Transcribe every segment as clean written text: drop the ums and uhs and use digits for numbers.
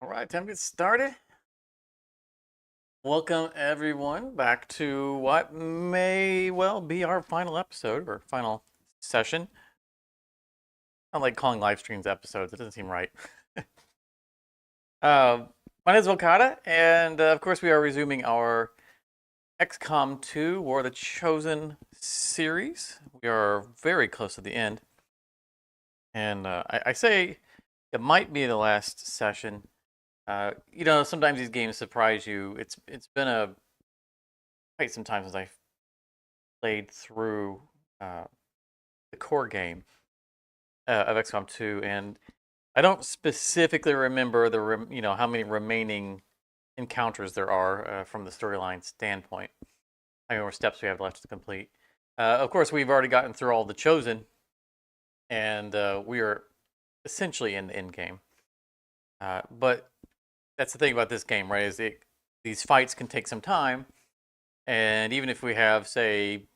All right, time to get started. Welcome everyone back to what may well be our final episode or final session. I like calling live streams episodes. It doesn't seem right. uh, my name is Okada, and of course we are resuming our XCOM 2 War of the Chosen series. We are very close to the end. And I say it might be the last session. Sometimes these games surprise you. It's been quite some time since I played through the core game of XCOM 2, and I don't specifically remember how many remaining encounters there are from the storyline standpoint. How many more steps we have left to complete. Of course, we've already gotten through all the Chosen, and we are essentially in the end game. But that's the thing about this game, right? These fights can take some time, and even if we have, say,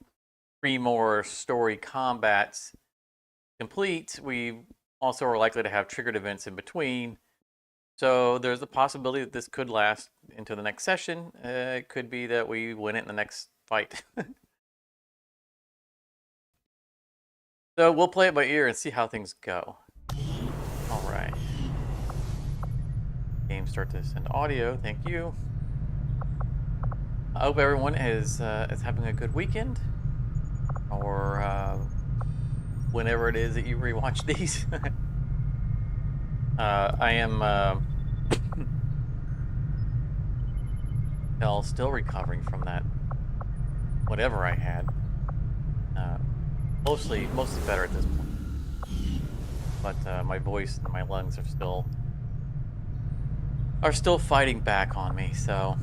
3 more story combats complete, we also are likely to have triggered events in between. So there's a possibility that this could last into the next session. It could be that we win it in the next fight. So we'll play it by ear and see how things go. All right. Game start to send audio. Thank you. I hope everyone is having a good weekend, or whenever it is that you rewatch these. I am still recovering from that whatever I had. Mostly better at this point, but my voice and my lungs are still fighting back on me. So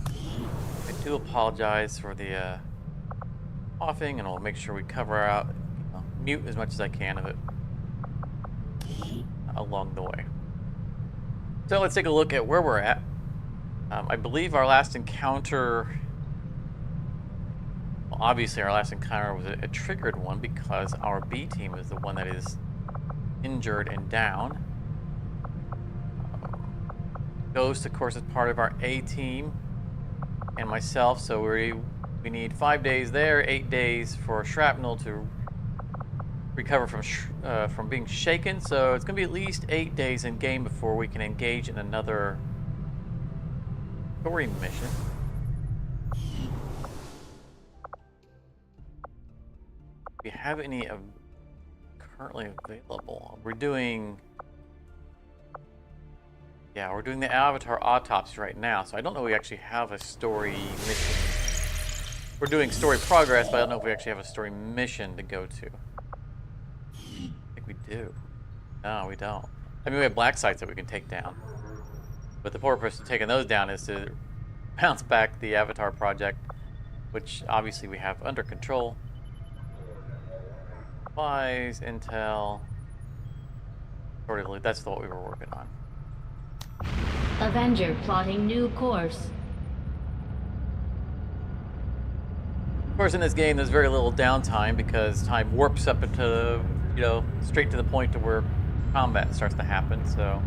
I do apologize for the coughing, and I'll make sure we cover out, mute as much as I can of it along the way. So let's take a look at where we're at. I believe our last encounter, well, obviously our last encounter was a triggered one because our B team is the one that is injured and down. Ghost, of course, is part of our A team, and myself, so we need 5 days there, 8 days for Shrapnel to recover from being shaken. So it's going to be at least 8 days in game before we can engage in another story mission. Do we have any currently available? We're doing the Avatar autopsy right now, so I don't know if we actually have a story mission. We're doing story progress, but I don't know if we actually have a story mission to go to. I think we do. No, we don't. I mean, we have black sites that we can take down, but the purpose of taking those down is to bounce back the Avatar project, which obviously we have under control. Supplies, intel, that's what we were working on. Avenger plotting new course. Of course, in this game, there's very little downtime because time warps up into, straight to the point to where combat starts to happen. So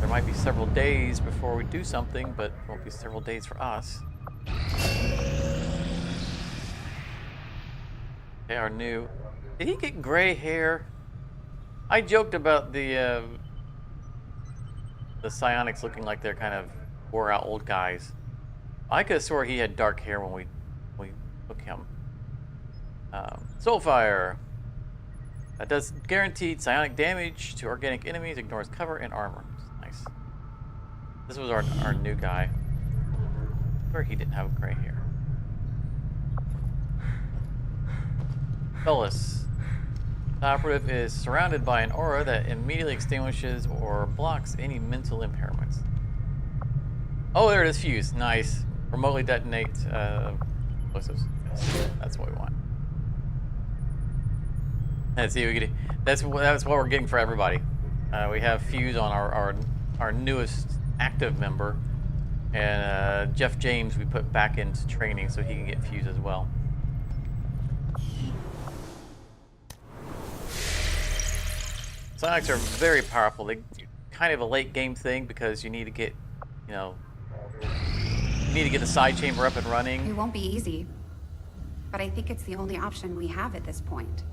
there might be several days before we do something, but it won't be several days for us. They are new. Did he get gray hair? I joked about the psionics looking like they're kind of wore out old guys. I could have swore he had dark hair when we took him. Soulfire. That does guaranteed psionic damage to organic enemies, ignores cover and armor. Nice. This was our new guy. Where he didn't have gray hair. Solus. The operative is surrounded by an aura that immediately extinguishes or blocks any mental impairments. Oh, there it is, fuse. Nice. Remotely detonate explosives. Yes, that's what we want. Let's see, that's what we're getting for everybody. We have fuse on our newest active member, and Jeff James we put back into training so he can get fuse as well. Psionics are very powerful. They kind of a late game thing because you need to get, you know, you need to get the side chamber up and running. It won't be easy, but I think it's the only option we have at this point.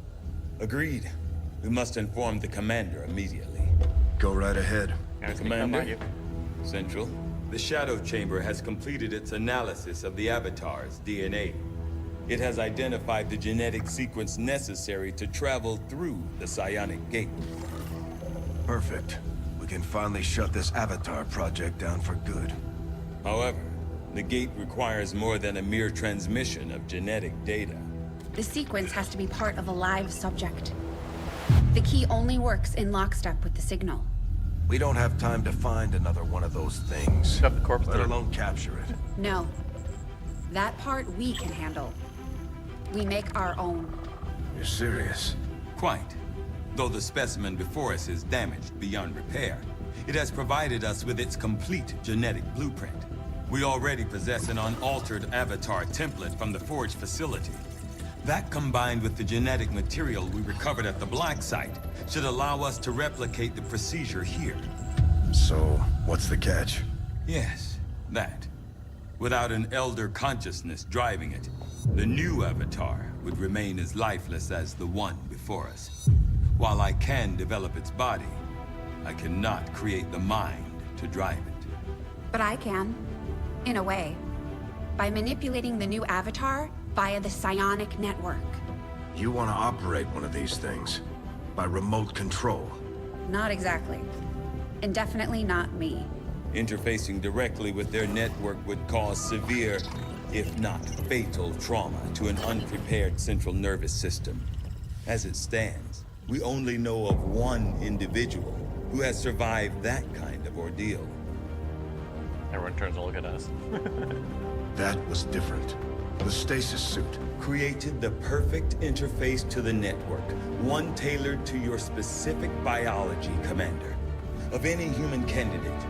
Agreed. We must inform the commander immediately. Go right ahead. Guys, Commander, Central, the Shadow Chamber has completed its analysis of the Avatar's DNA. It has identified the genetic sequence necessary to travel through the Psionic Gate. Perfect. We can finally shut this Avatar project down for good. However, the gate requires more than a mere transmission of genetic data. The sequence has to be part of a live subject. The key only works in lockstep with the signal. We don't have time to find another one of those things. Shove the corpse Let through. alone capture it. No. That part we can handle. We make our own. You're serious? Quite. Though the specimen before us is damaged beyond repair, it has provided us with its complete genetic blueprint. We already possess an unaltered Avatar template from the Forge facility. That, combined with the genetic material we recovered at the Black Site, should allow us to replicate the procedure here. So, what's the catch? Yes, that. Without an Elder consciousness driving it, the new Avatar would remain as lifeless as the one before us. While I can develop its body, I cannot create the mind to drive it. But I can. In a way. By manipulating the new Avatar via the psionic network. You want to operate one of these things? By remote control? Not exactly. And definitely not me. Interfacing directly with their network would cause severe, if not fatal, trauma to an unprepared central nervous system. As it stands, we only know of one individual who has survived that kind of ordeal. Everyone turns to look at us. That was different. The stasis suit. Created the perfect interface to the network, one tailored to your specific biology, Commander. Of any human candidate,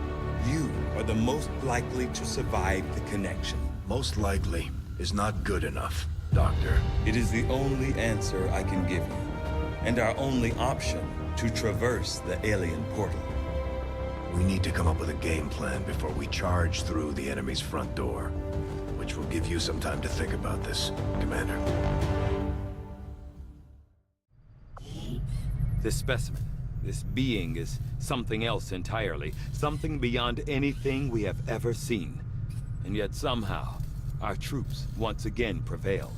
you are the most likely to survive the connection. Most likely is not good enough, Doctor. It is the only answer I can give you, and our only option to traverse the alien portal. We need to come up with a game plan before we charge through the enemy's front door. Which will give you some time to think about this, Commander. This specimen, this being is something else entirely. Something beyond anything we have ever seen. And yet somehow, our troops once again prevailed.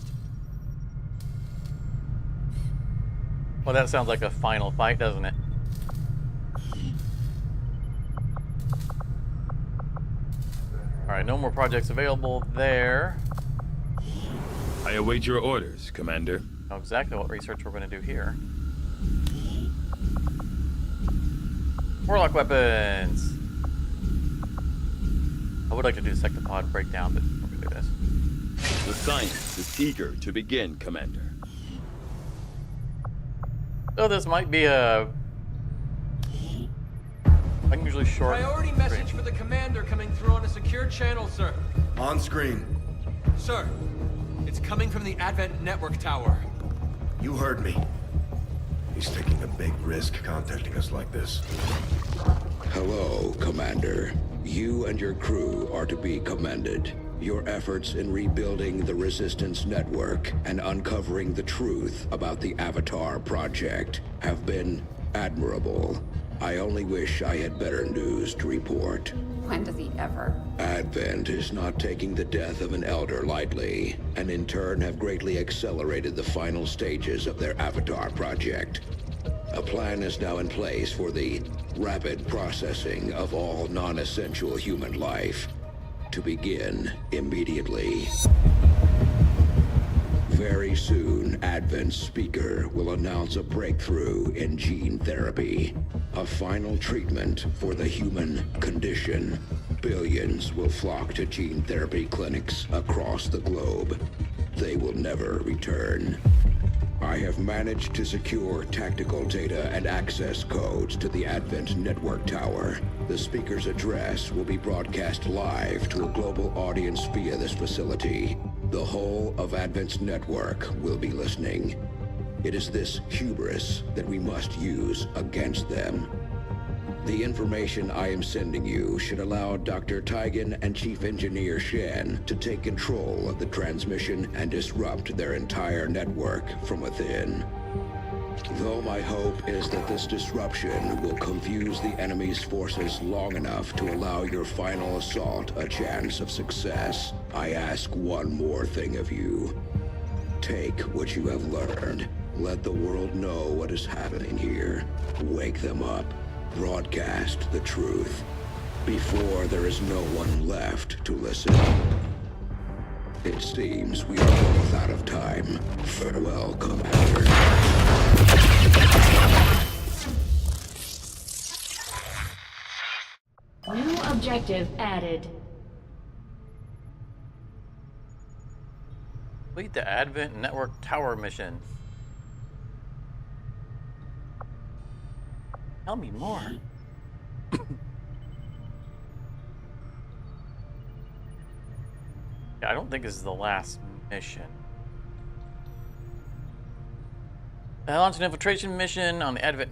Well, that sounds like a final fight, doesn't it? Alright, no more projects available there. I await your orders, Commander. Know exactly what research we're going to do here. Warlock weapons! I would like to do the sectopod breakdown, but we're going to do this. The science is eager to begin, Commander. So this might be a unusually short. Priority message for the commander coming through on a secure channel, sir. On screen. Sir, it's coming from the Advent Network Tower. You heard me. He's taking a big risk contacting us like this. Hello, Commander. You and your crew are to be commended. Your efforts in rebuilding the Resistance Network and uncovering the truth about the Avatar Project have been admirable. I only wish I had better news to report. When does he ever? Advent is not taking the death of an elder lightly, and in turn have greatly accelerated the final stages of their Avatar project. A plan is now in place for the rapid processing of all non-essential human life, to begin immediately. Very soon, Advent's speaker will announce a breakthrough in gene therapy, a final treatment for the human condition. Billions will flock to gene therapy clinics across the globe. They will never return. I have managed to secure tactical data and access codes to the Advent Network Tower. The speaker's address will be broadcast live to a global audience via this facility. The whole of Advent's network will be listening. It is this hubris that we must use against them. The information I am sending you should allow Dr. Tigan and Chief Engineer Shen to take control of the transmission and disrupt their entire network from within. Though my hope is that this disruption will confuse the enemy's forces long enough to allow your final assault a chance of success, I ask one more thing of you. Take what you have learned. Let the world know what is happening here. Wake them up. Broadcast the truth. Before there is no one left to listen. It seems we are both out of time. Farewell, Commander. New objective added. Complete the Advent Network Tower mission. Tell me more. Yeah, I don't think this is the last mission. Launch an infiltration mission on the Advent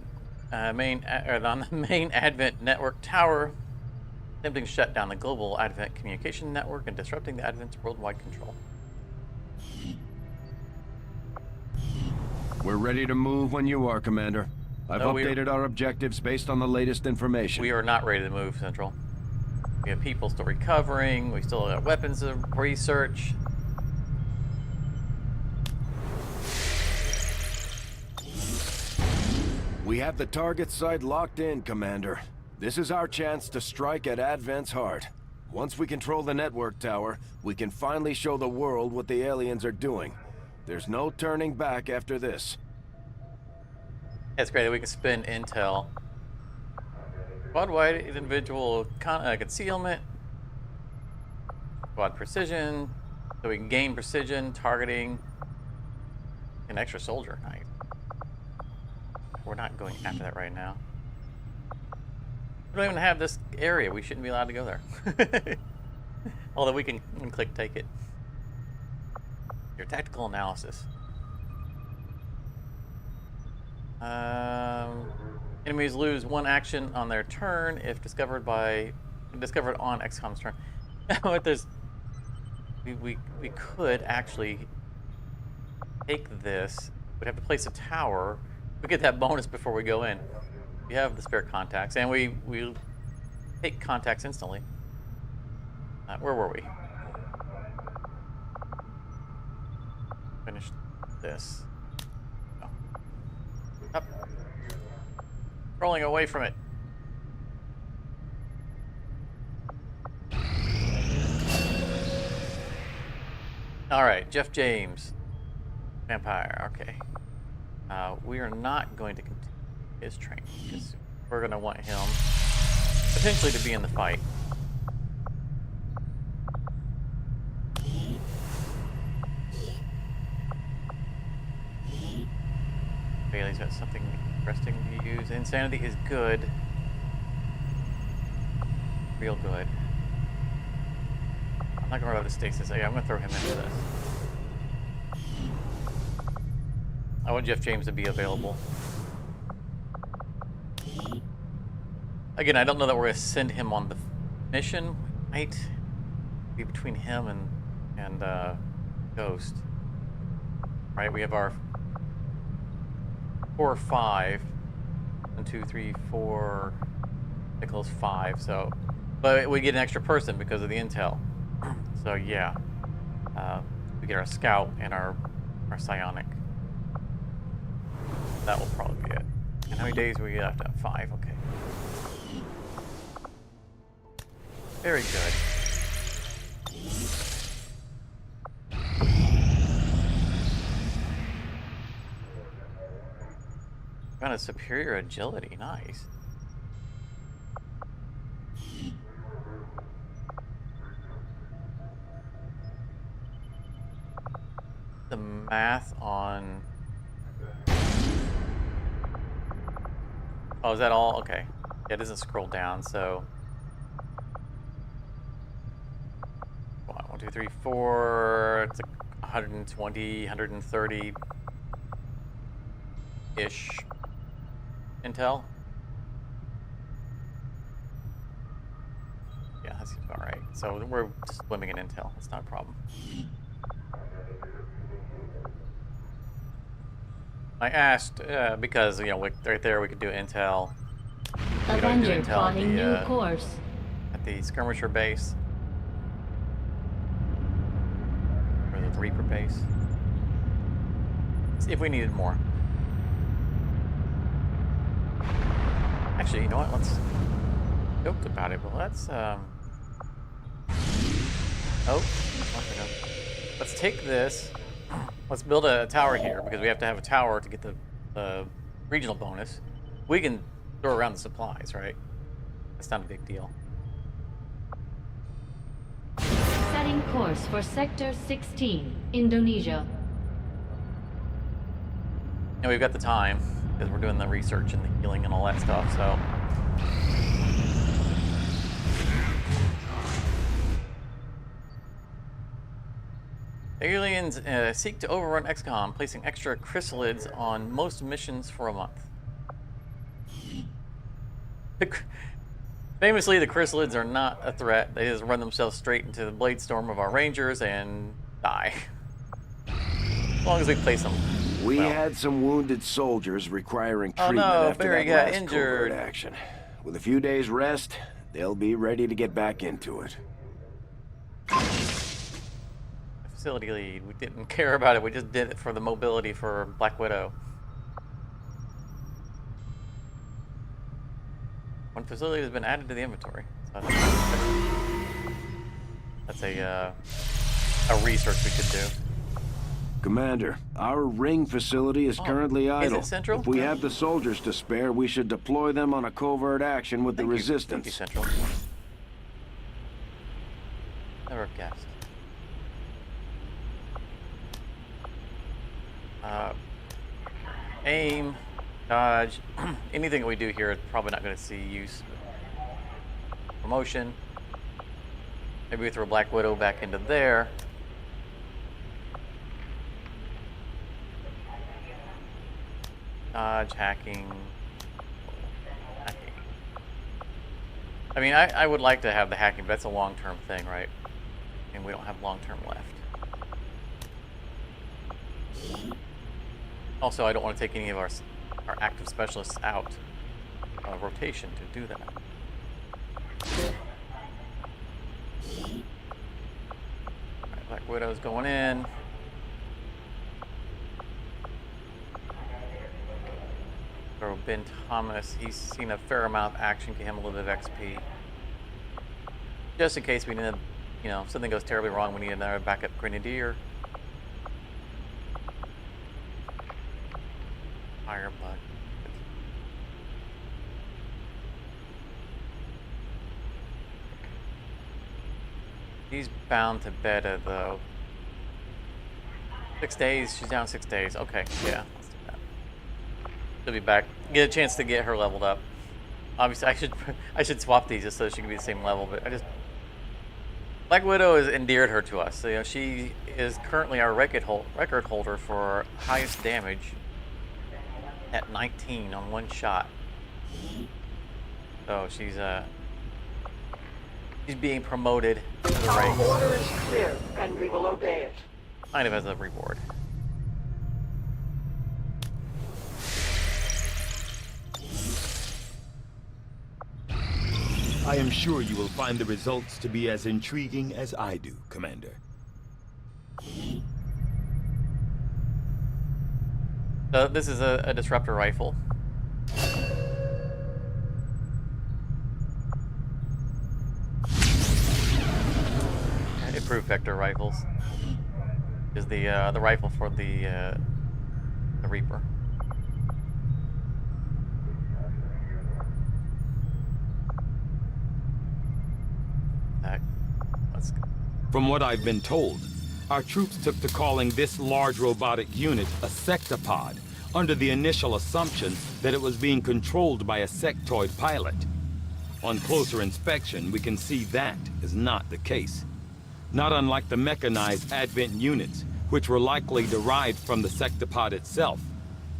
on the main Advent Network Tower, attempting to shut down the global Advent communication network and disrupting the Advent's worldwide control. We're ready to move when you are, Commander. I've updated our objectives based on the latest information. We are not ready to move, Central. We have people still recovering. We still have weapons to research. We have the target site locked in, Commander. This is our chance to strike at Advent's heart. Once we control the network tower, we can finally show the world what the aliens are doing. There's no turning back after this. It's great that we can spin intel. Quad-wide individual concealment. Quad precision. So we can gain precision, targeting. An extra soldier. Nice. We're not going after that right now. We don't even have this area. We shouldn't be allowed to go there. Although we can click take it. Your tactical analysis. Enemies lose one action on their turn if discovered on XCOM's turn. What there's we could actually take this. We'd have to place a tower. We get that bonus before we go in. We have the spare contacts, and we take contacts instantly. Where were we? Finish this. Oh. Up. Rolling away from it. All right, Jeff James, vampire. Okay. We are not going to continue his training because we're going to want him potentially to be in the fight. Bailey's got something interesting to use. Insanity is good. Real good. I'm not going to run out of stasis. Yeah, I'm going to throw him into this. I want Jeff James to be available. Again, I don't know that we're going to send him on the mission. Might be between him and Ghost. Right, we have our 4 or 5. 1, 2, 3, 4. Nicholas 5. So, but we get an extra person because of the intel. So yeah, we get our scout and our psionic. That will probably be it. And how many days we left? 5. Okay. Very good. Got a superior agility. Nice. The math on... Oh, is that all? Okay. Yeah, it doesn't scroll down, so... 1, 2, 3, 4... It's like 120, 130-ish intel. so we're just swimming in intel. It's not a problem. I asked because right there we could do intel. We don't do Avenger intel plotting new course. at the skirmisher base or the Reaper base. See if we needed more. Actually, you know what? Let's joked about it, but let's let's take this. Let's build a tower here because we have to have a tower to get the regional bonus. We can throw around the supplies, right? That's not a big deal. Setting course for Sector 16, Indonesia. And we've got the time because we're doing the research and the healing and all that stuff, so. Aliens seek to overrun XCOM, placing extra chrysalids on most missions for a month. Famously, the chrysalids are not a threat. They just run themselves straight into the blade storm of our rangers and die. As long as we place them. We had some wounded soldiers requiring treatment after Barry that got last injured. covert action. With a few days rest, they'll be ready to get back into it. Facility lead. We didn't care about it. We just did it for the mobility for Black Widow. One facility has been added to the inventory. So that's a research we could do. Commander, our ring facility is currently idle. Is it Central? If we have the soldiers to spare, we should deploy them on a covert action with the resistance. Thank you, Central. Never have guessed. Aim, dodge, anything that we do here is probably not going to see use. Promotion. Maybe we throw Black Widow back into there. Dodge, hacking. I mean, I would like to have the hacking, but that's a long-term thing, right? And we don't have long-term left. Also, I don't want to take any of our active specialists out of rotation to do that. Alright, Black Widow's going in. Throw Ben Thomas. He's seen a fair amount of action, get him a little bit of XP. Just in case we need, if something goes terribly wrong, we need another backup grenadier. Firebug. She's bound to beta though. 6 days. She's down 6 days. Okay, yeah, let's do that. She'll be back. Get a chance to get her leveled up. Obviously, I should swap these just so she can be the same level. But Black Widow has endeared her to us. So, she is currently our record holder for highest damage at 19 on one shot. So she's being promoted to the ranks. Our order is clear, and we will obey it. Kind of as a reward. I am sure you will find the results to be as intriguing as I do, Commander. So this is a disruptor rifle. Improved vector rifles is the rifle for the Reaper. Let's go. From what I've been told, our troops took to calling this large robotic unit a sectopod, under the initial assumption that it was being controlled by a sectoid pilot. On closer inspection, we can see that is not the case. Not unlike the mechanized Advent units, which were likely derived from the sectopod itself.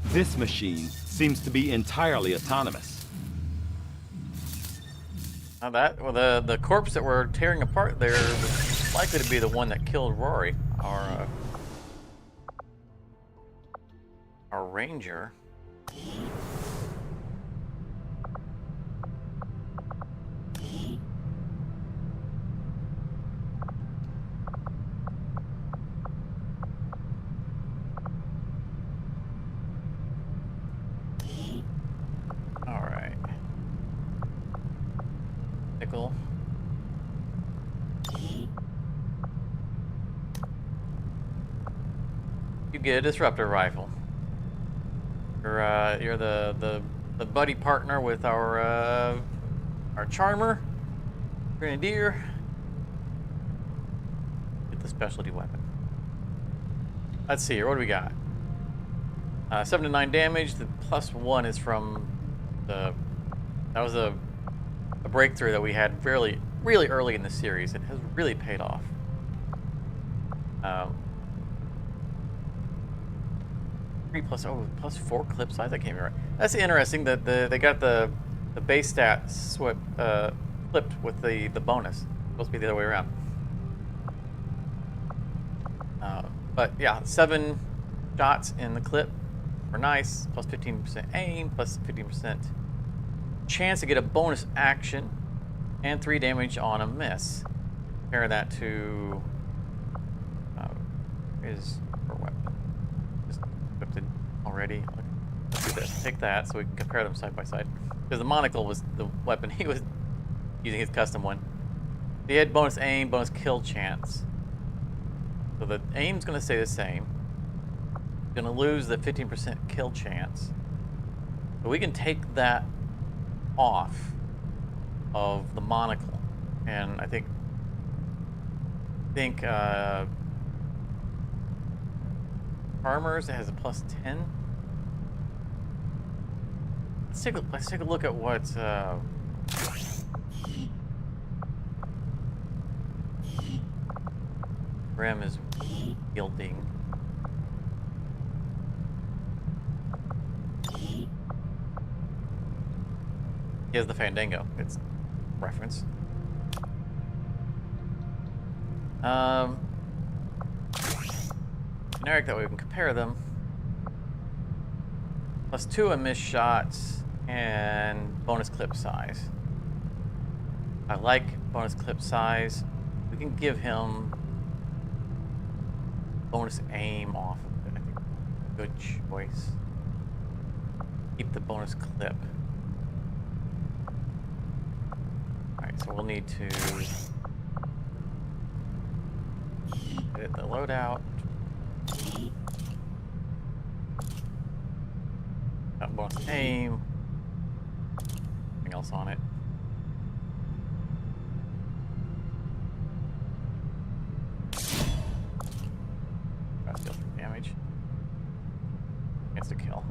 This machine seems to be entirely autonomous. Now that, well, the corpse that we're tearing apart there was likely to be the one that killed Rory, our ranger. All right. Pickle. You get a disruptor rifle. You're the buddy partner with our charmer, grenadier. Get the specialty weapon. Let's see here. What do we got? 7 to 9 damage. The +1 is from that was a breakthrough that we had really early in the series. It has really paid off. 3 +4 clip size. That can't be right. That's interesting that they got the base stat flipped with the bonus. It's supposed to be the other way around. But yeah, 7 shots in the clip are nice. Plus 15% aim, plus 15% chance to get a bonus action, and 3 damage on a miss. Compare that to is her weapon. Just equipped it already. Let's do this. Take that so we can compare them side by side. Because the monocle was the weapon he was using, his custom one. He had bonus aim, bonus kill chance. So the aim's going to stay the same. Going to lose the 15% kill chance. But we can take that off of the monocle, and I think Farmers has a +10. Let's take a look at what Grim is wielding. He has the Fandango. It's reference. Generic, that way we can compare them. +2 on missed shots and bonus clip size. I like bonus clip size. We can give him bonus aim off of it. I think good choice. Keep the bonus clip. Alright, so we'll need to edit the loadout. Got bonus aim. Nothing else on it. Deal 3 damage. Chance to kill.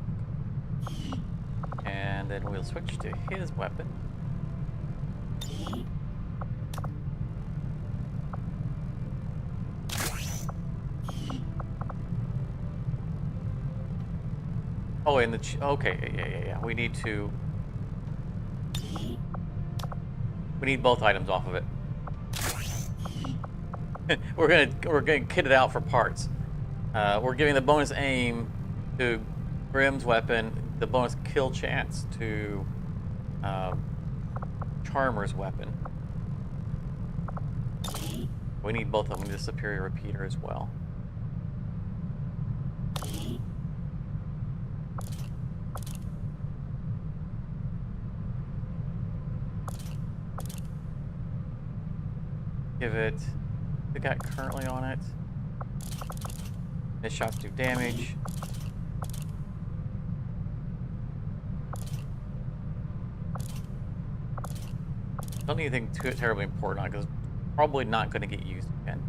And then we'll switch to his weapon. Oh, and okay, yeah. We need both items off of it. we're gonna kit it out for parts. We're giving the bonus aim to Grim's weapon, the bonus kill chance to Charmer's weapon. We need both of them. We need a superior repeater as well. Give it the guy currently on it. His shots do damage. Don't need anything too terribly important on it because it's probably not going to get used again.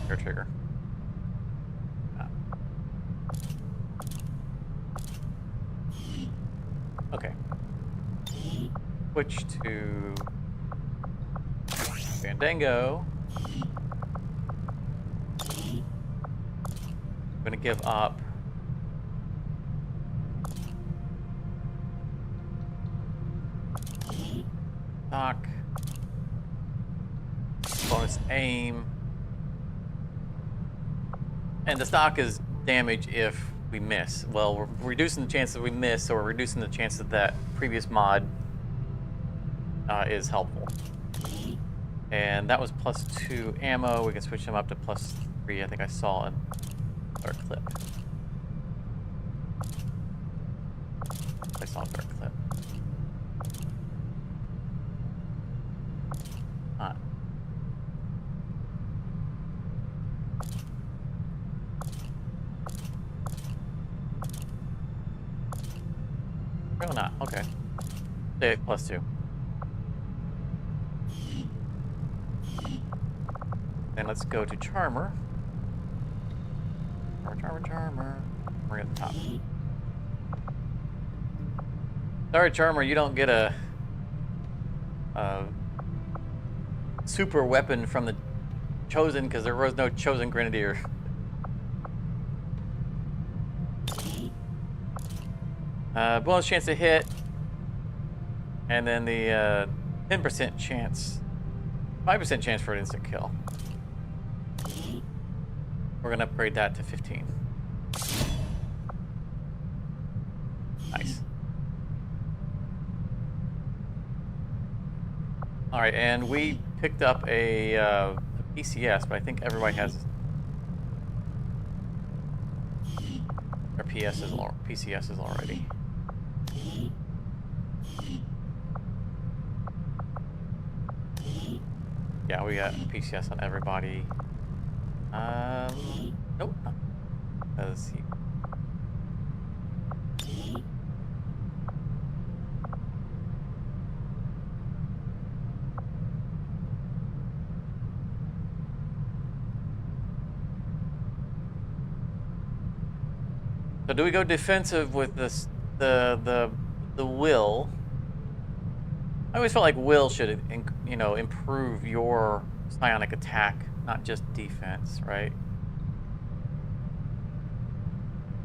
Air trigger. Okay. Switch to gonna give up stock, bonus aim, and the stock is damage if we miss. Well, we're reducing the chances we miss, so we're reducing the chances that previous mod is helpful. And that was +2 ammo. We can switch them up to +3. I think I saw in our clip. I saw in our clip. No, not. Okay. Stay at +2. Then let's go to Charmer. Charmer. We're at the top. Sorry, Charmer, you don't get a super weapon from the Chosen because there was no Chosen Grenadier. Bonus chance to hit, and then the 10% chance, 5% chance for an instant kill. We're gonna upgrade that to 15. Nice. All right, and we picked up a PCS, but I think everybody has our PCSs already. Yeah, we got PCS on everybody. Nope. Let's see. So do we go defensive with this the will? I always felt like will should, you know, improve your psionic attack, not just defense, right?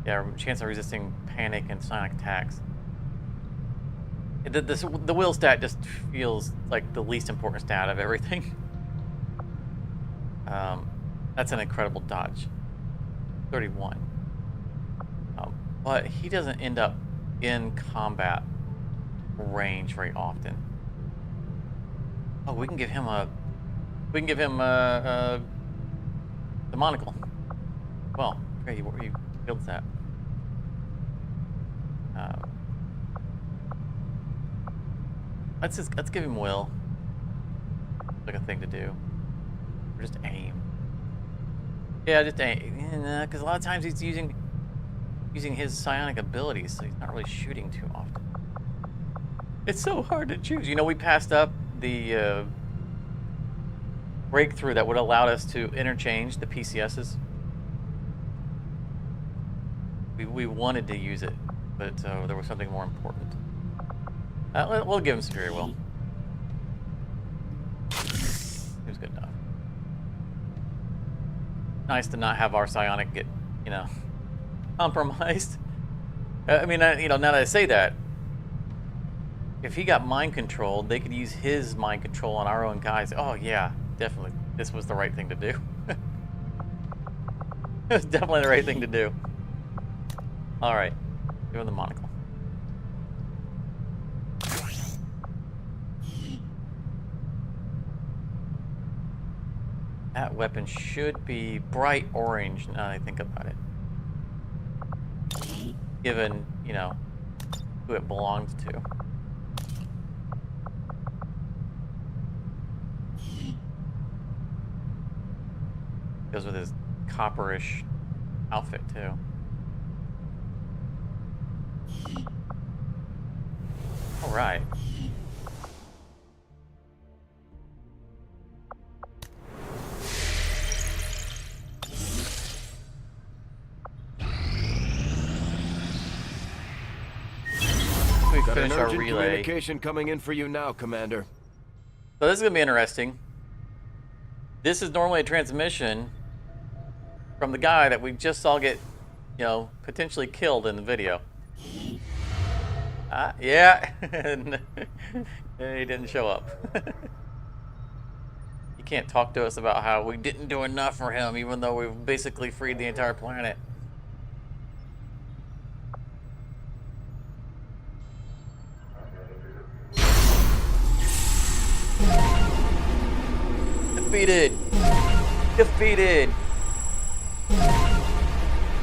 Yeah, chance of resisting panic and psionic attacks. The will stat just feels like the least important stat of everything. That's an incredible dodge. 31. But he doesn't end up in combat range very often. Oh, we can give him the monocle. Well, okay, he builds that. Let's give him will. Like a thing to do. Or just aim. Yeah, just aim. Because a lot of times he's using his psionic abilities, so he's not really shooting too often. It's so hard to choose. You know, we passed up the breakthrough that would allow us to interchange the PCSs. We wanted to use it, but there was something more important. We'll give him Superior Will. He was good enough. Nice to not have our psionic get, you know, compromised. I mean, you know, now that I say that, if he got mind controlled, they could use his mind control on our own guys. Oh yeah, definitely. This was the right thing to do. It was definitely the right thing to do. All right, give him the monocle. That weapon should be bright orange now that I think about it. Given, you know, who it belongs to. Goes with his copperish outfit too. All right. We Got an finish our urgent relay. communication coming in for you now, Commander. So this is gonna be interesting. This is normally a transmission from the guy that we just saw get you know, potentially killed in the video. Yeah. He didn't show up. He can't talk to us about how we didn't do enough for him, even though we've basically freed the entire planet. Defeated! Defeated!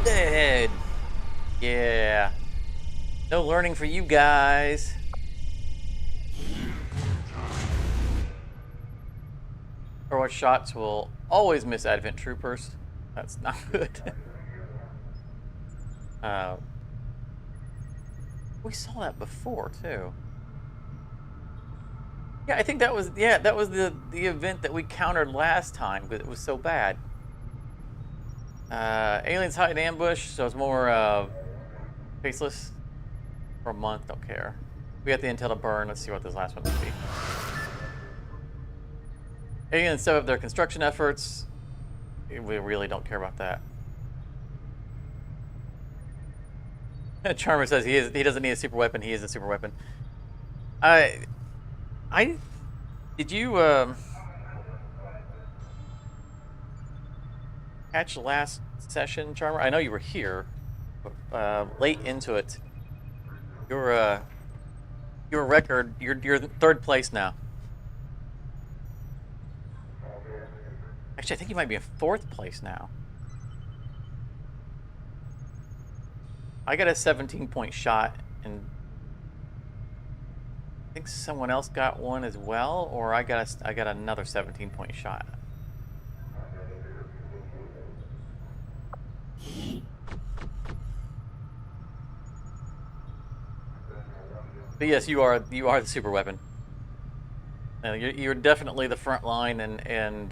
Dead! Yeah. No learning for you guys. Overwatch shots will always miss Advent Troopers. That's not good. We saw that before too. Yeah, I think that was the event that we countered last time, but it was so bad. Aliens hide in ambush, so it's more faceless. For a month, don't care. We got the intel to burn. Let's see what this last one would be. Aliens step up their construction efforts. We really don't care about that. Charmer says he doesn't need a super weapon. He is a super weapon. Did you catch the last session, Charmer? I know you were here, but late into it. Your record, you're third place now. Actually, I think you might be in fourth place now. I got a 17-point shot, and I think someone else got one as well, or I got another 17-point shot. But yes, you are the super weapon. You're definitely the front line and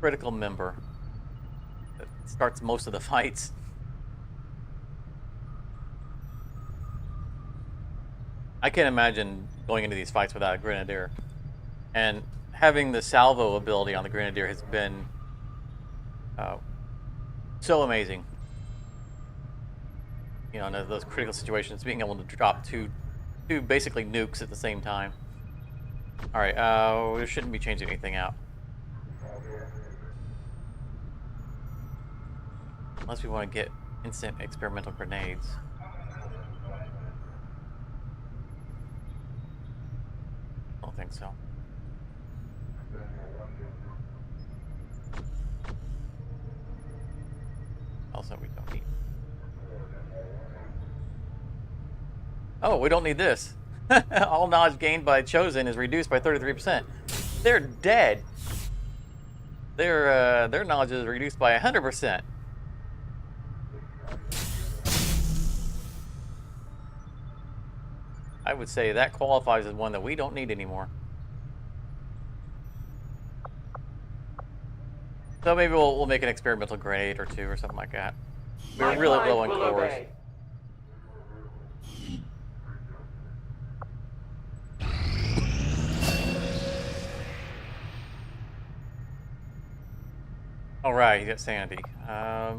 critical member that starts most of the fights. I can't imagine going into these fights without a Grenadier, and having the salvo ability on the Grenadier has been so amazing. You know, in those critical situations, being able to drop two basically nukes at the same time. All right, we shouldn't be changing anything out. Unless we want to get instant experimental grenades. I don't think so. Also, we don't need. Oh, we don't need this. All knowledge gained by Chosen is reduced by 33%. They're dead. Their knowledge is reduced by 100%. I would say that qualifies as one that we don't need anymore. So maybe we'll make an experimental grenade or two or something like that. We're really low on cores. All right, you got sanity. I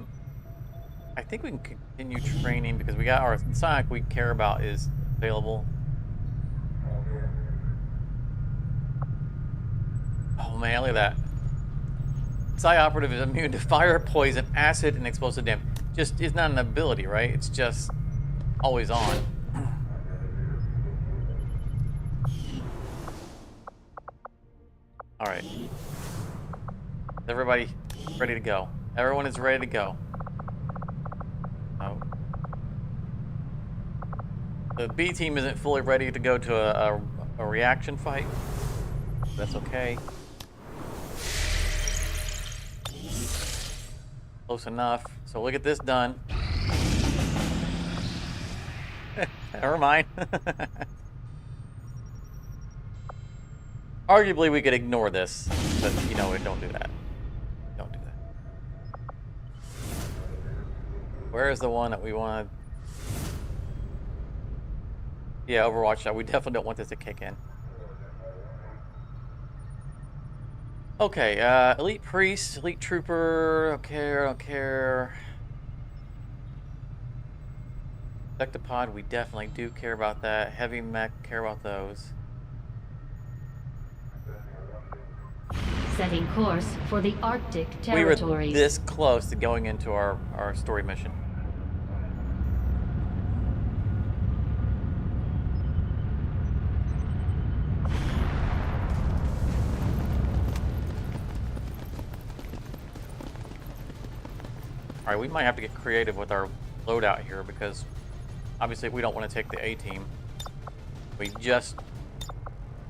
think we can continue training because we got our Sonic we care about is available. Oh man, look at that. Psi Operative is immune to fire, poison, acid, and explosive damage. Just it's not an ability, right? It's just always on. All right. Everybody ready to go. Everyone is ready to go. Oh. The B team isn't fully ready to go to a reaction fight. That's okay. Close enough. So we'll get this done. Never mind. Arguably, we could ignore this, but you know, don't do that. Don't do that. Where is the one that we want? Yeah, Overwatch. We definitely don't want this to kick in. Okay, elite priest, elite trooper, don't care, don't care. Sectopod, we definitely do care about that. Heavy mech, care about those. Setting course for the Arctic We were territories. this close to going into our story mission. Alright, we might have to get creative with our loadout here because obviously we don't want to take the A team. We just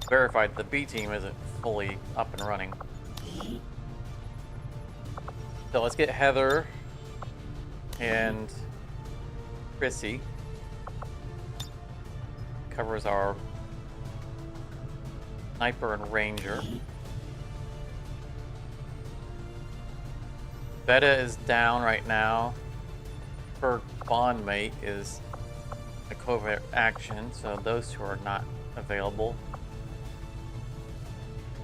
verified the B team isn't fully up and running. So let's get Heather and Chrissy. Covers our sniper and ranger. Beta is down right now. Her bond mate is a covert action, so those two are not available.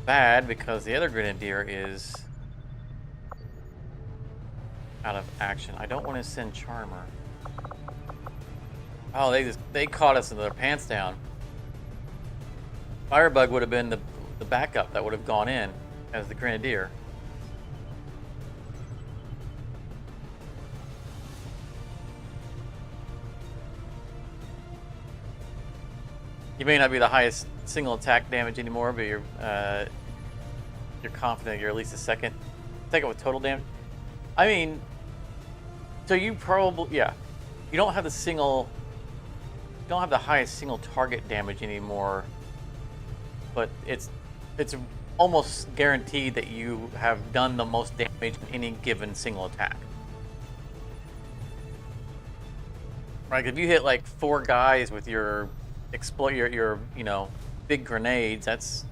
Bad because the other grenadier is out of action. I don't want to send Charmer. Oh, they caught us in their pants down. Firebug would have been the backup that would have gone in as the grenadier. You may not be the highest single attack damage anymore, but you're confident you're at least a second with total damage. I mean, so you probably, yeah, you don't have the highest single target damage anymore, but it's almost guaranteed that you have done the most damage in any given single attack. Right? If you hit like 4 guys with your your big grenades, that's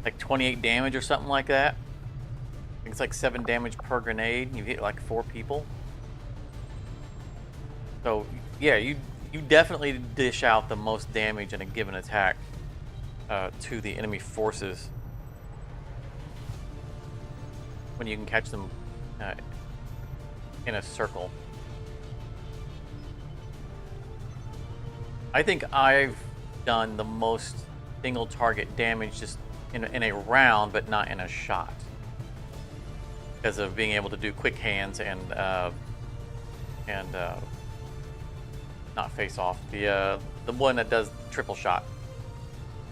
like 28 damage or something like that. I think it's like 7 damage per grenade. You hit like 4 people. So yeah, you definitely dish out the most damage in a given attack to the enemy forces when you can catch them in a circle. I think I've done the most single target damage just in a round, but not in a shot, because of being able to do quick hands and not face off. The one that does triple shot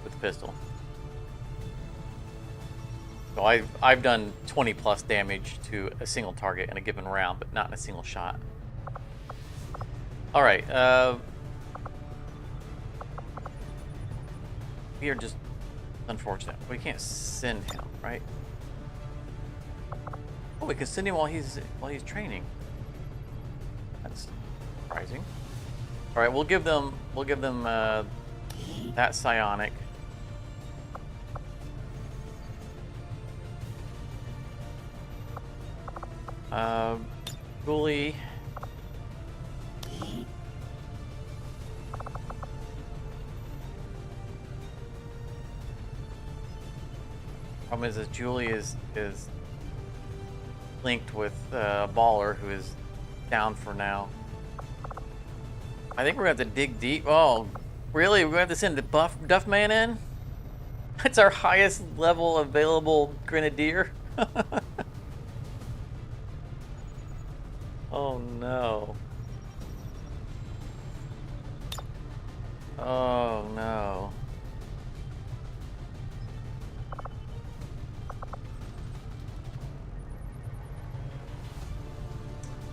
with the pistol. So I've done 20 plus damage to a single target in a given round, but not in a single shot. All right. We are just unfortunate. We can't send him, right? Oh, we can send him while he's training. That's surprising. All right, we'll give them that psionic. Julie. Problem is that Julie is linked with a baller who is down for now. I think we're gonna have to dig deep. Oh, really? We're gonna have to send the Duff Man in? That's our highest level available grenadier. Oh no. Oh no.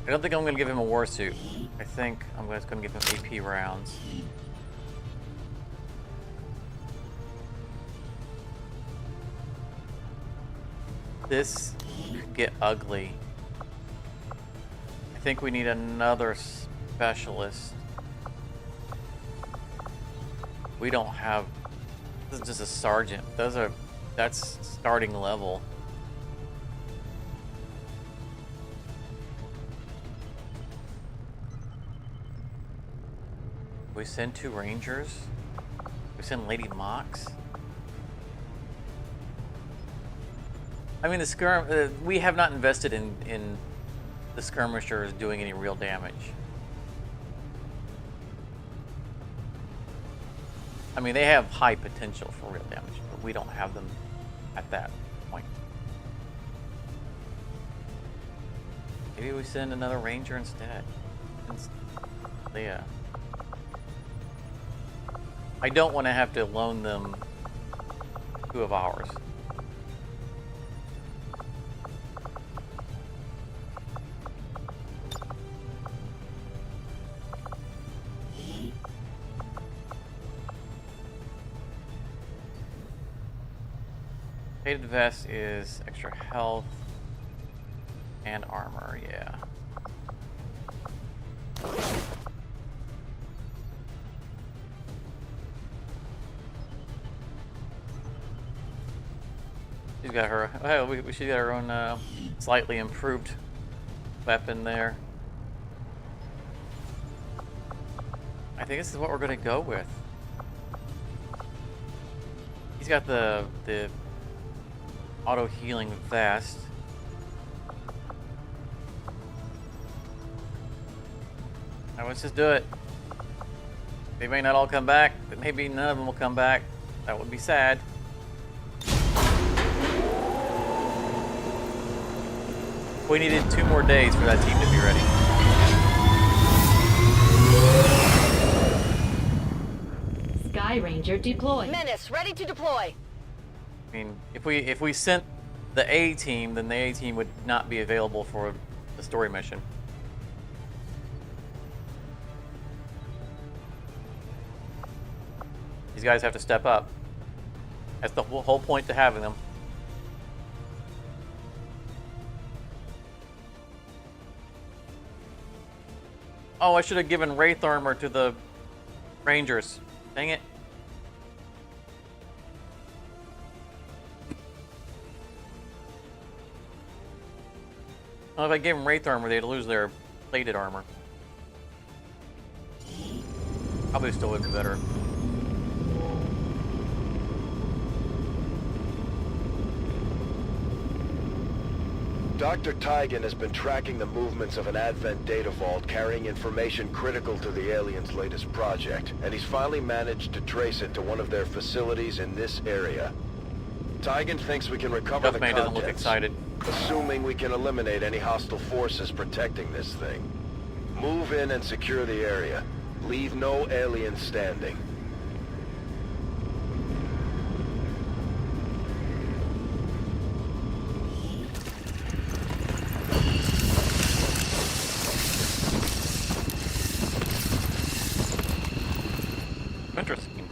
I don't think I'm going to give him a war suit. I think I'm just going to give him AP rounds. This could get ugly. I think we need another specialist. We don't have... This is just a sergeant. That's starting level. We send 2 rangers. We send Lady Mox. I mean, we have not invested in the skirmishers doing any real damage. I mean, they have high potential for real damage, but we don't have them at that point. Maybe we send another ranger instead. Yeah. I don't want to have to loan them 2 of ours. Faded vest is extra health and armor, yeah. She's got her. Oh, she's got her own slightly improved weapon there. I think this is what we're gonna go with. He's got the auto healing vest. Now let's just do it. They may not all come back, but maybe none of them will come back. That would be sad. We needed 2 more days for that team to be ready. Sky Ranger deployed. Menace, ready to deploy. I mean, if we sent the A team, then the A team would not be available for the story mission. These guys have to step up. That's the whole point to having them. Oh, I should have given Wraith armor to the Rangers. Dang it. Well, if I gave them Wraith armor, they'd lose their plated armor. Probably still would be better. Dr. Tygan has been tracking the movements of an Advent data vault carrying information critical to the aliens' latest project, and he's finally managed to trace it to one of their facilities in this area. Tygan thinks we can recover the contents, doesn't look excited. assuming we can eliminate any hostile forces protecting this thing. Move in and secure the area. Leave no aliens standing. Interesting.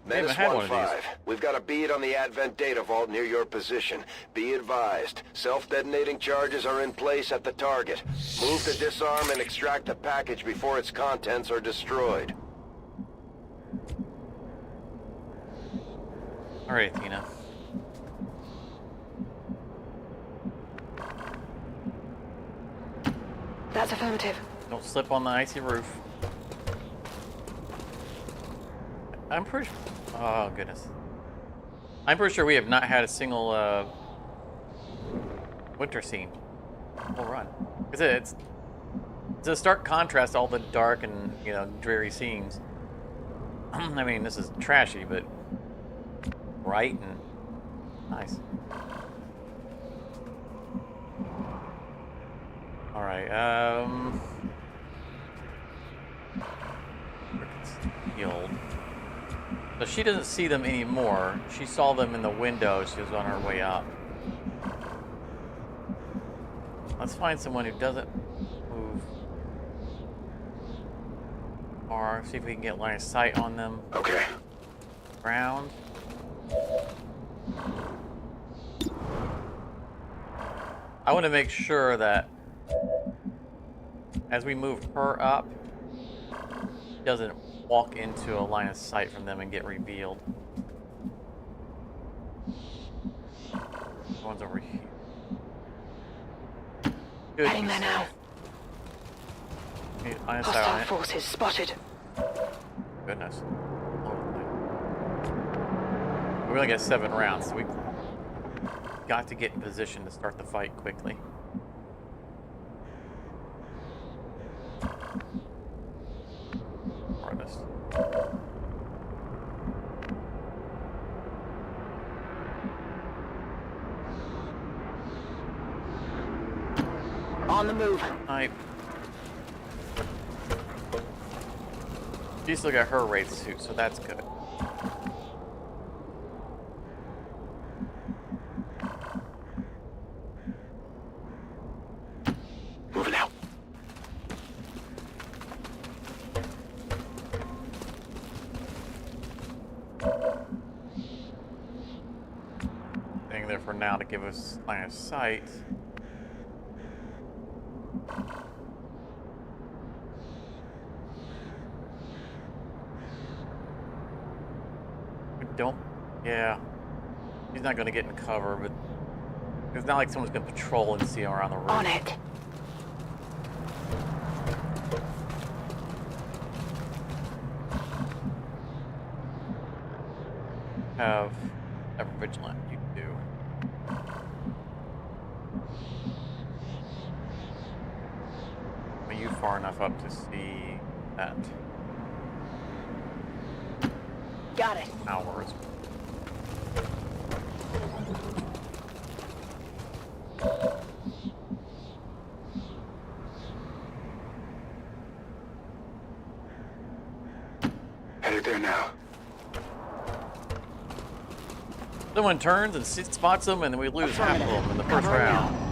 Menace had one of 1-5. these. We've got a bead on the Advent data vault near your position. Be advised, self-detonating charges are in place at the target. Move to disarm and extract the package before its contents are destroyed. All right, Athena. That's affirmative. Don't slip on the icy roof. I'm pretty. Oh goodness. I'm pretty sure we have not had a single winter scene. We'll run. It's a stark contrast to all the dark and dreary scenes. I mean, this is trashy, but bright and nice. All right. Healed. So she doesn't see them anymore. She saw them in the window. She was on her way up. Let's find someone who doesn't move far. See if we can get line of sight on them. Okay. Ground. I want to make sure that as we move her up, she doesn't walk into a line of sight from them and get revealed. One's over here. Good. Heading there now. Line of sight on Hostile it. forces spotted. Goodness. We only get 7 rounds, so we got to get in position to start the fight quickly. Artist. On the move. Alright. She still got her wraith suit, so that's good. Moving out. Staying there for now to give us line of sight. Don't. Yeah. He's not going to get in cover, but it's not like someone's going to patrol and see him around the room. On it. Have ever vigilant. You do. Are you far enough up to see that? Got it. Hours. Headed there now. Someone turns and spots them, and then we lose half of them in the first round.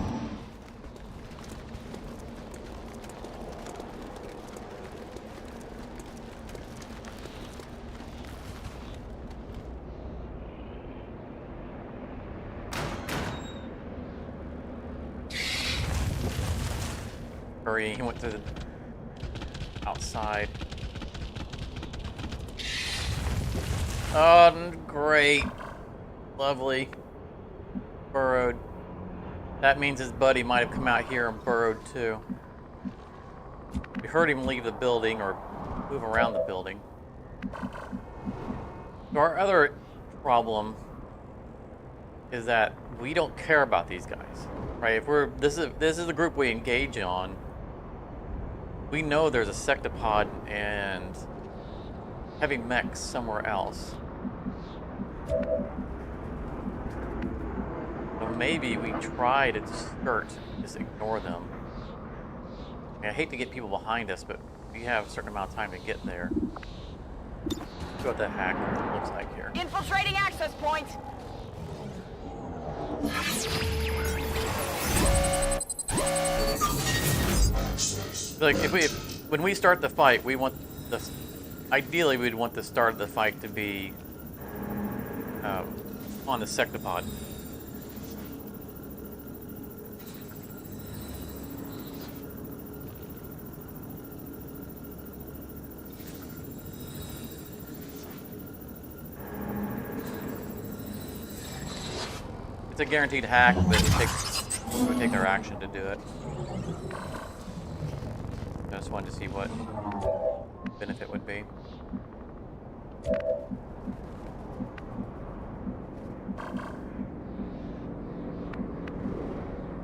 He went to the outside. Oh, great. Lovely. Burrowed. That means his buddy might have come out here and burrowed too. We heard him leave the building or move around the building. So our other problem is that we don't care about these guys, right? If we're this is the group we engage on. We know there's a sectopod and heavy mechs somewhere else. So maybe we try to just ignore them. I mean, I hate to get people behind us, but we have a certain amount of time to get there. See what the heck it looks like here. Infiltrating access point. Like when we start the fight, we want ideally we'd want the start of the fight to be on the sectopod. It's a guaranteed hack, but it would take their action to do it. I just wanted to see what benefit would be.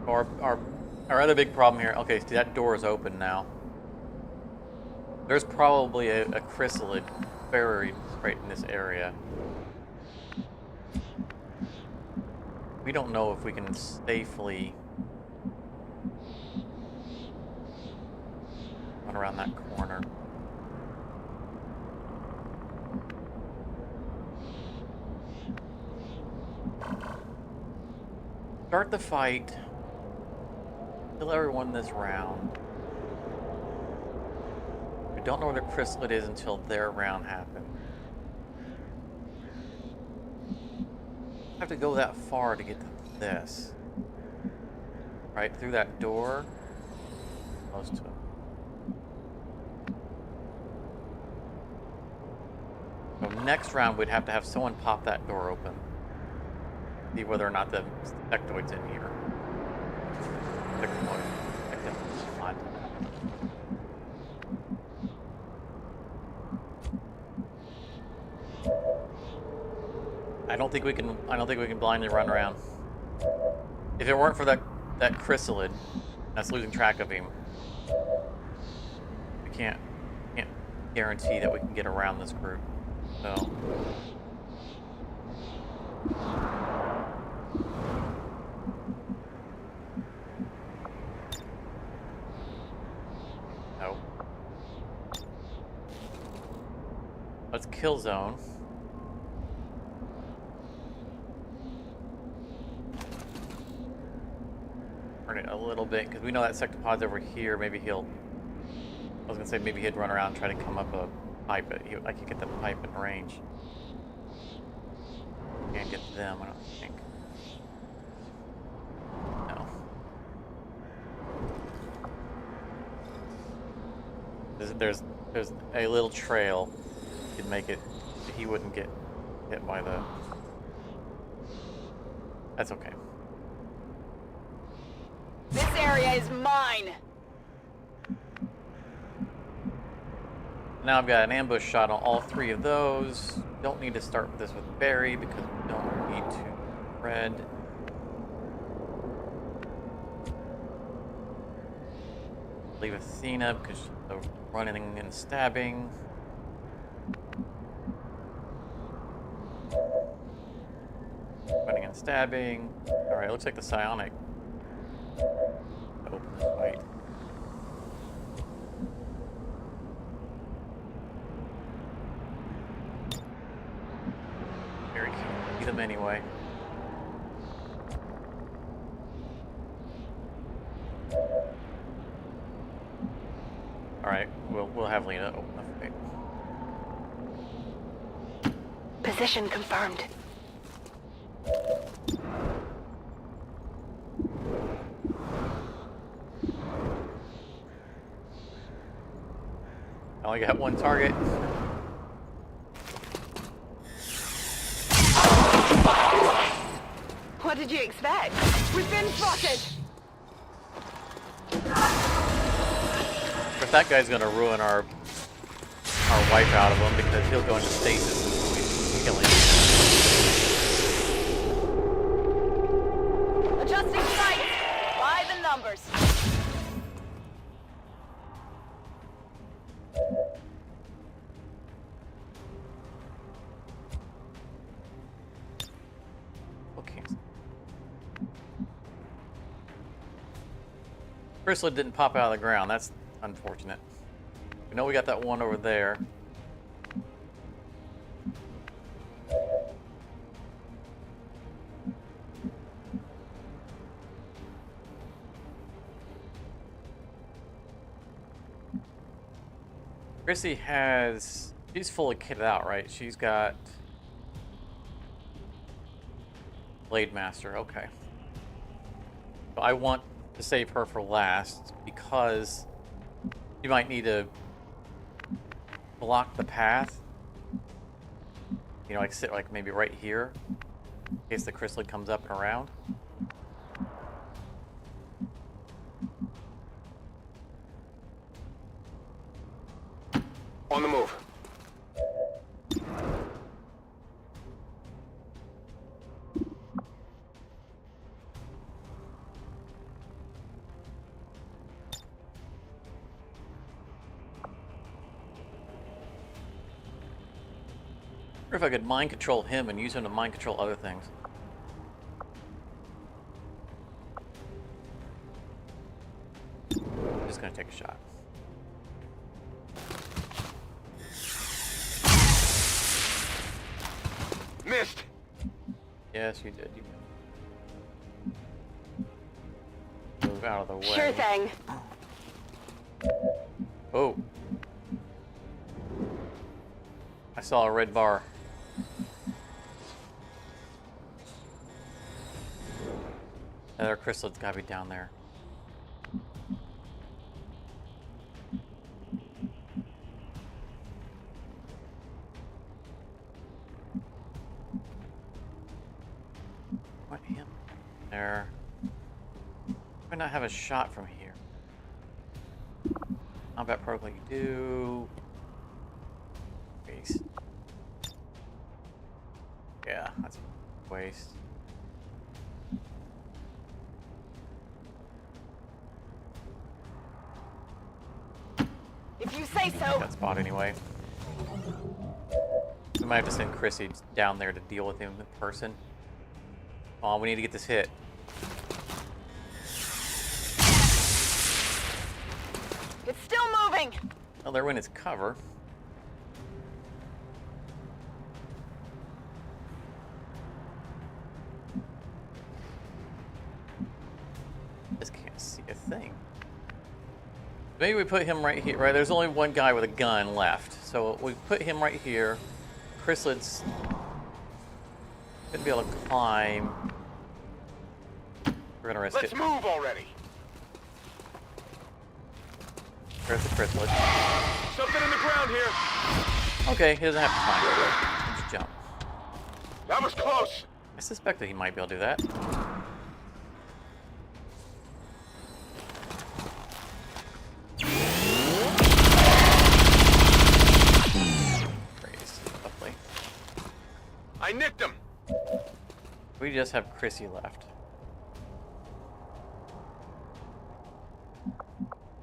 Our other big problem here. Okay, see that door is open now. There's probably a chrysalid buried right in this area. We don't know if we can safely run around that corner. Start the fight. Kill everyone this round. We don't know where the chrysalid is until their round happens. Have to go that far to get to this. Right through that door. Close to it. So next round we'd have to have someone pop that door open. See whether or not the sectoid's in here. Sectoid. Sectoid. I don't think we can blindly run around. If it weren't for that chrysalid that's losing track of him, we can't guarantee that we can get around this group. So no. Let's kill zone. Turn it a little bit because we know that sectopod's over here. Maybe he'll. I was gonna say maybe he'd run around and try to come up a pipe, but I could get the pipe in range. Can't get them, I don't think. No. There's a little trail. You could make it. He wouldn't get hit by the. That's okay. This area is mine. Now I've got an ambush shot on all three of those. Don't need to start this with Barry because we don't need to red. Leave Athena because she's running and stabbing. Running and stabbing. Alright, looks like the psionic. Open this fight. Very keen to beat them anyway. Alright, we'll have Lena open the fight. Position confirmed. I only got one target. What did you expect? We've been spotted! But that guy's gonna ruin our wipe out of him because he'll go into stasis and we'll be killing. Adjusting sights! By the numbers. Okay. Chrysalid didn't pop out of the ground. That's unfortunate. We know we got that one over there. Chrissy has... She's fully kitted out, right? She's got... Blade Master, okay. So I want to save her for last because you might need to block the path. You know, like sit like maybe right here in case the chrysalid comes up and around. On the move. Or if I could mind control him and use him to mind control other things. Just gonna take a shot. Missed. Yes, you did. You move out of the way. Sure thing. Oh. I saw a red bar. Another chrysalid's gotta be down there. What him? There. Why not have a shot from here? Combat protocol you do. Waste. Yeah, that's a waste. you say so. That spot anyway. We might have to send Chrissy down there to deal with him in person. Oh, we need to get this hit. It's still moving. Well, they're in its cover. Just can't see a thing. Maybe we put him right here. Right, there's only one guy with a gun left, so we put him right here. Chrysalids shouldn't be able to climb. We're gonna risk it. Let's move already. There's the chrysalid. Something in the ground here. Okay, he doesn't have to climb. He can just jump. That was close. I suspect that he might be able to do that. Praise. Lovely. I nicked him. We just have Chrissy left.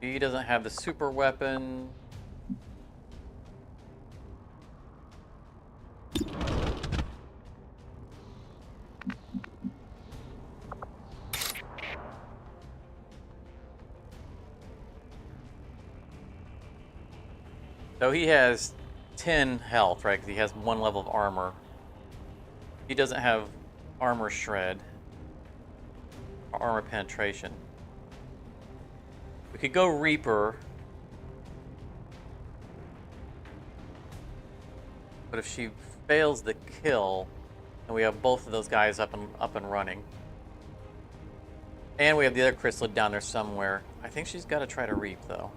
He doesn't have the super weapon. So he has 10 health, right? Because he has 1 level of armor. He doesn't have armor shred or armor penetration. We could go Reaper, but if she fails the kill, then we have both of those guys up and running, and we have the other chrysalid down there somewhere. I think she's got to try to reap though.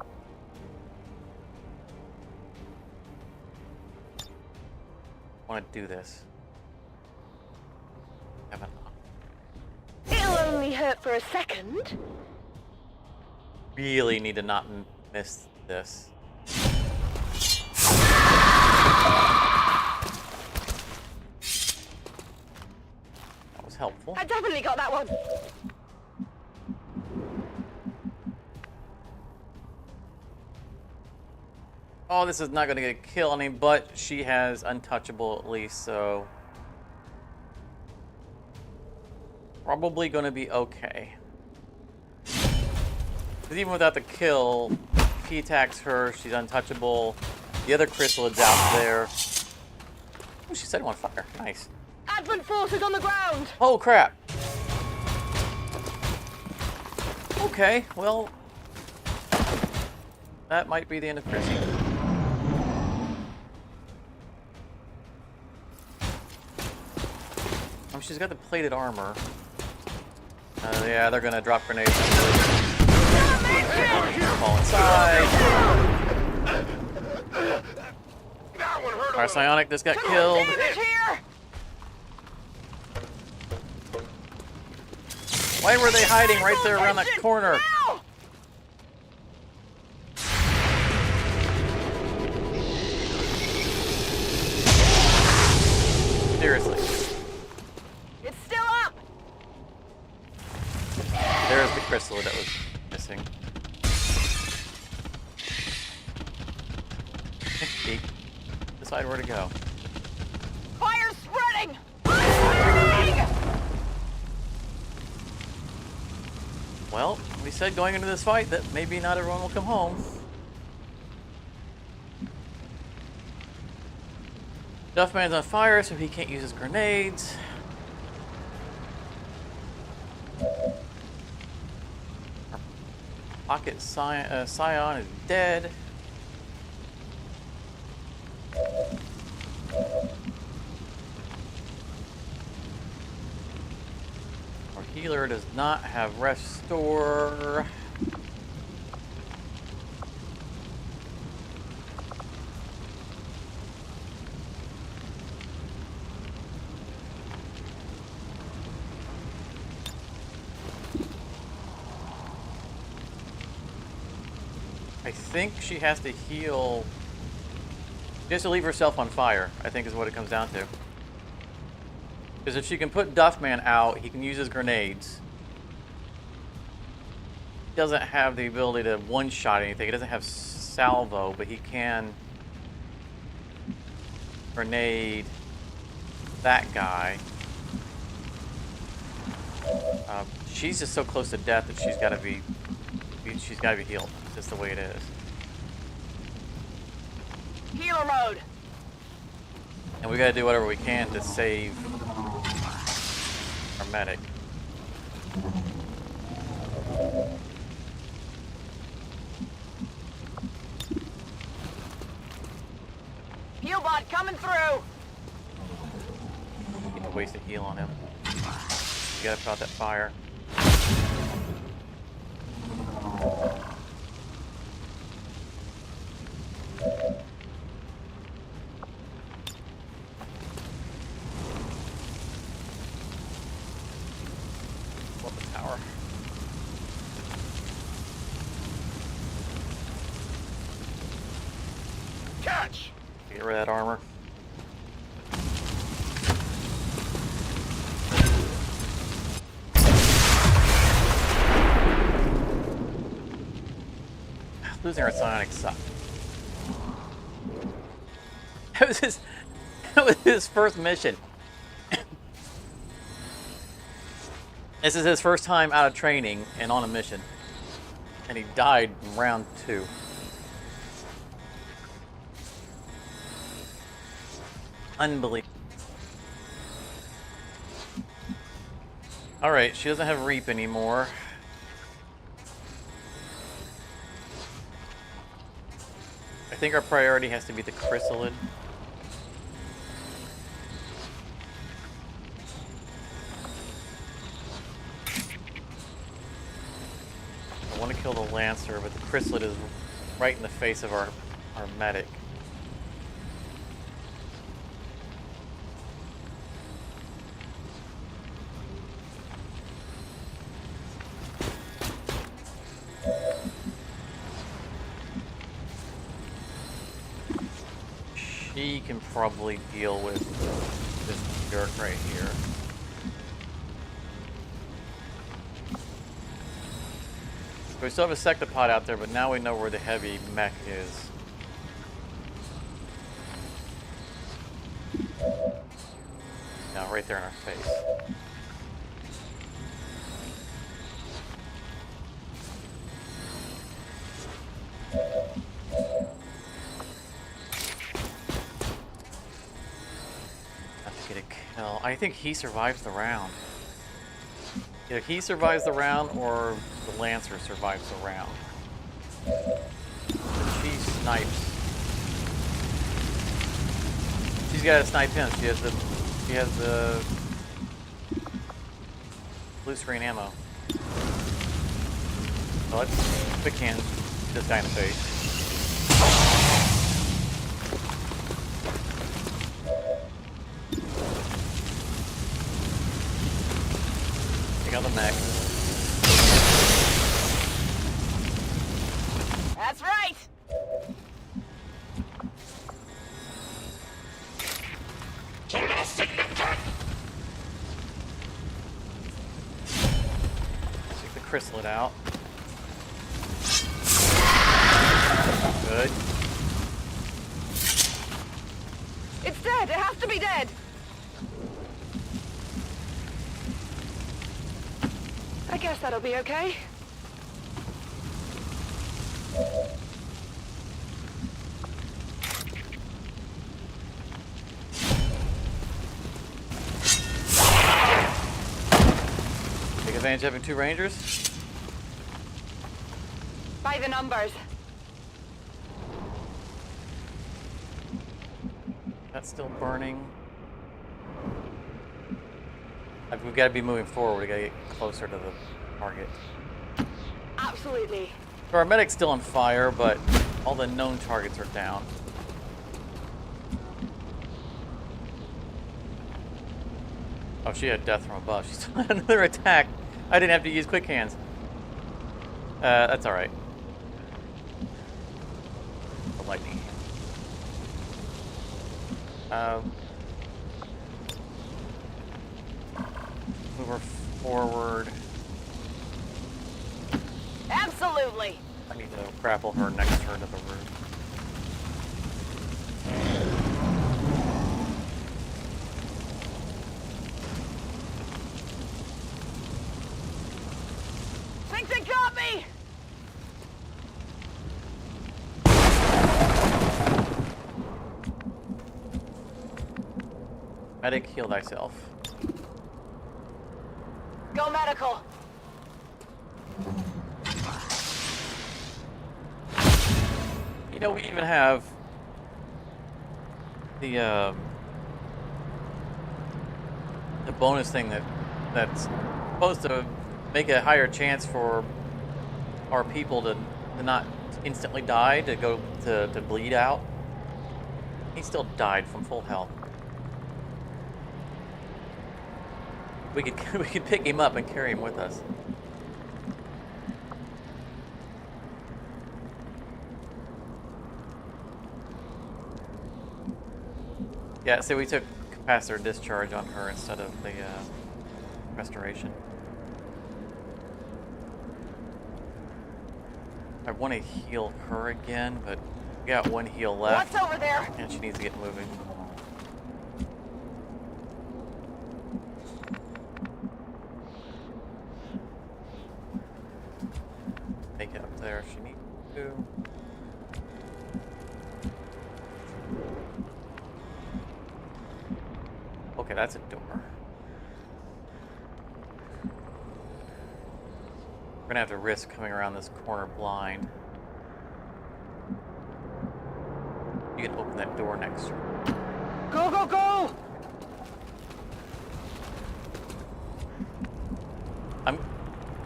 I want to do this. It'll only hurt for a second. Really need to not miss this. That was helpful. I definitely got that one. Oh, this is not going to get a kill on him, but she has untouchable at least, so probably going to be okay. Because even without the kill, if he attacks her, she's untouchable. The other chrysalid's out there. Oh, she set him on fire. Nice. Advent forces on the ground. Oh, crap. Okay, well, that might be the end of Chrissy. She's got the plated armor. Yeah, they're gonna drop grenades. Fall inside. Our psionic just got killed. Why were they hiding right there around that corner? Seriously. It's still up. There's the chrysalid that was missing. Peek. Decide where to go. Fire spreading. Well, we said going into this fight that maybe not everyone will come home. Duffman's on fire, so he can't use his grenades. Our pocket Scion is dead. Our healer does not have restore. I think she has to heal. She has to leave herself on fire, I think is what it comes down to. Because if she can put Duffman out, he can use his grenades. doesn't have the ability to one-shot anything. He doesn't have salvo, but he can grenade that guy. She's just so close to death that she's got to be healed. It's just the way it is. Healer mode. And we got to do whatever we can to save our medic. Heal bot coming through. Need to waste a heal on him. You gotta put out that fire. What the tower? Catch! Get rid of that armor. Losing our psionics sucked. That was his first mission. This is his first time out of training and on a mission. And he died in round 2. Unbelievable. Alright, she doesn't have Reap anymore. I think our priority has to be the chrysalid. I want to kill the Lancer, but the chrysalid is right in the face of our medic. She can probably deal with this jerk right here. We still have a sectopod out there, but now we know where the heavy mech is. Now, right there in our face. I think he survives the round. Either he survives the round or the Lancer survives the round. But she snipes. She's got to snipe him. She has the blue screen ammo. So let's quick hand this guy in the face. Take out the mech. That's right. Take the chrysalid out. Good. It's dead. It has to be dead. I guess that'll be okay. Take advantage of having 2 Rangers. By the numbers. That's still burning. We've got to be moving forward. We've got to get closer to the target. Absolutely. So our medic's still on fire, but all the known targets are down. Oh, she had death from above. She still had another attack. I didn't have to use quick hands. That's alright. The lightning. Move her forward. Absolutely. I need to grapple her next turn to the roof. Think they got me! Medic, heal thyself. Go medical. You know, we even have the bonus thing that's supposed to make a higher chance for our people to not instantly die, to go to bleed out. He still died from full health. We could pick him up and carry him with us. Yeah, so we took capacitor discharge on her instead of the restoration. I want to heal her again, but we got one heal left. What's over there? And she needs to get moving. Make it up there if she needs to. Okay, that's a door. We're gonna have to risk coming around this corner blind. You can open that door next to her. Go, go, go! I'm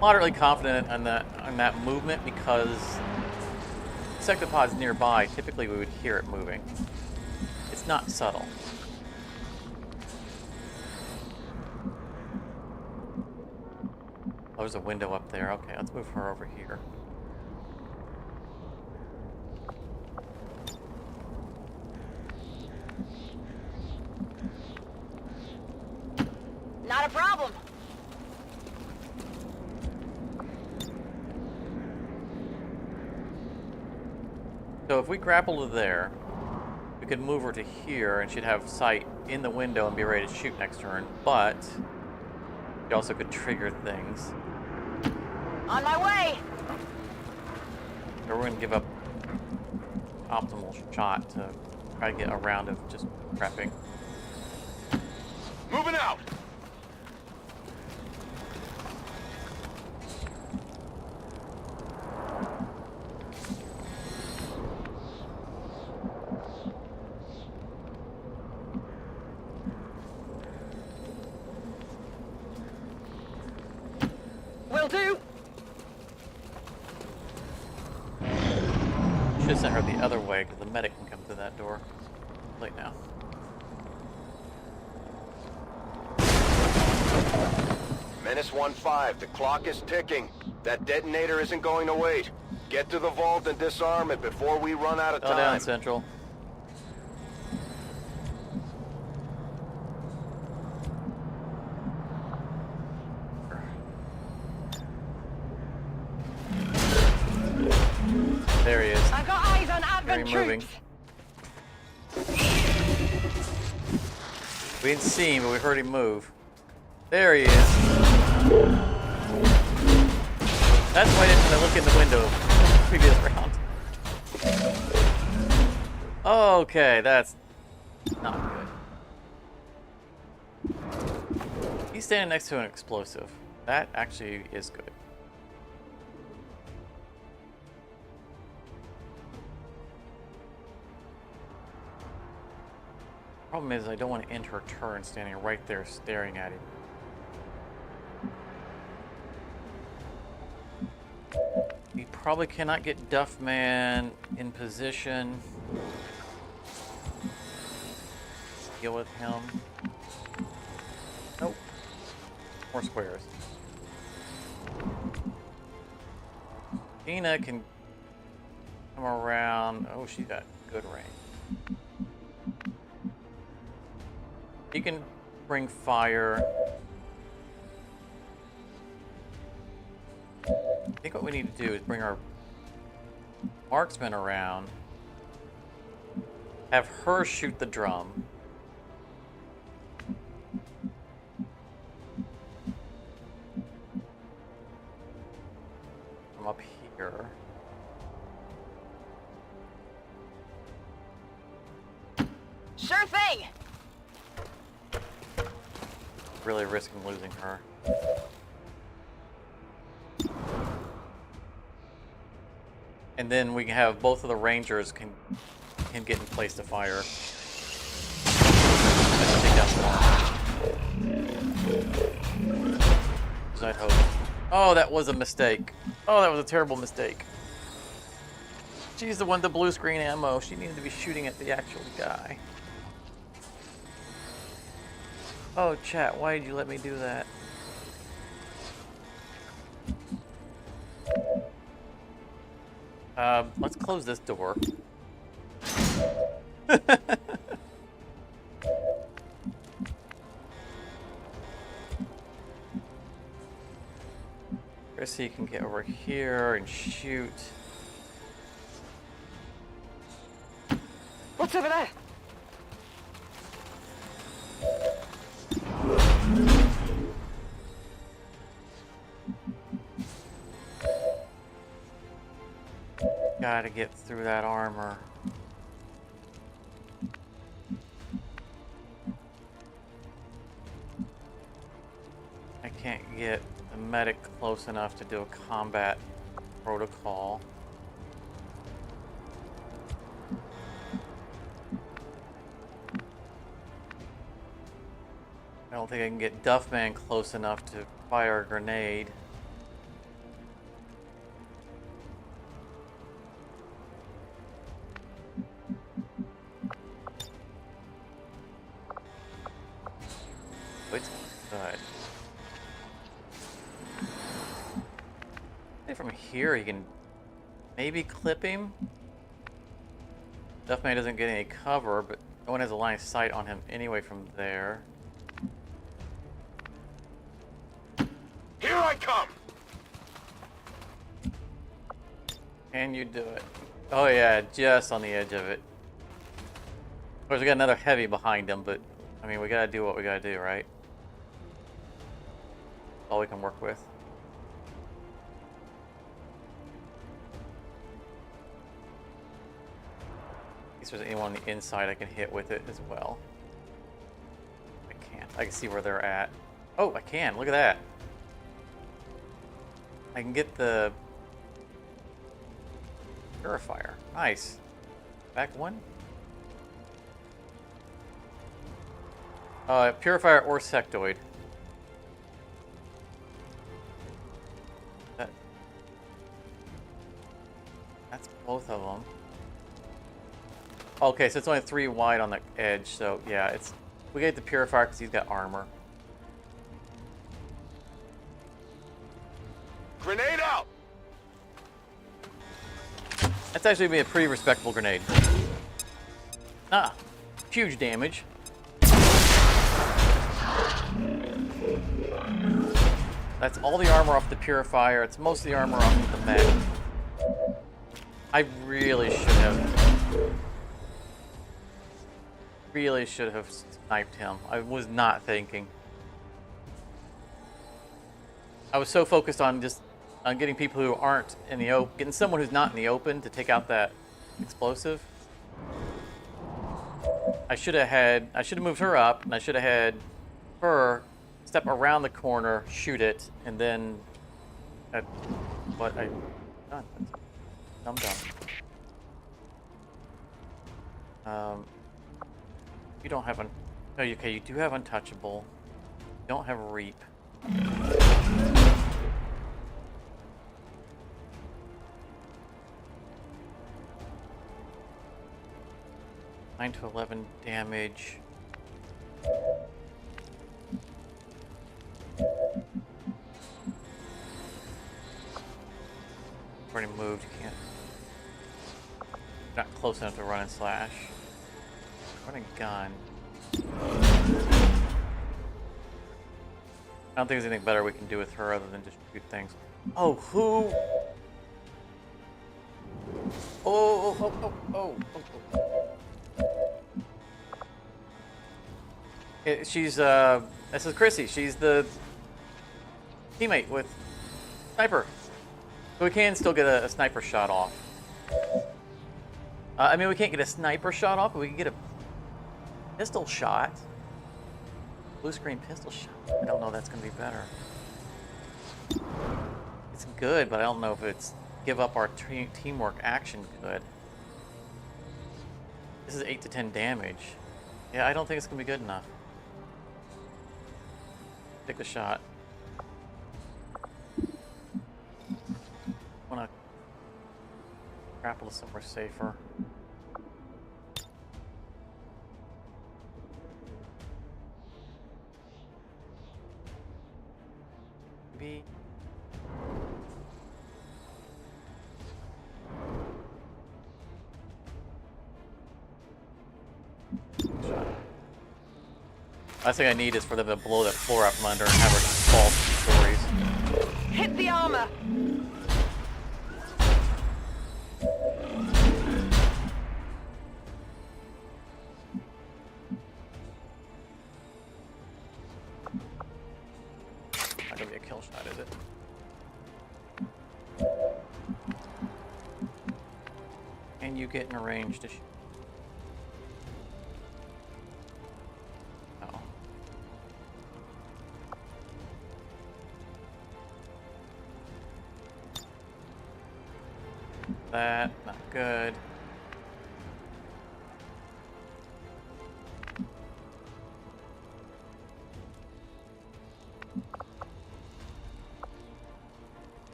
moderately confident on that movement because Insectopod's nearby. Typically, we would hear it moving. It's not subtle. Oh, there's a window up there. Okay, let's move her over here. Not a problem. So if we grapple to there, we could move her to here and she'd have sight in the window and be ready to shoot next turn, but we also could trigger things. On my way! So we're going to give up optimal shot to try to get a round of just prepping. Moving out! Will do! Should have sent her the other way because the medic can come through that door. Late now. Menace 1-5, the clock is ticking. That detonator isn't going to wait. Get to the vault and disarm it before we run out of Fell time. down, Central. There he is. I got eyes on Advent Very moving. troops. We didn't see him, but we heard him move. There he is. That's why I didn't look in the window previous round. Okay, that's not good. He's standing next to an explosive. That actually is good. Problem is, I don't want to end her turn standing right there staring at him. We probably cannot get Duffman in position. Deal with him. Nope. More squares. Dina can come around. Oh, she's got good range. He can bring fire. I think what we need to do is bring our marksman around, have her shoot the drum. From up here. Sure thing. Really risking losing her. And then we can have both of the rangers can get in place to fire. Let's take down one. I'd hope. Oh, that was a mistake. Oh, that was a terrible mistake. She's the one with the blue screen ammo. She needed to be shooting at the actual guy. Oh, chat, why did you let me do that? Let's close this door. Chrissy can get over here and shoot. What's over there? Gotta get through that armor. I can't get the medic close enough to do a combat protocol. I don't think I can get Duffman close enough to fire a grenade. It's good. Maybe from here you can maybe clip him. Duffman doesn't get any cover, but no one has a line of sight on him anyway from there. Here I come! Can you do it? Oh yeah, just on the edge of it. Of course, we got another heavy behind him, but I mean, we gotta do what we gotta do, right? All we can work with. In case there's anyone on the inside I can hit with it as well. I can't. I can see where they're at. Oh, I can. Look at that. I can get the purifier. Nice. Back one. Purifier or sectoid. That's both of them. Okay, so it's only 3 wide on the edge, so yeah, we get the purifier because he's got armor. Grenade out! That's actually been a pretty respectable grenade. Ah, huge damage. That's all the armor off the purifier. It's most of the armor off the mech. I really should have sniped him. I was not thinking. I was so focused on getting people who aren't in the open, getting someone who's not in the open to take out that explosive. I should have moved her up, and I should have had her step around the corner, shoot it, and then what I done. I'm done. You don't have okay, you do have untouchable. You don't have reap. 9 to 11 damage. Already moved, you can't. Not close enough to run and slash. Running gun. I don't think there's anything better we can do with her other than just shoot things. Oh, who? Oh. She's, this is Chrissy. She's the teammate with Sniper. So we can still get a sniper shot off. I mean, we can't get a sniper shot off, but we can get a pistol shot. Blue screen pistol shot. I don't know if that's going to be better. It's good, but I don't know if it's give up our teamwork action good. This is 8 to 10 damage. Yeah, I don't think it's going to be good enough. Take a shot. I want to grapple somewhere safer. Maybe. Last thing I need is for them to blow that floor up from under and have her fall stories. Hit the armor! Not gonna be a kill shot, is it? Can you get in a range to shoot? No. That, not good.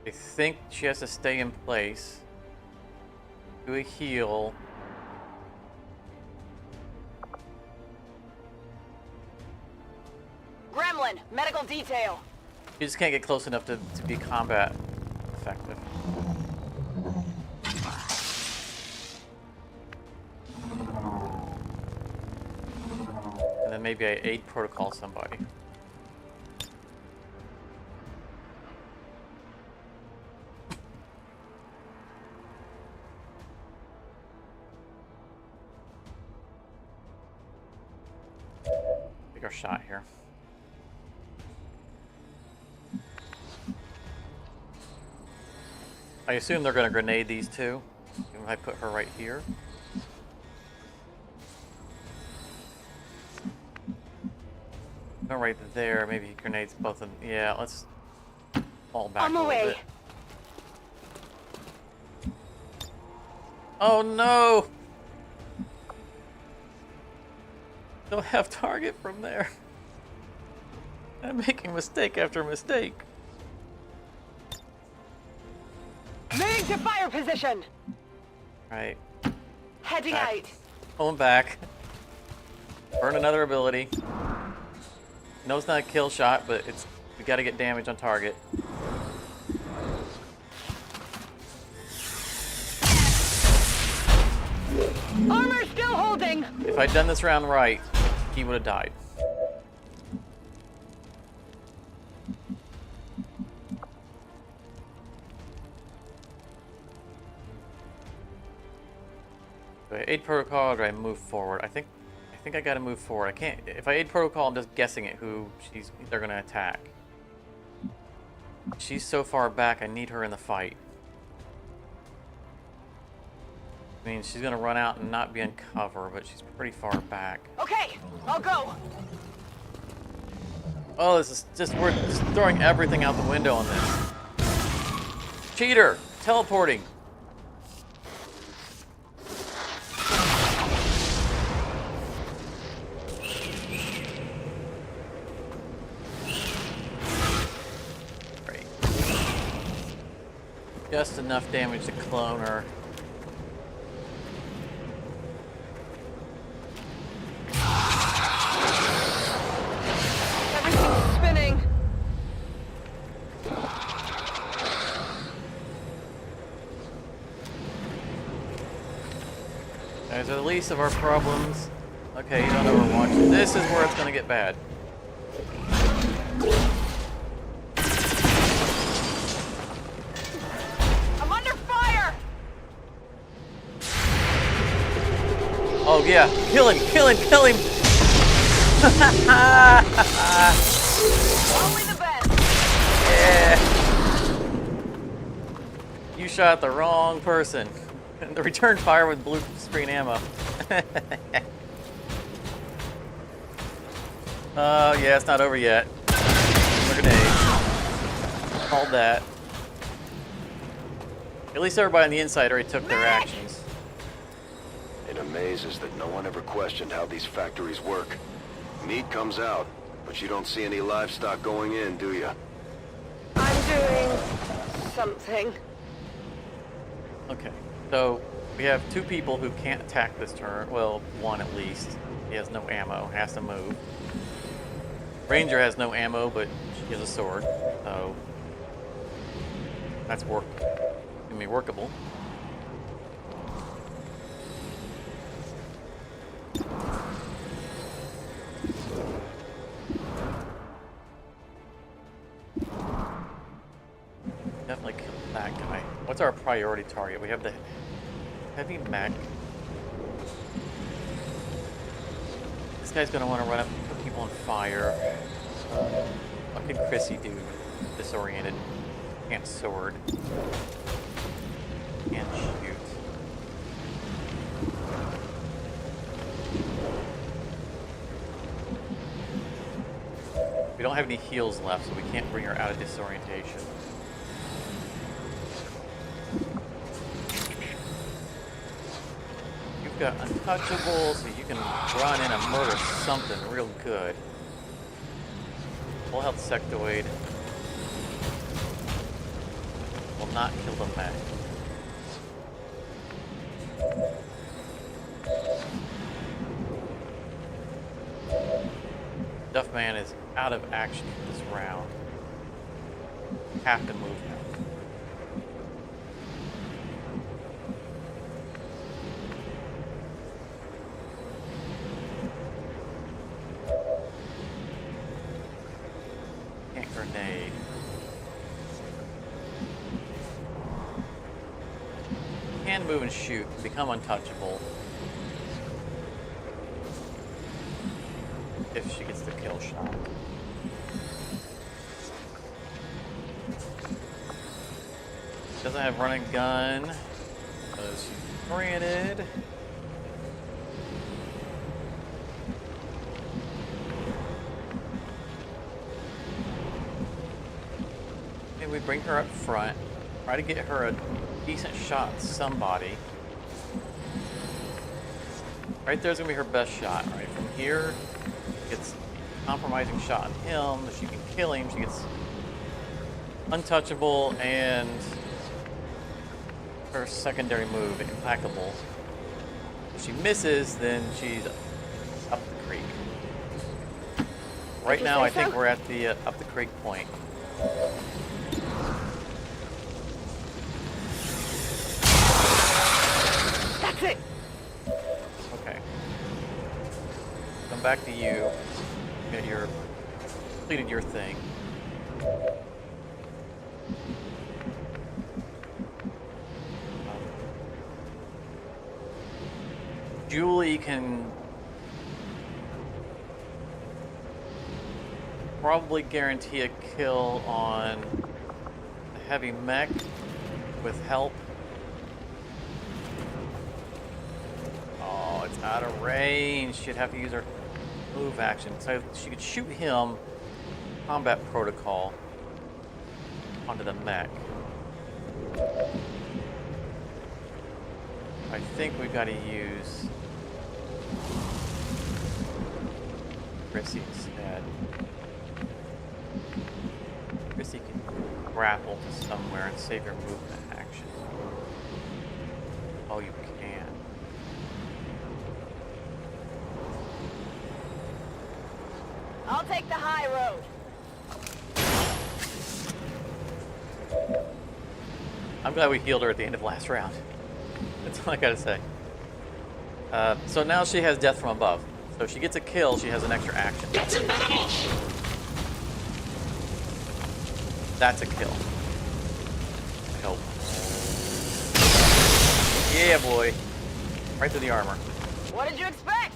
I think she has to stay in place. Do a heal. Gremlin, medical detail. You just can't get close enough to be combat effective. And then maybe I aid protocol somebody. Take our shot here. I assume they're going to grenade these two. If I put her right here. No, right there. Maybe he grenades both of them. Yeah, let's fall back On a the little way. bit. Oh no! Don't have target from there. I'm making mistake after mistake. Moving to fire position. Right. Heading Back. out. Pulling back. Burn another ability. No, it's not a kill shot, but it's we got to get damage on target. Armor still holding. If I'd done this round right, he would have died. Do I aid protocol or do I move forward? I think I gotta move forward. I can't. If I aid protocol, I'm just guessing at who they're gonna attack. She's so far back. I need her in the fight. I mean, she's gonna run out and not be in cover, but she's pretty far back. Okay, I'll go. Oh, this is just we're just throwing everything out the window on this. Cheater! Teleporting! Great. Just enough damage to clone her. Everything's spinning. Guys are the least of our problems. Okay, he's on Overwatch. This is where it's gonna get bad. Oh yeah, kill him, kill him, kill him! Only the best. Yeah. You shot the wrong person. The return fire with blue screen ammo. Oh yeah, it's not over yet. A grenade. Called that. At least everybody on the inside already took their actions. It amazes that no one ever questioned how these factories work. Meat comes out, but you don't see any livestock going in, do you? I'm doing something. Okay, so we have two people who can't attack this turn. Well, one at least. He has no ammo, has to move. Ranger has no ammo, but she has a sword, so that's gonna be workable. Definitely kill that guy. What's our priority target? We have the heavy mech. This guy's gonna want to run up and put people on fire. What can Chrissy do? Disoriented. Can't sword. Can't shoot. We don't have any heals left, so we can't bring her out of disorientation. You've got untouchable, so you can run in and murder something real good. Full health sectoid will not kill the mech. Duffman is out of action this round. Have to move now. Can't grenade. Can move and shoot, become untouchable. If she gets the kill shot. Doesn't have running gun. Because she's granted. Maybe we bring her up front. Try to get her a decent shot at somebody. Right there's gonna be her best shot. Right from here, gets a compromising shot on him. She can kill him. She gets untouchable and her secondary move impeccable. If she misses, then she's up the creek. Right now, I think we're at the up the creek point. That's it. Okay. Come back to you. Get your completed your thing. Julie can probably guarantee a kill on the heavy mech with help. Oh, it's out of range. She'd have to use her move action. So she could shoot him, combat protocol, onto the mech. I think we've got to use Chrissy instead. Chrissy can grapple to somewhere and save your movement action. Oh, you can. I'll take the high road. I'm glad we healed her at the end of last round. That's all I gotta say. So now she has death from above. So if she gets a kill, she has an extra action. That's a kill. I hope. Yeah, boy. Right through the armor. What did you expect?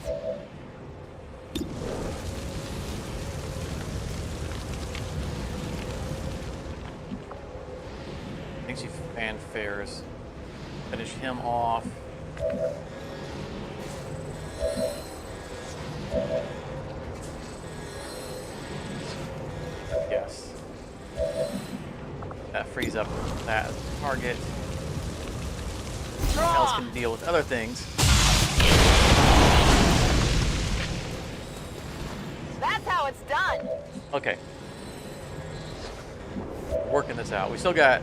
I think she fanfares. Finish him off. Yes. That frees up that target. Else can deal with other things. That's how it's done. Okay. Working this out. We still got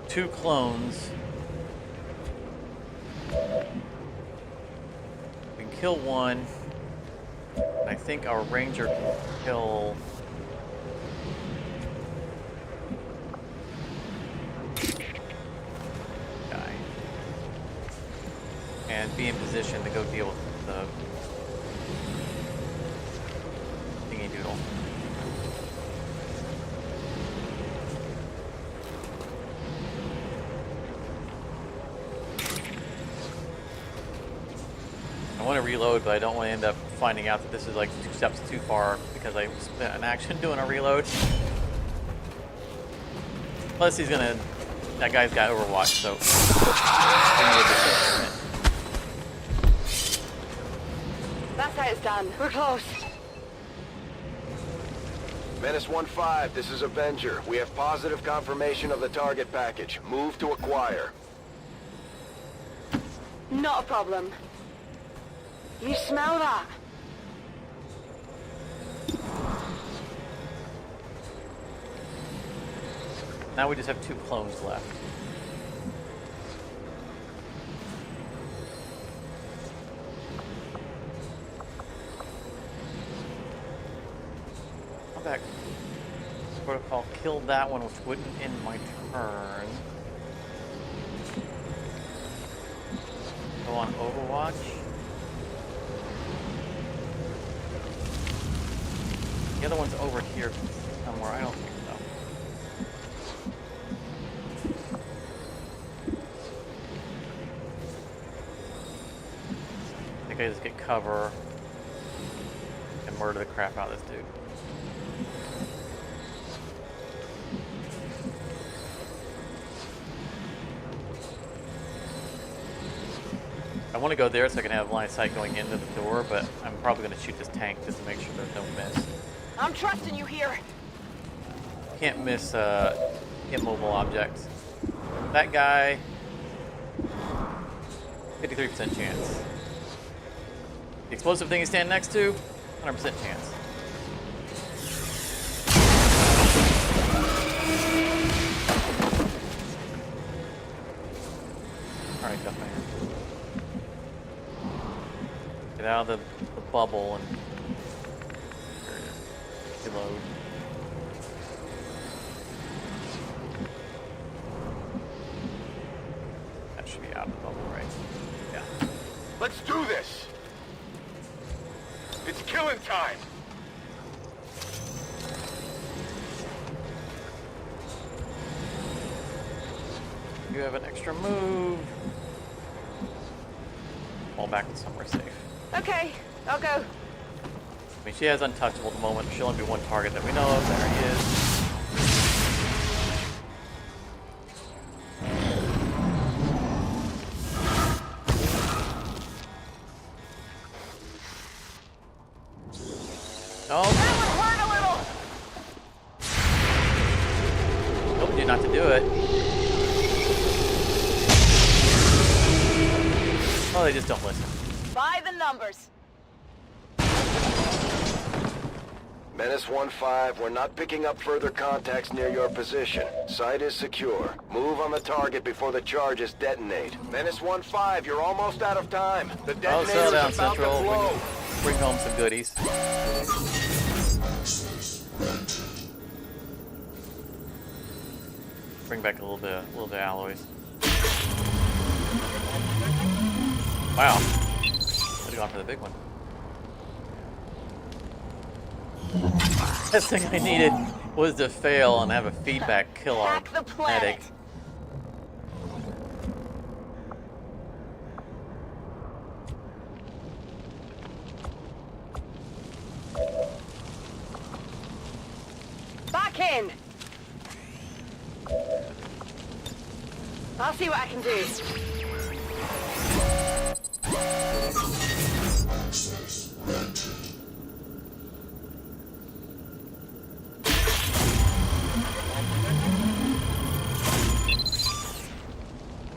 2 clones. We can kill one. I think our ranger can kill... guy. And be in position to go deal with the thingy doodle. I want to reload, but I don't want to end up finding out that this is like 2 steps too far because I spent an action doing a reload. Plus, he's gonna. That guy's got Overwatch, so. That's how it's done. We're close. Menace 1-5, this is Avenger. We have positive confirmation of the target package. Move to acquire. Not a problem. You smell that? Now we just have 2 clones left. That protocol killed that one, which wouldn't end my turn. Go on Overwatch. The other one's over here somewhere. I don't think so. I think I just get cover and murder the crap out of this dude. I want to go there so I can have line of sight going into the door, but I'm probably going to shoot this tank just to make sure there's no miss. I'm trusting you here. Can't miss immobile objects. That guy, 53% chance. The explosive thing he's standing next to, 100% chance. Alright, definitely. Get out of the bubble and reload. That should be out of the bubble, right? Yeah. Let's do this! It's killing time! You have an extra move. Fall back to somewhere safe. Okay, I'll go. I mean, she has untouchable at the moment. She'll only be one target that we know of. There he is. Oh. That would hurt a little. Told you not to do it. Oh, they just don't listen. By the numbers. Menace 1-5, we're not picking up further contacts near your position. Site is secure. Move on the target before the charges detonate. Menace 1-5, you're almost out of time. The detonator Settle down, is about Central. to blow. Bring home some goodies. Bring back a little bit of alloys. Wow. Should have gone for the big one. Best thing I needed was to fail and have a feedback kill our Hack the planet. medic. I'll see what I can do.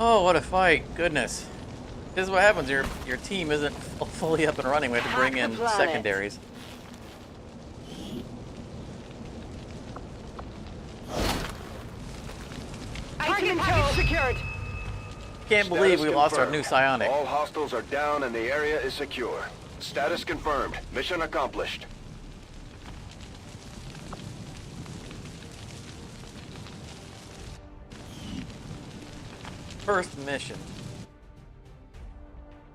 Oh, what a fight! Goodness. This is what happens. Your team isn't fully up and running. We have to bring in secondaries. Target secured. Can't believe we lost our new confirmed. psionic. All hostiles are down and the area is secure. Status confirmed. Mission accomplished. First mission.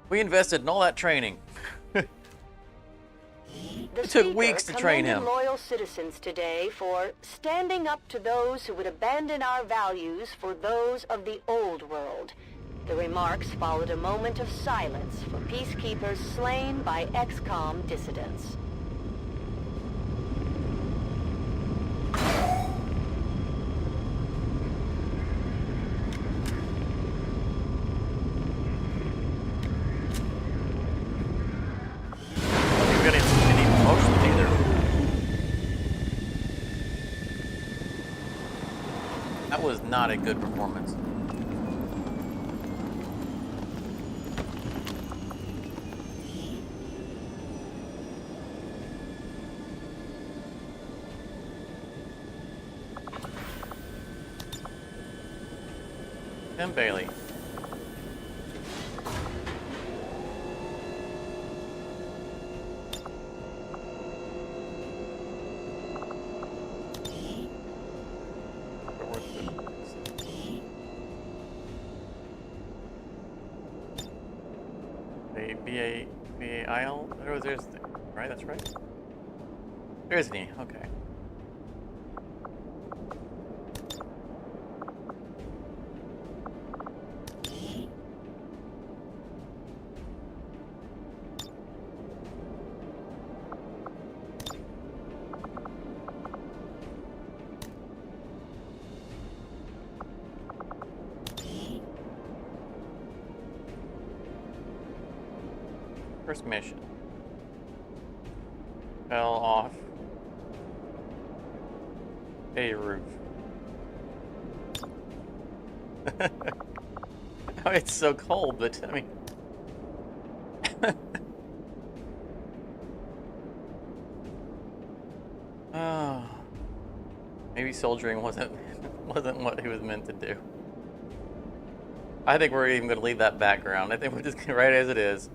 We invested in all that training. It took weeks to train him. Loyal citizens today for standing up to those who would abandon our values for those of the old world. The remarks followed a moment of silence for peacekeepers slain by XCOM dissidents. That was not a good performance. Tim Bailey. BA oh, there's the, right, that's right. There isn't he, okay. First mission. Fell off a roof. Oh, it's so cold, but I mean... Oh, maybe soldiering wasn't what he was meant to do. I think we're even going to leave that background. I think we're just gonna right as it is.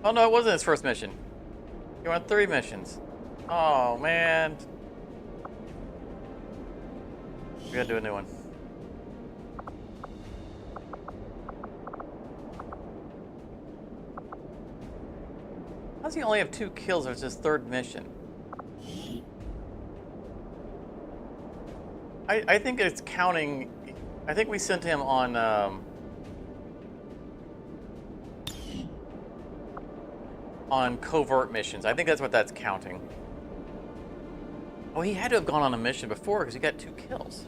Oh no, it wasn't his first mission. He went 3 missions. Oh man. We gotta do a new one. How does he only have 2 kills? It's his 3rd mission. I think it's counting. I think we sent him on covert missions. I think that's what that's counting. Oh, he had to have gone on a mission before because he got 2 kills.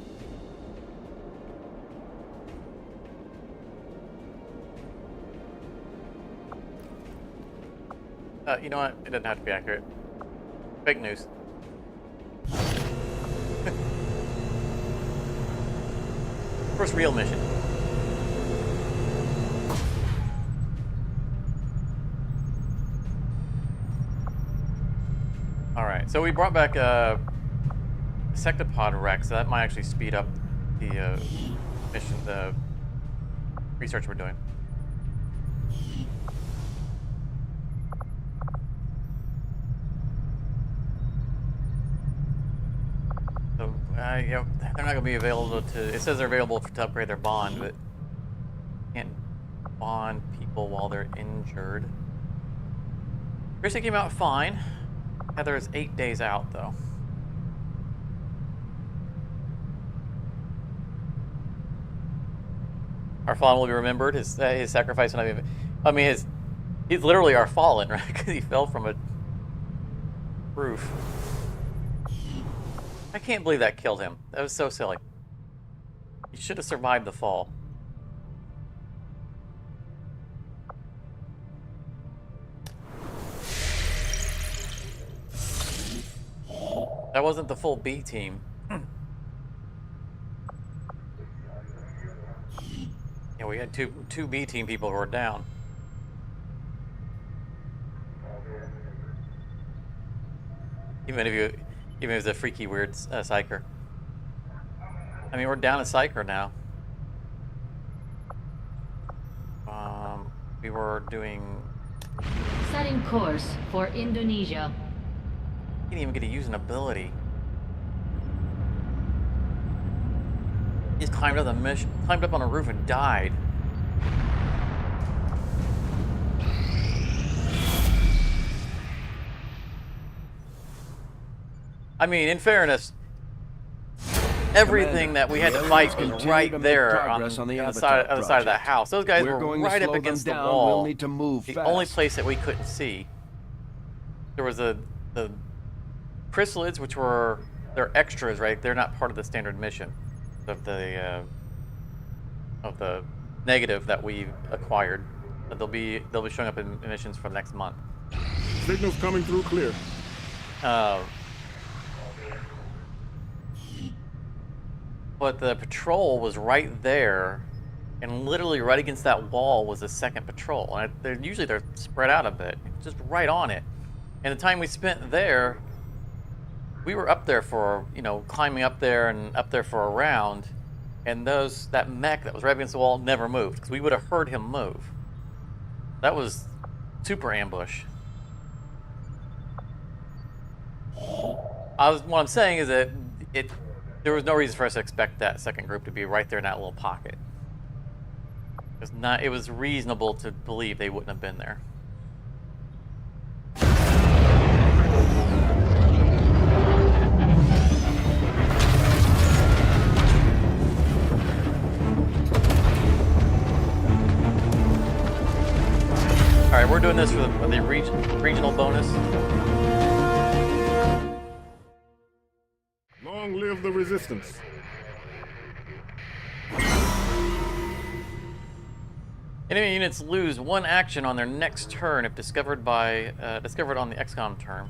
You know what? It doesn't have to be accurate. Fake news. First real mission. Alright, so we brought back a Sectopod Rex, so that might actually speed up the mission, the research we're doing. So, you know, they're not going to be available to... It says they're available to upgrade their bond, but can't bond people while they're injured. Chrissy came out fine. Heather is 8 days out, though. Our fallen will be remembered. His sacrifice. And I mean, he's literally our fallen, right? Because he fell from a roof. I can't believe that killed him. That was so silly. He should have survived the fall. That wasn't the full B team. Yeah, we had two B team people who were down. Even if it was a freaky weird psyker. I mean, we're down a psyker now. We were doing. Setting course for Indonesia. He didn't even get to use an ability. He just climbed up on a roof and died. I mean, in fairness, everything that we had to fight was right there on the other side of that house. Those guys were right up against the wall. The only place that we couldn't see. There was the chrysalids, which were they're extras, right? They're not part of the standard mission of the negative that we acquired. But they'll be showing up in missions for next month. Signals coming through clear. But the patrol was right there, and literally right against that wall was the second patrol. And they're spread out a bit, just right on it. And the time we spent there, we were up there for, climbing up there and up there for a round, and that mech that was right against the wall never moved, because we would have heard him move. That was super ambush. What I'm saying is that there was no reason for us to expect that second group to be right there in that little pocket. It was reasonable to believe they wouldn't have been there. All right, we're doing this for the regional bonus. Long live the resistance. Enemy units lose 1 action on their next turn if discovered on the XCOM term.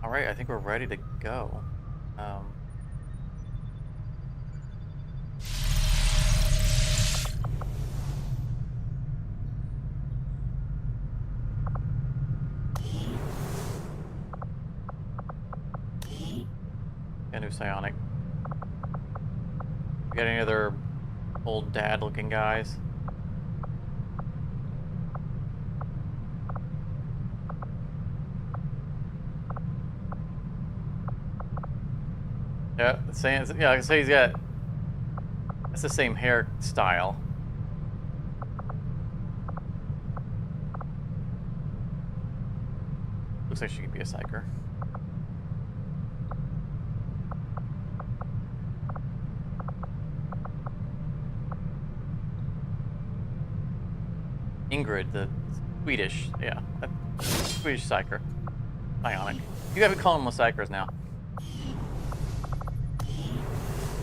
All right, I think we're ready to go. A new psionic. We got any other old dad looking guys? Yeah, I can say that's the same hairstyle. Looks like she could be a psyker. Ingrid, the Swedish, Swedish psyker. Psionic. You gotta be calling them psychers now.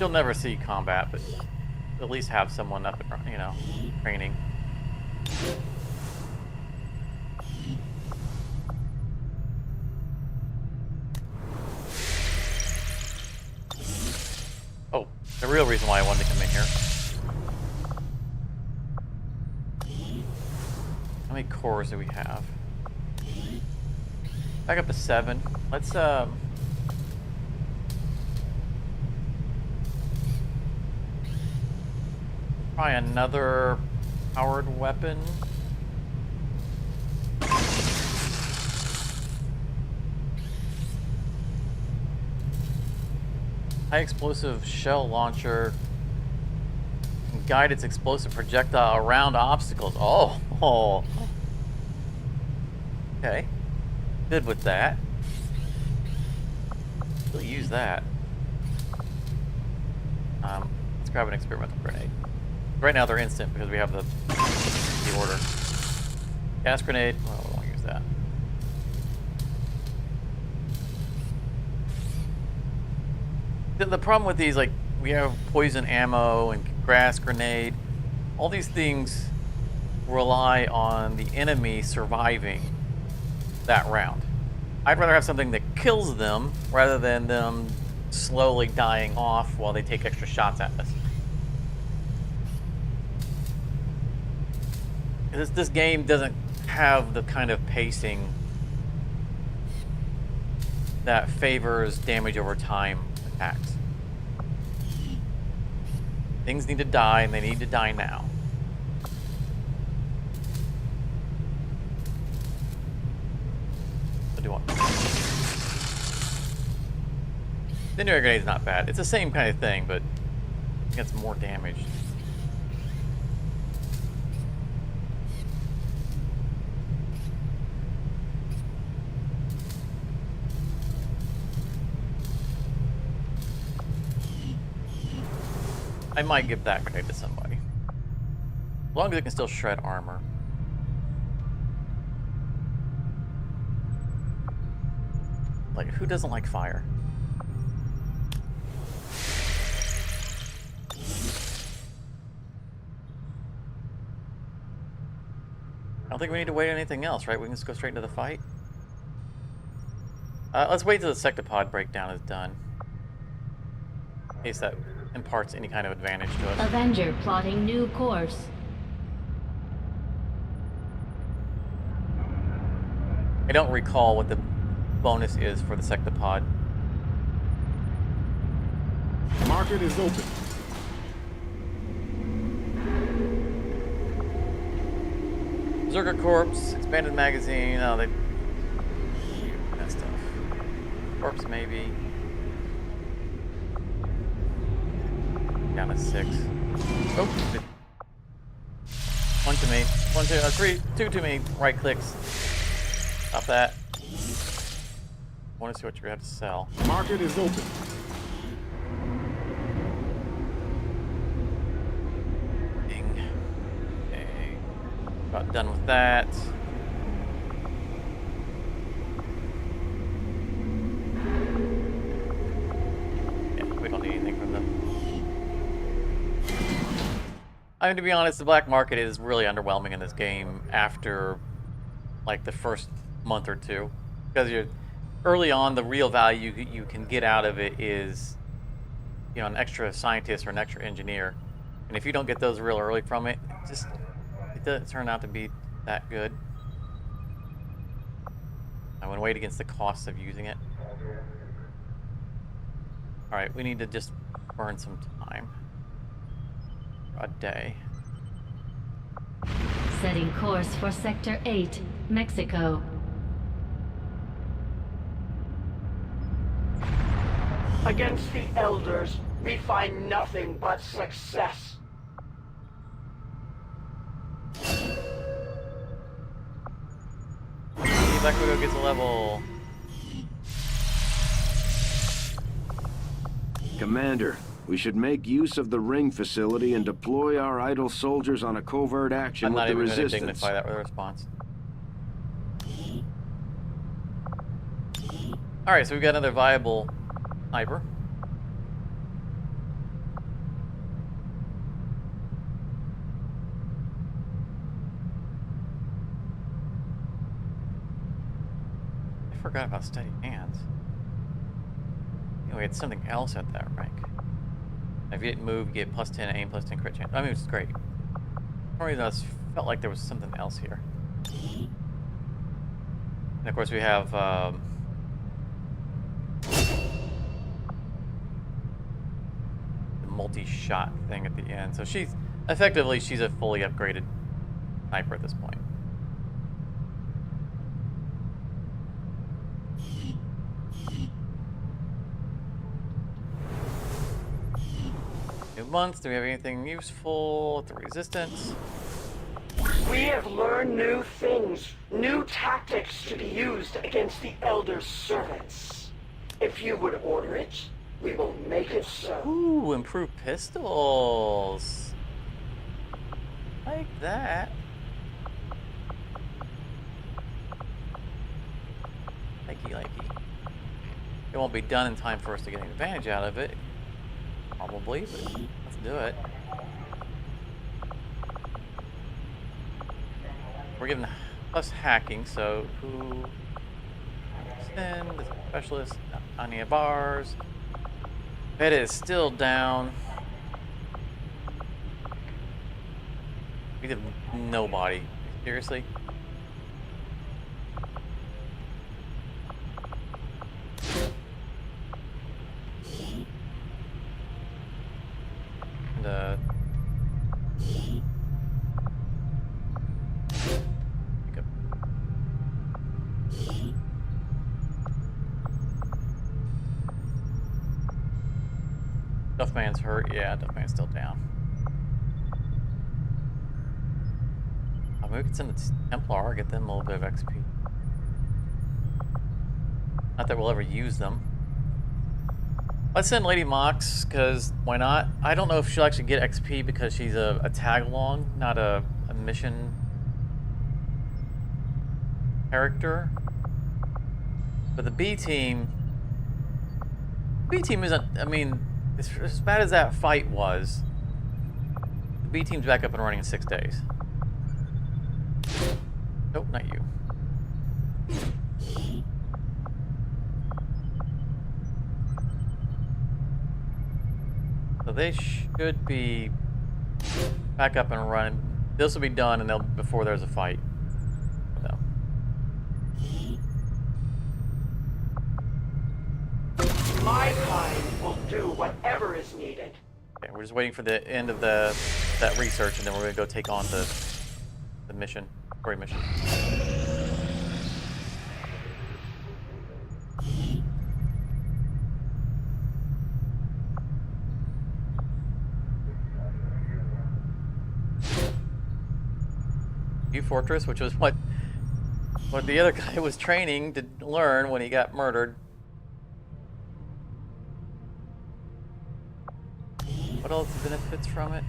You'll never see combat, but at least have someone up and, training. Oh, the real reason why I wanted to come in here. How many cores do we have? Back up to 7. Let's try another powered weapon. High explosive shell launcher. Guide its explosive projectile around obstacles. Oh. Okay. Good with that. Really use that. Let's grab an experimental grenade. Right now they're instant because we have the order. Gas grenade. Well, we won't use that. The problem with these, like, we have poison ammo and grass grenade. All these things rely on the enemy surviving that round. I'd rather have something that kills them rather than them slowly dying off while they take extra shots at us. This game doesn't have the kind of pacing that favors damage over time attacks. Things need to die, and they need to die now. What do I want? The incendiary grenade's not bad. It's the same kind of thing, but it gets more damage. I might give that grenade to somebody. As long as it can still shred armor. Like, who doesn't like fire? I don't think we need to wait on anything else, right? We can just go straight into the fight. Let's wait till the sectopod breakdown is done. In case that imparts any kind of advantage to us. Avenger plotting new course. I don't recall what the bonus is for the sectopod. Market is open. Berserker Corpse, expanded magazine. Oh, they. That stuff. Corpse, maybe. Down to 6. Oh, one to me. 1, 2, 3, 2 to me. Right clicks. Stop that. I want to see what you have to sell. Market is open. Ding. Okay. About done with that. Yeah, we don't need anything from them. I mean, to be honest, the black market is really underwhelming in this game after, like, the first month or two. Because you're early on, the real value you can get out of it is, you know, an extra scientist or an extra engineer. And if you don't get those real early from it, it doesn't turn out to be that good. I would weigh against the cost of using it. Alright, we need to just burn some time. A day. Setting course for Sector 8, Mexico. Against the Elders, we find nothing but success. Black Widow gets a level. Commander, we should make use of the ring facility and deploy our idle soldiers on a covert action with the resistance. I'm not even going to dignify that with a response. Alright, so we've got another viable sniper. I forgot about steady hands. You know, we had something else at that rank. If you didn't move, you get plus 10 aim, plus 10 crit chance. I mean, it's great. For some reason, I felt like there was something else here. And of course, we have the multi-shot thing at the end. So she's effectively a fully upgraded sniper at this point. New months. Do we have anything useful? The resistance. We have learned new things, new tactics to be used against the Elder servants. If you would order it, we will make it so. Ooh, improved pistols. Like that. Likey. It won't be done in time for us to get any advantage out of it. Probably, but let's do it. We're given plus hacking, so who? Send the specialist, Anya bars. Beta is still down. We have nobody. Seriously? And, Duffman's hurt. Yeah, Duffman's still down. Maybe we could send the Templar, get them a little bit of XP. Not that we'll ever use them. Let's send Lady Mox, because why not? I don't know if she'll actually get XP because she's a tag-along, not a mission character. But the B team isn't, I mean, as bad as that fight was, the B team's back up and running in 6 days. Nope, not you. So they should be back up and running. This will be done and they'll before there's a fight. So. My kind will do whatever is needed. Okay, we're just waiting for the end of that research, and then we're going to go take on the mission, story mission. New Fortress, which was what the other guy was training to learn when he got murdered. What else benefits from it?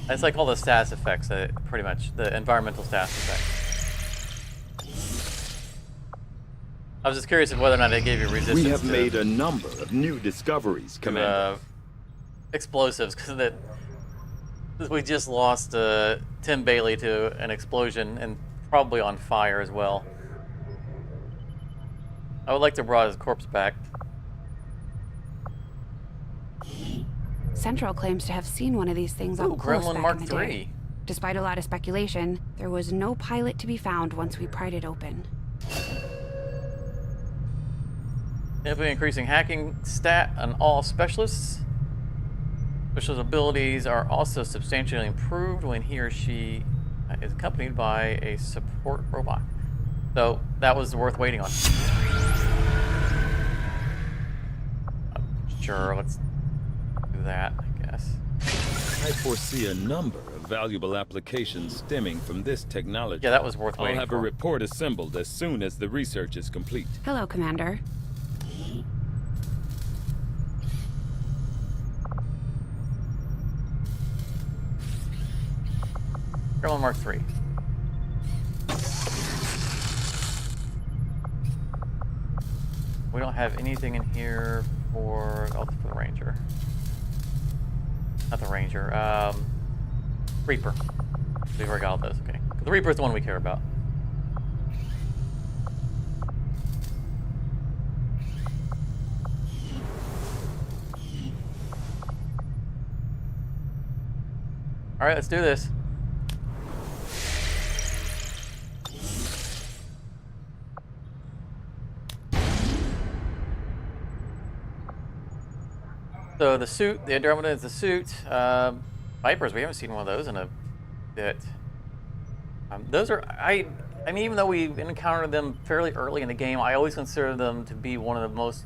It's like all the status effects, pretty much the environmental status effects. I was just curious of whether or not they gave you resistance. We have made a number of new discoveries, Commander. Explosives, because we just lost Tim Bailey to an explosion and probably on fire as well. I would like to bring his corpse back. Central claims to have seen one of these things up close Gremlin back Mark in the day. III. Despite a lot of speculation, there was no pilot to be found once we pried it open. Definitely increasing hacking stat on all specialists. Specialist abilities are also substantially improved when he or she is accompanied by a support robot. So that was worth waiting on. Sure, let's do that, I guess. I foresee a number of valuable applications stemming from this technology. Yeah, that was worth waiting I'll have a report assembled as soon as the research is complete. Hello, Commander. Gremlin Mark III. We don't have anything in here for the Ranger. Not the Ranger. Reaper. We've already got all those. Okay. The Reaper is the one we care about. All right, let's do this. So the suit, the Andromeda is the suit. Vipers, we haven't seen one of those in a bit. Those are, I mean, even though we encountered them fairly early in the game, I always consider them to be one of the most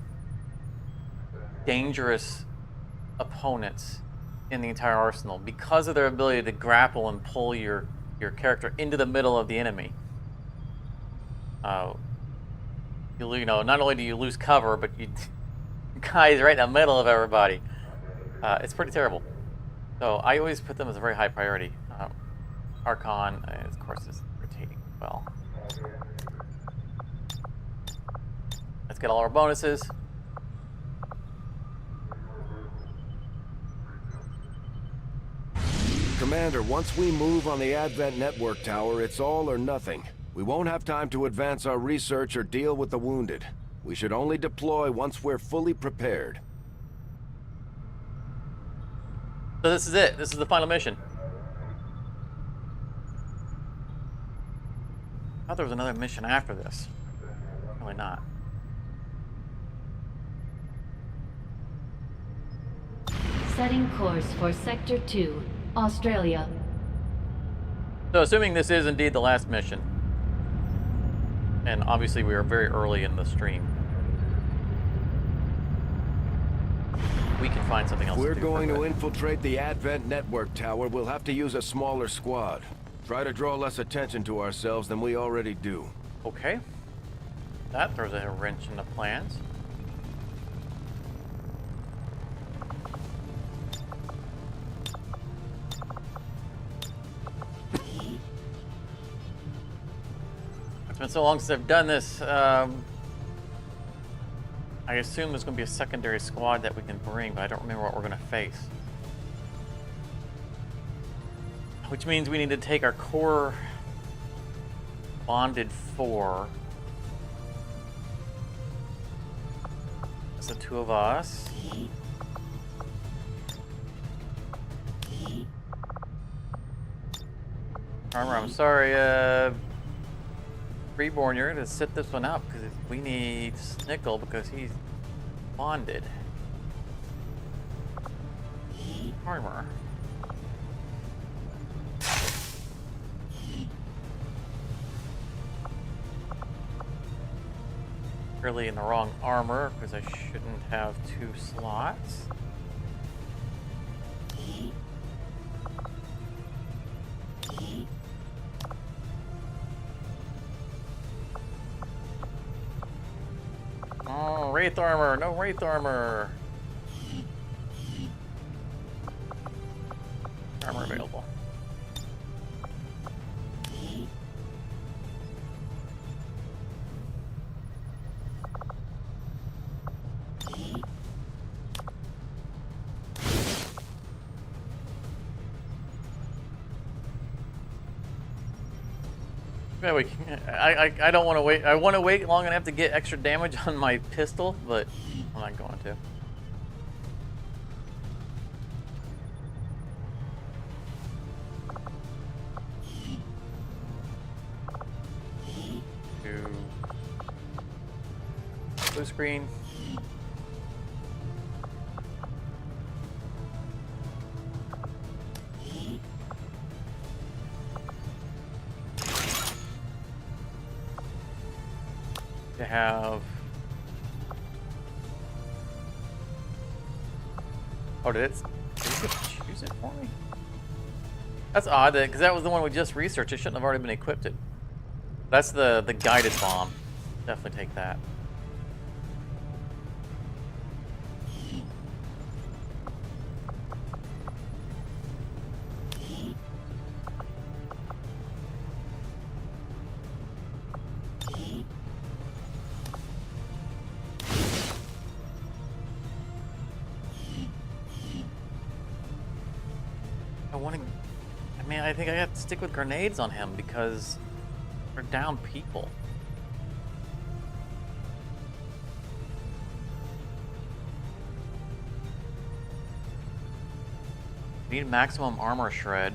dangerous opponents in the entire arsenal because of their ability to grapple and pull your character into the middle of the enemy. you know, not only do you lose cover, but you guys right in the middle of everybody. It's pretty terrible. So I always put them as a very high priority. Archon, of course, is rotating well. Let's get all our bonuses. Commander, once we move on the Advent Network Tower, it's all or nothing. We won't have time to advance our research or deal with the wounded. We should only deploy once we're fully prepared. So this is it. This is the final mission. I thought there was another mission after this. Really not. Setting course for Sector 2, Australia. So assuming this is indeed the last mission, and obviously we are very early in the stream, we can find something else If we're to do. going to infiltrate the Advent Network Tower, we'll have to use a smaller squad. Try to draw less attention to ourselves than we already do. Okay. That throws a wrench in the plans. It's been so long since I've done this. I assume there's going to be a secondary squad that we can bring, but I don't remember what we're going to face. Which means we need to take our core bonded 4. That's the 2 of us. Armor, I'm sorry, Reborn, you're going to sit this one up because we need Snickle because he's bonded. Armor. Really in the wrong armor because I shouldn't have 2 slots. Oh, Wraith armor! No Wraith armor! Armor available. I don't want to wait. I want to wait long enough to get extra damage on my pistol, but I'm not going to. Blue screen. To have. Oh, did it choose it for me? That's odd, because that was the one we just researched. It shouldn't have already been equipped. That's the guided bomb. Definitely take that. I think I have to stick with grenades on him because we're down people. Need maximum armor shred.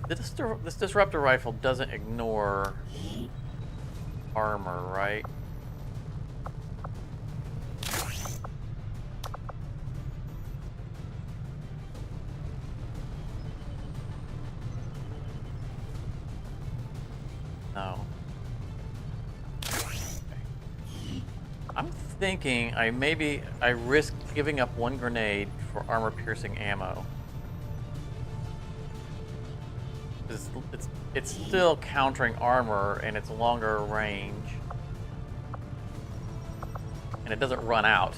This disruptor rifle doesn't ignore armor, right? No. I'm thinking I risk giving up one grenade for armor-piercing ammo. It's still countering armor and it's longer range, and it doesn't run out.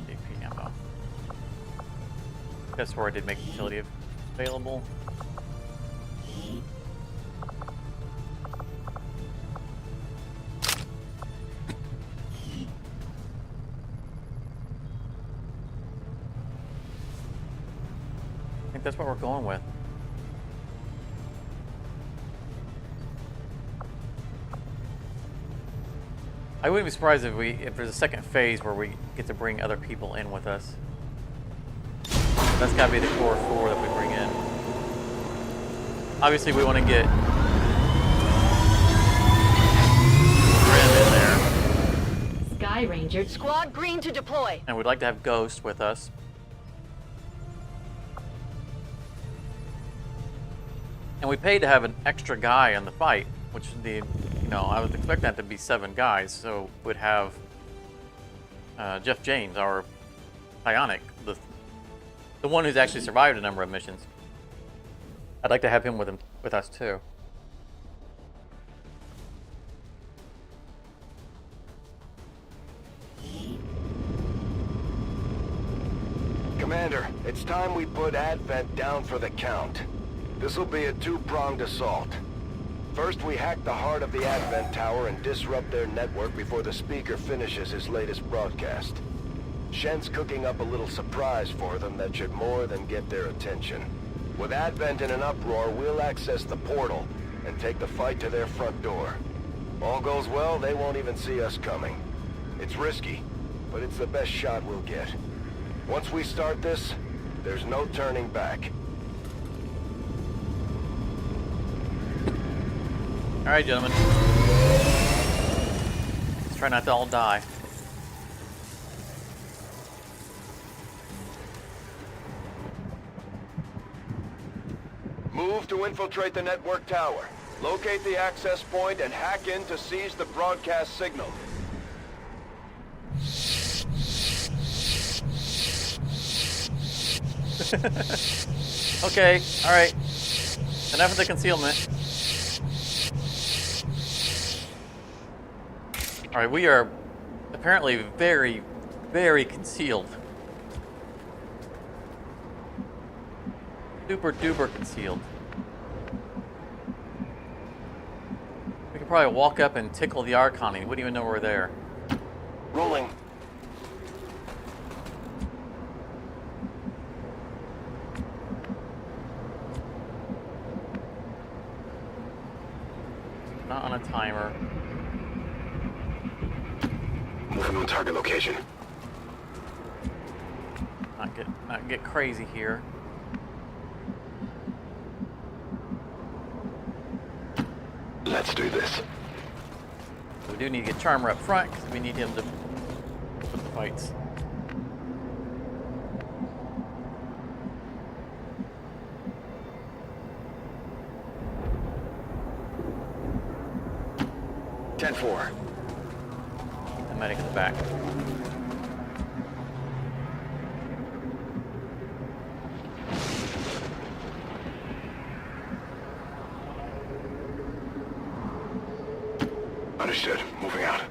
AP ammo. That's where I did make utility available. I think that's what we're going with. I wouldn't be surprised if there's a second phase where we get to bring other people in with us. That's gotta be the core 4 that we bring in. Obviously we want to get Grim in there. Sky Ranger. Squad green to deploy. And we'd like to have Ghost with us. And we paid to have an extra guy in the fight, which I would expect that to be 7 guys. So we'd have Jeff James, our psionic, the one who's actually survived a number of missions. I'd like to have him with us too. Commander, it's time we put Advent down for the count. This'll be a two-pronged assault. First, we hack the heart of the Advent Tower and disrupt their network before the speaker finishes his latest broadcast. Shen's cooking up a little surprise for them that should more than get their attention. With Advent in an uproar, we'll access the portal and take the fight to their front door. All goes well, they won't even see us coming. It's risky, but it's the best shot we'll get. Once we start this, there's no turning back. All right, gentlemen. Let's try not to all die. Move to infiltrate the network tower. Locate the access point and hack in to seize the broadcast signal. Okay, all right. Enough of the concealment. All right, we are apparently very, very concealed. Super duper concealed. We could probably walk up and tickle the Archon. He wouldn't even know we're there. Rolling. Not on a timer. Moving on target location. Not get crazy here. Let's do this. We do need to get Charmer up front because we need him to put the fights. $10-4. The medic in the back. Understood. Moving out.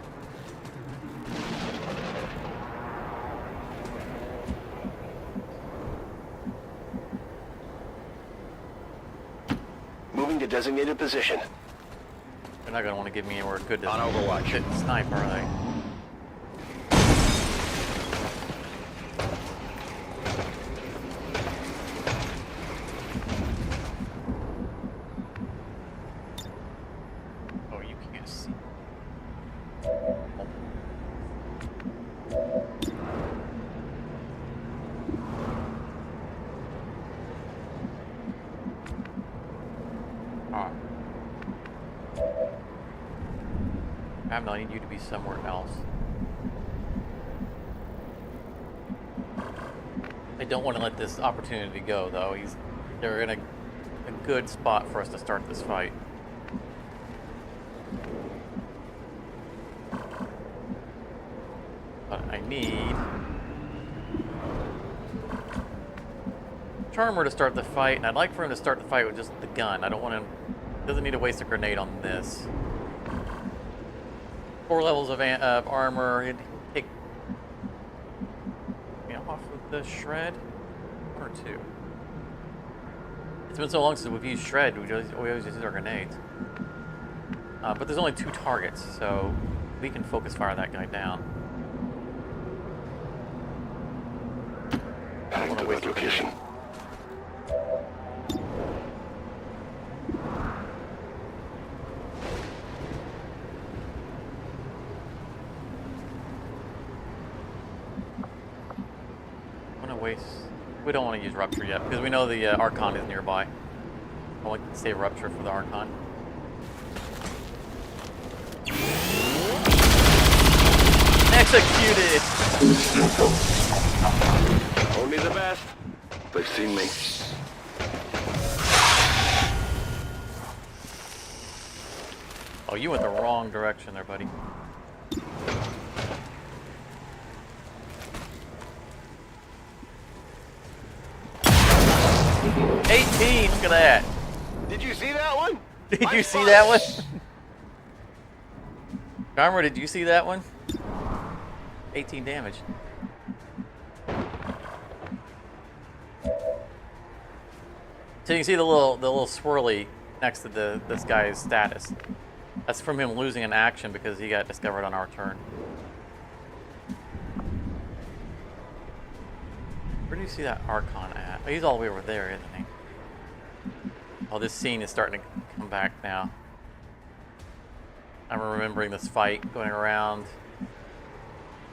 Moving to designated position. They're not going to want to give me anywhere good to On Overwatch. hit and snipe, are they? Oh, you can't see. Ah. I need you to be somewhere else. I don't want to let this opportunity go, though. They're in a good spot for us to start this fight. But I need Charmer to start the fight, and I'd like for him to start the fight with just the gun. I don't want him. Doesn't need to waste a grenade on this. 4 levels of armor. He'd take off with the shred. 1 or 2. It's been so long since we've used shred. We always use our grenades. But there's only 2 targets, so we can focus fire that guy down. I don't want to waste a grenade. We don't want to use Rupture yet, because we know the Archon is nearby. I want to save Rupture for the Archon. Executed! Only the best. They've seen me. Oh, you went the wrong direction there, buddy. Look at that. Did you see that one? Did you see that one? Garmer, did you see that one? 18 damage. So you can see the little swirly next to this guy's status. That's from him losing an action because he got discovered on our turn. Where do you see that Archon at? Oh, he's all the way over there, isn't he? Oh, this scene is starting to come back now. I'm remembering this fight going around.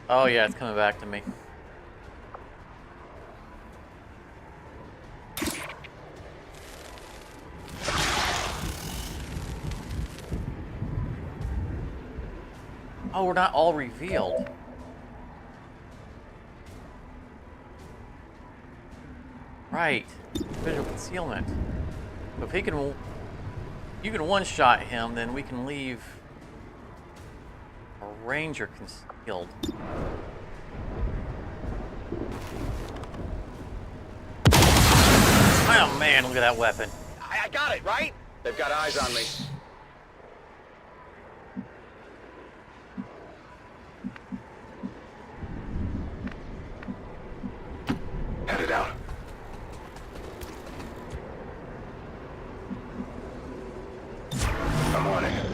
Oh yeah, it's coming back to me. Oh, we're not all revealed. Right. Visual concealment. So if you can one-shot him, then we can leave a ranger concealed. Oh man, look at that weapon. I got it, right? They've got eyes on me. Headed out. I'm on it.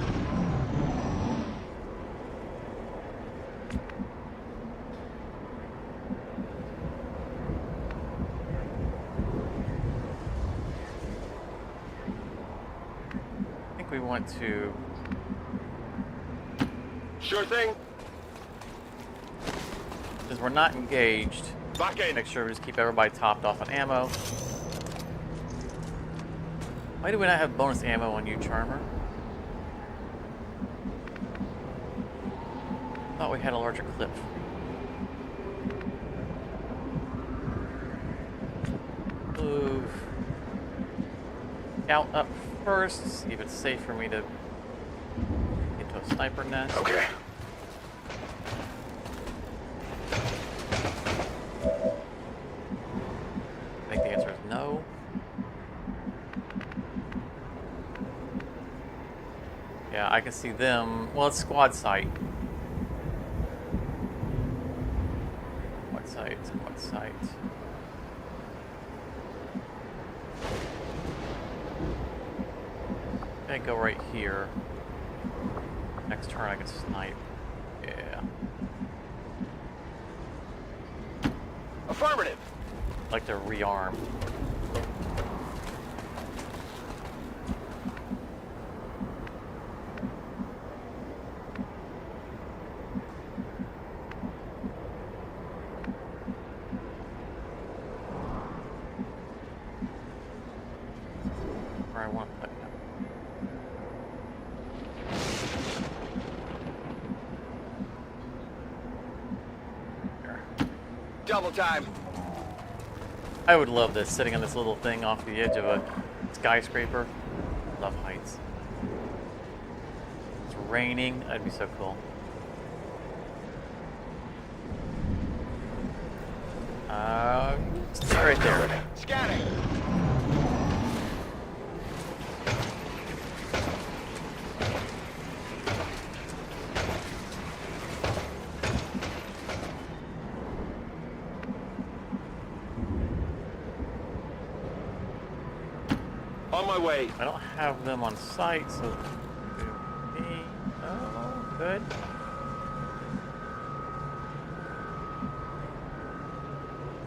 I think we want to... Sure thing. Since we're not engaged, Lock in. make sure we just keep everybody topped off on ammo. Why do we not have bonus ammo on you, Charmer? Thought we had a larger clip. Move out up first. See if it's safe for me to get to a sniper nest. Okay. I think the answer is no. Yeah, I can see them. Well, it's squad sight. Squad sight. Okay, go right here. Next turn I can snipe. Yeah. Affirmative. I'd like to rearm. Where I want to put him. There. Double time. I would love this, sitting on this little thing off the edge of a skyscraper. Love heights. It's raining. That'd be so cool. Stay right there. Scanning. On my way. I don't have them on site, so me. Oh, good.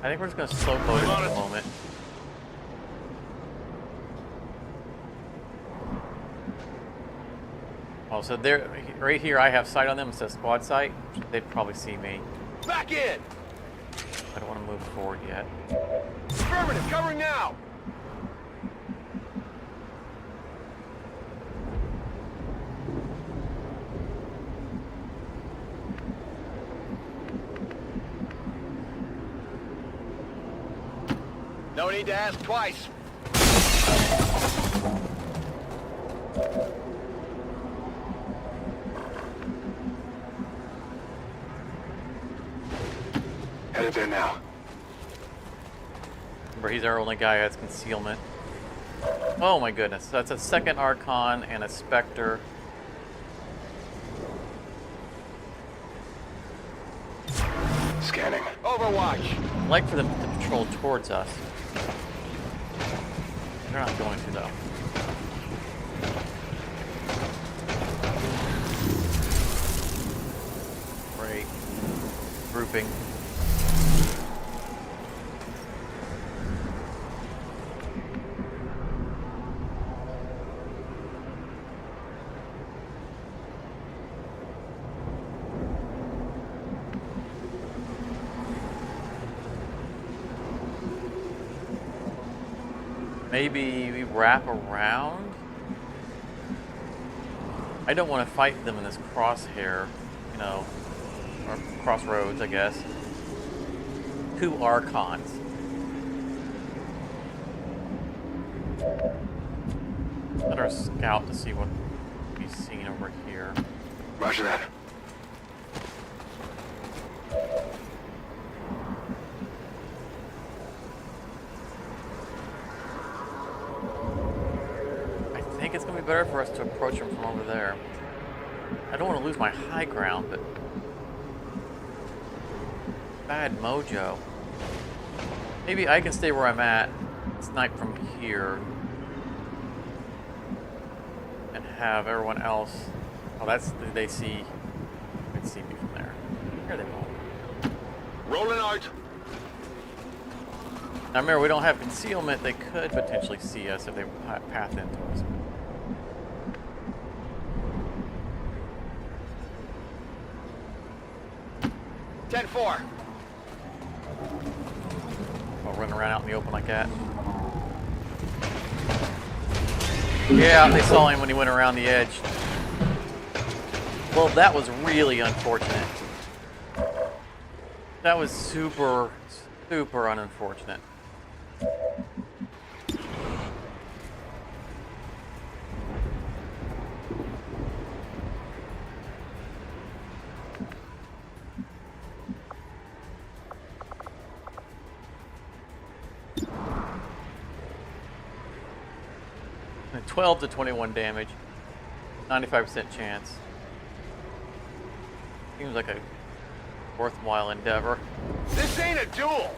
I think we're just gonna slow boat it at the moment. Oh, so there, right here, I have sight on them. It says squad sight. They'd probably see me. Back in. I don't want to move forward yet. Affirmative. Covering now. No need to ask twice. Headed there now. Remember, he's our only guy who has concealment. Oh my goodness, that's a second Archon and a Spectre. Scanning. Overwatch. I'd like for them to patrol towards us. They're not going to, though. Great. Grouping. Maybe we wrap around? I don't want to fight them in this crosshair, you know, or crossroads, I guess. Two Archons. Let our scout to see what he's seen over here. Roger that. I think it's going to be better for us to approach him from over there. I don't want to lose my high ground, but... bad mojo. Maybe I can stay where I'm at, snipe from here, and have everyone else... oh, that's... they see... they can see me from there. Here they won't. Rolling out. Now remember, we don't have concealment. They could potentially see us if they path into us. 10-4. I'll run around out in the open like that. Yeah, they saw him when he went around the edge. Well, that was really unfortunate. That was super, super unfortunate. And 12 to 21 damage, 95% chance. Seems like a worthwhile endeavor. This ain't a duel.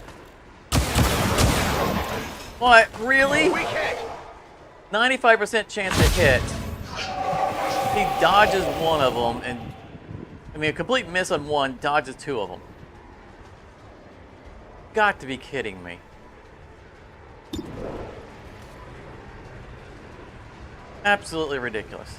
What? Really? We can't. 95% chance to hit. He dodges one of them, and I mean a complete miss on one, dodges two of them. Got to be kidding me. Absolutely ridiculous.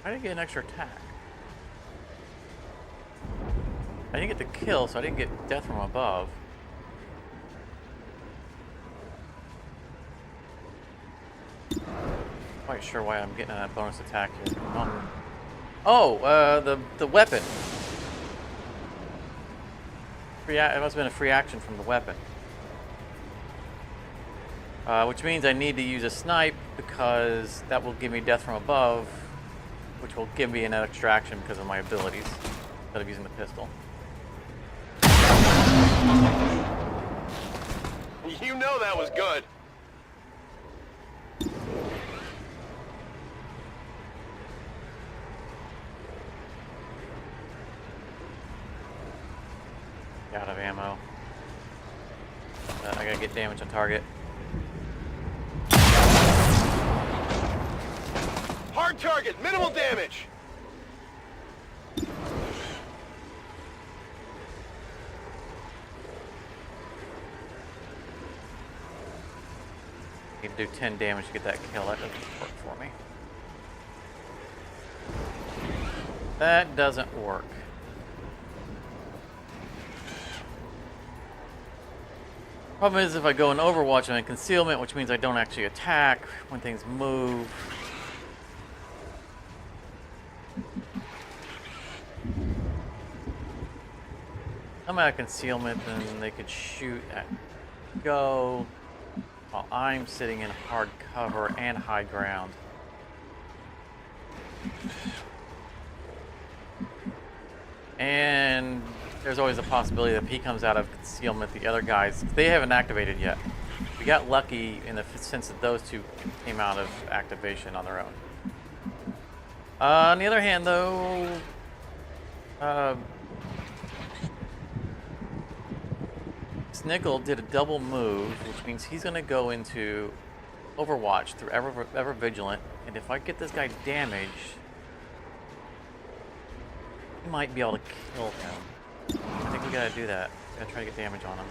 I didn't get an extra attack. I didn't get the kill, so I didn't get death from above. Quite sure why I'm getting a bonus attack here. The weapon. It must have been a free action from the weapon. Which means I need to use a snipe because that will give me death from above, which will give me an extra action because of my abilities instead of using the pistol. You know that was good. Out of ammo. I gotta get damage on target. Hard target, minimal damage. Need to do 10 damage to get that kill. That doesn't work for me. That doesn't work. Problem is, if I go in Overwatch, I'm in concealment, which means I don't actually attack when things move. I'm out of concealment, then they could shoot at go while I'm sitting in hard cover and high ground. And there's always a possibility that if he comes out of concealment, the other guys, they haven't activated yet. We got lucky in the sense that those two came out of activation on their own. On the other hand, though, Snickle did a double move, which means he's going to go into Overwatch through ever vigilant, and if I get this guy damaged, he might be able to kill him. I think we gotta do that. We gotta try to get damage on him.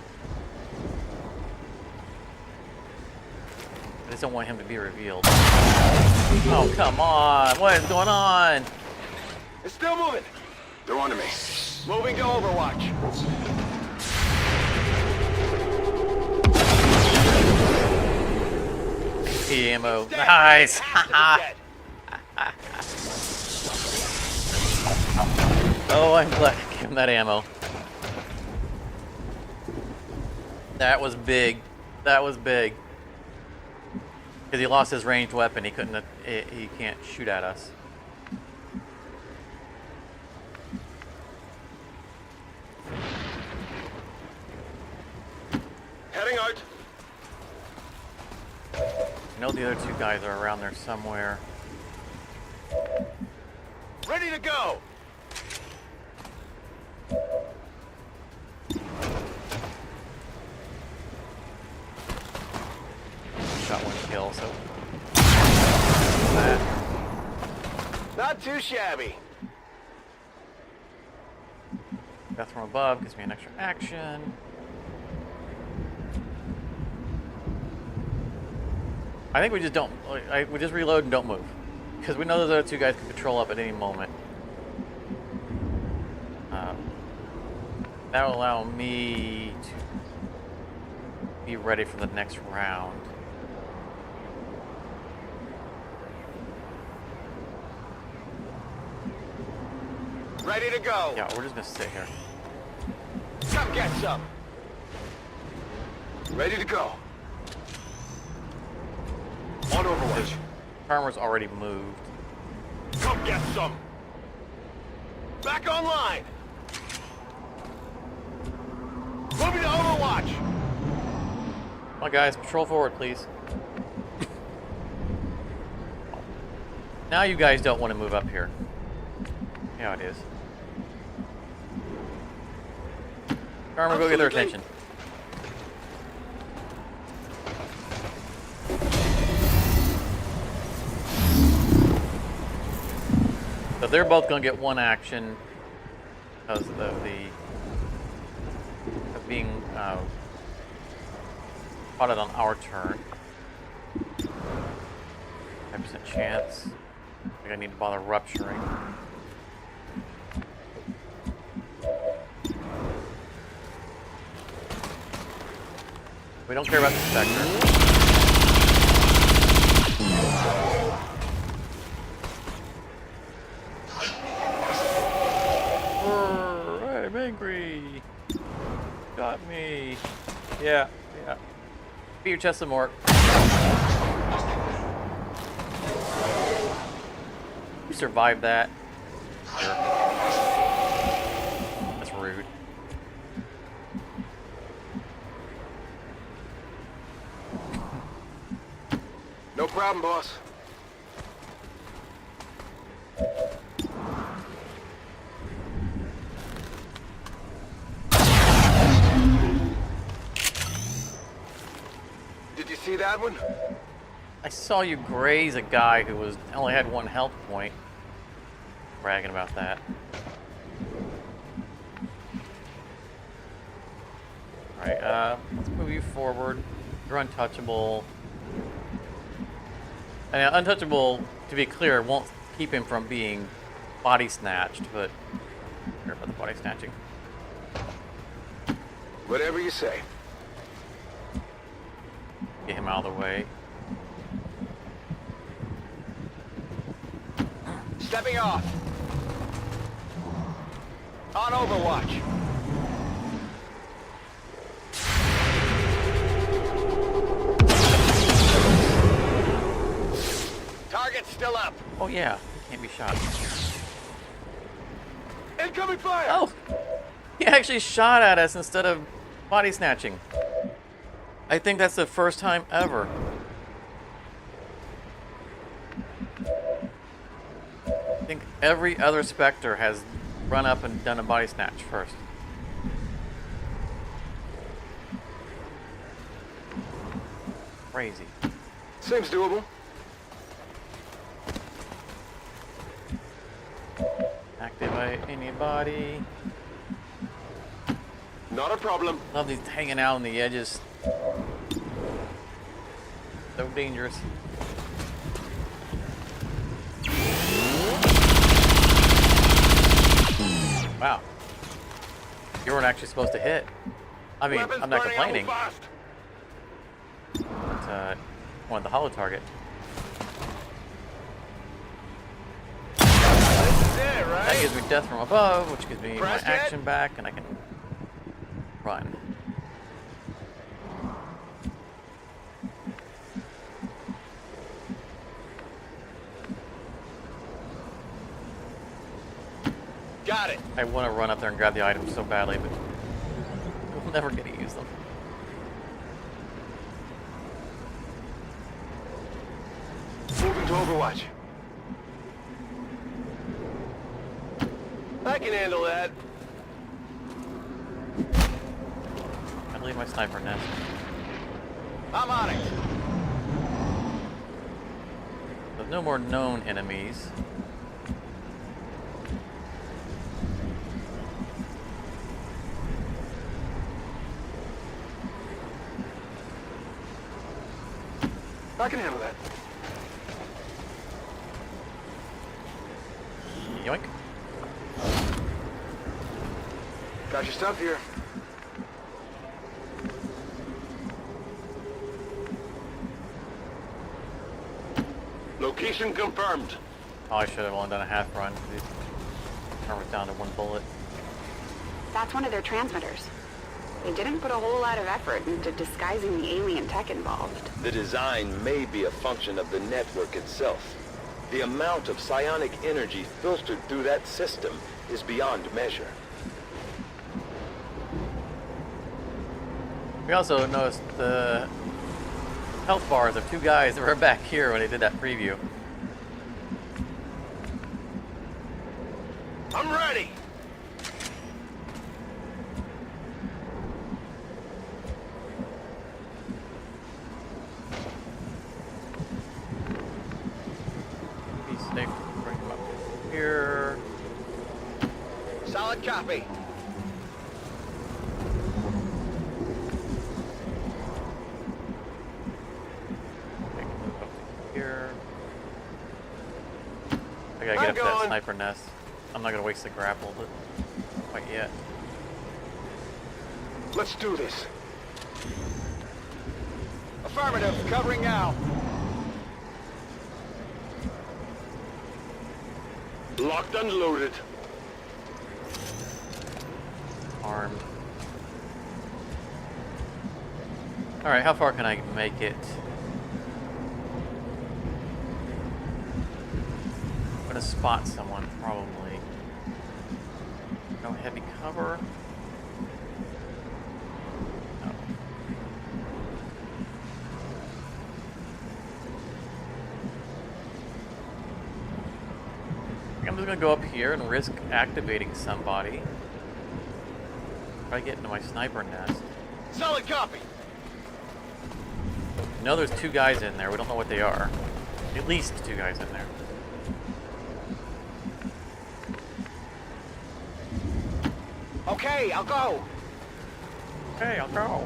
I just don't want him to be revealed. Oh, come on! What is going on? It's still moving. They're onto me. Moving to Overwatch. Ammo. Nice! Oh, I'm glad I gave him that ammo. That was big. That was big. Because he lost his ranged weapon, he couldn't. He can't shoot at us. Heading out. I know the other two guys are around there somewhere. Ready to go. Got one kill, so. Not too shabby. Death from above gives me an extra action. I think we just don't. We just reload and don't move, because we know those other two guys can patrol up at any moment. That will allow me to be ready for the next round. Ready to go. Yeah, we're just gonna sit here. Come get some. Ready to go. On Overwatch. Farmer's already moved. Come get some. Back online. Moving to Overwatch. Come on, guys, patrol forward, please. Now you guys don't want to move up here. You know how it is. Farmer, go get their attention. So they're both going to get one action because of being spotted on our turn. 10% chance. I think I need to bother rupturing. We don't care about the Spectre. I'm angry. got me. Yeah, yeah. Beat your chest some more. You survived that. Sure. That's rude. No problem, boss. Did you see that one? I saw you graze a guy who only had 1 health point. Bragging about that. Alright, let's move you forward. You're untouchable. And untouchable, to be clear, won't keep him from being body snatched, but care about the body snatching. Whatever you say. Get him out of the way. Stepping off. On Overwatch. Target's still up. Oh yeah, he can't be shot. Incoming fire! Oh! He actually shot at us instead of body snatching. I think that's the first time ever. I think every other Spectre has run up and done a body snatch first. Crazy. Seems doable. Activate anybody. Not a problem. Love these hanging out on the edges. So dangerous. Wow. You weren't actually supposed to hit. I mean, Weapons I'm not burning complaining. ammo fast. But, wanted the hollow target. This is it, right? That gives me death from above, which gives me Press my it. action back, and I can run. Got it. I want to run up there and grab the items so badly, but we'll never get to use them. Moving to Overwatch. I can handle that. I leave my sniper nest. I'm on it. There's no more known enemies. I can handle that. Yoink. Got your stuff here. Location confirmed. Oh, I should have only done a half run. These armor's down to 1 bullet. That's one of their transmitters. They didn't put a whole lot of effort into disguising the alien tech involved. The design may be a function of the network itself. The amount of psionic energy filtered through that system is beyond measure. We also noticed the health bars of 2 guys that were back here when they did that preview. I'm ready. Be safe to bring them up here. Solid copy. Okay, move up to here. I gotta get up to that sniper nest. I'm not gonna waste the grapple, but quite yet. Let's do this. Affirmative, covering now. Locked and loaded. Armed. Alright, how far can I make it? I'm gonna spot someone, probably. No heavy cover. No. I'm just gonna go up here and risk activating somebody. Try to get into my sniper nest. Solid copy. We know there's 2 guys in there. We don't know what they are. At least 2 guys in there. Okay, I'll go. Okay, I'll go.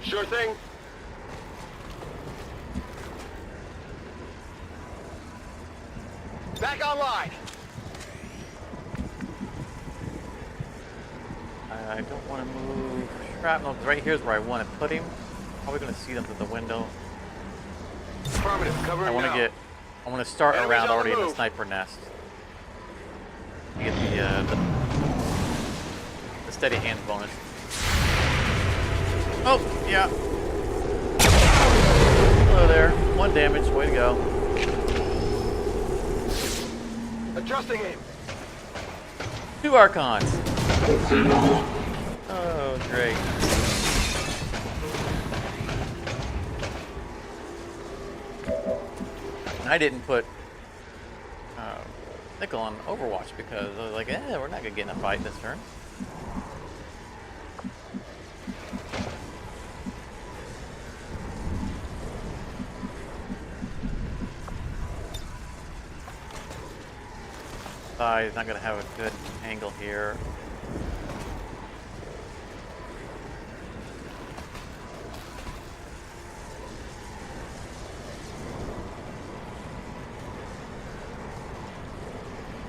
Sure thing. Back online. I don't want to move shrapnel, because right here's where I want to put him. Probably going to see them through the window. Affirmative, cover him now. I want to start Enemies around on the already in the move. sniper nest. To get the steady hand bonus. Oh, yeah. Hello there. 1 damage, way to go. Adjusting aim. 2 Archons. Oh, great. And I didn't put Nickel on Overwatch because I was like, we're not going to get in a fight this turn. He's not going to have a good angle here.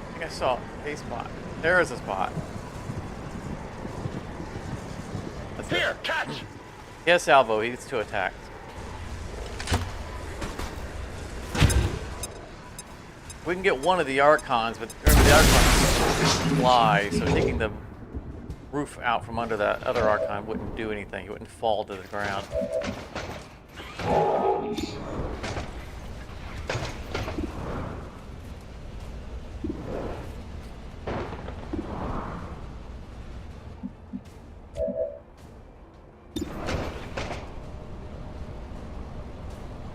I think I saw a spot. There is a spot. That's Here, catch! He has salvo. He gets 2 attacks. We can get one of the Archons, but remember the Archons fly, so taking the roof out from under that other Archon wouldn't do anything. He wouldn't fall to the ground.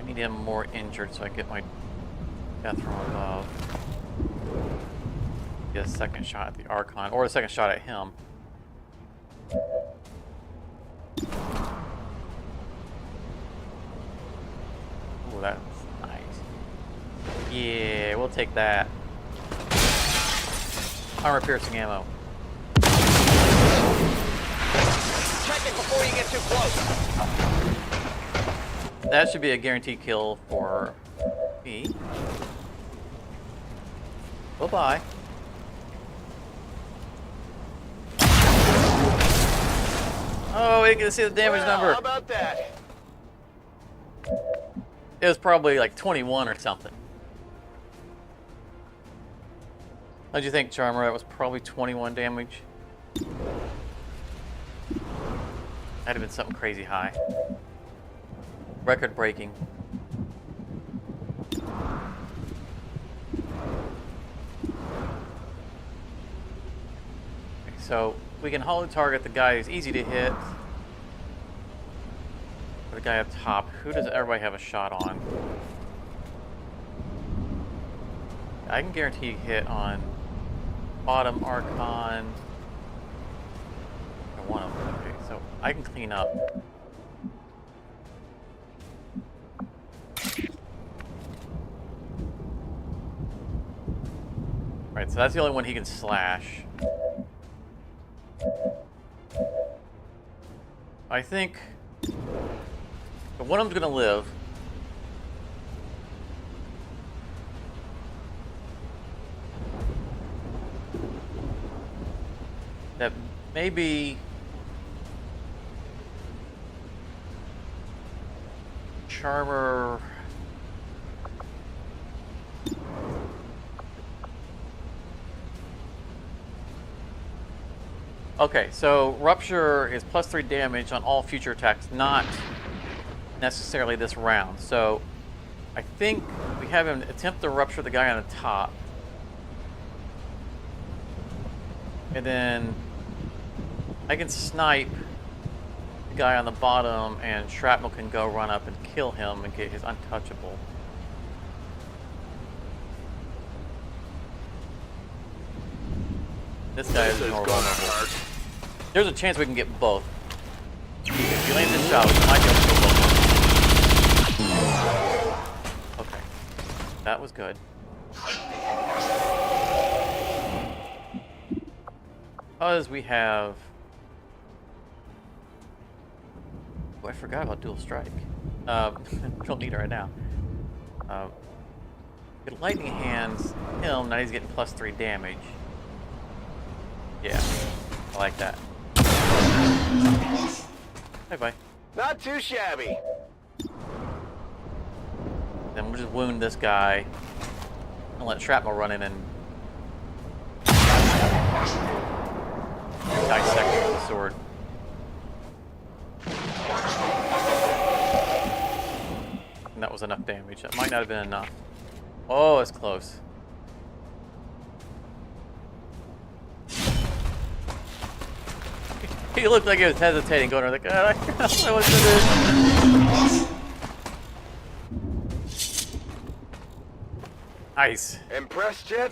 I need him more injured so I get my death from above. Get a second shot at the Archon, or a second shot at him. Oh, that's nice. Yeah, we'll take that. Armor piercing ammo. Check it before you get too close. That should be a guaranteed kill for me. Bye-bye. Oh, we can see the damage number. How about that? It was probably like 21 or something. How'd you think, Charmer? That was probably 21 damage. That'd have been something crazy high. Record breaking. So we can hollow target the guy who's easy to hit. Or the guy up top. Who does everybody have a shot on? I can guarantee a hit on bottom Archon. Or one of them. Okay, so I can clean up. Right, so that's the only one he can slash. I think one of them's gonna live. That maybe Charmer. Okay, so Rupture is +3 damage on all future attacks, not necessarily this round. So I think we have him attempt to rupture the guy on the top. And then I can snipe the guy on the bottom, and Shrapnel can go run up and kill him and get his untouchable. This guy is more vulnerable. There's a chance we can get both. If you land this shot, we might be able to kill both. Okay. That was good. Because we have... Oh, I forgot about dual strike. Don't need it right now. Get lightning hands him, now he's getting +3 damage. Yeah, I like that. Bye-bye. Not too shabby. Then we'll just wound this guy and let Shrapnel run in and dissect him with the sword. And that was enough damage. That might not have been enough. Oh, it's close. He looked like he was hesitating, going like, I don't know what to do. Nice. Impressed yet?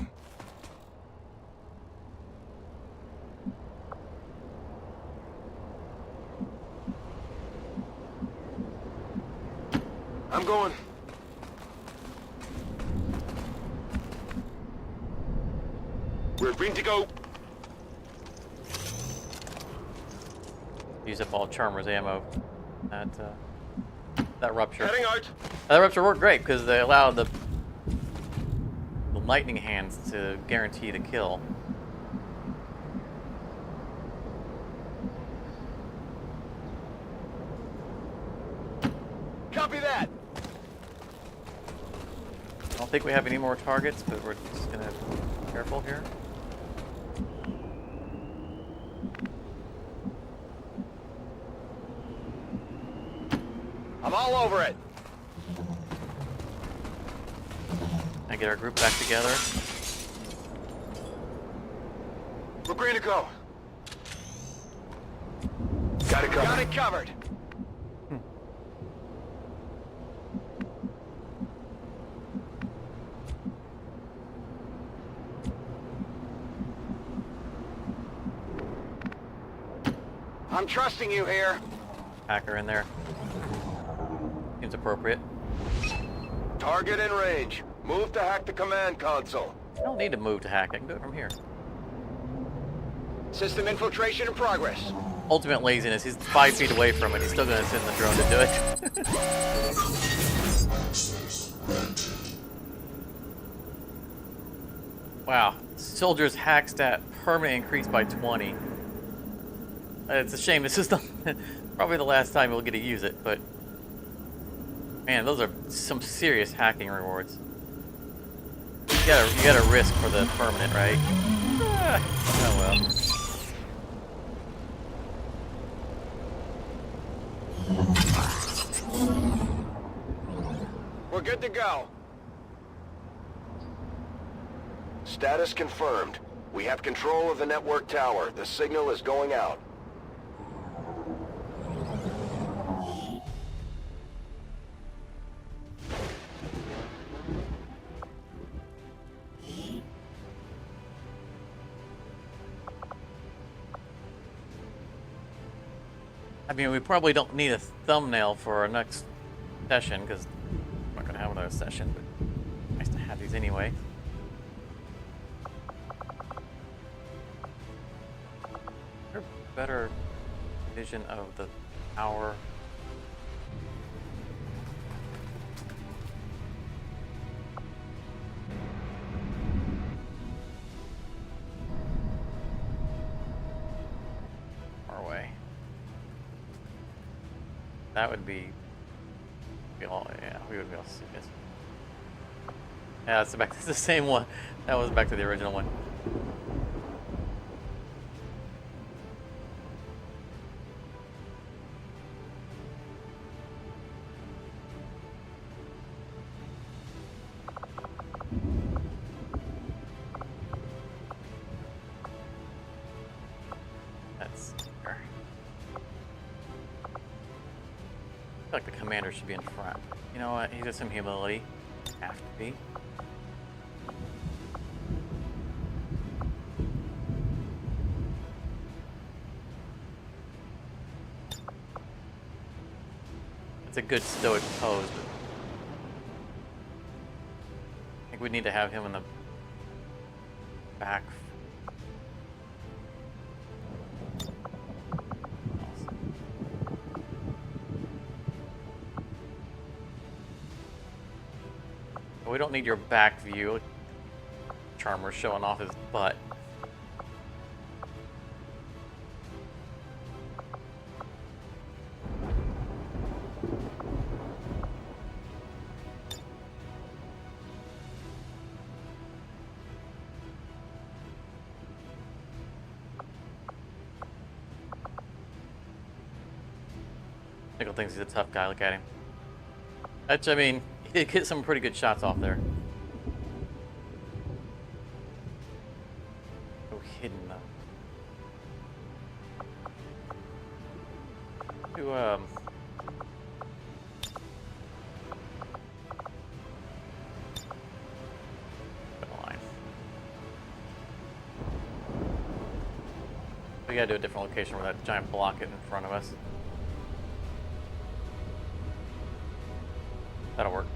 I'm going. We're green to go. Use up all Charmer's ammo. That rupture. Heading out. That rupture worked great because they allowed the lightning hands to guarantee the kill. Copy that. I don't think we have any more targets, but we're just gonna be careful here. I'm all over it. And get our group back together. We're green to go. Got it covered. Got it covered. I'm trusting you here. Hacker in there. Seems appropriate. Target in range. Move to hack the command console. I don't need to move to hack. I can do it from here. System infiltration in progress. Ultimate laziness. He's 5 feet away from it. He's still going to send the drone to do it. Wow. Soldier's hack stat permanently increased by 20. It's a shame. This is probably the last time we'll get to use it, but man, those are some serious hacking rewards. You gotta risk for the permanent, right? Oh well. We're good to go. Status confirmed. We have control of the network tower. The signal is going out. I mean, we probably don't need a thumbnail for our next session, because we're not going to have another session, but nice to have these anyway. Is there a better vision of the tower? That would be be all, yeah, we would be all see this. Yeah, it's back. It's the same one. That was back to the original one. That's there. I feel like the commander should be in front. You know what? He has some humility. Have to be. It's a good stoic pose, but I think we need to have him in the back. We don't need your back view. Charmer's showing off his butt. Nickel thinks he's a tough guy. Look at him. Which, I mean, he did get some pretty good shots off there. So hidden though. To line. We gotta do a different location where that giant block is in front of us. That'll work.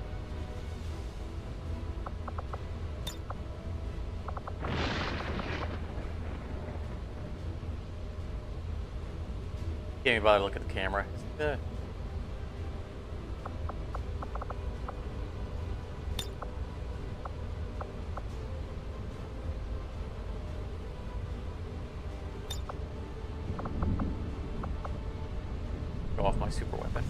Can't even bother to look at the camera. Go off my super weapon.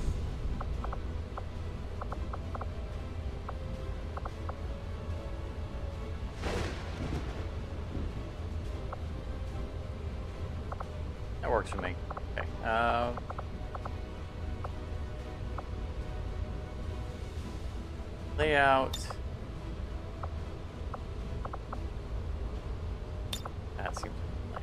That works for me. Okay. Layout. That seems layout.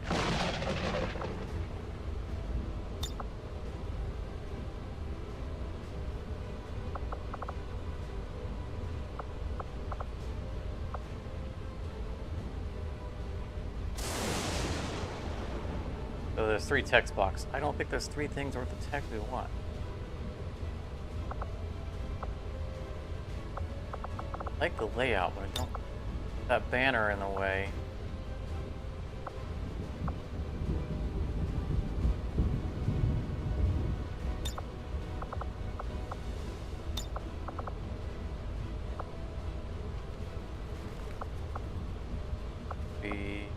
So there's 3 text boxes. I don't think there's 3 things worth of text we want. I like the layout, but I don't. That banner in the way. Be.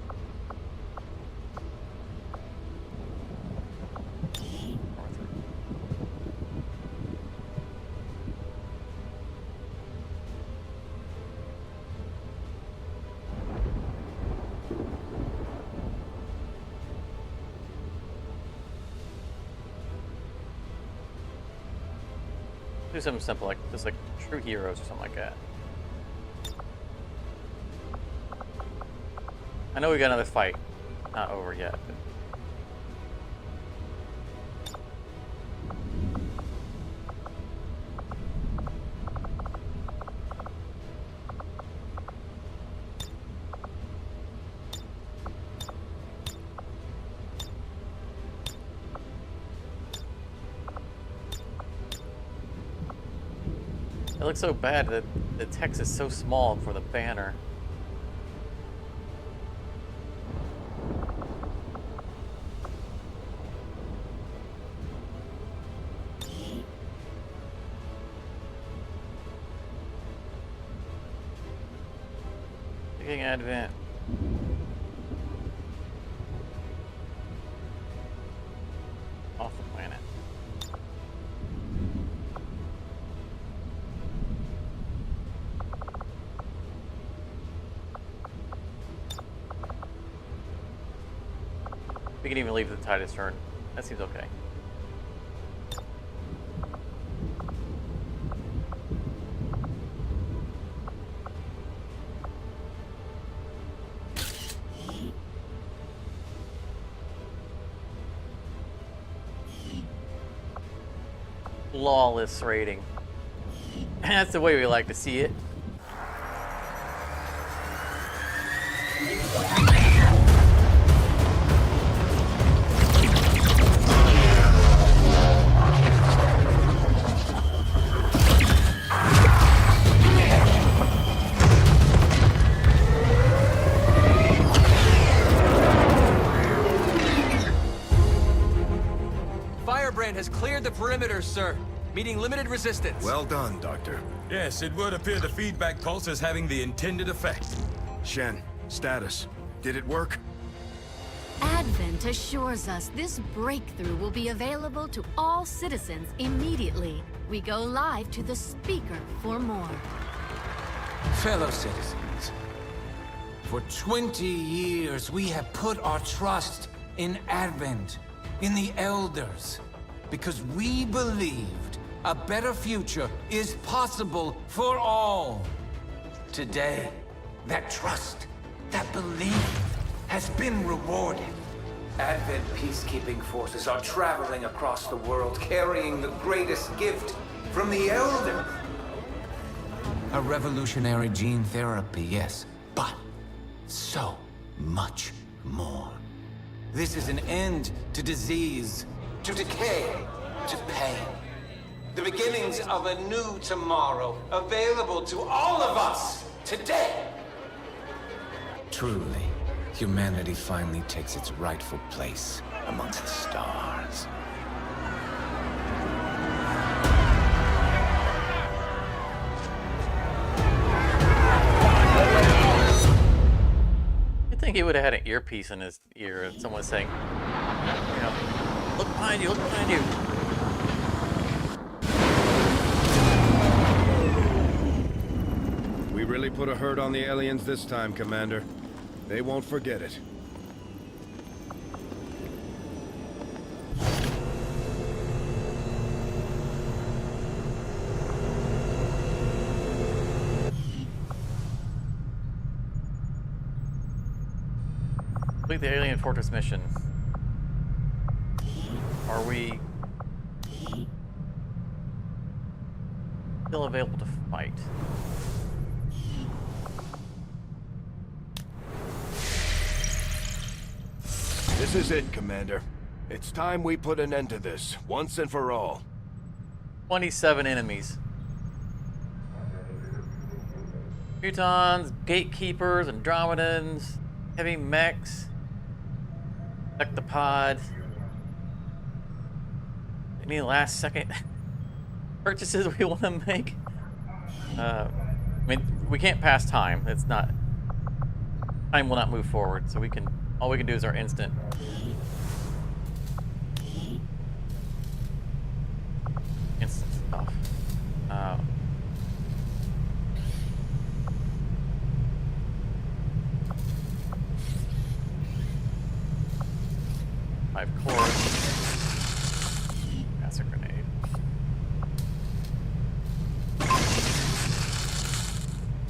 Do something simple, like just like True Heroes or something like that. I know we got another fight, not over yet. But... It looks so bad that the text is so small for the banner. Taking Advent. Off the planet. We can even leave the tide astern. That seems okay. Flawless rating. That's the way we like to see it. Firebrand has cleared the perimeter, sir, meeting limited resistance. Well done, Doctor. Yes, it would appear the feedback pulse is having the intended effect. Shen, status. Did it work? Advent assures us this breakthrough will be available to all citizens immediately. We go live to the speaker for more. Fellow citizens, for 20 years we have put our trust in Advent, in the Elders, because we believed a better future is possible for all. Today, that trust, that belief, has been rewarded. Advent peacekeeping forces are traveling across the world, carrying the greatest gift from the Elders. A revolutionary gene therapy, yes, but so much more. This is an end to disease, to decay, to pain. The beginnings of a new tomorrow, available to all of us today. Truly, humanity finally takes its rightful place amongst the stars. I think he would have had an earpiece in his ear and someone was saying, you know, look behind you, look behind you. We really put a hurt on the aliens this time, Commander. They won't forget it. Complete the Alien Fortress mission. Are we still available to fight? This is it, Commander. It's time we put an end to this, once and for all. 27 enemies. Teutons, gatekeepers, Andromedans, heavy mechs, Sectopods. Any last second purchases we want to make? I mean, we can't pass time. It's not. Time will not move forward, so we can. All we can do is our instant. Instant stuff. 5 cores. Pass a grenade.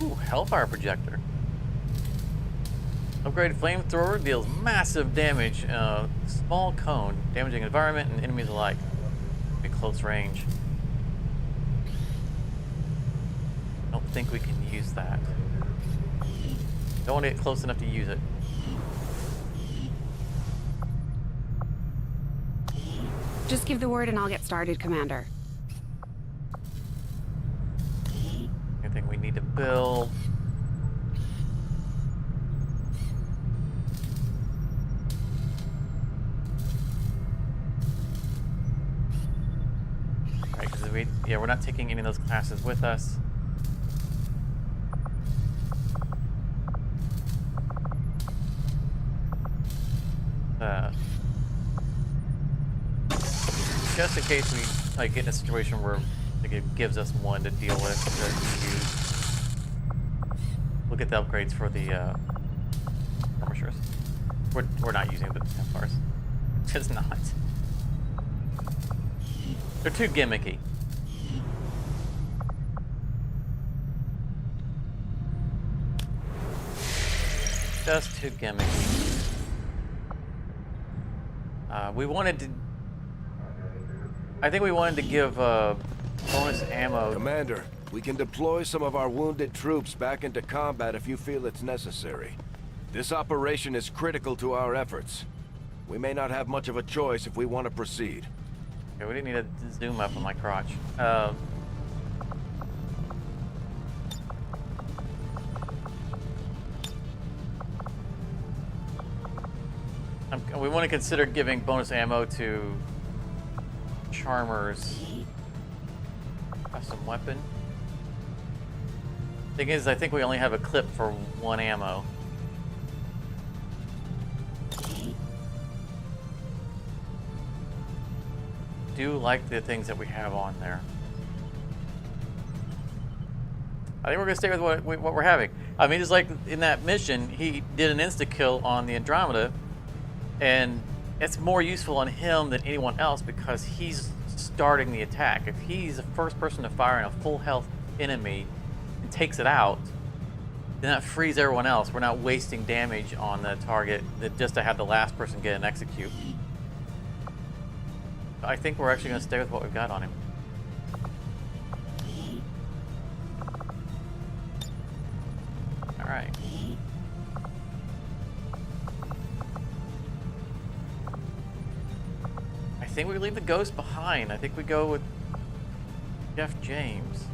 Ooh, Hellfire projector. Upgraded flamethrower deals massive damage in a small cone, damaging environment and enemies alike. At close range. I don't think we can use that. Don't want to get close enough to use it. Just give the word and I'll get started, Commander. Anything we need to build? Right, because we're not taking any of those classes with us. Just in case we get in a situation where it gives us one to deal with, to use. We'll get the upgrades for the skirmishers. We're not using the Templars. It's not. They're too gimmicky. Just too gimmicky. We wanted to... I think we wanted to give bonus ammo. Commander, we can deploy some of our wounded troops back into combat if you feel it's necessary. This operation is critical to our efforts. We may not have much of a choice if we want to proceed. Okay, we didn't need to zoom up on my crotch. We want to consider giving bonus ammo to Charmer's custom weapon. Thing is, I think we only have a clip for 1 ammo. Do like the things that we have on there. I think we're gonna stay with what we're having. I mean, just like in that mission, he did an insta-kill on the Andromeda, and it's more useful on him than anyone else because he's starting the attack. If he's the first person to fire on a full health enemy and takes it out, then that frees everyone else. We're not wasting damage on the target just to have the last person get an execute. I think we're actually going to stay with what we've got on him. All right. I think we leave the ghost behind. I think we go with Jeff James.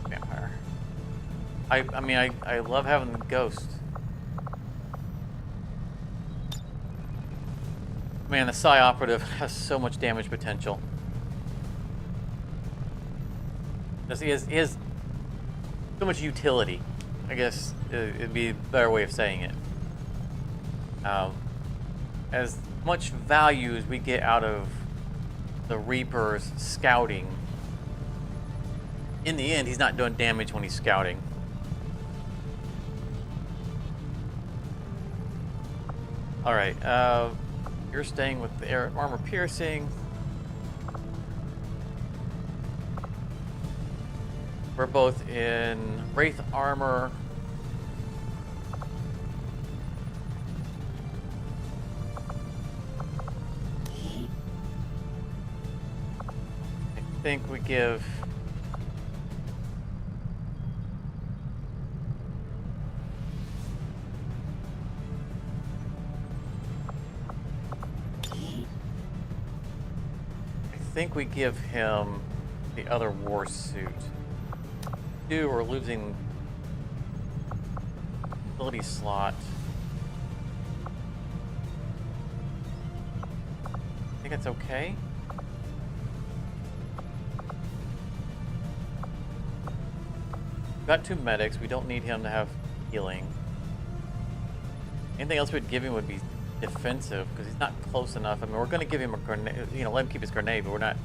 Vampire. I mean, I love having the ghost. Man, the Psi Operative has so much damage potential. He has so much utility. I guess it'd be a better way of saying it. As much value as we get out of the Reaper's scouting, in the end, he's not doing damage when he's scouting. All right. You're staying with the armor piercing. We're both in Wraith armor. I think we give him the other war suit. We're losing ability slot. I think it's okay. We've got 2 medics. We don't need him to have healing. Anything else we'd give him would be defensive because he's not close enough. I mean, we're going to give him a grenade, you know, let him keep his grenade, but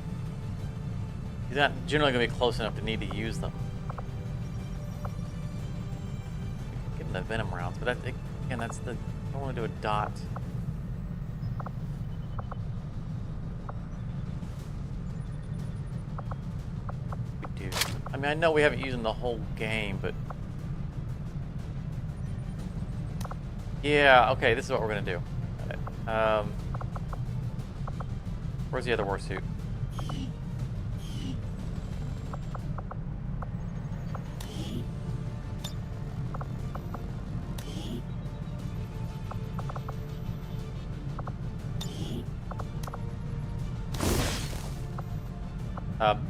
he's not generally going to be close enough to need to use them. Give him the venom rounds, but again, I don't want to do a dot. We do. I mean, I know we haven't used them the whole game, but yeah, okay, this is what we're going to do. Where's the other war suit?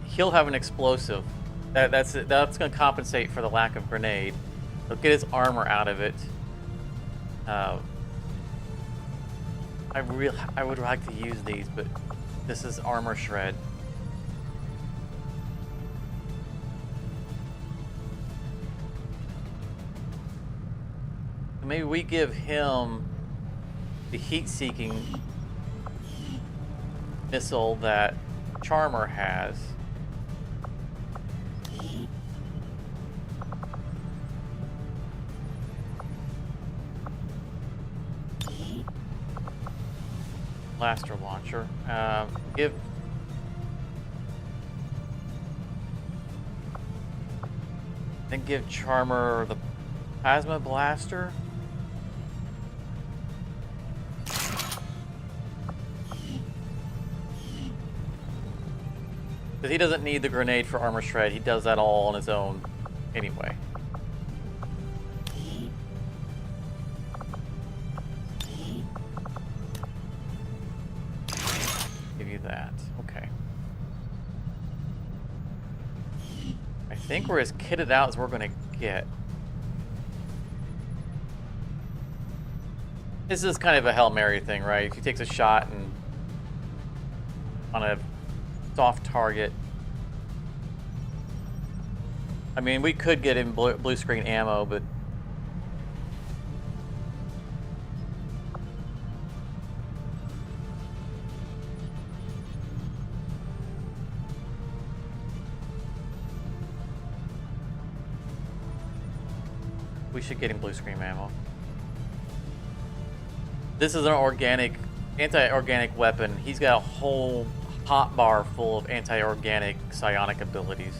He'll have an explosive. That's going to compensate for the lack of grenade. He'll get his armor out of it. I would like to use these, but this is armor shred. Maybe we give him the heat-seeking missile that Charmer has. blaster launcher. Then give Charmer the plasma blaster. Because he doesn't need the grenade for armor shred. He does that all on his own anyway. Give you that. Okay. I think we're as kitted out as we're going to get. This is kind of a Hail Mary thing, right? If he takes a shot and on a soft target. I mean, we could get him blue screen ammo, but we should get him blue screen ammo. This is an anti-organic weapon. He's got a whole hotbar full of anti-organic psionic abilities.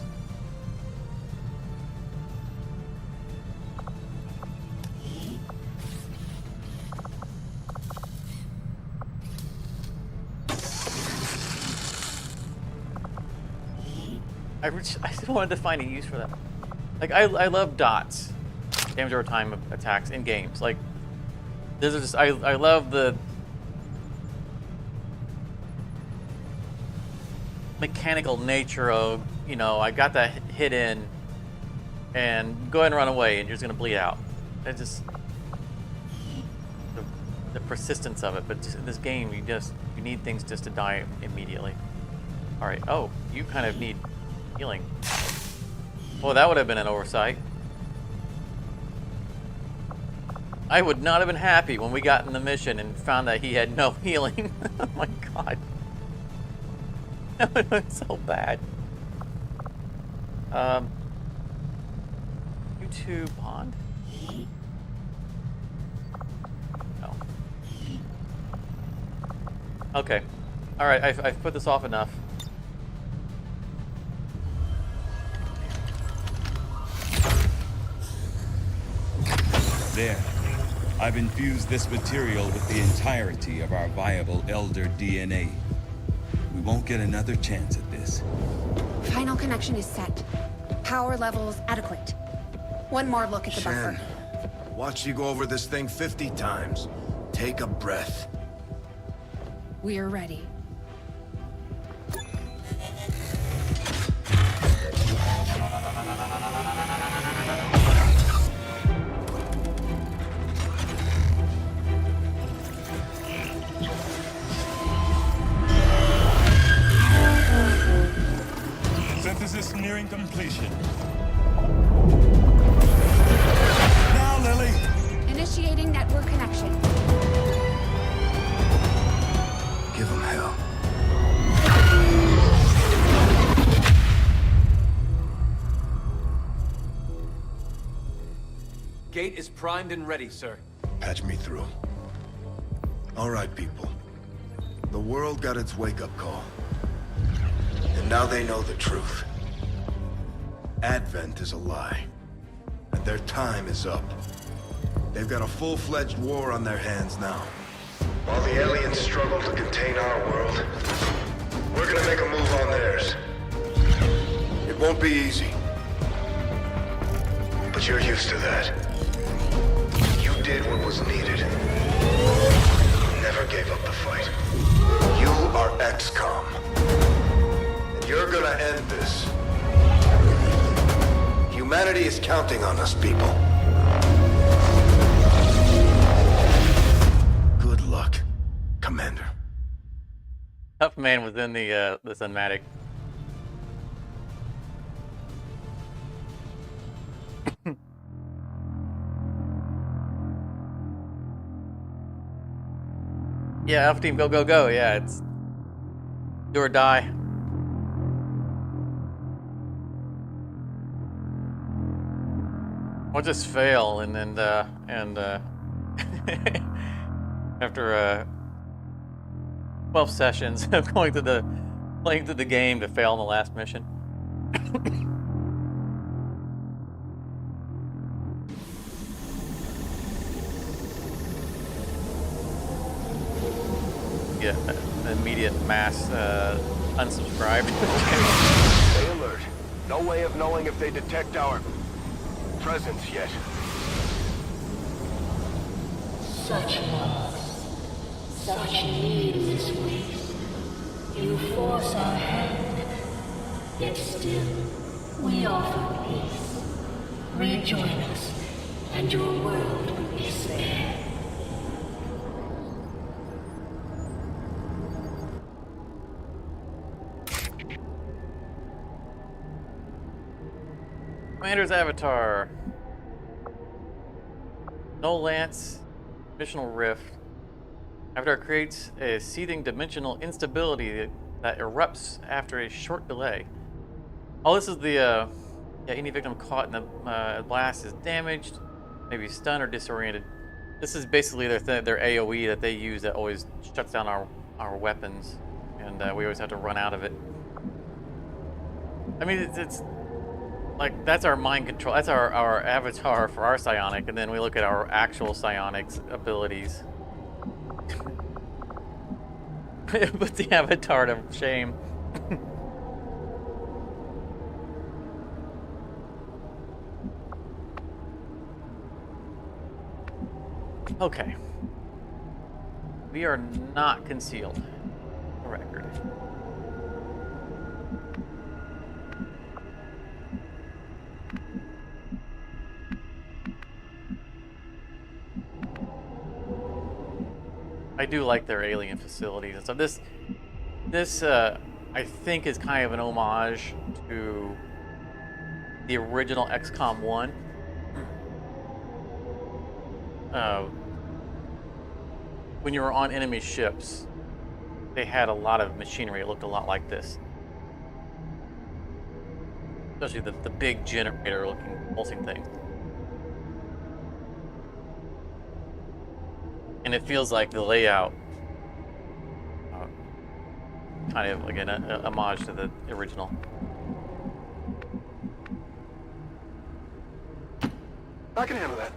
I still wanted to find a use for that. Like, I love dots. Damage over time attacks in games. Like, this is just, I love the mechanical nature of, you know, I got that hit in and go ahead and run away and you're just gonna bleed out. It's just the persistence of it. But just in this game, you need things just to die immediately. All right. Oh, you kind of need healing. Well, that would have been an oversight. I would not have been happy when we got in the mission and found that he had no healing. Oh my god. That would have been so bad. You two bond? No. Okay. Alright, I've put this off enough. There. I've infused this material with the entirety of our viable Elder DNA. We won't get another chance at this. Final connection is set. Power levels adequate. One more look at the buffer. Watch you go over this thing 50 times. Take a breath. We're ready. Synthesis nearing completion. Now, Lily! Initiating network connection. Give him hell. Gate is primed and ready, sir. Patch me through. All right, people. The world got its wake-up call. And now they know the truth. Advent is a lie. And their time is up. They've got a full-fledged war on their hands now. While the aliens struggle to contain our world, we're gonna make a move on theirs. It won't be easy. But you're used to that. You did what was needed. Never gave up the fight. You are XCOM. And you're gonna end this. Humanity is counting on us, people. Good luck, Commander. Tough Man was in the cinematic. Yeah, Alpha Team, go, go, go. Yeah, it's do or die. Or just fail and then after 12 sessions of playing through the game to fail in the last mission. Yeah, immediate mass unsubscribe. Stay alert. No way of knowing if they detect our presence yet. Such loss, such needless waste. You force our hand, yet still we offer peace. Rejoin us, and your world will be spared. Commander's avatar. No Lance. Missional rift. Avatar creates a seething dimensional instability that erupts after a short delay. Oh, this is the yeah. Any victim caught in the blast is damaged, maybe stunned or disoriented. This is basically their AOE that they use that always shuts down our weapons, and we always have to run out of it. I mean, it's like, that's our mind control. That's our avatar for our psionic, and then we look at our actual psionic's abilities. Put the avatar to shame. Okay. We are not concealed. For record. I do like their alien facilities and stuff. This I think is kind of an homage to the original XCOM 1. When you were on enemy ships, they had a lot of machinery. It looked a lot like this. Especially the big generator looking pulsing thing. And it feels like the layout kind of, again, a homage to the original. I can handle that.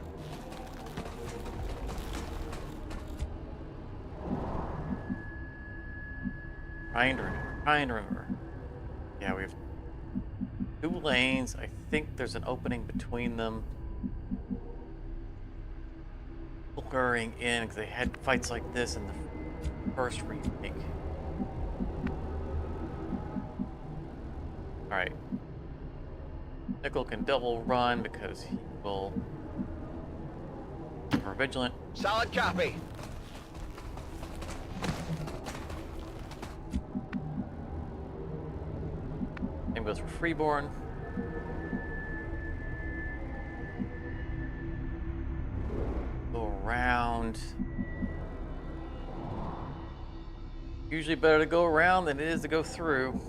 Trying to remember. Yeah, we have 2 lanes. I think there's an opening between them. Blurring in because they had fights like this in the first remake. Alright. Nickel can double run because he will be more vigilant. Solid copy. Same goes for Freeborn. Go around. Usually better to go around than it is to go through.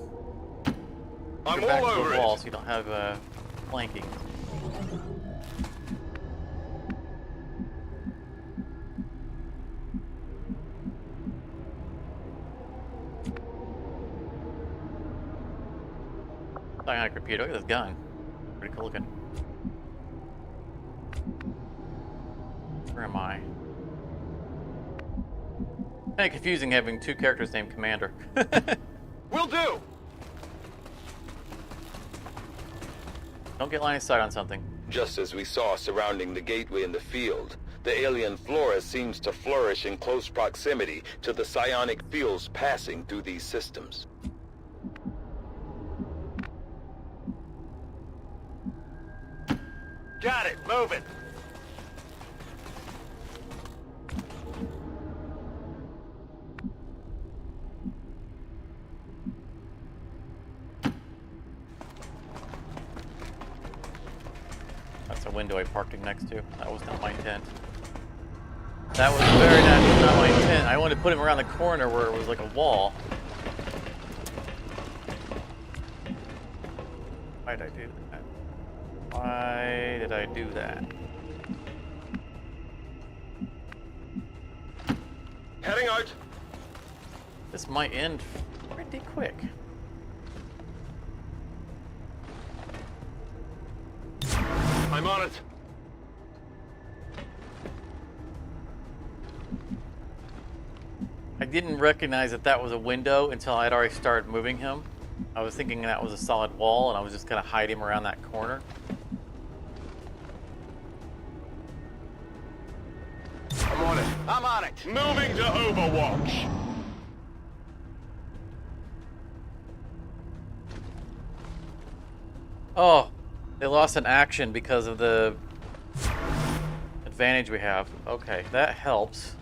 I'm Go back all to over the wall it. so you don't have flanking. Psionic repeater. Look at this gun. Pretty cool looking. Where am I? Kind of confusing having 2 characters named Commander. Will do. Don't get line of sight on something. Just as we saw surrounding the gateway in the field, the alien flora seems to flourish in close proximity to the psionic fields passing through these systems. Got it. Move it. That's a window I parked it next to. That was not my intent. That was very not my intent. I wanted to put him around the corner where it was like a wall. Why did I do that? Why did I do that? Heading out. This might end pretty quick. I'm on it. I didn't recognize that that was a window until I'd already started moving him. I was thinking that was a solid wall, and I was just gonna hide him around that corner. I'm on it. I'm on it. Moving to Overwatch. Oh, they lost an action because of the advantage we have. Okay, that helps.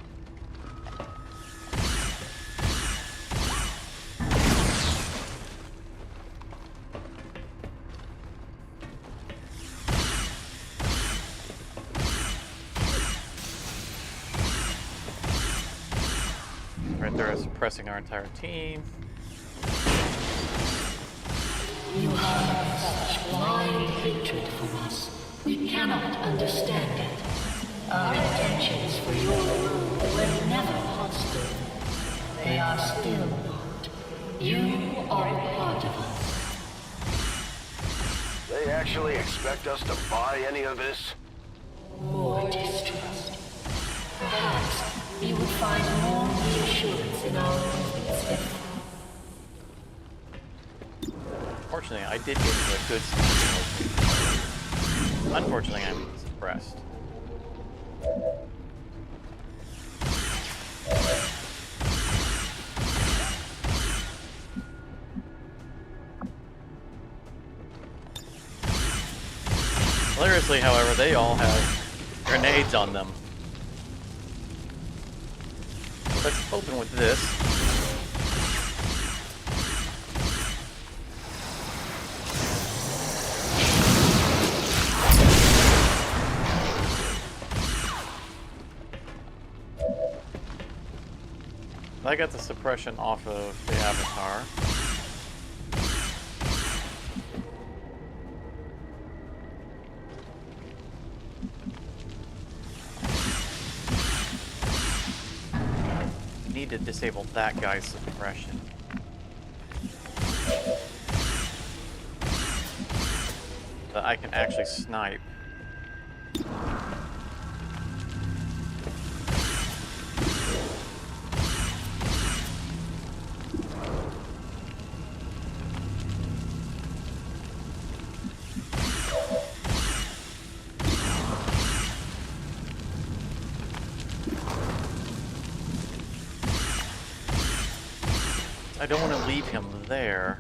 Right there is suppressing our entire team. You have such blind hatred for us. We cannot understand it. Our intentions for your world were never hostile. They are still not. You are a part of us. They actually expect us to buy any of this? More distrust. Perhaps you would find more reassurance in our movements if... Fortunately, I did get into a good situation. Unfortunately, I'm suppressed. Hilariously, however, they all have grenades on them. Let's open with this. I got the suppression off of the avatar. Need to disable that guy's suppression. So I can actually snipe. I don't want to leave him there.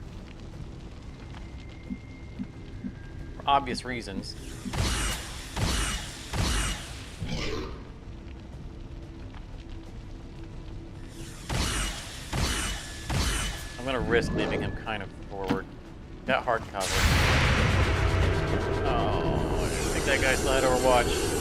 For obvious reasons. I'm going to risk leaving him kind of forward. Got hard cover. Oh, I think that guy still had Overwatch.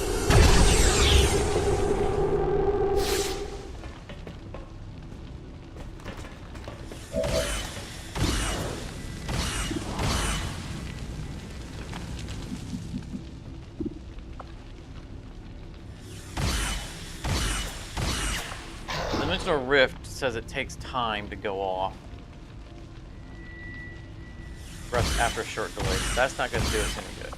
Dimensional Rift says it takes time to go off. Rest after a short delay. So that's not going to do us any good.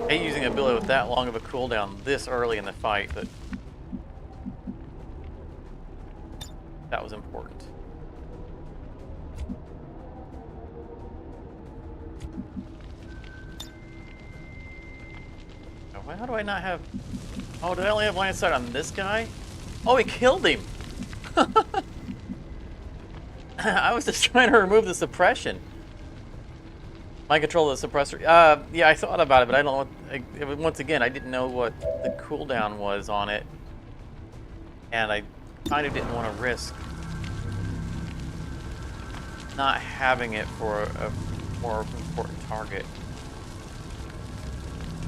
I hate using an ability with that long of a cooldown this early in the fight, but that was important. How do I not have... Oh, did I only have line of sight on this guy? Oh, he killed him! I was just trying to remove the suppression. My control of the suppressor. Yeah, I thought about it, but I don't know. Once again, I didn't know what the cooldown was on it. And I kind of didn't want to risk not having it for a more important target.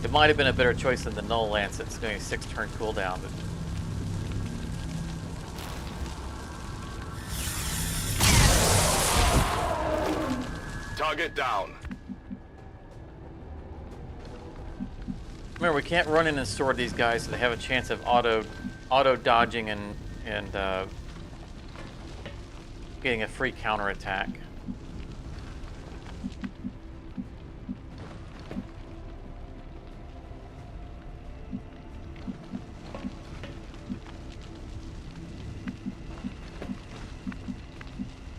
It might have been a better choice than the Null Lance that's doing a 6-turn cooldown, but Target down. Remember, we can't run in and sword these guys, so they have a chance of auto dodging and getting a free counterattack.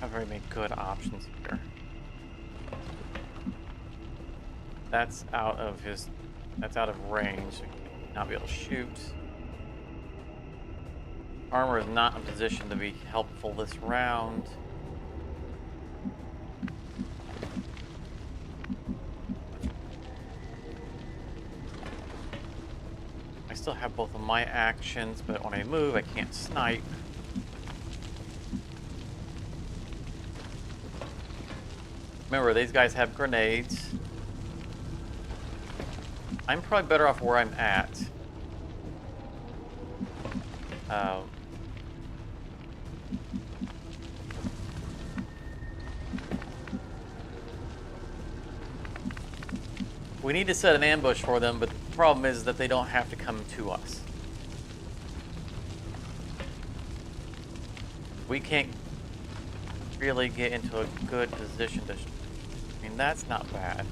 Not very many good options here. That's out of range, so he may not be able to shoot. Armor is not in a position to be helpful this round. I still have both of my actions, but when I move, I can't snipe. Remember, these guys have grenades. I'm probably better off where I'm at. We need to set an ambush for them, but the problem is that they don't have to come to us. We can't really get into a good position to... I mean, that's not bad.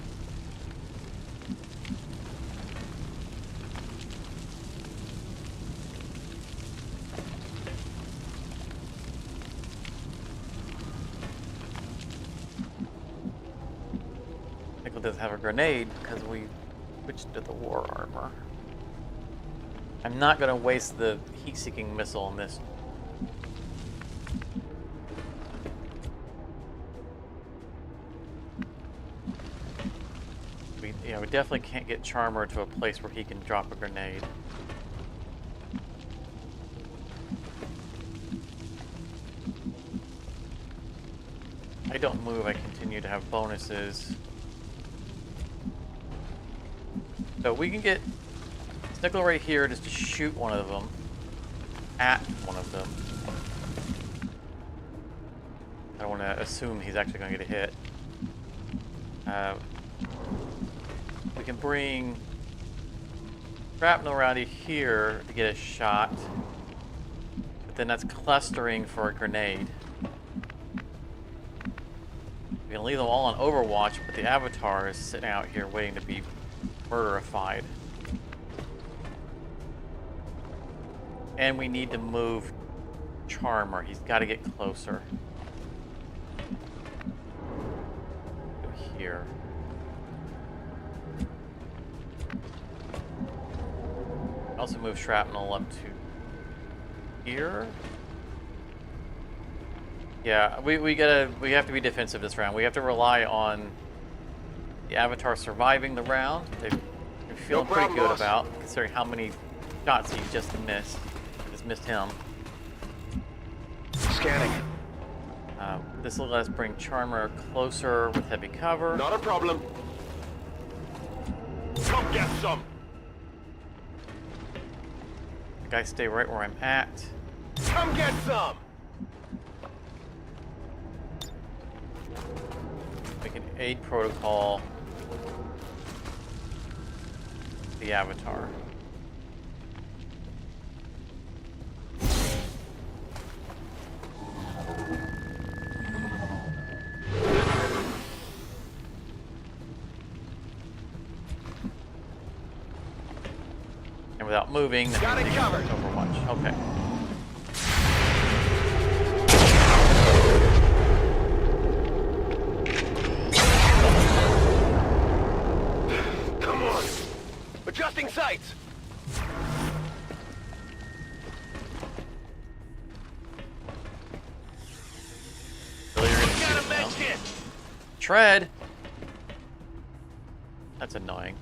Doesn't have a grenade because we switched to the war armor. I'm not going to waste the heat-seeking missile on this. We definitely can't get Charmer to a place where he can drop a grenade. I don't move, I continue to have bonuses. So we can get Snickle right here just to shoot one of them at one of them. I don't want to assume he's actually going to get a hit. We can bring shrapnel around here to get a shot, but then that's clustering for a grenade. We can leave them all on Overwatch, but the Avatar is sitting out here waiting to be murderified. And we need to move Charmer. He's got to get closer. Go here. Also move Shrapnel up to here. Yeah, we have to be defensive this round. We have to rely on the Avatar surviving the round. They're feeling pretty good about, considering how many shots he just missed. Just missed him. Scanning. This will let us bring Charmer closer with heavy cover. Not a problem. Come get some. The guys stay right where I'm at. Come get some. We can aid protocol the Avatar. And without moving, got it covered. Overwatch. Okay. Come on. Adjusting sights. Really, you're gonna shoot him now? Tread. That's annoying.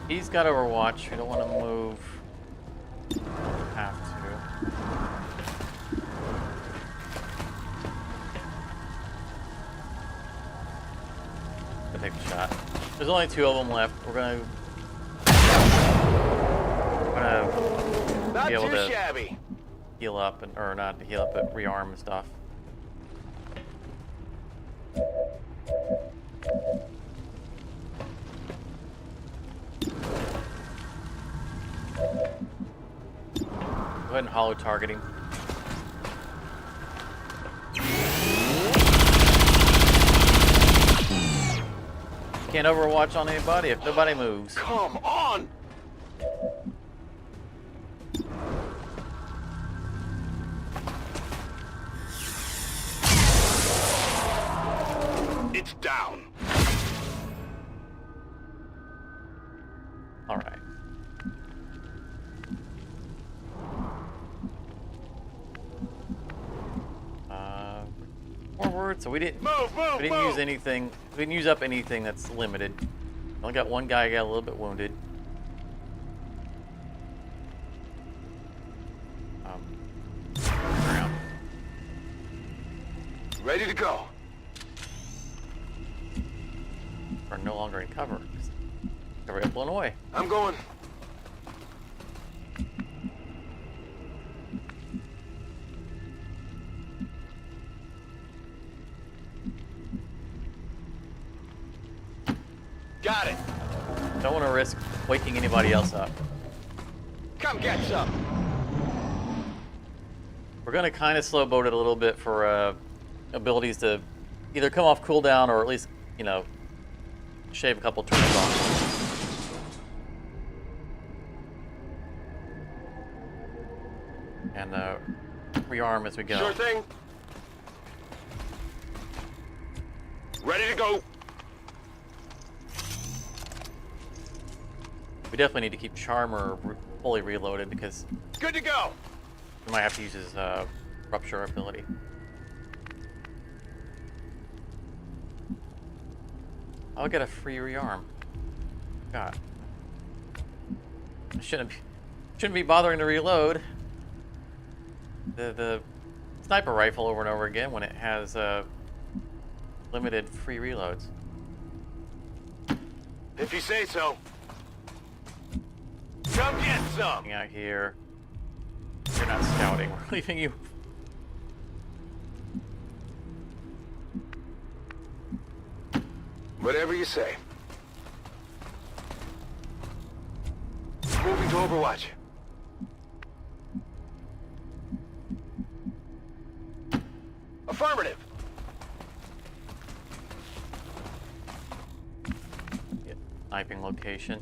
He's got Overwatch. We don't want to move. Don't have to. There's only 2 of them left. We're gonna Not be able too to shabby. heal up, or not heal up, but rearm and stuff. Go ahead and hollow target him. Can't overwatch on anybody if nobody moves. Come on! It's down. All right. Forward. So we didn't use anything. We didn't use up anything that's limited. Only got one guy got a little bit wounded. Around. Ready to go. We're no longer in cover. Cover got blown away. I'm going. Got it. Don't want to risk waking anybody else up. Come get some. We're going to kind of slow boat it a little bit for abilities to either come off cooldown or at least, you know, shave a couple turns off. And rearm as we go. Sure thing. Ready to go. We definitely need to keep Charmer fully reloaded because good to go. We might have to use his rupture ability. I'll get a free rearm. God, I shouldn't be bothering to reload the sniper rifle over and over again when it has limited free reloads. If you say so. Come get some. Out here. You're not scouting. We're leaving you. Whatever you say. Moving to Overwatch. Affirmative. Get sniping location.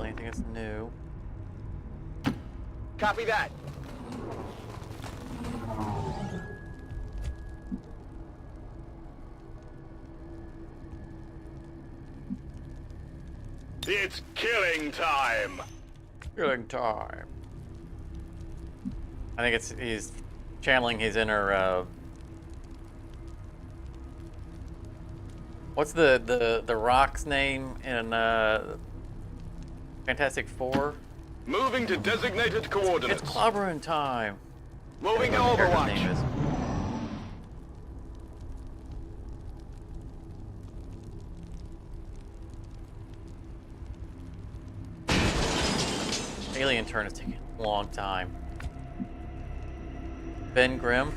Anything that's new. Copy that. It's killing time. Killing time. I think he's channeling his inner. What's the Rock's name in Fantastic Four? Moving to designated coordinates. It's clobbering time. Moving to Overwatch. Alien turn is taking a long time. Ben Grimm.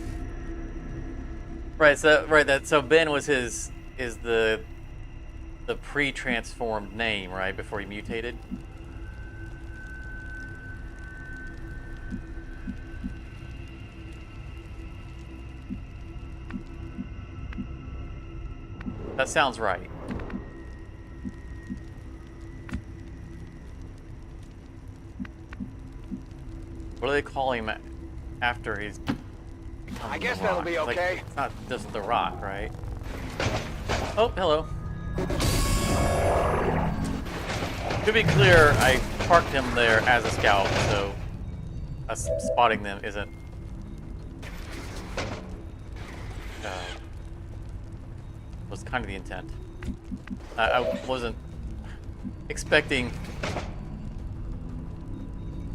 Right, so Ben was is the pre-transformed name, right, before he mutated. That sounds right. What do they call him after he's become I guess the that'll Rock? be Like, okay. it's not just the Rock, right? Oh, hello. To be clear, I parked him there as a scout, so us spotting them isn't was kind of the intent. I wasn't expecting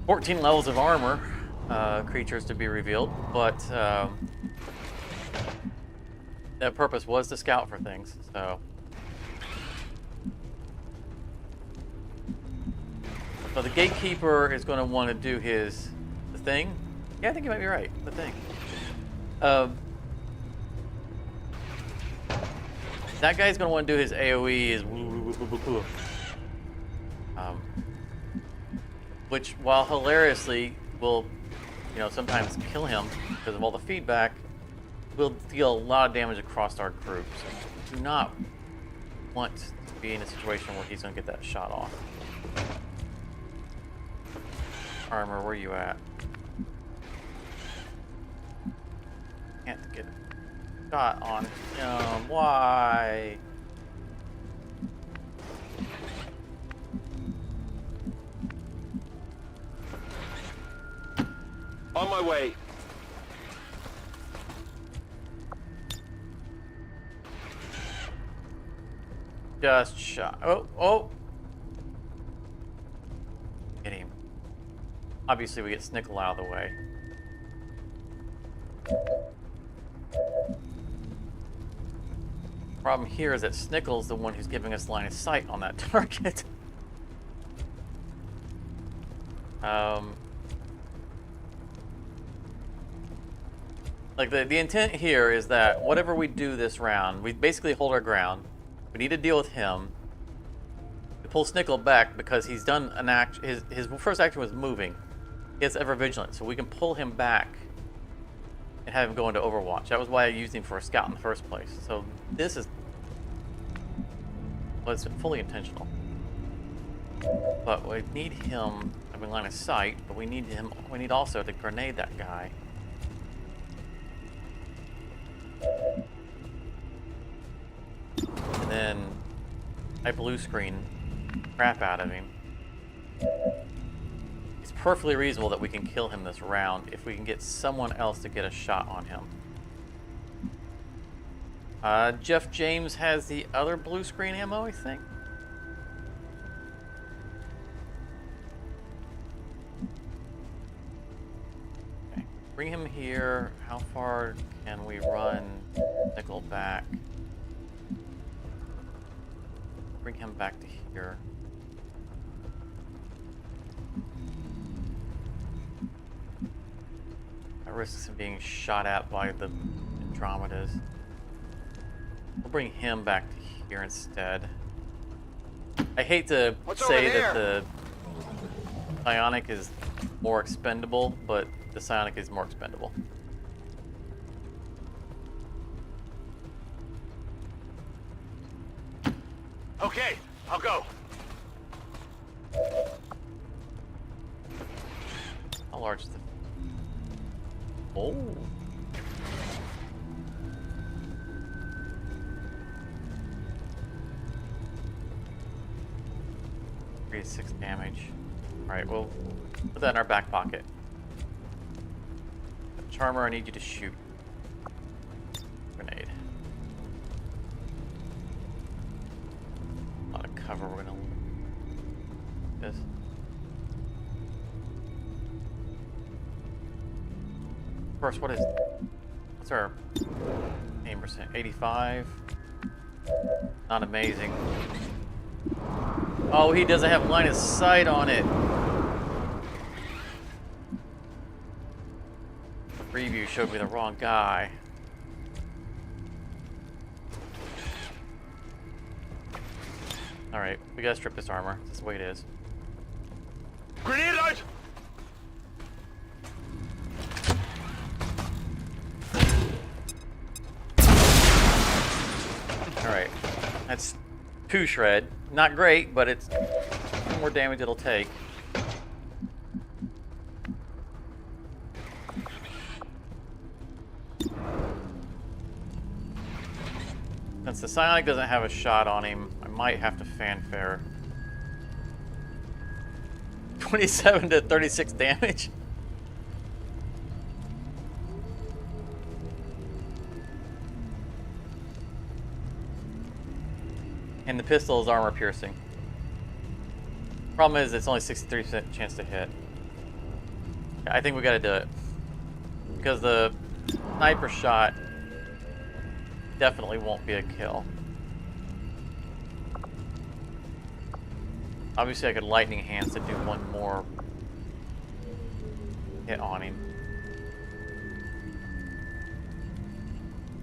14 levels of armor creatures to be revealed, but that purpose was to scout for things, so. So the gatekeeper is going to want to do the thing. Yeah, I think you might be right. The thing. That guy's going to want to do his AOE, which, while hilariously will, sometimes kill him because of all the feedback, will deal a lot of damage across our group. So do not want to be in a situation where he's going to get that shot off. Armor, where you at? Can't get a shot on him. Why? On my way. Just shot. Oh! Get him. Obviously, we get Snickle out of the way. Problem here is that Snickle's the one who's giving us line of sight on that target. Like the intent here is that whatever we do this round, we basically hold our ground. We need to deal with him. We pull Snickle back because he's done an act. His first action was moving. He has ever vigilant, so we can pull him back and have him go into Overwatch. That was why I used him for a scout in the first place. So this is, well, it's fully intentional. But we need him having line of sight. But we need him. We need also to grenade that guy. And then I blue screen crap out of him. It's perfectly reasonable that we can kill him this round if we can get someone else to get a shot on him. Jeff James has the other blue screen ammo, I think. Okay. Bring him here. How far can we run Nickel back? Bring him back to here. That risks him being shot at by the Andromedas. We'll bring him back to here instead. I hate to say that the Psionic is more expendable, but the Psionic is more expendable. Okay, I'll go. How large is the... Oh. Six damage. Alright, we'll put that in our back pocket. Charmer, I need you to shoot. Grenade. A lot of cover, we're gonna... This. First, what's our aim percent? 85? Not amazing. Oh, he doesn't have line of sight on it. Preview showed me the wrong guy. Alright, we gotta strip this armor. That's the way it is. Grenade out! Alright, that's 2 shred. Not great, but it's more damage it'll take. Since the Psionic doesn't have a shot on him, I might have to fanfare. 27 to 36 damage. And the pistol is armor piercing. Problem is, it's only 63% chance to hit. Yeah, I think we gotta do it. Because the sniper shot definitely won't be a kill. Obviously, I could lightning hands to do one more hit on him.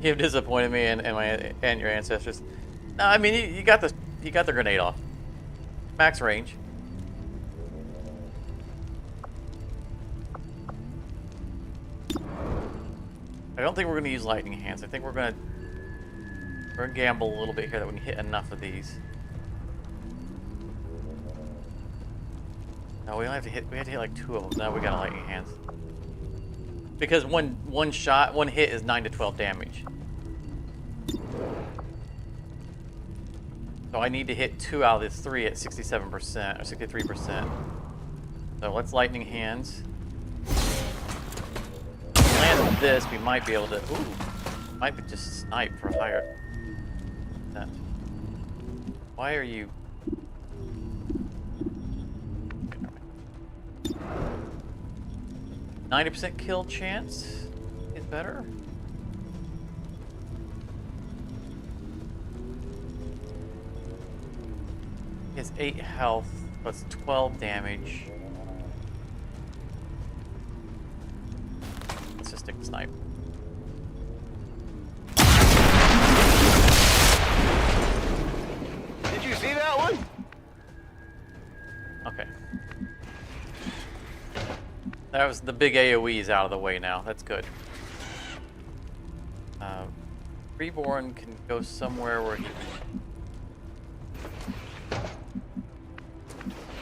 You've disappointed me and your ancestors. No, I mean you got the grenade off. Max range. I don't think we're gonna use lightning hands. I think we're gonna gamble a little bit here that we can hit enough of these. No, we only have to hit. We had to hit like 2 of them. Now we got lightning hands. Because one hit is 9 to 12 damage. So I need to hit 2 out of these 3 at 67% or 63%. So let's lightning hands. Land with this, we might be able to. Ooh, might be just snipe for a higher. Why are you? 90% kill chance is better. He has 8 health, plus 12 damage. Let's just stick the snipe. Did you see that one? Okay. That was the big AoEs out of the way now. That's good. Reborn can go somewhere where he can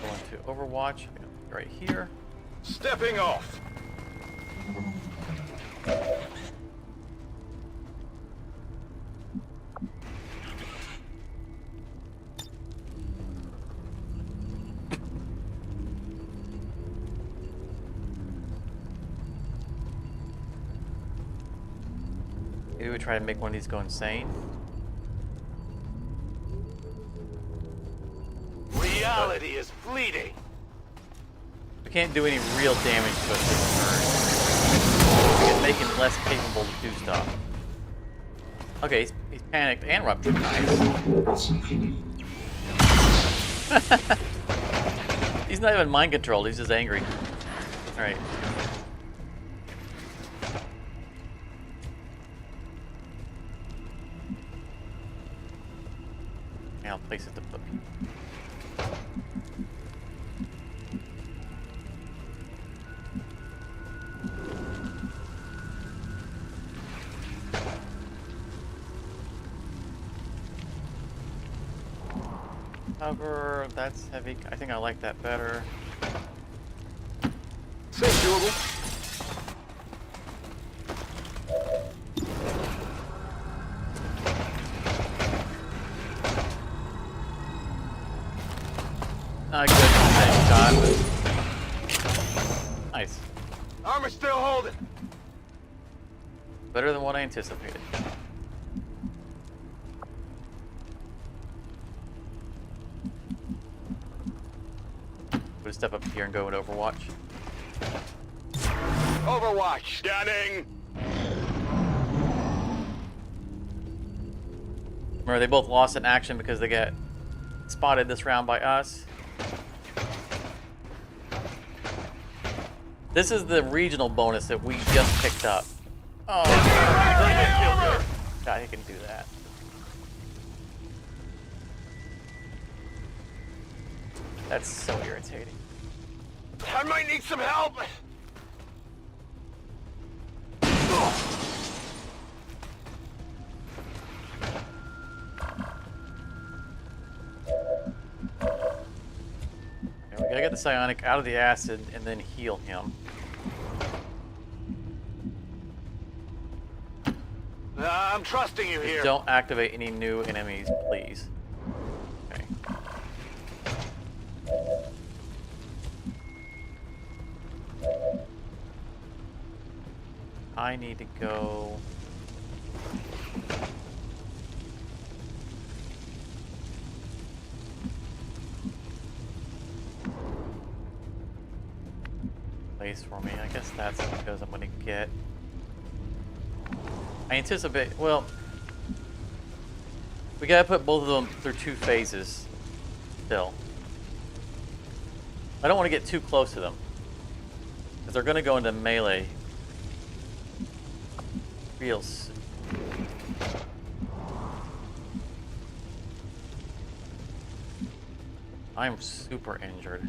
go into Overwatch. Right here. Stepping off. Maybe we try to make one of these go insane. Reality is fleeting. We can't do any real damage to us this turn. We can make him less capable to do stuff. Okay, he's panicked and ruptured. Nice. He's not even mind controlled, he's just angry. Alright. I'll place it to put people. Cover, that's heavy. I think I like that better. Seems doable. Not good at the same time, but nice. Armor's still holding. Better than what I anticipated. We'll step up here and go into Overwatch. Overwatch. Scanning. Remember, they both lost in action because they got spotted this round by us. This is the regional bonus that we just picked up. Oh, God, he can do that. That's so irritating. I might need some help. We gotta get the psionic out of the acid and then heal him. I'm trusting you here. Don't activate any new enemies, please. Okay. I need to go. Place for me. I guess that's because I'm gonna get. I anticipate. Well, We gotta put both of them through 2 phases still. I don't want to get too close to them, because they're gonna go into melee real soon. I'm super injured.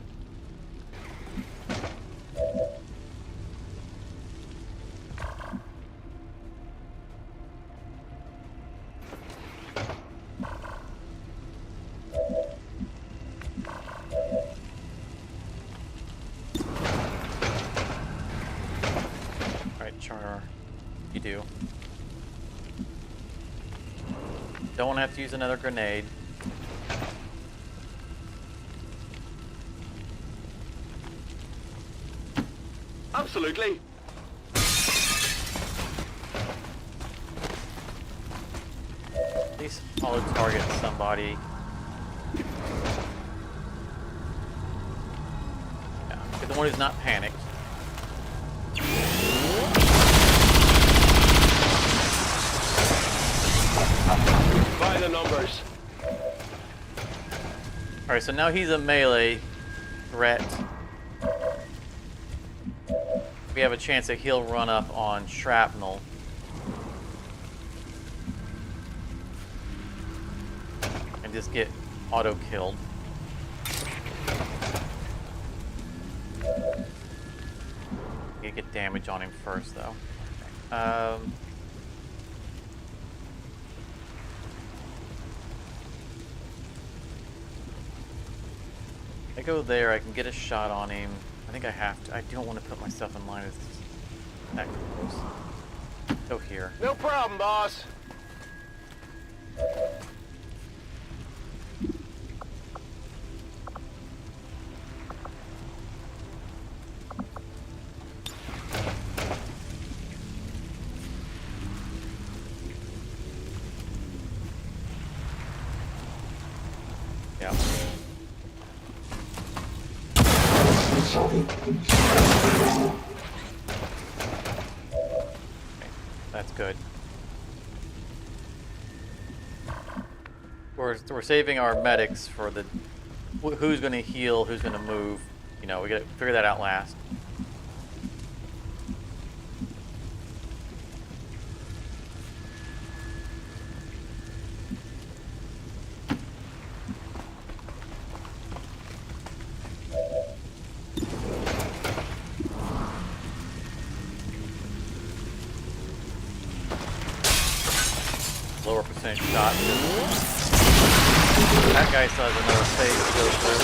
Alright, Charter. You do. Don't have to use another grenade. Absolutely. At least auto target somebody. Yeah, get the one who's not panicked. By the numbers. Alright, so now he's a melee threat. We have a chance that he'll run up on shrapnel. And just get auto-killed. You get damage on him first, though. I go there, I can get a shot on him. I think I have to. I don't want to put myself in line with that close. Go here. No problem, boss. Yeah. That's good. We're saving our medics for the who's going to heal, who's going to move. You know, we got to figure that out last. Lower percentage shot. That guy still has another phase to go through.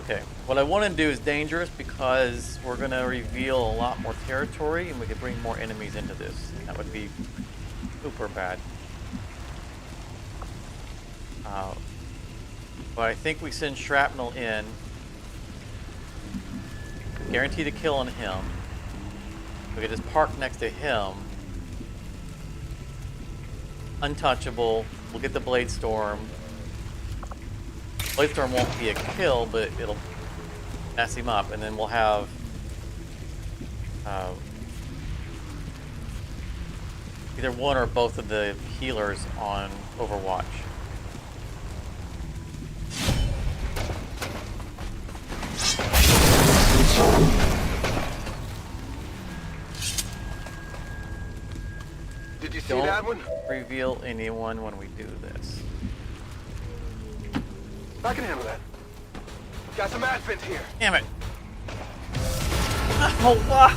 Okay, what I want to do is dangerous because we're going to reveal a lot more territory and we can bring more enemies into this. That would be super bad. But I think we send shrapnel in, guarantee the kill on him. We can just park next to him, untouchable. We'll get the blade storm. Blade storm won't be a kill, but it'll mess him up, and then we'll have either one or both of the healers on Overwatch. Did you see that one? Don't reveal anyone when we do this. I can handle that. Got some advent here. Damn it. Oh, why?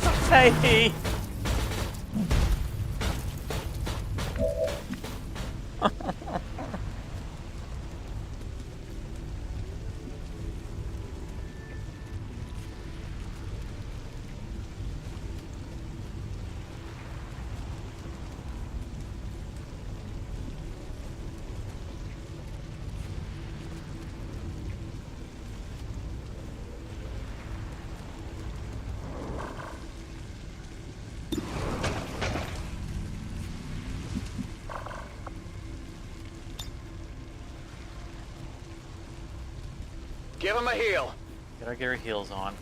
Give him a heal. Get our Gary heals on.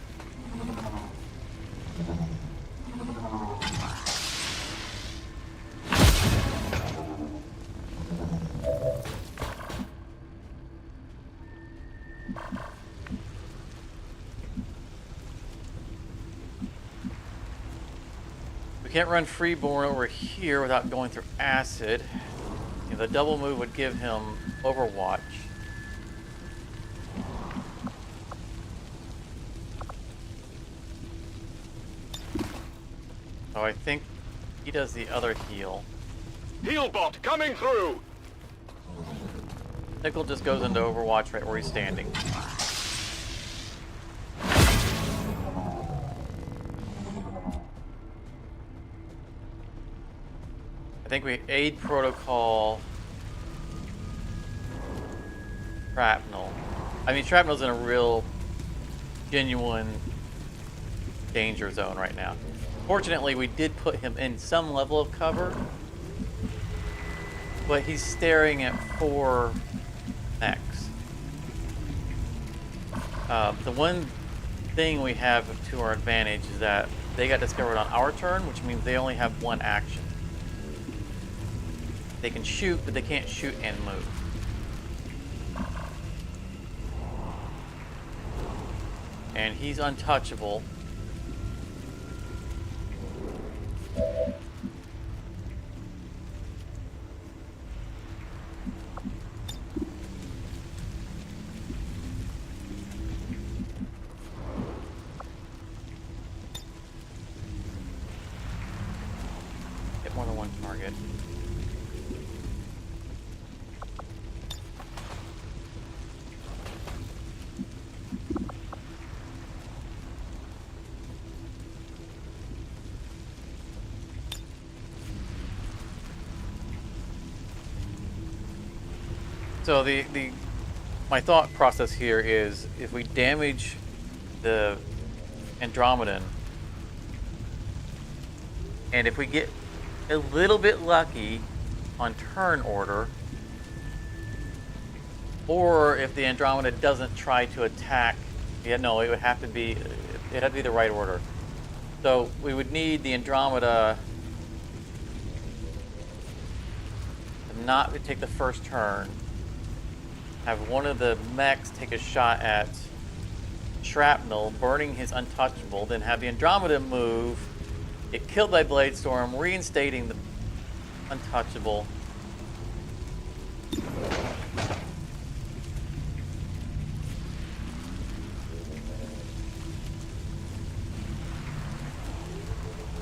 We can't run Freeborn over here without going through acid. You know, the double move would give him Overwatch. So I think he does the other heal. Healbot coming through. Nickel just goes into Overwatch right where he's standing. I think we aid protocol Shrapnel. I mean, Shrapnel's in a real, genuine danger zone right now. Fortunately, we did put him in some level of cover, but he's staring at 4 mechs. The one thing we have to our advantage is that they got discovered on our turn, which means they only have 1 action. They can shoot, but they can't shoot and move. And he's untouchable. Hit more than 1 target. So my thought process here is if we damage the Andromedan, and if we get a little bit lucky on turn order, or if the Andromeda doesn't try to attack, no, it would have to be the right order. So we would need the Andromeda to not take the first turn. Have one of the mechs take a shot at Shrapnel, burning his untouchable, then have the Andromeda move, get killed by Bladestorm, reinstating the untouchable.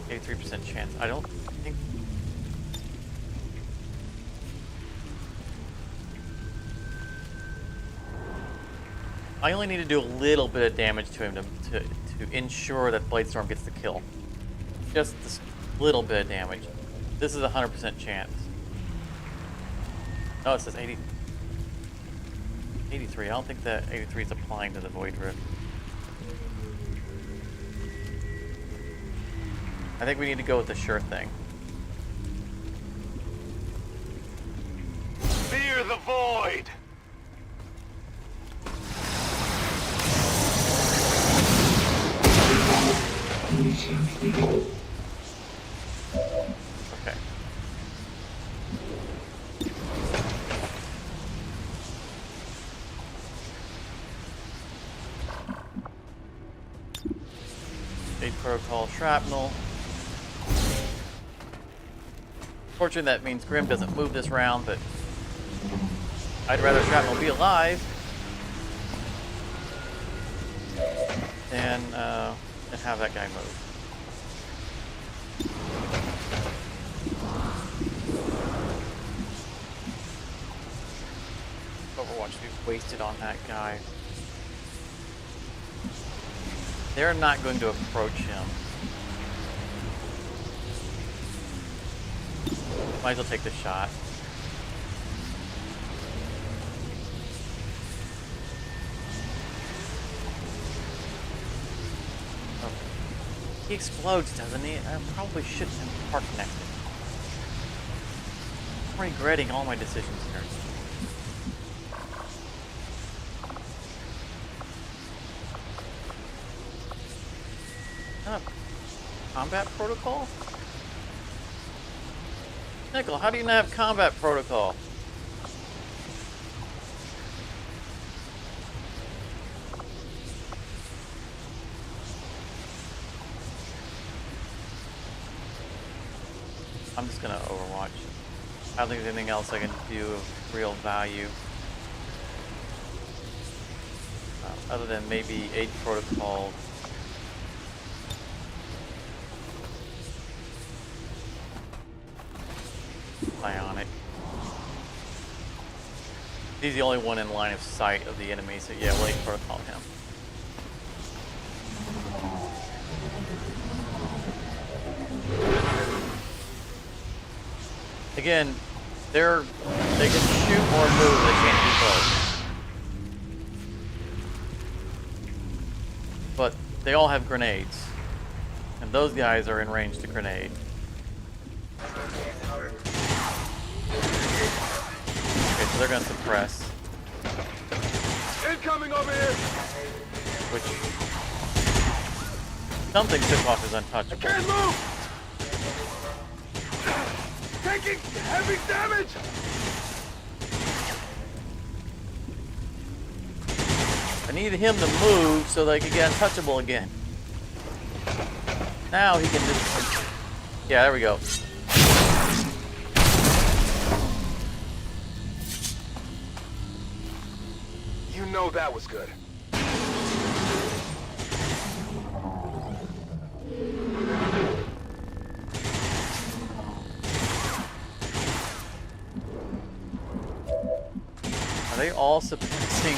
A 3% chance. I don't think. I only need to do a little bit of damage to him to ensure that Bladestorm gets the kill. Just this little bit of damage. This is a 100% chance. No, it says 83. I don't think that 83 is applying to the Void Rift. I think we need to go with the sure thing. Fear the void! Okay. Aid protocol Shrapnel. Fortunately, that means Grim doesn't move this round, but I'd rather Shrapnel be alive than have that guy move. Overwatch we've wasted on that guy. They're not going to approach him. Might as well take the shot. Oh. He explodes, doesn't he? I probably shouldn't have park connected. I'm regretting all my decisions here. Combat protocol? Nickel, how do you not have combat protocol? I'm just gonna Overwatch. I don't think there's anything else I can do of real value. Other than maybe 8 protocol. Bionic. He's the only one in line of sight of the enemy, so yeah, we'll 8 protocol him. Again, they can shoot or move, they can't do both. But they all have grenades. And those guys are in range to grenade. Okay, so they're gonna suppress. Incoming over here! Which something took off his untouchable. I can't move! Taking heavy damage! I need him to move so that I can get untouchable again. Now he can just... Yeah, there we go. You know that was good. Are they all suppressing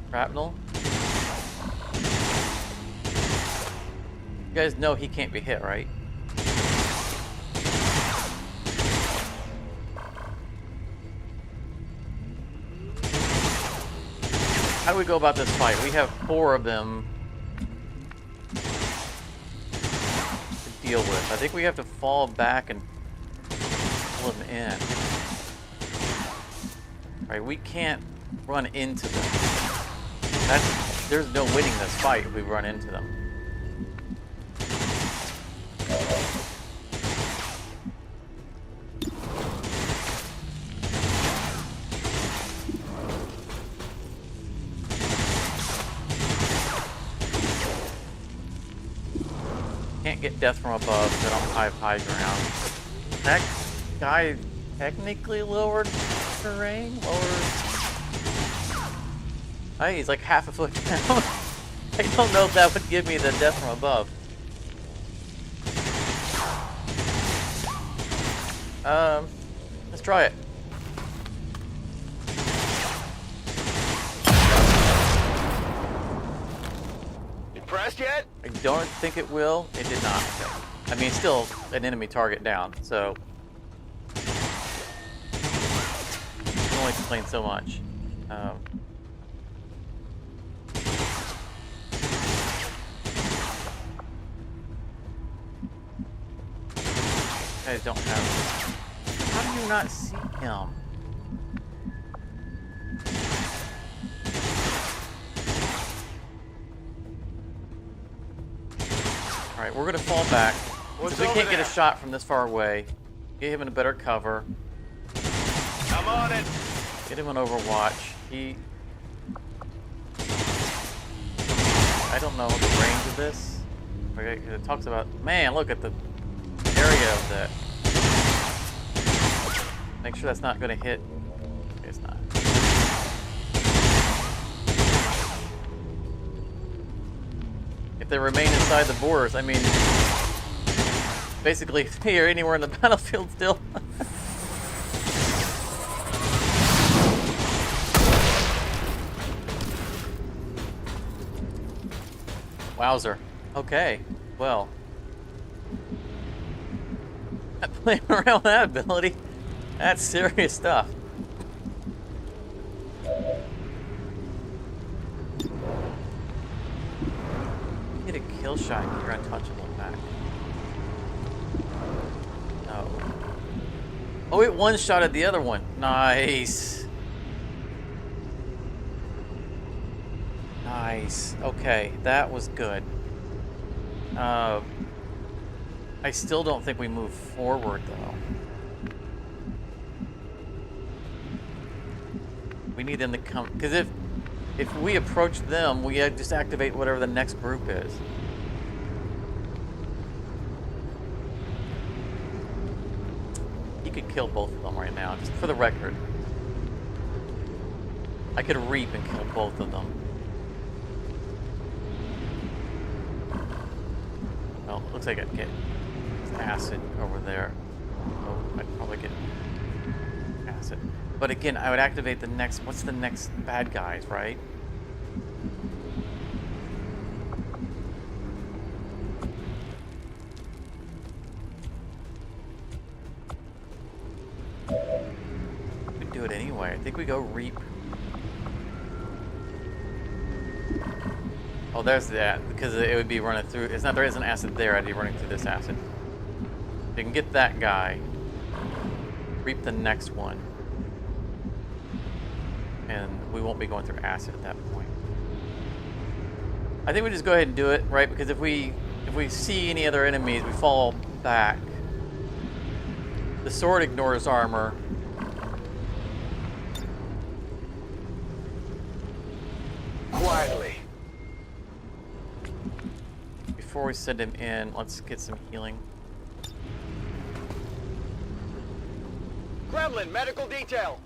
shrapnel? You guys know he can't be hit, right? How do we go about this fight? We have 4 of them to deal with. I think we have to fall back and pull them in. Right, we can't run into them. There's no winning this fight if we run into them. Can't get death from above, they don't have high ground. That guy technically lowered terrain? Hey, he's like half a foot down. I don't know if that would give me the death from above. Let's try it. Impressed yet? I don't think it will. It did not. I mean, it's still an enemy target down, so I can only complain so much. Guys don't have. How do you not see him? All right, we're gonna fall back. Because we can't get a shot from this far away. Get him in a better cover. I'm on it. Get him on Overwatch. I don't know the range of this. Okay, it talks about. Man, look at the area of that. Make sure that's not going to hit. Okay, it's not. If they remain inside the borders, I mean, basically, if they are anywhere in the battlefield still. Wowzer. Okay, well. Not playing around with that ability. That's serious stuff. Get a kill shot and you're untouchable back. No. Oh, it one-shotted the other one. Nice. Nice. Okay, that was good. I still don't think we move forward, though. We need them to come... Because if we approach them, we just activate whatever the next group is. You could kill both of them right now, just for the record. I could reap and kill both of them. Well, it looks like I'd get acid over there. Oh, I'd probably get acid. But again, I would activate the next... What's the next bad guys, right? We do it anyway. I think we go reap. Oh, there's that, because it would be running through... It's not, there isn't acid there, I'd be running through this acid. You can get that guy. Reap the next one. And we won't be going through acid at that point. I think we just go ahead and do it, right? Because if we see any other enemies, we fall back. The sword ignores armor. Quietly. Before we send him in, let's get some healing. Gremlin, medical detail.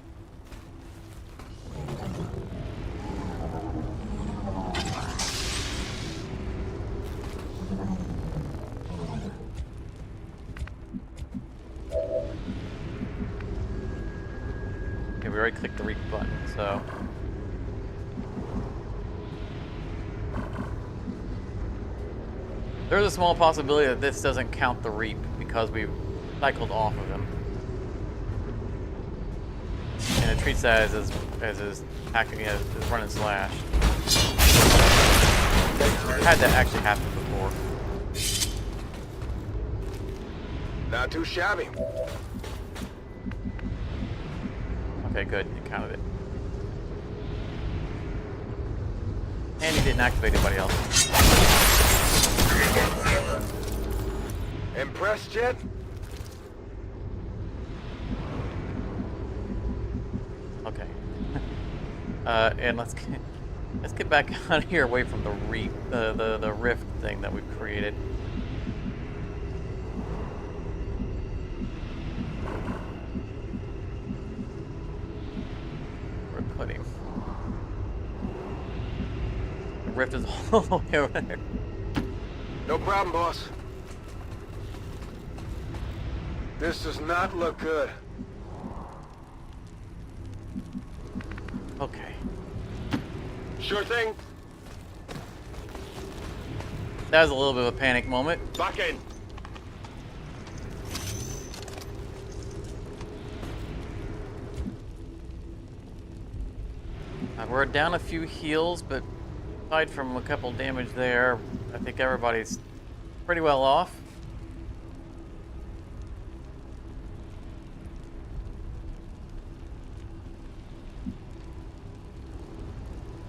Okay, we already clicked the reap button, so... There's a small possibility that this doesn't count the reap because we cycled off of him. And it treats that as his attacking, as his run and slash. It had that actually happen before. Not too shabby. Okay, good. It counted it. And he didn't activate anybody else. Impressed yet? Okay. And let's get back out of here, away from the the rift thing that we've created. Where we put him? The rift is all the way over there. No problem, boss. This does not look good. Okay. Sure thing. That was a little bit of a panic moment. Back in. We're down a few heals, but aside from a couple damage there, I think everybody's pretty well off.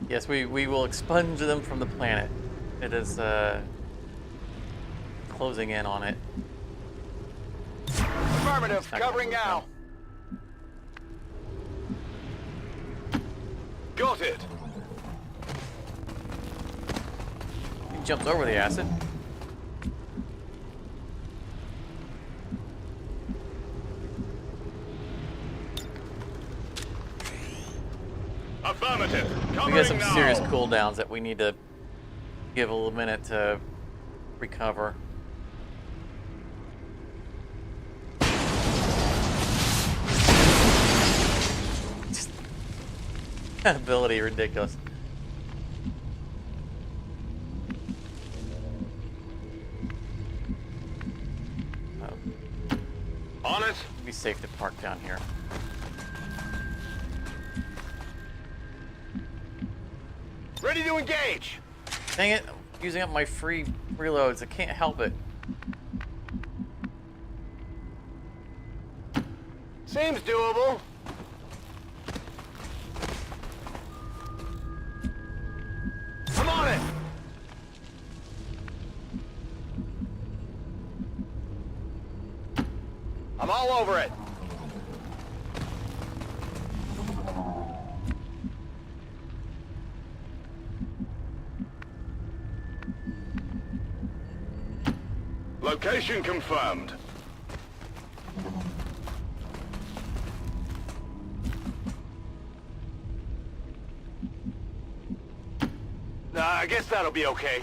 Yes, we will expunge them from the planet. It is closing in on it. Affirmative, covering now. Got it. He jumps over the acid. Affirmative. We got some serious cooldowns that we need to give a little minute to recover. Just that ability, ridiculous. On it. Be safe to park down here. Ready to engage. Dang it, I'm using up my free reloads. I can't help it. Seems doable. All over it. Location confirmed. I guess that'll be okay.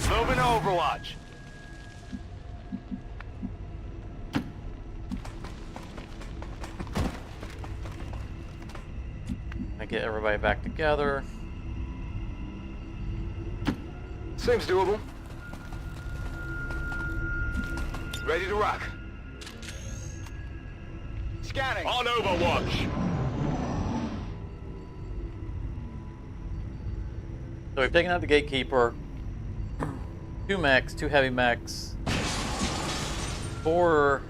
Moving to Overwatch. I get everybody back together. Seems doable. Ready to rock. Scanning. On Overwatch. So we've taken out the Gatekeeper. 2 mechs, 2 heavy mechs. 4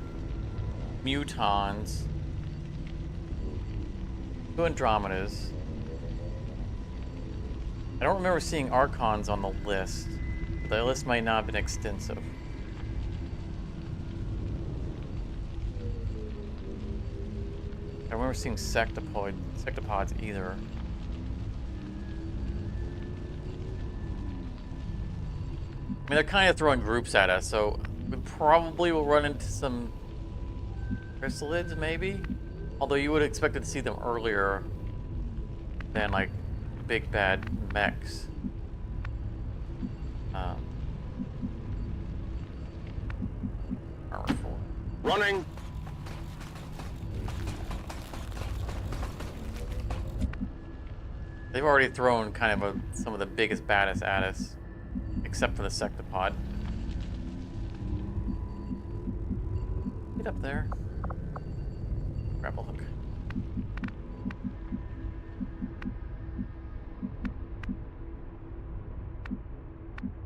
Mutons. 2 Andromedas. I don't remember seeing Archons on the list. The list might not have been extensive. I don't remember seeing sectopods either. I mean, they're kind of throwing groups at us, so we probably will run into some chrysalids, maybe? Although you would have expected to see them earlier than, like, big bad mechs. Armor 4. Running. They've already thrown kind of some of the biggest, baddest at us. Except for the sectopod. Get up there. Grab a look.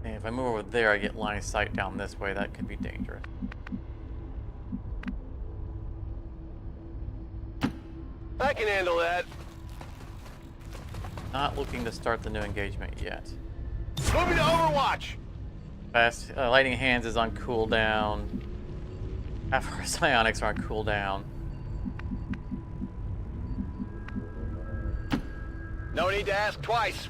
And if I move over there, I get line of sight down this way. That could be dangerous. I can handle that. Not looking to start the new engagement yet. Moving to Overwatch. Fast lighting hands is on cooldown. Half our psionics are on cooldown. No need to ask twice.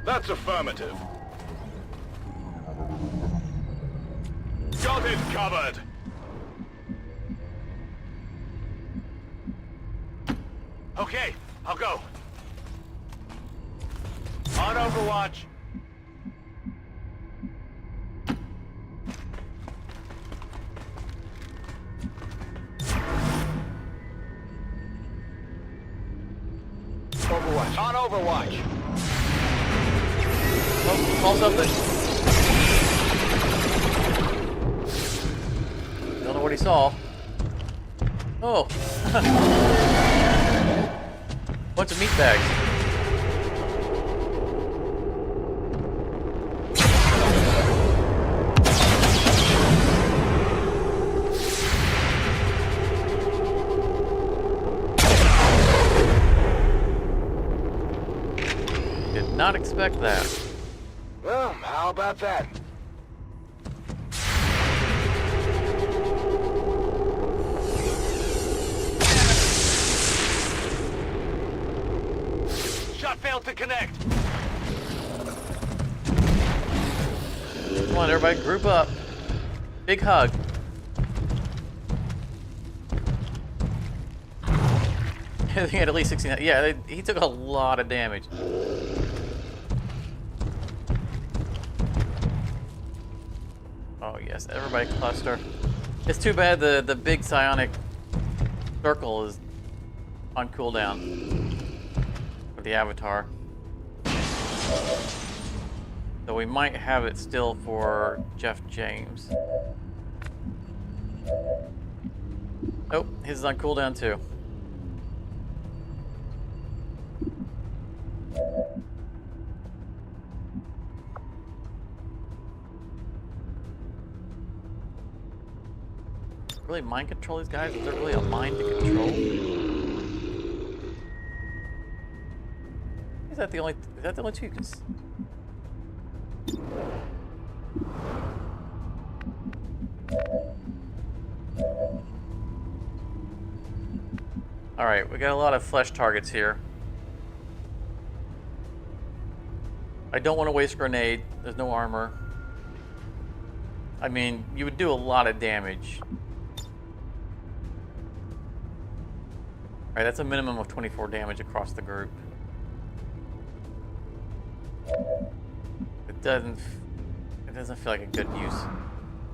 That's affirmative. Got it covered. Okay, I'll go. On Overwatch. Overwatch. On Overwatch. Oh, call something. Don't know what he saw. Oh. Bunch of meat bags. Did not expect that. Well, how about that? Shot failed to connect. Come on, everybody, group up. Big hug. I think he had at least 16. Yeah, he took a lot of damage. Oh yes, everybody cluster. It's too bad the big psionic circle is on cooldown with the avatar. So we might have it still for Jeff James. Oh, his is on cooldown too. Really mind control these guys? Is there really a mind to control? Is that the only two you can Alright, we got a lot of flesh targets here. I don't want to waste grenade. There's no armor. I mean, you would do a lot of damage. Alright, that's a minimum of 24 damage across the group. It doesn't feel like a good use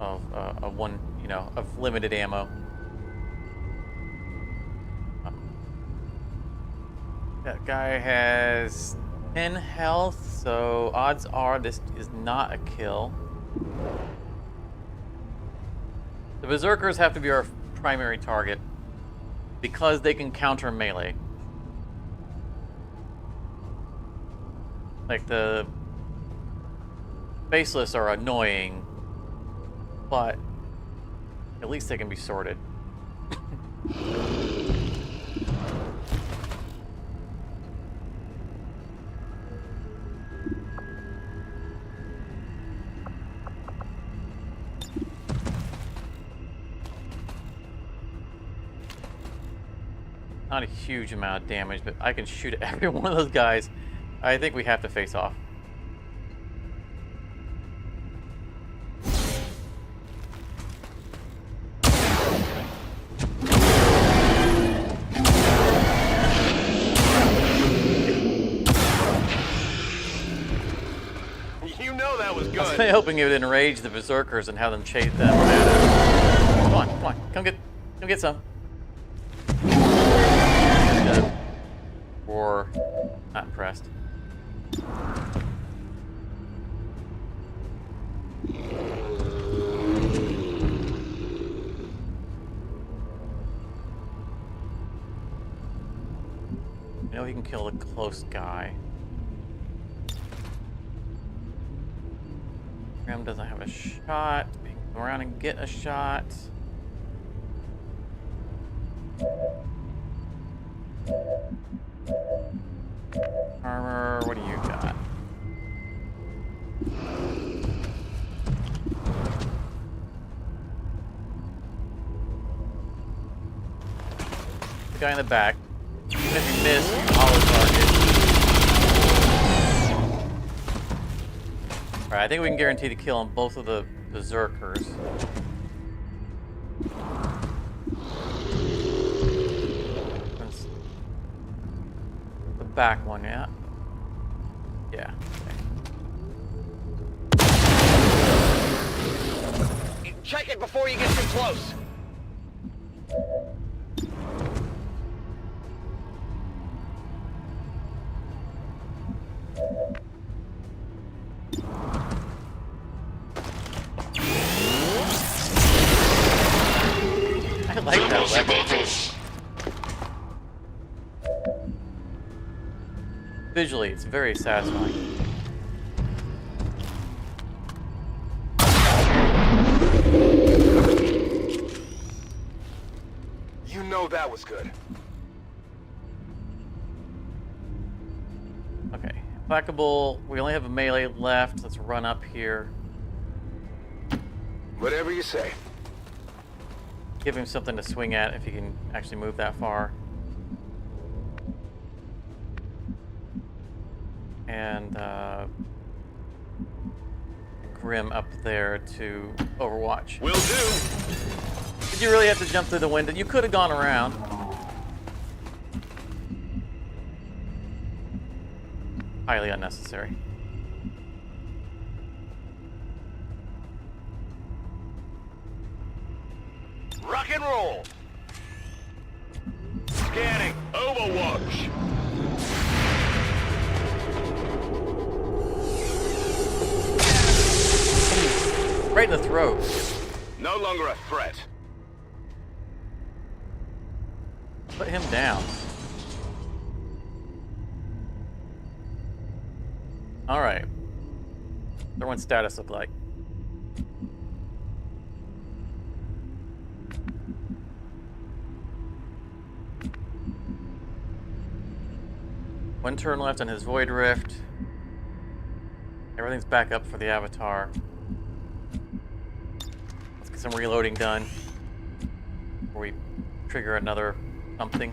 of of limited ammo. That guy has 10 health, so odds are this is not a kill. The Berserkers have to be our primary target because they can counter melee. Like, the Faceless are annoying, but at least they can be sorted. Not a huge amount of damage, but I can shoot at every one of those guys. I think we have to face off. You know that was good. I was hoping it would enrage the Berserkers and have them chase them. Come on, come get some. Or not impressed. You know he can kill the close guy. Graham doesn't have a shot. He can go around and get a shot. Armor, what do you got? The guy in the back. Even if you miss, hollow target. Alright, I think we can guarantee the kill on both of the Berserkers. The back one, yeah? Yeah. Okay. Check it before you get too close. I like that weapon. Visually, it's very satisfying. You know that was good. Okay, implacable. We only have a melee left. Let's run up here. Whatever you say. Give him something to swing at if he can actually move that far. And Grim up there to overwatch. Will do. Did you really have to jump through the window? You could have gone around. Highly unnecessary. Rock and roll. Scanning. Overwatch. Right in the throat. No longer a threat. Put him down. All right. Everyone's status look like. 1 turn left on his Void Rift. Everything's back up for the Avatar. Let's get some reloading done before we trigger another something.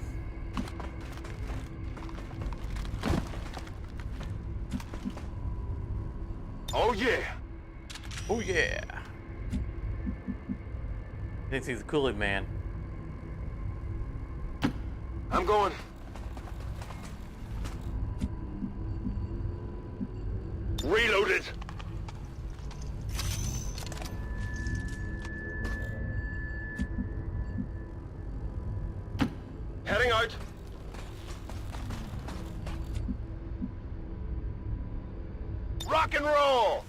Oh yeah! Oh yeah! He thinks he's the Kool-Aid Man. I'm going. Reloaded! Heading out! Rock and roll!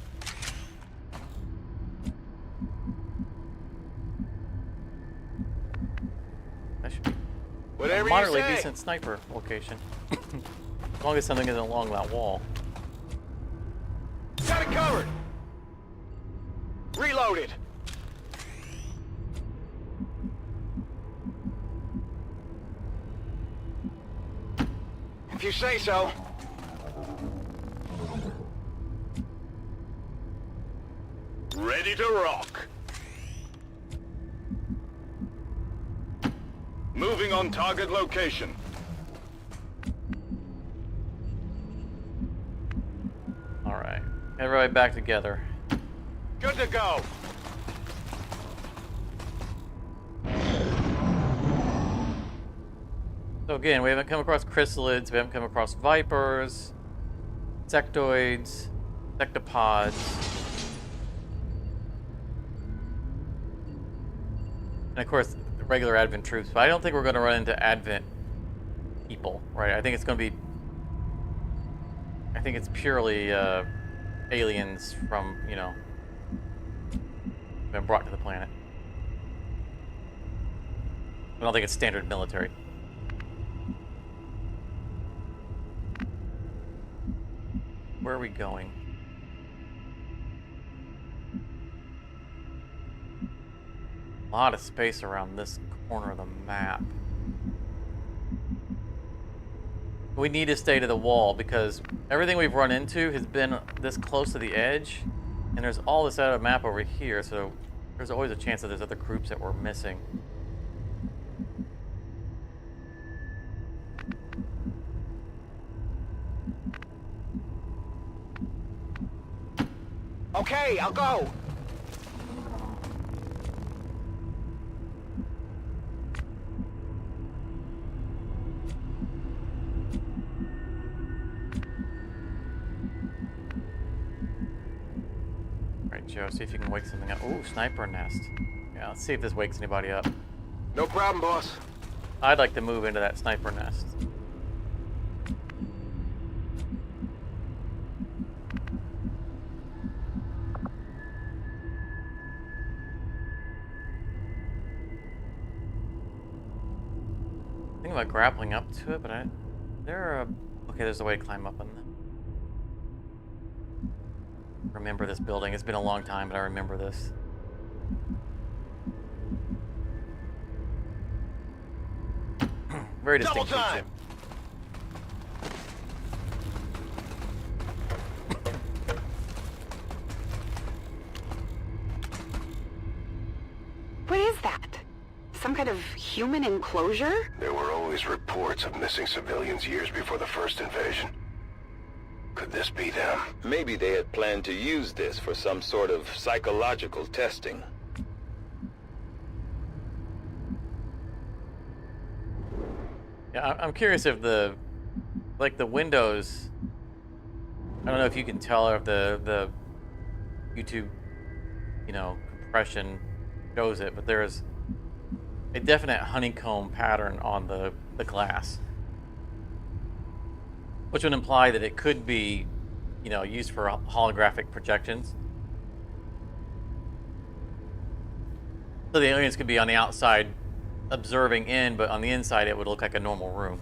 That should be Whatever a moderately you say. decent sniper location. As long as something isn't along that wall. Got it covered! Reloaded! If you say so. Ready to rock. Moving on target location. Alright. Everybody back together. Good to go. So again, we haven't come across chrysalids, we haven't come across vipers, sectoids, sectopods. And of course, the regular Advent troops, but I don't think we're going to run into Advent people, right? I think it's going to be... I think it's purely aliens from, you know, been brought to the planet. I don't think it's standard military. Where are we going? A lot of space around this corner of the map. We need to stay to the wall because everything we've run into has been this close to the edge, and there's all this other map over here, so there's always a chance that there's other groups that we're missing. Okay, I'll go. Alright, Joe, see if you can wake something up. Ooh, sniper nest. Yeah, let's see if this wakes anybody up. No problem, boss. I'd like to move into that sniper nest. Think about grappling up to it, but okay, there's a way to climb up on them. Remember this building. It's been a long time, but I remember this. Very distinct feature. What is that? Some kind of human enclosure? There were always reports of missing civilians years before the first invasion. Could this be them? Maybe they had planned to use this for some sort of psychological testing. Yeah, I'm curious if the windows, I don't know if you can tell if the YouTube, you know, compression shows it, but there's a definite honeycomb pattern on the glass, which would imply that it could be, you know, used for holographic projections. So the aliens could be on the outside observing in, but on the inside it would look like a normal room.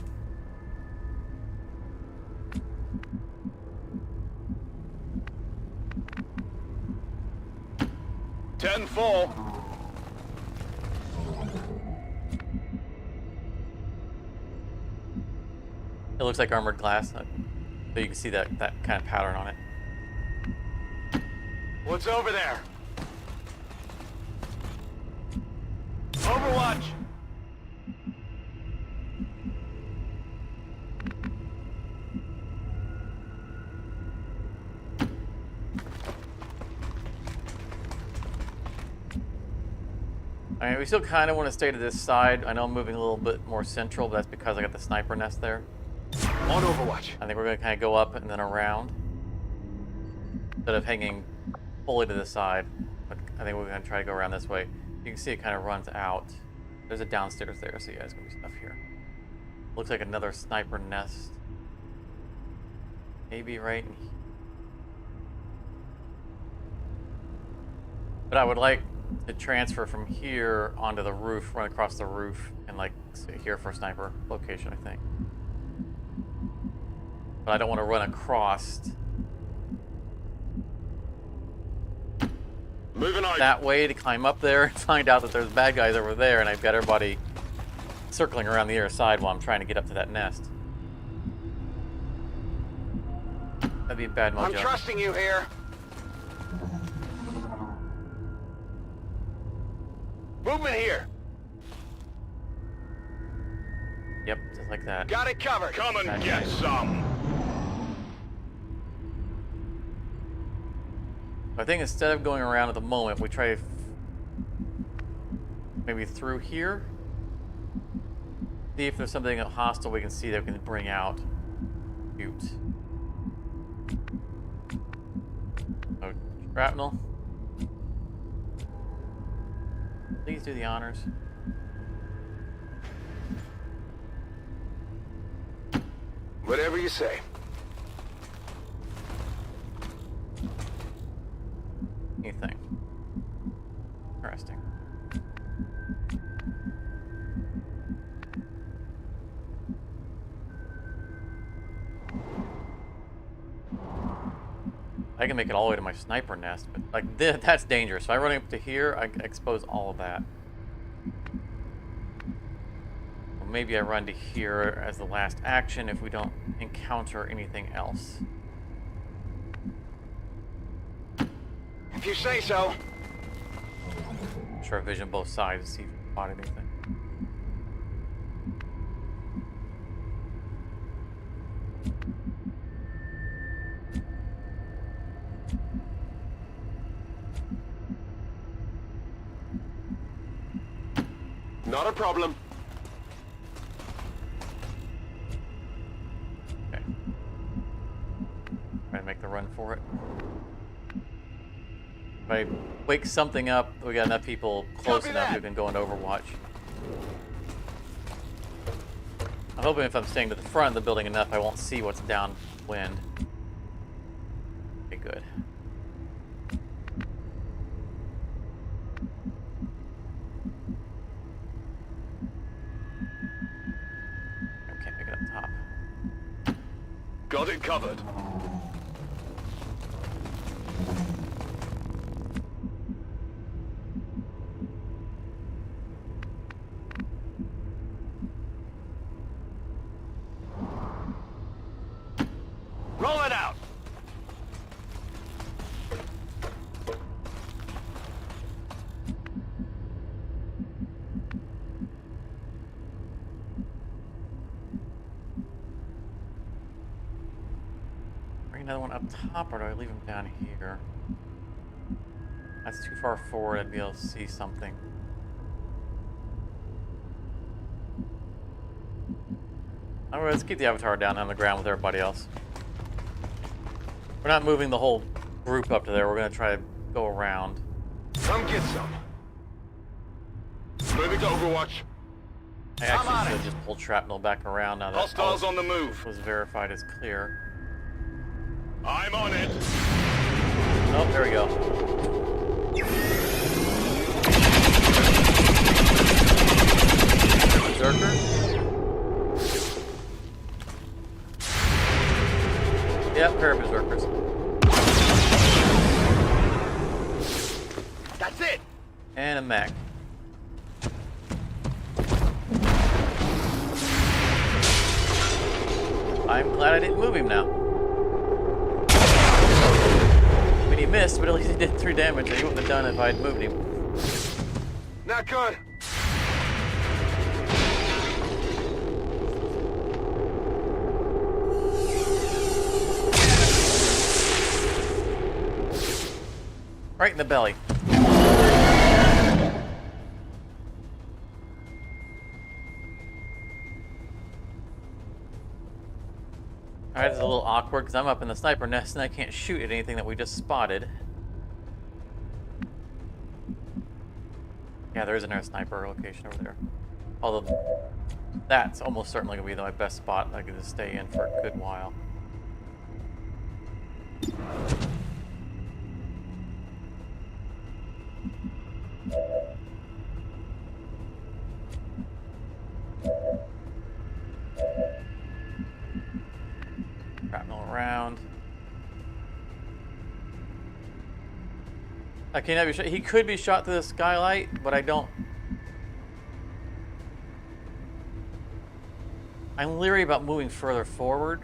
Ten full. It looks like armored glass, so you can see that kind of pattern on it. What's over there? Overwatch! I mean, we still kind of want to stay to this side. I know I'm moving a little bit more central, but that's because I got the sniper nest there. On Overwatch. I think we're going to kind of go up and then around instead of hanging fully to the side. But I think we're going to try to go around this way. You can see it kind of runs out. There's a downstairs there, so yeah, there's going to be stuff here. Looks like another sniper nest. Maybe right in here. But I would like to transfer from here onto the roof, run across the roof, and like sit here for a sniper location, I think. But I don't want to run across moving on that way to climb up there and find out that there's bad guys over there, and I've got everybody circling around the other side while I'm trying to get up to that nest. That'd be a bad mojo. I'm trusting you here. Movement here. Yep, just like that. Got it covered. Come and get some. I think instead of going around at the moment, we try maybe through here. See if there's something hostile we can see that we can bring out. Shoot. Oh, shrapnel. Please do the honors. Whatever you say. Anything. Interesting. I can make it all the way to my sniper nest, but like that's dangerous. If I run up to here, I expose all of that. Or maybe I run to here as the last action if we don't encounter anything else. If you say so. Sure, vision both sides to see if we spot anything. Not a problem. Okay. Try to make the run for it. If I wake something up, we got enough people close enough who can go into Overwatch. I'm hoping if I'm staying to the front of the building enough, I won't see what's downwind. Okay, good. I can't make it up top. Got it covered. Roll it out. Bring another one up top, or do I leave him down here? That's too far forward. I'd be able to see something. Alright, let's keep the Avatar down on the ground with everybody else. We're not moving the whole group up to there. We're going to try to go around. Come get some. Moving to Overwatch. I actually should have just pulled shrapnel back around now that Hostiles on the move. Was verified as clear. I'm on it. Oh, there we go. Berserker. Yep, pair of berserkers. That's it. And a mech. I'm glad I didn't move him now. I mean, he missed, but at least he did 3 damage that he wouldn't have done if I had moved him. Not good. Right in the belly. Alright, it's a little awkward because I'm up in the sniper nest and I can't shoot at anything that we just spotted. Yeah, there is another sniper location over there. Although that's almost certainly going to be my best spot that I can just stay in for a good while. Shrapnel around. I can't be shot. He could be shot through the skylight, but I don't. I'm leery about moving further forward.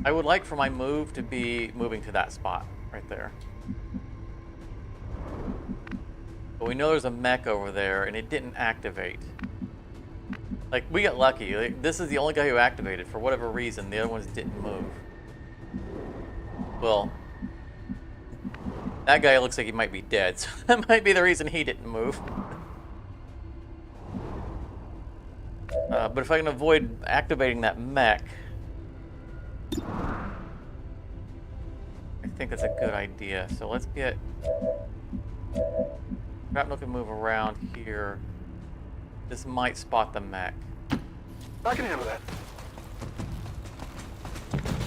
I would like for my move to be moving to that spot right there. But we know there's a mech over there and it didn't activate. Like, we got lucky. Like, this is the only guy who activated for whatever reason. The other ones didn't move. Well, that guy looks like he might be dead, so that might be the reason he didn't move. But if I can avoid activating that mech, I think that's a good idea. So let's get... Shrapnel can move around here. This might spot the mech. I can handle that.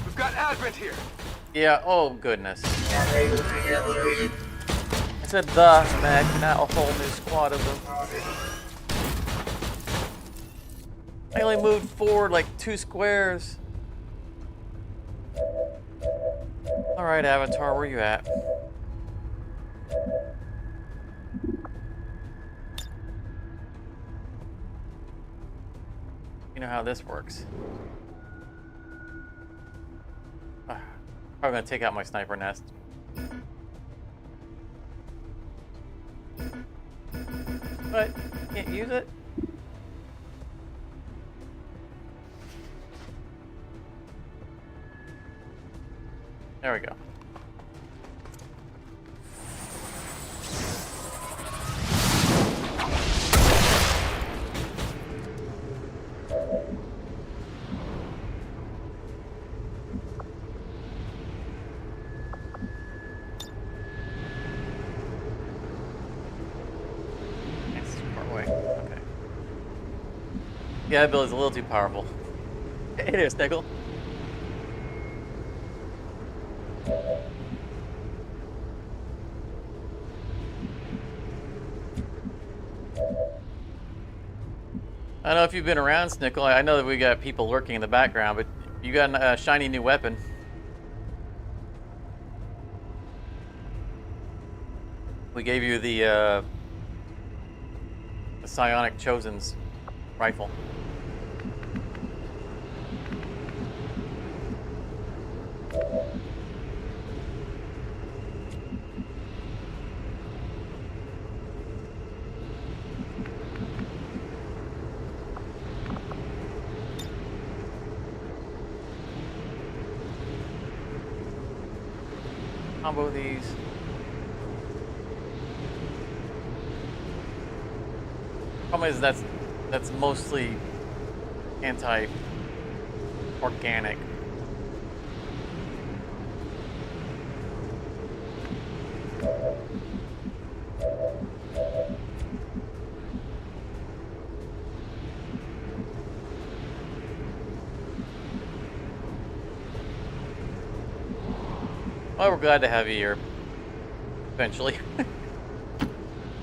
We've got Advent here. Yeah, oh goodness. I said the mech, not a whole new squad of them. I only moved forward like 2 squares. Alright, Avatar, where you at? You know how this works. Probably gonna take out my sniper nest. But can't use it. There we go. Yeah, that build is a little too powerful. It is, Nickel. I don't know if you've been around, Snickle. I know that we got people lurking in the background, but you got a shiny new weapon. We gave you the Psionic Chosen's rifle. Combo these. Problem is that's mostly anti-organic. Well, we're glad to have you here. Eventually.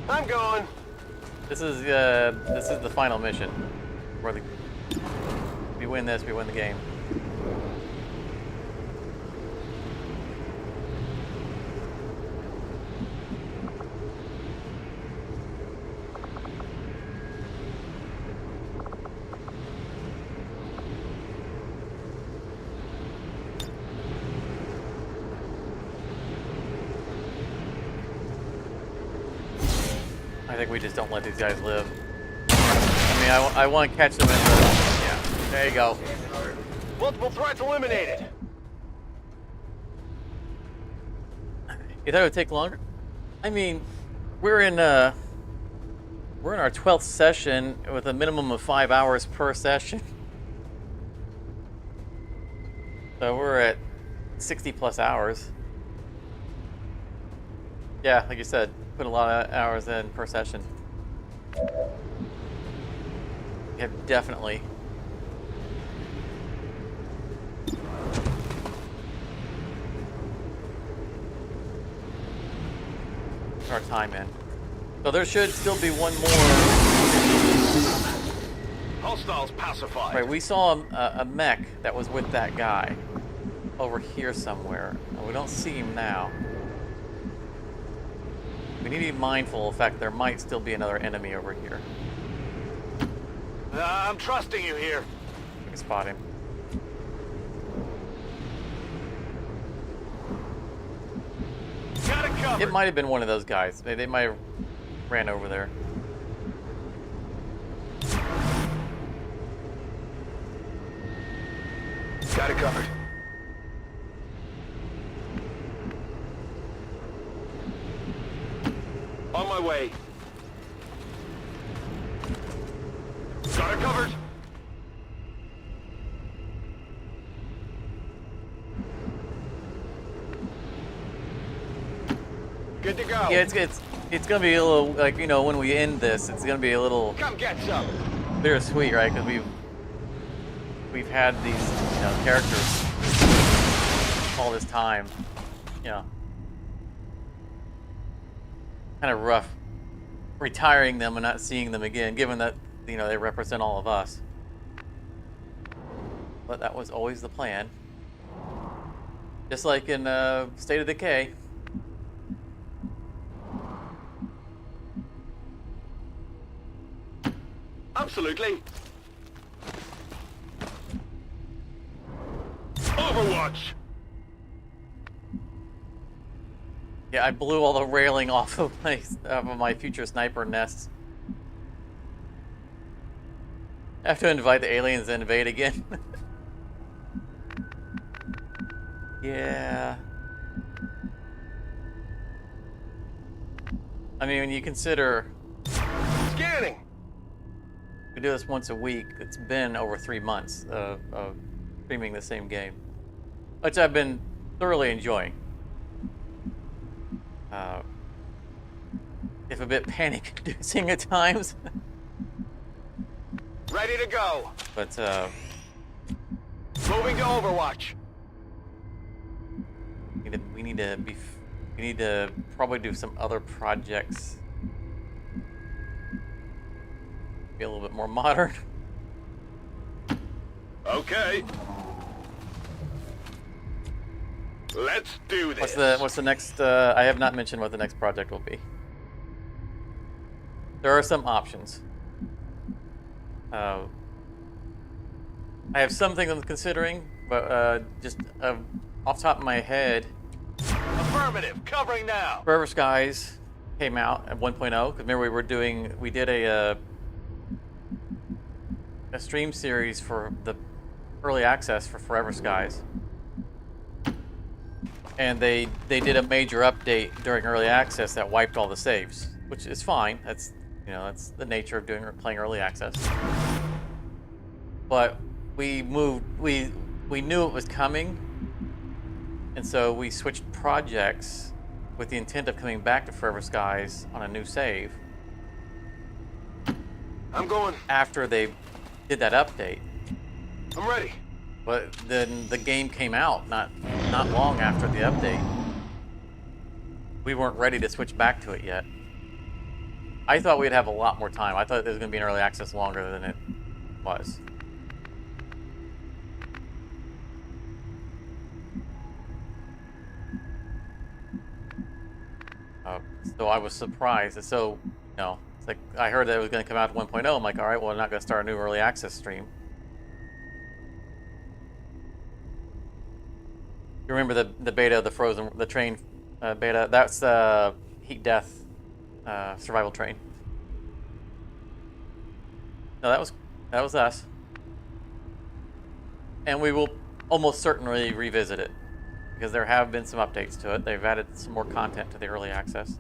I'm going. This is the final mission. Where we win this, we win the game. I think we just don't let these guys live. I mean, I want to catch them in the... Yeah, there you go. Multiple threats eliminated. You thought it would take longer? I mean, we're in our 12th session with a minimum of 5 hours per session. So we're at 60 plus hours. Yeah, like you said, put a lot of hours in per session. We have definitely. Our time in. So there should still be one more. Hostiles pacified. Right, we saw a mech that was with that guy over here somewhere. We don't see him now. We need to be mindful of the fact there might still be another enemy over here. I'm trusting you here. We can spot him. Got it covered. It might have been one of those guys. They might have ran over there. Got it covered. On my way. Got it covered. Good to go. Yeah, it's gonna be a little, like, you know, when we end this, it's gonna be a little Come get some. bittersweet, right? Because we've had these, you know, characters all this time, you know, kind of rough retiring them and not seeing them again, given that, you know, they represent all of us. But that was always the plan. Just like in State of Decay. Absolutely. Overwatch. Yeah, I blew all the railing off of my future sniper nests. I have to invite the aliens to invade again. Yeah. I mean, when you consider Scanning. we do this once a week, it's been over 3 months of streaming the same game, which I've been thoroughly enjoying. If a bit panic-inducing at times. Ready to go. But Moving to Overwatch. we need to probably do some other projects. Be a little bit more modern. Okay. Let's do this. What's the next? I have not mentioned what the next project will be. There are some options. I have some things I'm considering, but just off the top of my head, Affirmative. Covering now. Forever Skies came out at 1.0. Because remember we did a stream series for the early access for Forever Skies. And they did a major update during early access that wiped all the saves, which is fine. That's the nature of playing early access. But we knew it was coming, and so we switched projects with the intent of coming back to Forever Skies on a new save. I'm going. After they did that update. I'm ready. But then the game came out not long after the update. We weren't ready to switch back to it yet. I thought we'd have a lot more time. I thought it was going to be in early access longer than it was. So I was surprised. So, it's like I heard that it was going to come out at 1.0. I'm like, all right, well, I'm not going to start a new early access stream. You remember the beta of the train beta? That's the Heat Death survival train. No, that was us. And we will almost certainly revisit it, because there have been some updates to it. They've added some more content to the early access.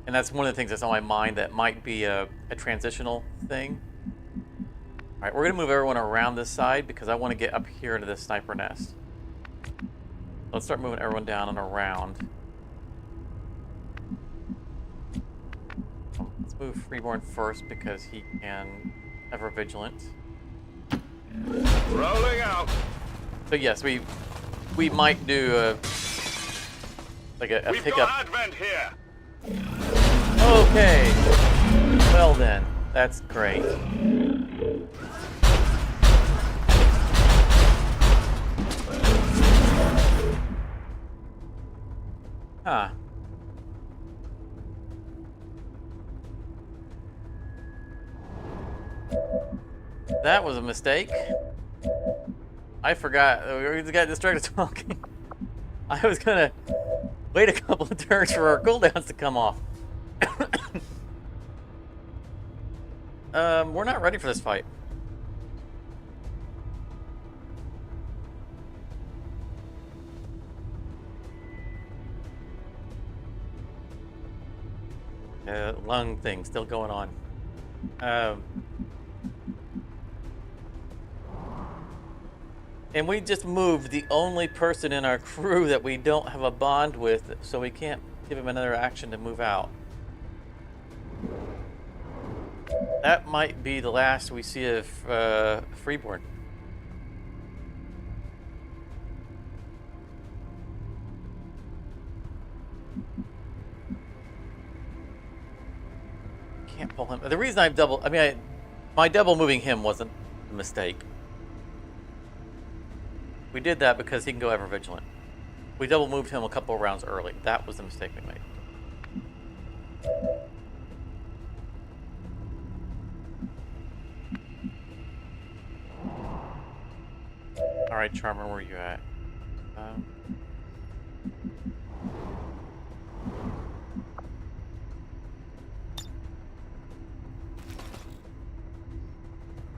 And that's one of the things that's on my mind that might be a transitional thing. All right, we're going to move everyone around this side because I want to get up here into this sniper nest. Let's start moving everyone down and around. Let's move Freeborn first because he can ever vigilant. Rolling out. So yes, we might do a pickup. We've got Advent here. Okay. Well then, that's great. Huh. That was a mistake. I forgot. We got distracted talking. I was gonna wait a couple of turns for our cooldowns to come off. We're not ready for this fight. Lung thing still going on. And we just moved the only person in our crew that we don't have a bond with, so we can't give him another action to move out. That might be the last we see of Freeborn. Can't pull him. The reason my double moving him wasn't a mistake. We did that because he can go ever vigilant. We double moved him a couple of rounds early. That was the mistake we made. All right, Charmer, where are you at?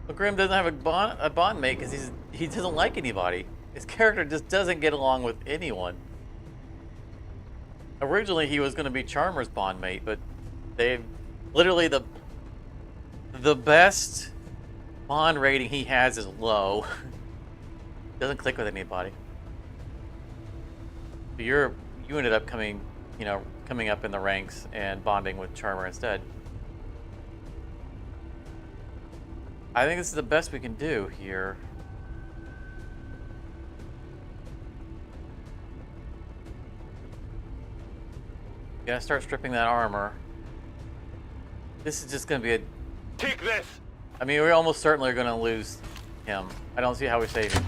Well, Grim doesn't have a bond mate because he doesn't like anybody. His character just doesn't get along with anyone. Originally, he was going to be Charmer's bond mate, but they've literally the best bond rating he has is low. Doesn't click with anybody. So you ended up coming up in the ranks and bonding with Charmer instead. I think this is the best we can do here. Gotta start stripping that armor. This is just gonna be a... Take this! I mean, we almost certainly are gonna lose him. I don't see how we save him.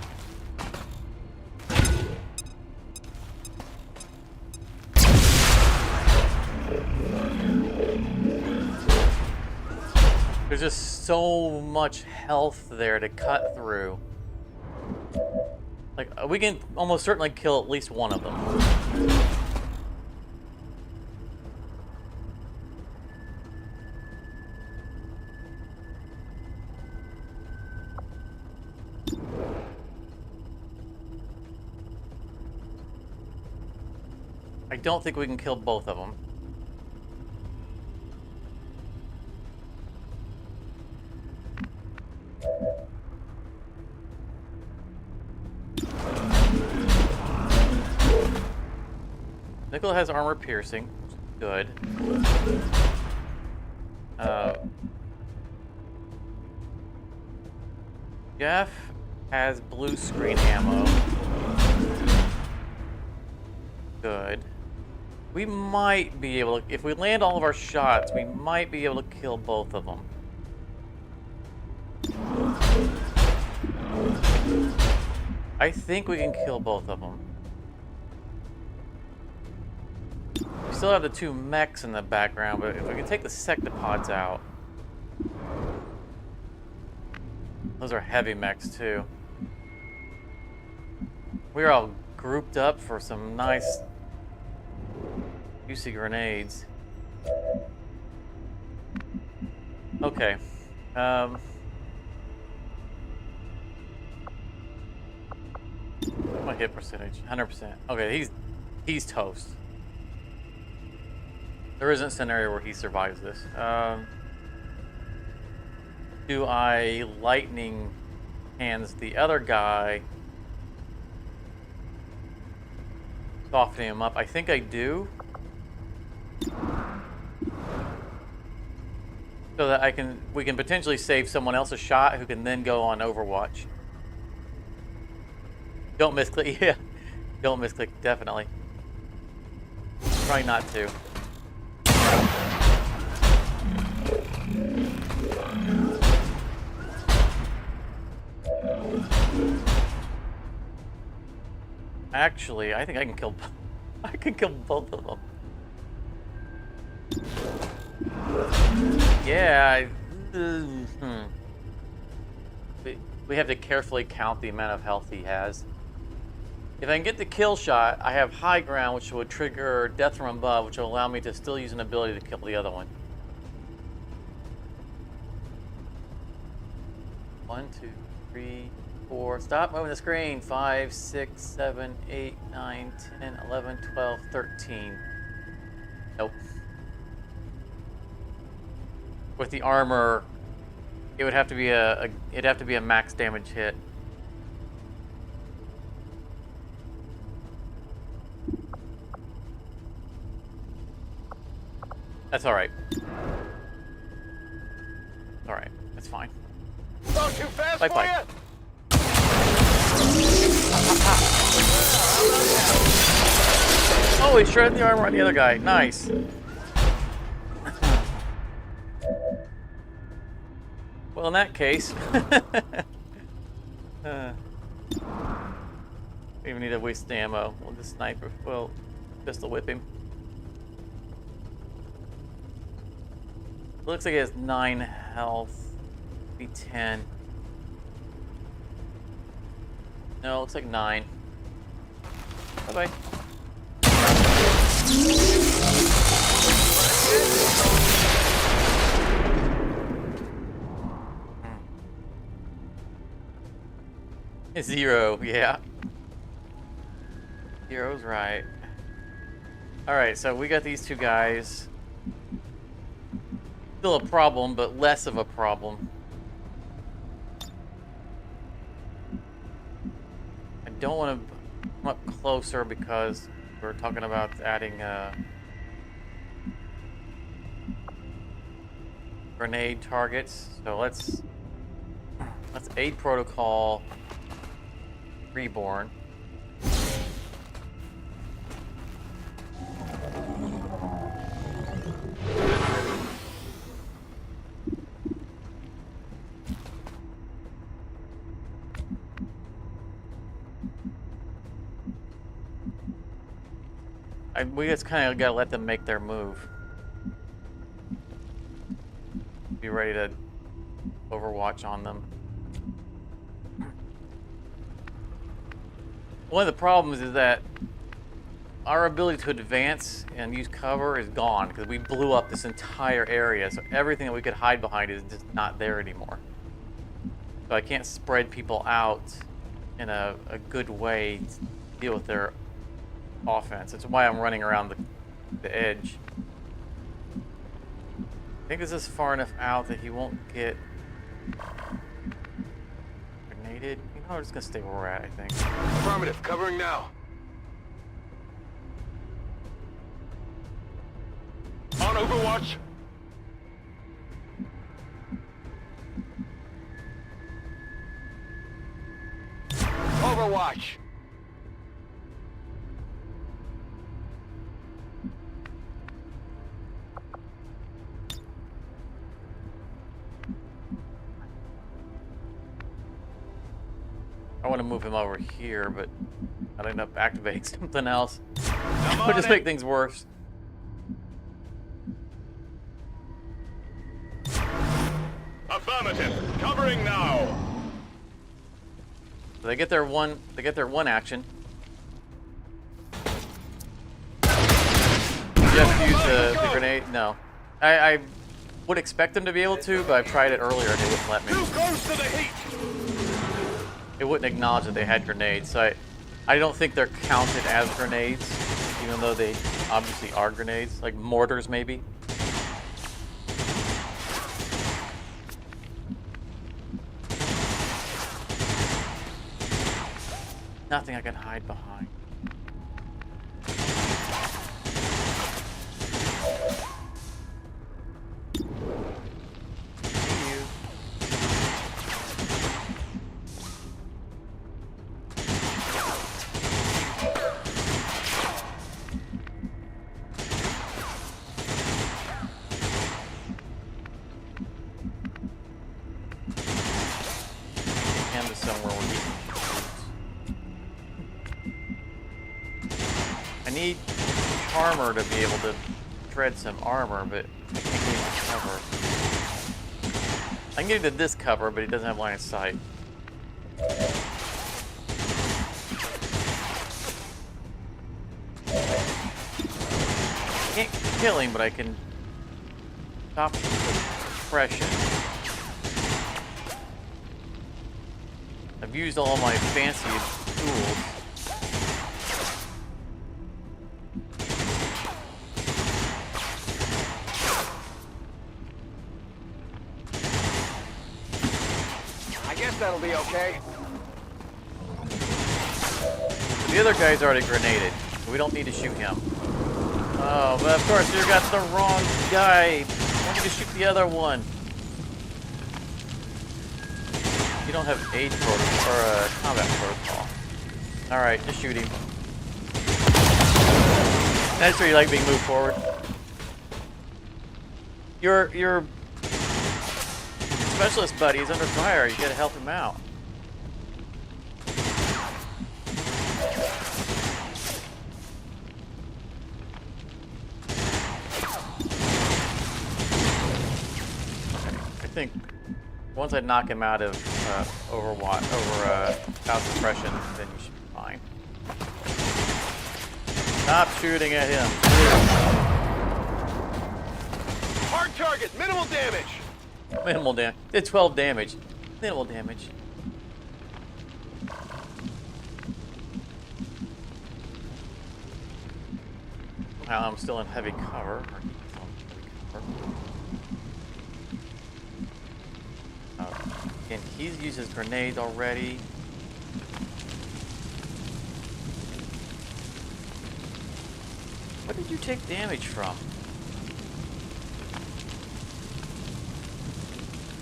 There's just so much health there to cut through. Like, we can almost certainly kill at least one of them. I don't think we can kill both of them. Nickel has armor piercing, which is good. Jeff has blue screen ammo. Good. We might be able to, if we land all of our shots, we might be able to kill both of them. I think we can kill both of them. We still have the two mechs in the background, but if we can take the sectopods out. Those are heavy mechs too. We're all grouped up for some nice juicy grenades. Okay. My hit percentage, 100%. Okay, he's toast. There isn't a scenario where he survives this. Do I lightning hands the other guy, softening him up? I think I do. So that we can potentially save someone else a shot who can then go on Overwatch. Don't misclick, yeah. Don't misclick, definitely. Try not to. Actually, I think I can kill. I can kill both of them. Yeah. We have to carefully count the amount of health he has. If I can get the kill shot, I have high ground, which would trigger death from above, which will allow me to still use an ability to kill the other one. 1, 2, 3, 4. Stop moving the screen. 5, 6, 7, 8, 9, 10, 11, 12, 13. Nope. With the armor, it would have to be it'd have to be a max damage hit. That's all right. All right, that's fine. Go too fast Bye for bye. you. Oh, he shredded the armor on the other guy. Nice. Well, in that case, we even need to waste the ammo. We'll just sniper. Well, pistol whip him. Looks like he has 9 health. Be 10. No, looks like 9. Bye bye. Zero, yeah. Zero's right. Alright, so we got these two guys. Still a problem, but less of a problem. I don't want to come up closer because we're talking about adding grenade targets. So let's aid protocol reborn. We just kind of gotta let them make their move. Be ready to Overwatch on them. One of the problems is that our ability to advance and use cover is gone because we blew up this entire area. So everything that we could hide behind is just not there anymore. So I can't spread people out in a good way to deal with their offense. That's why I'm running around the edge. I think this is far enough out that he won't get grenaded. You know, we're just gonna stay where we're at, I think. Affirmative, covering now. On Overwatch. Overwatch. I want to move him over here, but I'd end up activating something else. Would just make things worse. Affirmative, covering now. So they get their one action. You have to use the grenade? No. I would expect them to be able to, but I've tried it earlier and it wouldn't let me. Too close to the heat! It wouldn't acknowledge that they had grenades, so I don't think they're counted as grenades, even though they obviously are grenades, like mortars maybe. Nothing I can hide behind. I need armor to be able to tread some armor, but I can't get any cover. I can get into this cover, but he doesn't have line of sight. I can't kill him, but I can stop the suppression. I've used all my fancy tools. That'll be okay. The other guy's already grenaded, so we don't need to shoot him. Oh, but of course you got the wrong guy. I want you to shoot the other one. You don't have aid protocol or combat protocol. All right, just shoot him. That's where you like being moved forward. Your specialist buddy is under fire. You gotta help him out. I think once I knock him out of out suppression, then you should be fine. Stop shooting at him. Hard target, minimal damage. Minimal damage. Did 12 damage. Minimal damage. Now I'm still in heavy cover. Again, he's used his grenade already. What did you take damage from?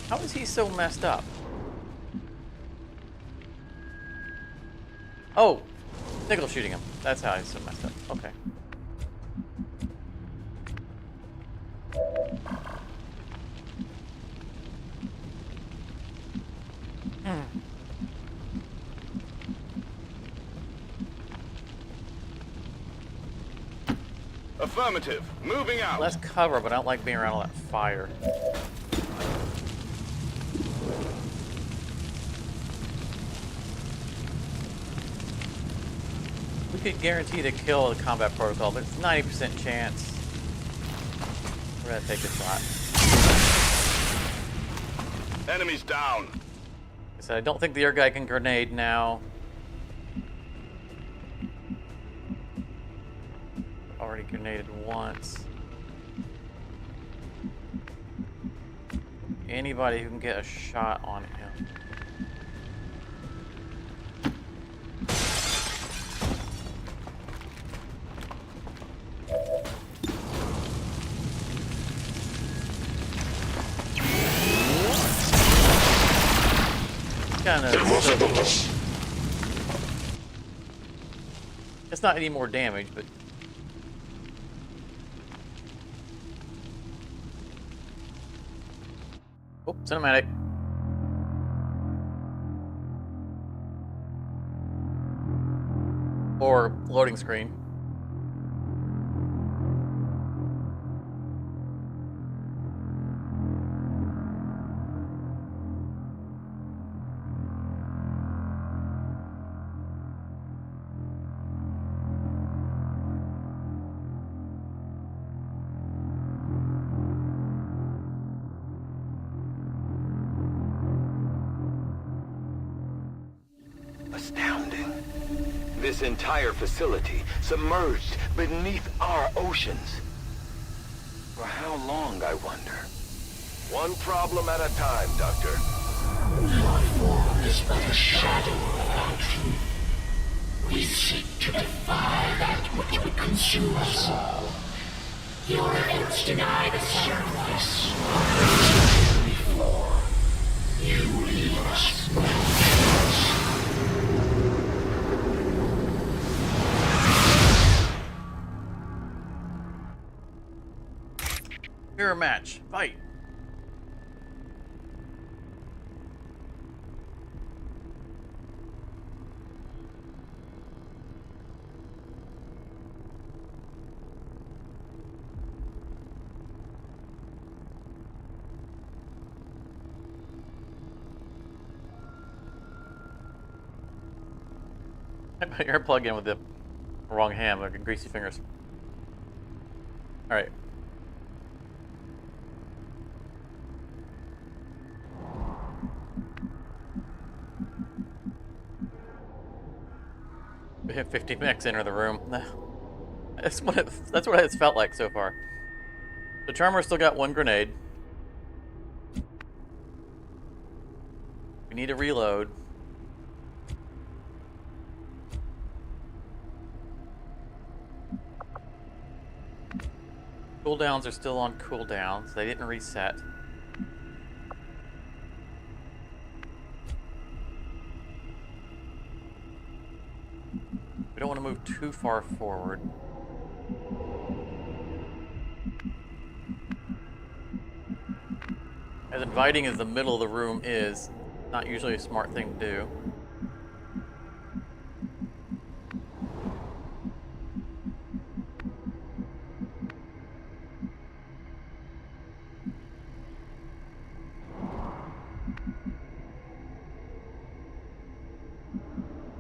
How is he so messed up? Oh, Nickel shooting him. That's how he's so messed up. Okay. Affirmative. Moving out. Less cover, but I don't like being around all that fire. We could guarantee to kill the combat protocol, but it's 90% chance. We're gonna take a shot. Enemies down. Like I said, I don't think the air guy can grenade now. Already grenaded once. Anybody who can get a shot on him. It's not any more damage, but oh, cinematic. Or loading screen. Astounding. This entire facility submerged beneath our oceans. For how long, I wonder? One problem at a time, Doctor. Your form is but a shadow of our truth. We seek to defy that which would consume us all. Your efforts deny the sacrifice of the before. You leave us no choice. Mirror match. Fight. You're plugged in with the wrong hand, like greasy fingers. All right. We have 50 mechs enter the room. That's what it's felt like so far. The Charmer's still got one grenade. We need to reload. Cooldowns are still on cooldowns. They didn't reset. We don't want to move too far forward. As inviting as the middle of the room is, not usually a smart thing to do.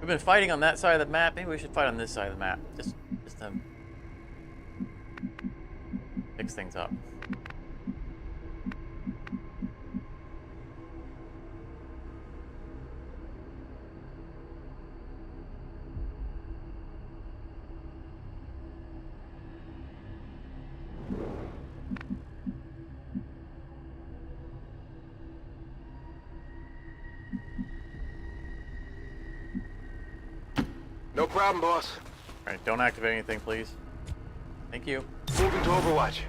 We've been fighting on that side of the map. Maybe we should fight on this side of the map. Just to fix things up. No problem, boss. Alright, don't activate anything, please. Thank you. Moving to Overwatch.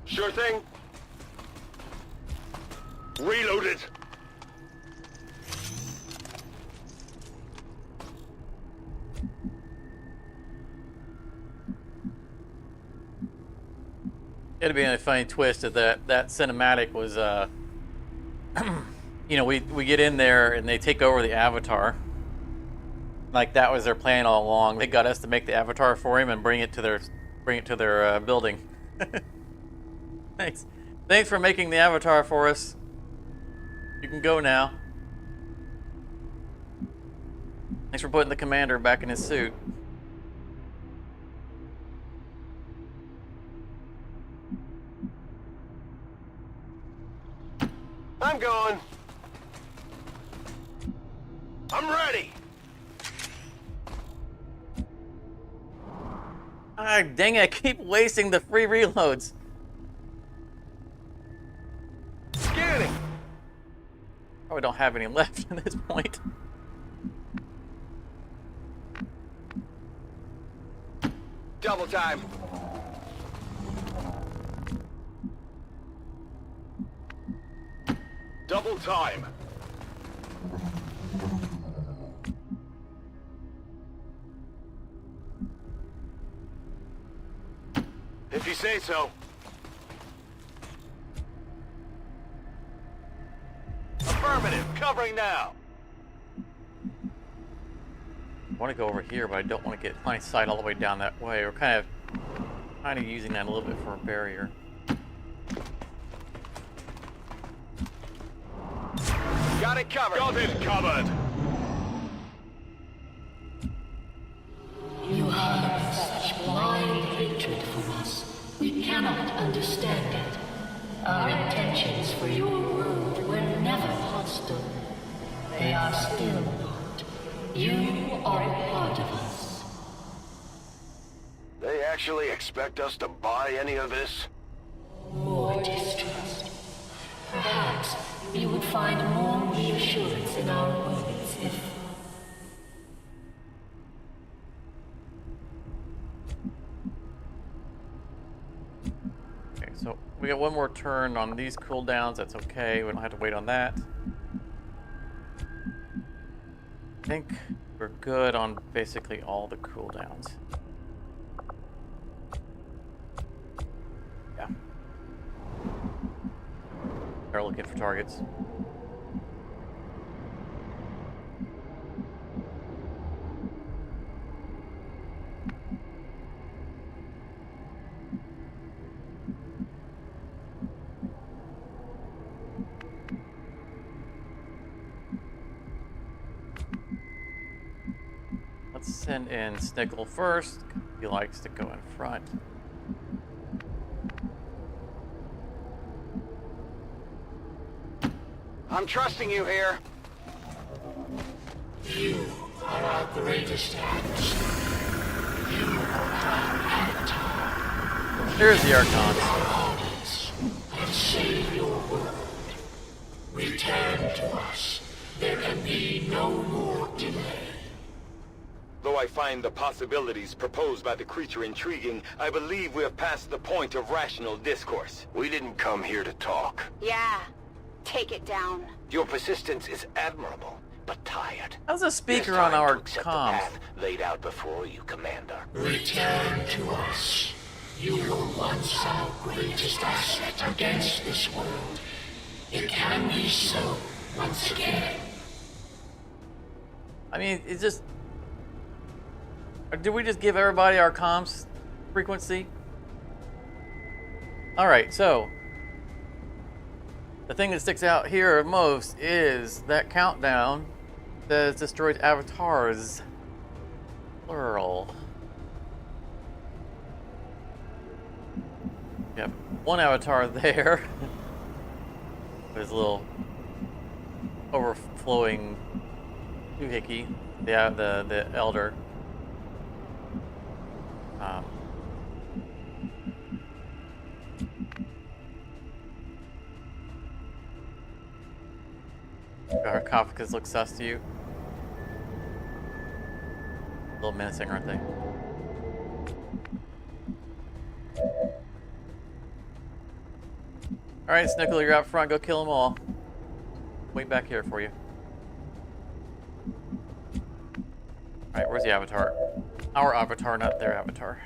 Sure thing. Reloaded. It'd be a funny twist if that cinematic was you know, we get in there and they take over the Avatar. Like that was their plan all along. They got us to make the Avatar for him and bring it to their building. Thanks for making the Avatar for us. You can go now. Thanks for putting the commander back in his suit. I'm going. I'm ready. Ah, dang it, I keep wasting the free reloads. Scanning. Probably don't have any left at this point. Double time. Double time. If you say so. Affirmative. Covering now. I want to go over here, but I don't want to get line of sight all the way down that way. We're kind of using that a little bit for a barrier. Got it covered. Got it covered. You have such blind hatred for us. We cannot understand it. Our intentions for your world were never hostile. They are still not. You are a part of us. They actually expect us to buy any of this? More distrust. Perhaps you would find more reassurance in our words if... Okay, so we got one more turn on these cooldowns. That's okay. We don't have to wait on that. I think we're good on basically all the cooldowns. Yeah. They're looking for targets. Let's send in Snickle first. He likes to go in front. I'm trusting you here. You are our greatest adversary. You are our avatar. Here's the Archons. Armies, and save your world. Return to us. There can be no more delay. Though I find the possibilities proposed by the creature intriguing, I believe we have passed the point of rational discourse. We didn't come here to talk. Yeah. Take it down. Your persistence is admirable, but tired. How's a speaker on our comms? Laid out before you, Commander. Return to us. You were once our greatest asset against this world. It can be so once again. I mean, it's just... Did we just give everybody our comms frequency? Alright, so... The thing that sticks out here most is that countdown that destroyed avatars. Plural. You have one avatar there. With his little overflowing doohickey. Yeah, the elder. Our sarcophagus looks sus to you. A little menacing, aren't they? Alright, Snickle, you're out front. Go kill them all. Wait back here for you. Alright, where's the avatar? Our avatar, not their avatar.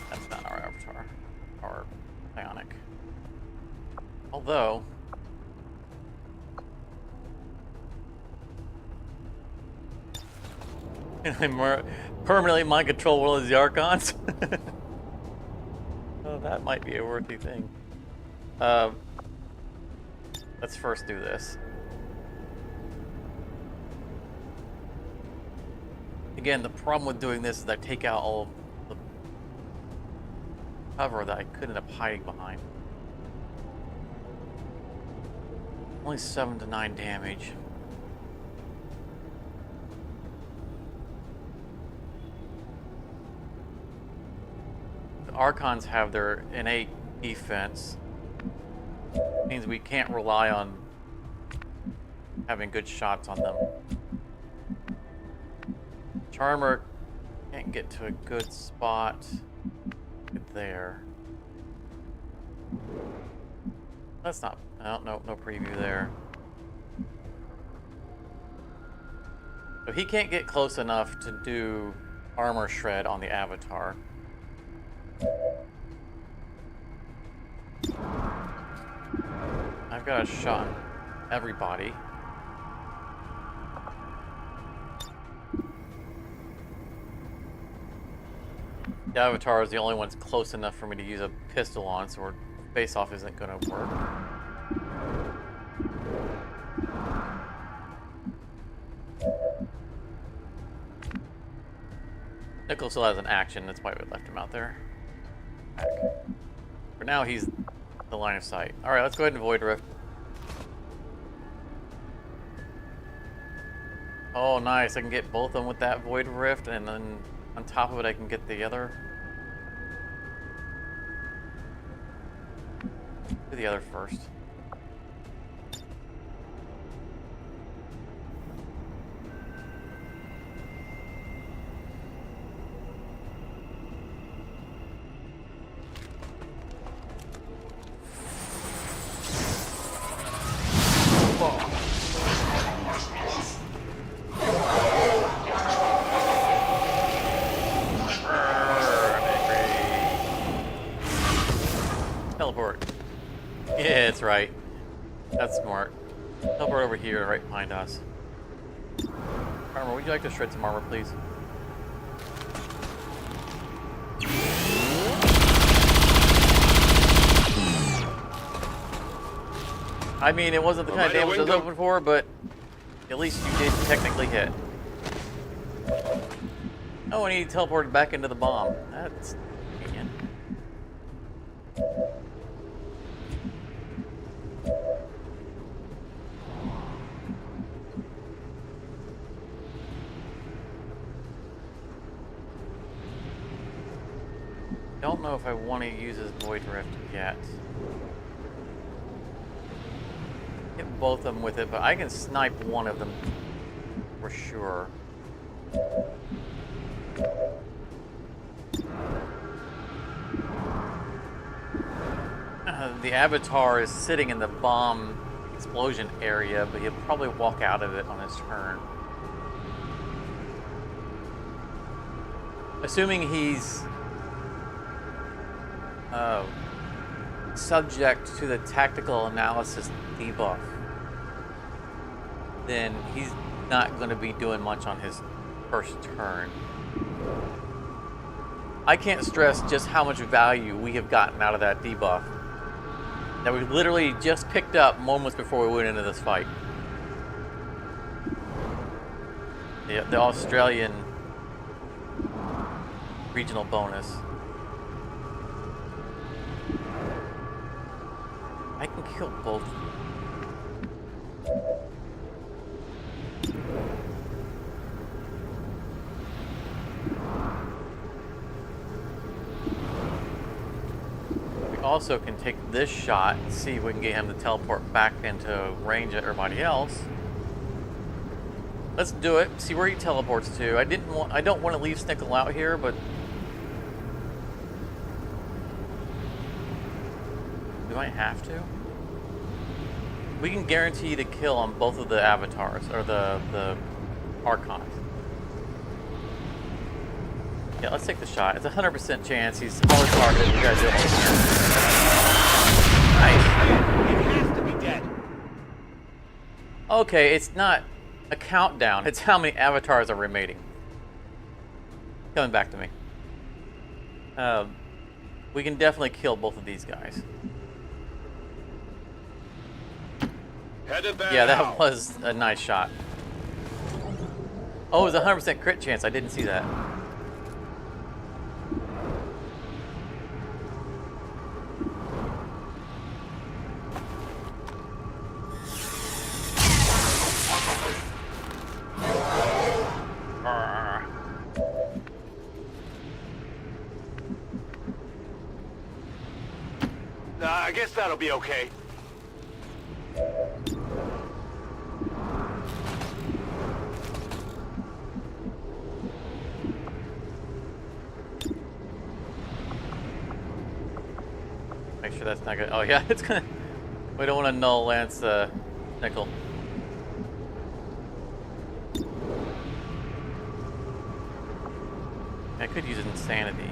That's not our avatar. Our bionic. Although... I permanently mind control one of the Archons? Oh, that might be a worthy thing. Let's first do this. Again, the problem with doing this is I take out all of the cover that I could end up hiding behind. Only 7 to 9 damage. The Archons have their innate defense. Means we can't rely on having good shots on them. Charmer can't get to a good spot. Get there. That's not... No preview there. So he can't get close enough to do armor shred on the avatar. I've got a shot on everybody. The avatar is the only one that's close enough for me to use a pistol on, so our face-off isn't going to work. Nickel still has an action, that's why we left him out there. For now, he's the line of sight. Alright, let's go ahead and Void Rift. Oh, nice. I can get both of them with that Void Rift, and then on top of it, I can get the other. Do the other first. Teleport. Yeah, that's right. That's smart. Teleport over here, right behind us. Armor, would you like to shred some armor, please? I mean, it wasn't the kind of damage I was hoping for, but at least you did technically hit. Oh, and he teleported back into the bomb. That's convenient. Don't know if I want to use his Void Rift yet. Hit both of them with it, but I can snipe one of them for sure. The Avatar is sitting in the bomb explosion area, but he'll probably walk out of it on his turn. Assuming he's subject to the tactical analysis debuff, then he's not going to be doing much on his first turn. I can't stress just how much value we have gotten out of that debuff that we literally just picked up moments before we went into this fight. The Australian regional bonus. I can kill both. We also can take this shot and see if we can get him to teleport back into range at everybody else. Let's do it. See where he teleports to. I don't want to leave Snickle out here, but we might have to. We can guarantee to kill on both of the avatars, or the Archons. Yeah, let's take the shot. It's a 100% chance he's always targeted. We gotta do it. Nice. It has to be dead. Okay, it's not a countdown. It's how many avatars are remaining. Coming back to me. We can definitely kill both of these guys. Yeah, that was a nice shot. Oh, it was a 100% crit chance. I didn't see that. I guess that'll be okay. Make sure that's not good. Oh yeah, it's gonna. We don't want to null lance Nickel. I could use insanity.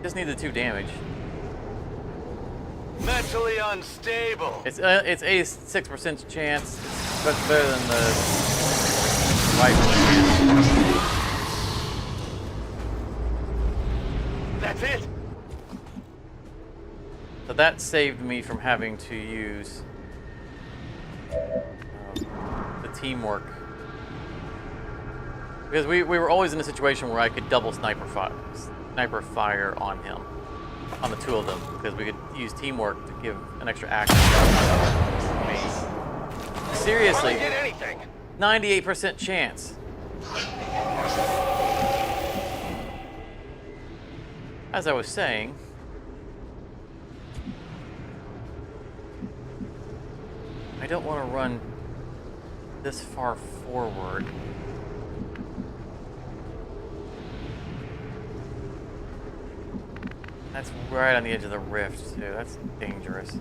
Just need the 2 damage. Mentally unstable. It's a 6% chance. It's much better than the rifle. That's it. So that saved me from having to use the teamwork. Because we were always in a situation where I could double sniper fire on him, on the 2 of them, because we could use teamwork to give an extra action. I seriously. I didn't get anything. 98% chance. As I was saying, I don't want to run this far forward. That's right on the edge of the rift, too. That's dangerous.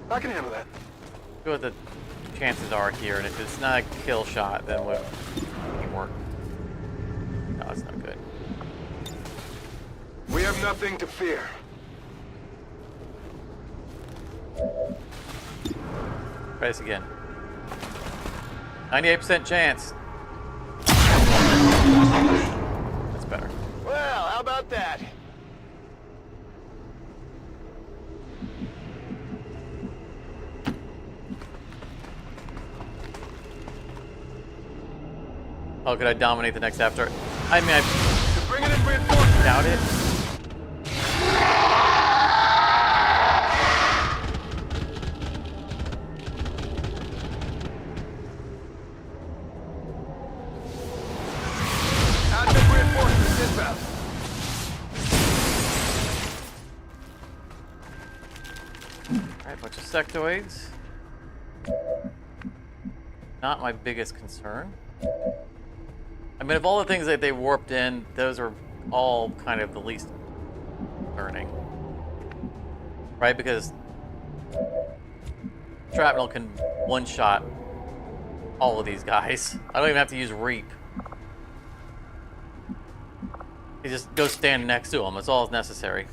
I can handle that. See what the chances are here, and if it's not a kill shot, then we'll work. No, it's not good. We have nothing to fear. Try this again. 98% chance. That's better. Well, how about that? Oh, could I dominate the next after? I mean, I Bring it in reinforcements. doubt it. Advent reinforcements inbound. Alright, bunch of sectoids. Not my biggest concern. I mean, of all the things that they warped in, those are all kind of the least concerning. Right? Because shrapnel can one-shot all of these guys. I don't even have to use Reap. You just go stand next to them. That's all that's necessary.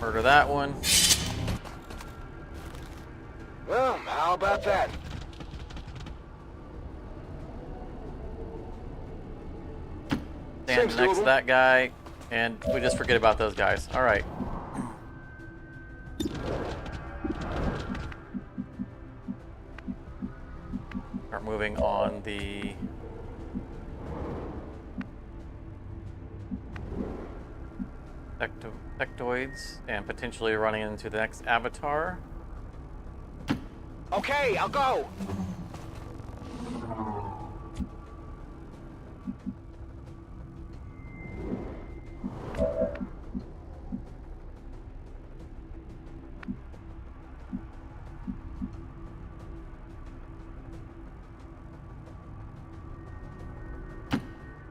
Murder that one. Well, how about that? Stand next to that guy, and we just forget about those guys. All right. Start moving on the sectoids and potentially running into the next avatar. Okay, I'll go.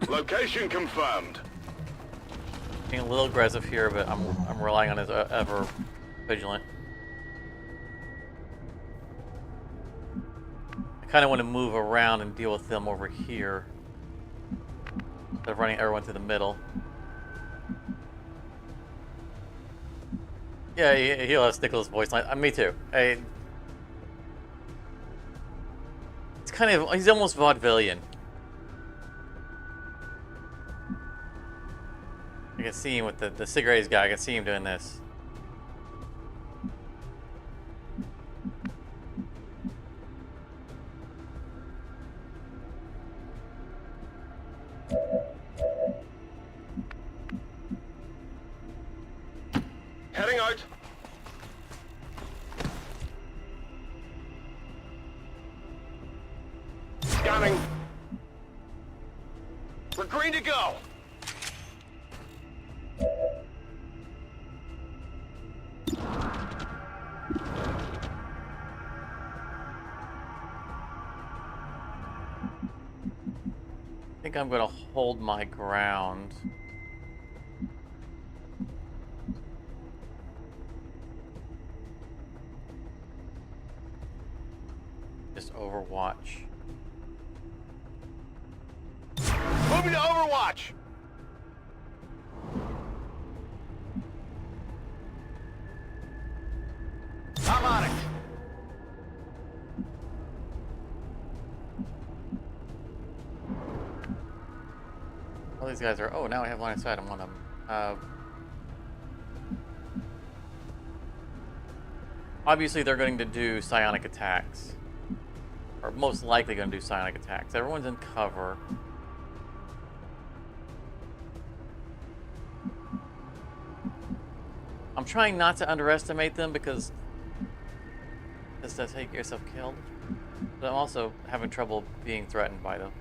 Location confirmed. Being a little aggressive here, but I'm relying on his ever vigilant. I kind of want to move around and deal with them over here instead of running everyone to the middle. Yeah, he'll have Nicholas' voice line. Me too. It's kind of, he's almost vaudevillian. I can see him with the cigarettes guy. I can see him doing this. Heading out. Scanning. We're green to go. I think I'm going to hold my ground. Just Overwatch. Moving to Overwatch. I'm on it. All these guys are. Oh, now I have line of sight on one of them. Obviously, they're going to do psionic attacks. are most likely going to do psionic attacks. Everyone's in cover. I'm trying not to underestimate them because this does how you get yourself killed. But I'm also having trouble being threatened by them.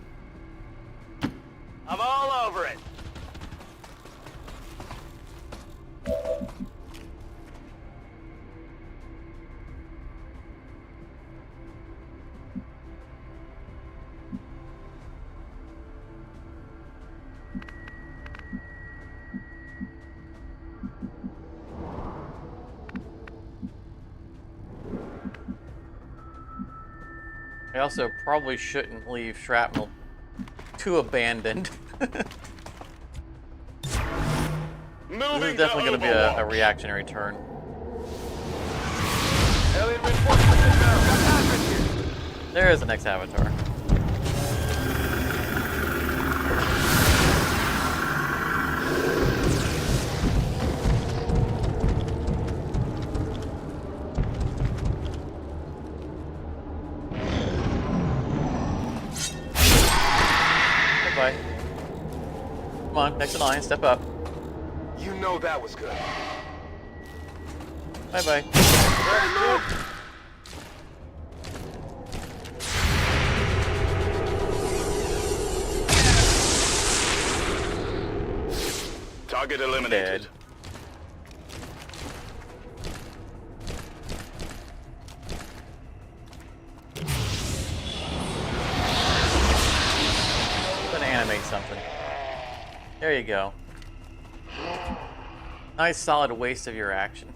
I'm all over it. I also probably shouldn't leave shrapnel too abandoned. This is definitely going to be a reactionary turn. Alien reinforcements inbound. What happened here? There is the next avatar. Bye. Come on, next in line, step up. You know that was good. Bye-bye. Very good. Target eliminated. Dead. I'm gonna animate something. There you go. Nice solid waste of your action.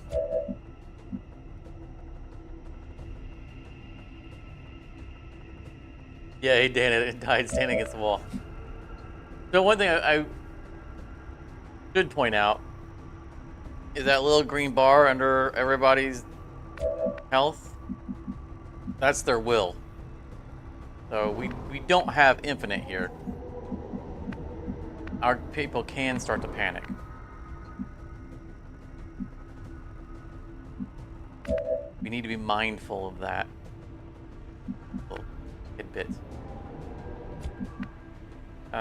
Yeah, he died standing against the wall. So one thing I should point out is that little green bar under everybody's health. That's their will. So we don't have infinite here. Our people can start to panic. We need to be mindful of that. Little tidbit. We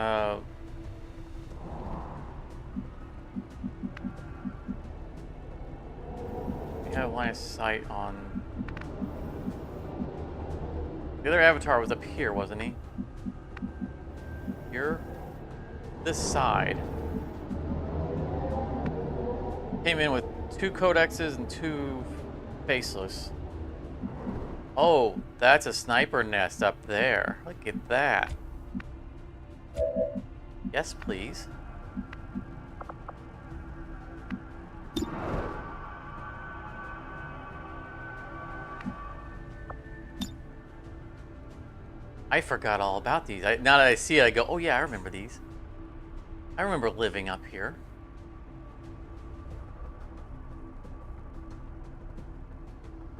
have line of sight on... The other avatar was up here, wasn't he? Here? This side. Came in with 2 codexes and 2 faceless. Oh, that's a sniper nest up there. Look at that. Yes, please. I forgot all about these. Now that I see it, I go, oh yeah, I remember these. I remember living up here.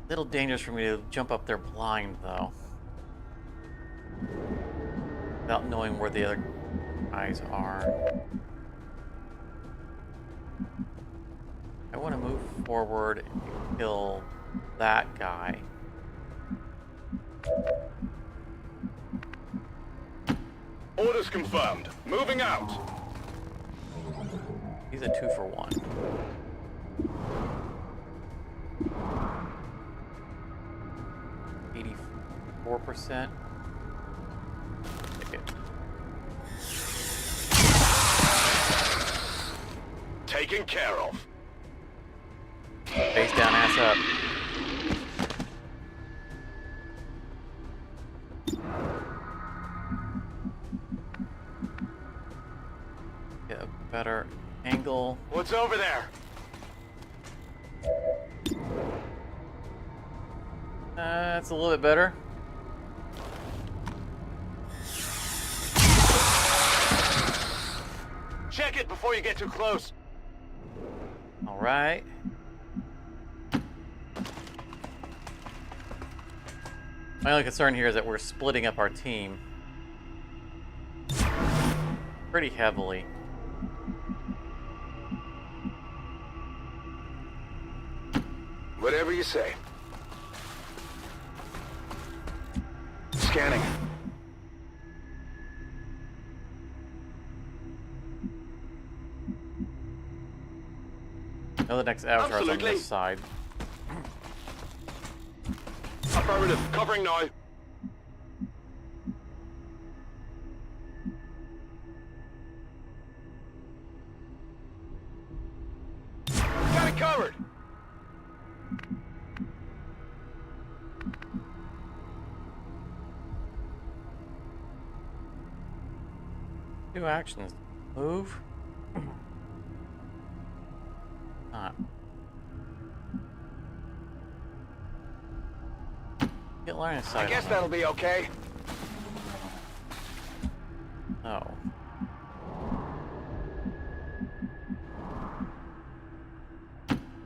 Little dangerous for me to jump up there blind, though. Without knowing where the other guys are. I want to move forward and kill that guy. Orders confirmed. Moving out. He's a 2-for-1. %. Take it. Taken care of. Face down, ass up. Get a better angle. What's over there? That's a little bit better. Check it before you get too close. All right. My only concern here is that we're splitting up our team pretty heavily. Whatever you say. Scanning. No, the next avatar's on Absolutely. this side. Affirmative. Covering now. Got it covered. Two actions. Move. Not. Get line of sight. I guess that'll be okay. Oh.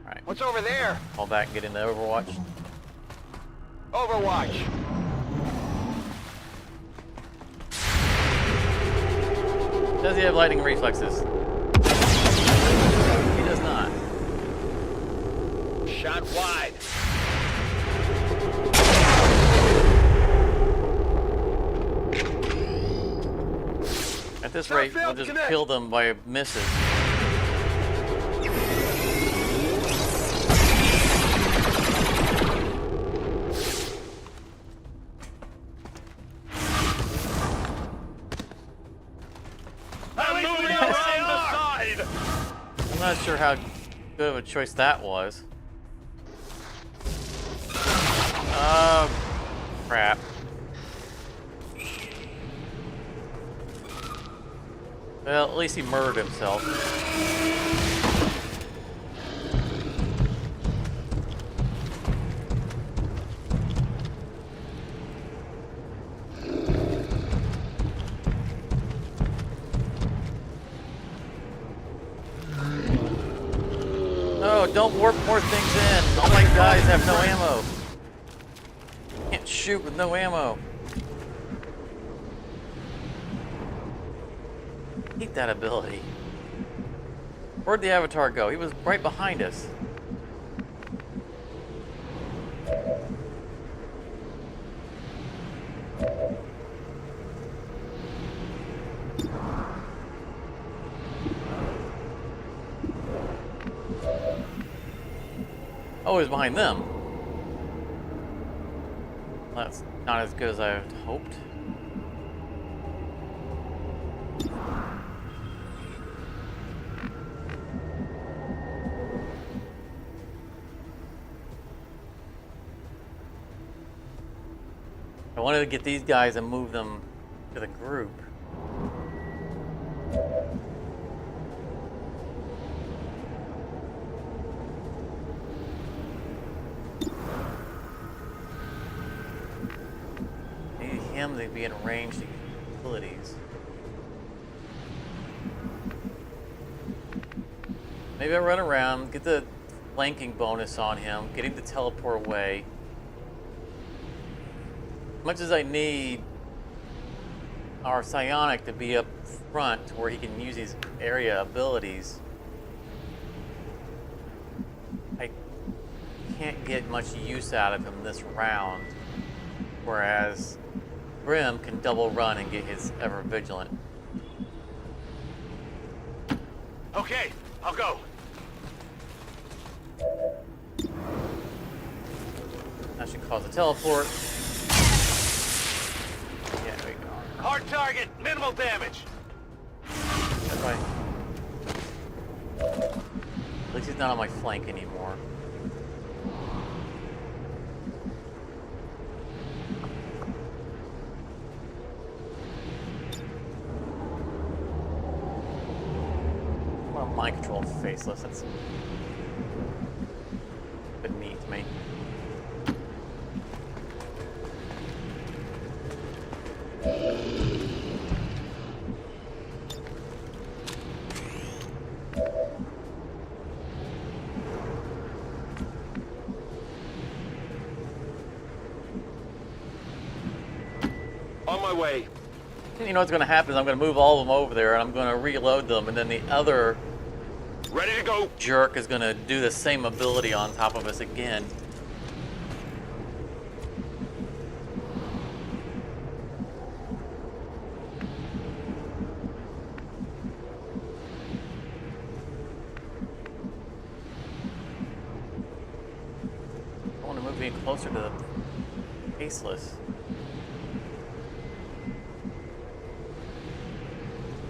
Alright. What's over there? Fall back and get into Overwatch. Overwatch. Does he have lightning reflexes? He does not. Shot wide. At this rate, we'll just kill them by misses. I'm moving around the side. I'm not sure how good of a choice that was. Oh, crap. Well, at least he murdered himself. No, don't warp more things in. All my guys have no ammo. Can't shoot with no ammo. Hate that ability. Where'd the Avatar go? He was right behind us. Oh, he was behind them. That's not as good as I had hoped. I wanted to get these guys and move them to the group. Maybe him, they'd be in range to get abilities. Maybe I run around, get the flanking bonus on him, get him to teleport away. Much as I need our psionic to be up front to where he can use his area abilities, I can't get much use out of him this round, whereas Grim can double run and get his ever vigilant. Okay, I'll go. That should cause a teleport. Yeah, there we go. Hard target, minimal damage. That's fine. At least he's not on my flank anymore. I want to mind control faceless. That's a bit neat to me. On my way. You know what's going to happen is I'm going to move all of them over there and I'm going to reload them, and then the other ready to go jerk is going to do the same ability on top of us again. being closer to the faceless.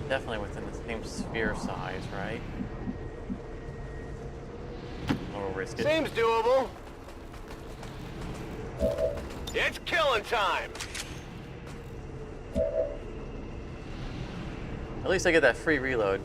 Definitely within the same sphere size, right? We'll risk it. Seems doable. It's killing time. At least I get that free reload.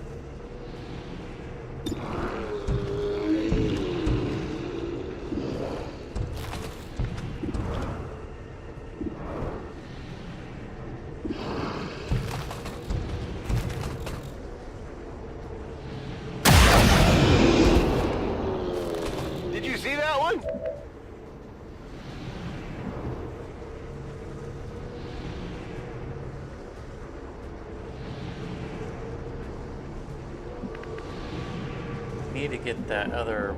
Did you see that one? Need to get that other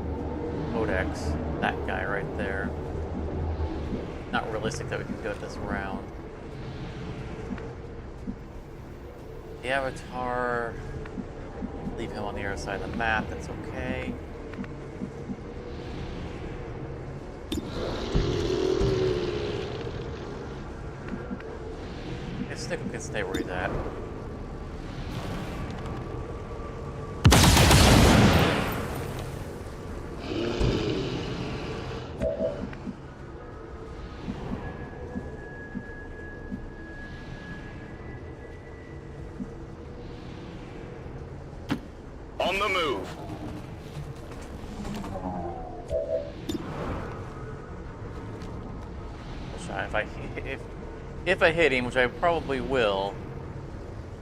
codex, that guy right there. Not realistic that we can go this round. The Avatar, leave him on the other side of the map, that's okay. I guess Snickum can stay where he's at. On the move. If I hit him, which I probably will,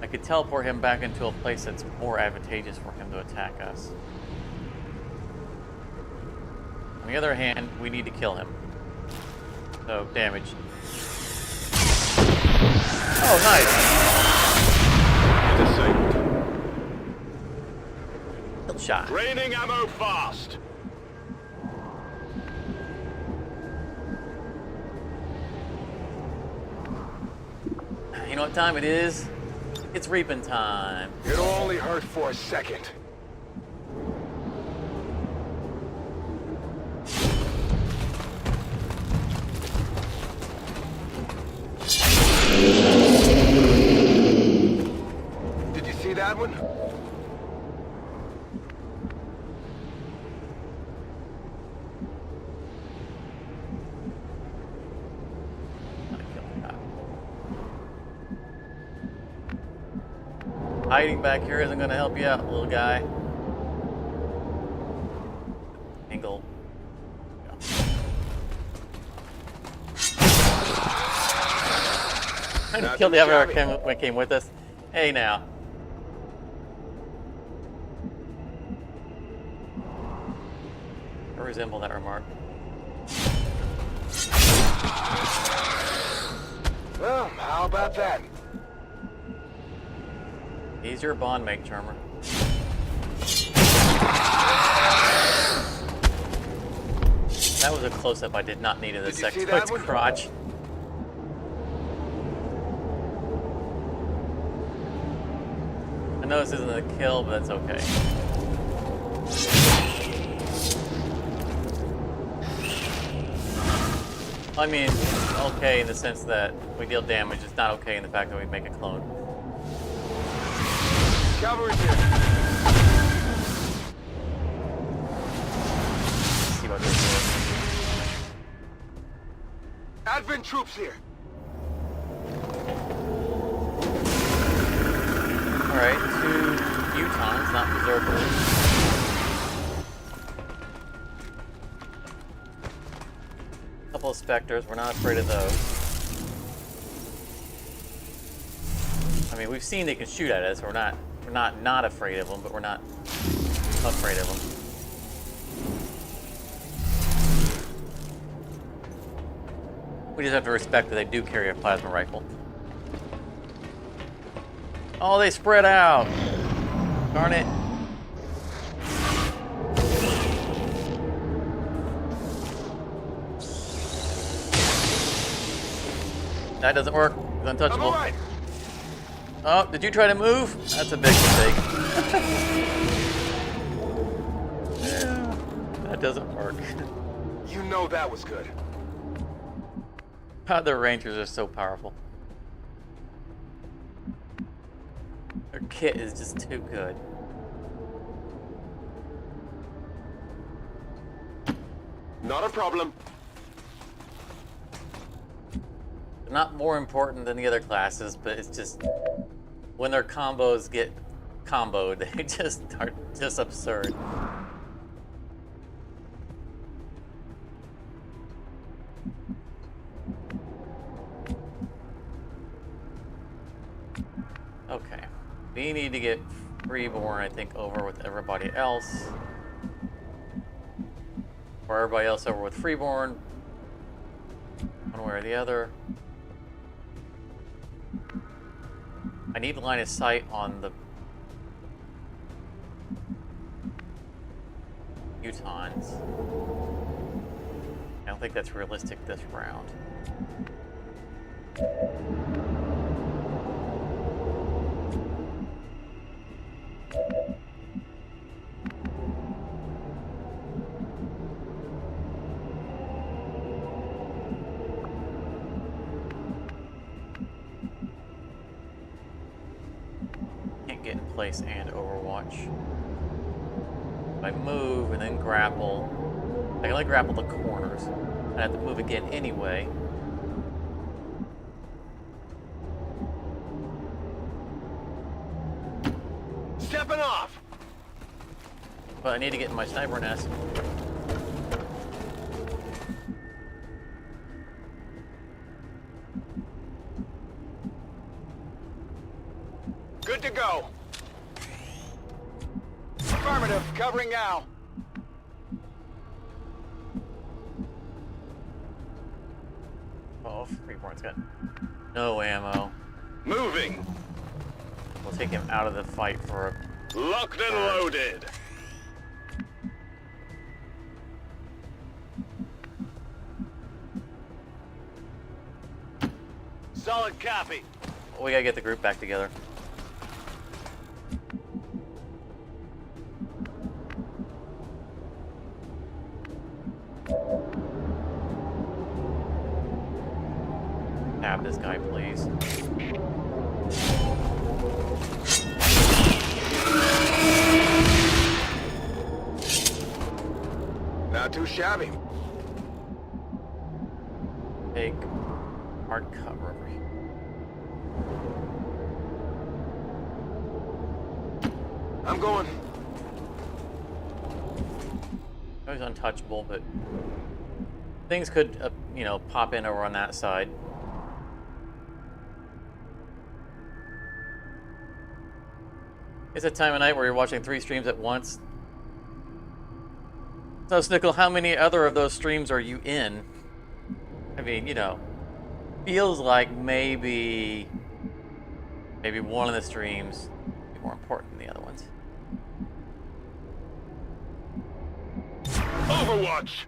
I could teleport him back into a place that's more advantageous for him to attack us. On the other hand, we need to kill him. So, damage. Oh, nice! Kill shot. Draining ammo fast. You know what time it is? It's reaping time. It'll only hurt for a second. Did you see that one? Hiding back here isn't going to help you out, little guy. Angle. Trying to kill the other that came with us. Hey now. I resemble that remark. Well, how about that? He's your bond mate, Charmer. That was a close-up I did not need in this sectoid's crotch. I know this isn't a kill, but that's okay. I mean, okay in the sense that we deal damage. It's not okay in the fact that we make a clone. Cavalry's here. See what they're doing. Advent troops here. Alright, 2 Utahns, not berserkers. Couple of Spectres, we're not afraid of those. I mean, we've seen they can shoot at us, we're not afraid of them, but we're not afraid of them. We just have to respect that they do carry a plasma rifle. Oh, they spread out! Darn it. That doesn't work. It's untouchable. Right. Oh, did you try to move? That's a big mistake. Yeah, that doesn't work. You know that was good. The Rangers are so powerful. Their kit is just too good. Not a problem. They're not more important than the other classes, but it's just when their combos get comboed, they just are just absurd. Okay, we need to get Freeborn, I think, over with everybody else. Or everybody else over with Freeborn. One way or the other. I need line of sight on the Utons. I don't think that's realistic this round. Can't get in place and overwatch. If I move and then grapple, I can only grapple the corners. I have to move again anyway. Stepping off. But I need to get in my sniper nest. Good to go. Affirmative. Covering now. Oh, Freeborn's got no ammo. Moving. We'll take him out of the fight for a... Locked and loaded. Solid copy. We gotta get the group back together. Tab this guy, please. Not too shabby. Take hard cover over here. I'm going. He's untouchable, but things could, you know, pop in over on that side. It's a time of night where you're watching 3 streams at once. So, Snickle, how many other of those streams are you in? I mean, you know, feels like maybe one of the streams is more important than the other ones. Overwatch.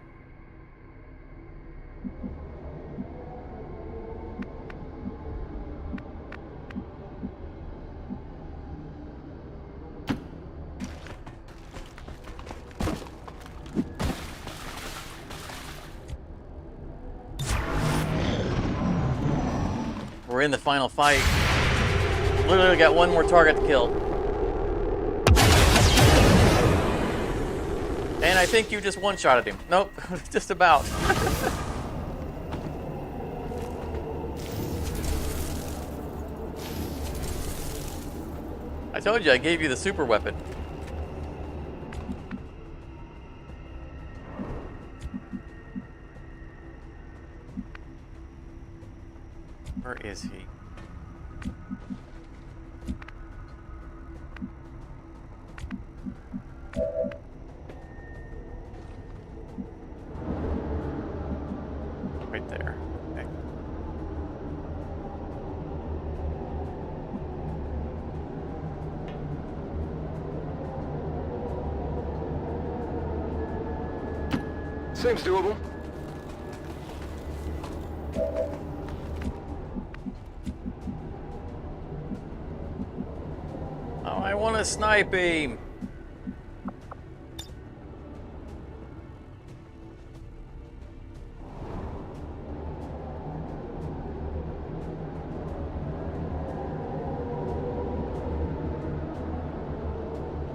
We're in the final fight. Literally got one more target to kill. And I think you just one-shotted him. Nope, just about. I told you I gave you the super weapon. Where is he? Right there. Okay. Seems doable. Oh, I want to snipe him.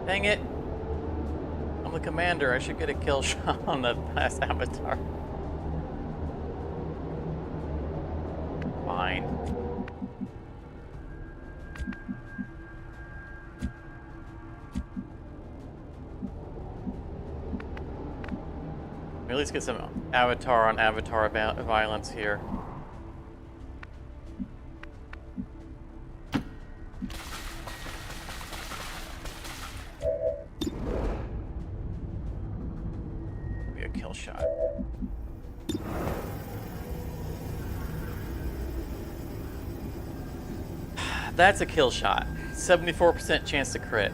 Dang it. I'm the commander. I should get a kill shot on the last avatar. Fine. At least get some avatar on avatar violence here. Be a kill shot. That's a kill shot. 74% chance to crit.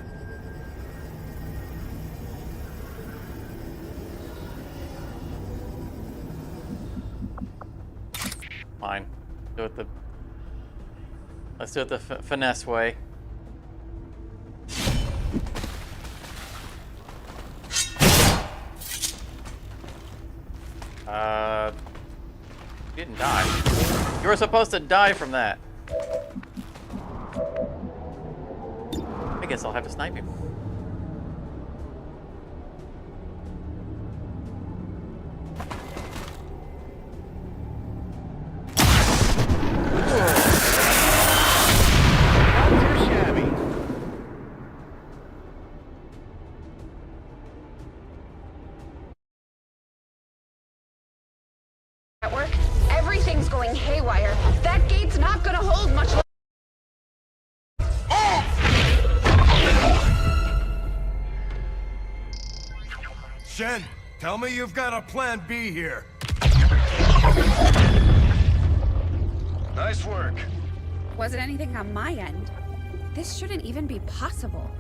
Fine. Do it the. Let's do it the finesse way. You didn't die. You were supposed to die from that. I guess I'll have to snipe him. Network, everything's going haywire. That gate's not gonna hold much longer. Shen, tell me you've got a plan B here. Nice work. Wasn't anything on my end. This shouldn't even be possible.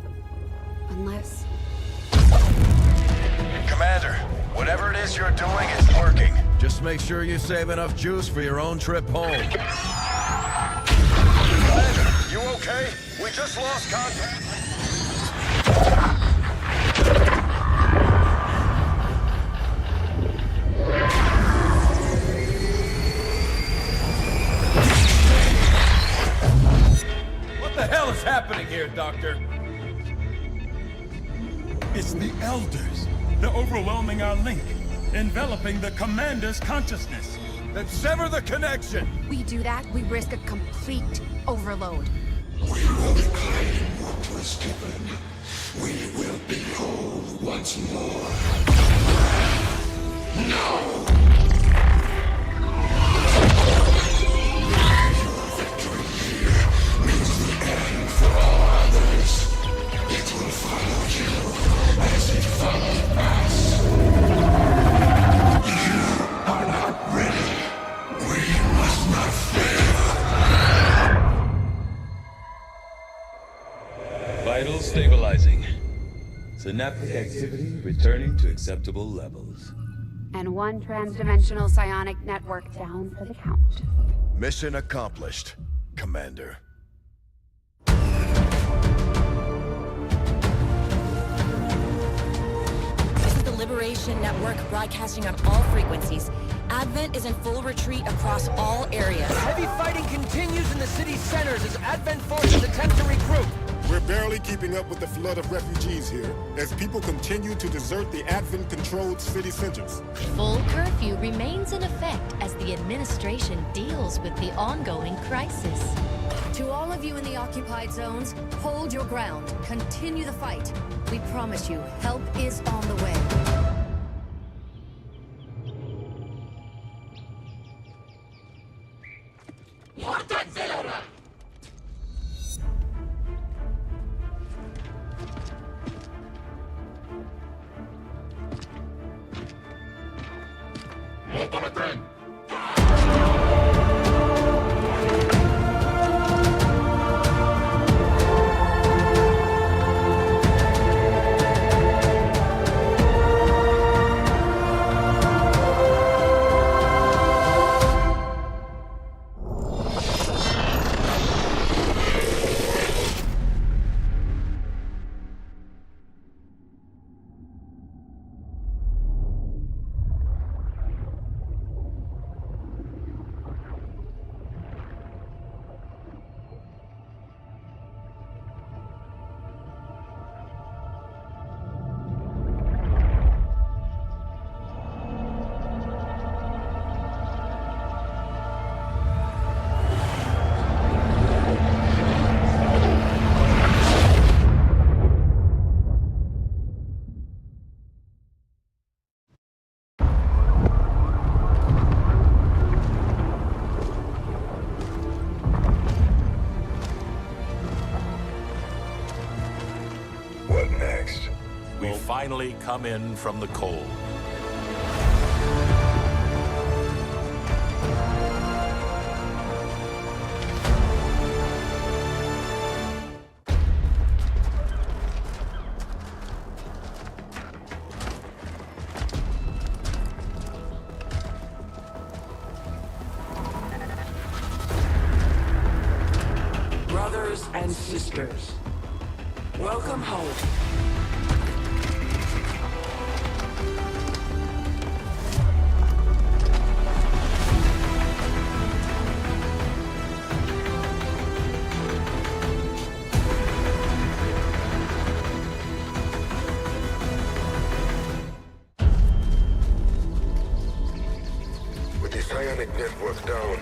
Unless... Commander, whatever it is you're doing is working. Just make sure you save enough juice for your own trip home. Commander, you okay? We just lost contact. What the hell is happening here, Doctor? It's the Elders. They're overwhelming our link, enveloping the Commander's consciousness. Then sever the connection! we do that, we risk a complete overload. We will reclaim what was given. We will be whole once more. Now! Your victory here means the end for all others. It will follow you as it followed us. You are not ready. We must not fail. Vitals stabilizing. Synaptic activity returning to acceptable levels. And one transdimensional psionic network down for the count. Mission accomplished, Commander. This is the Liberation Network broadcasting on all frequencies. Advent is in full retreat across all areas. Heavy fighting continues in the city's centers as Advent forces attempt to regroup. We're barely keeping up with the flood of refugees here, as people continue to desert the Advent-controlled city centers. Full curfew remains in effect as the administration deals with the ongoing crisis. To all of you in the occupied zones, hold your ground. Continue the fight. We promise you, help is on the way. We finally come in from the cold. Brothers and sisters, welcome home. With the psionic network down,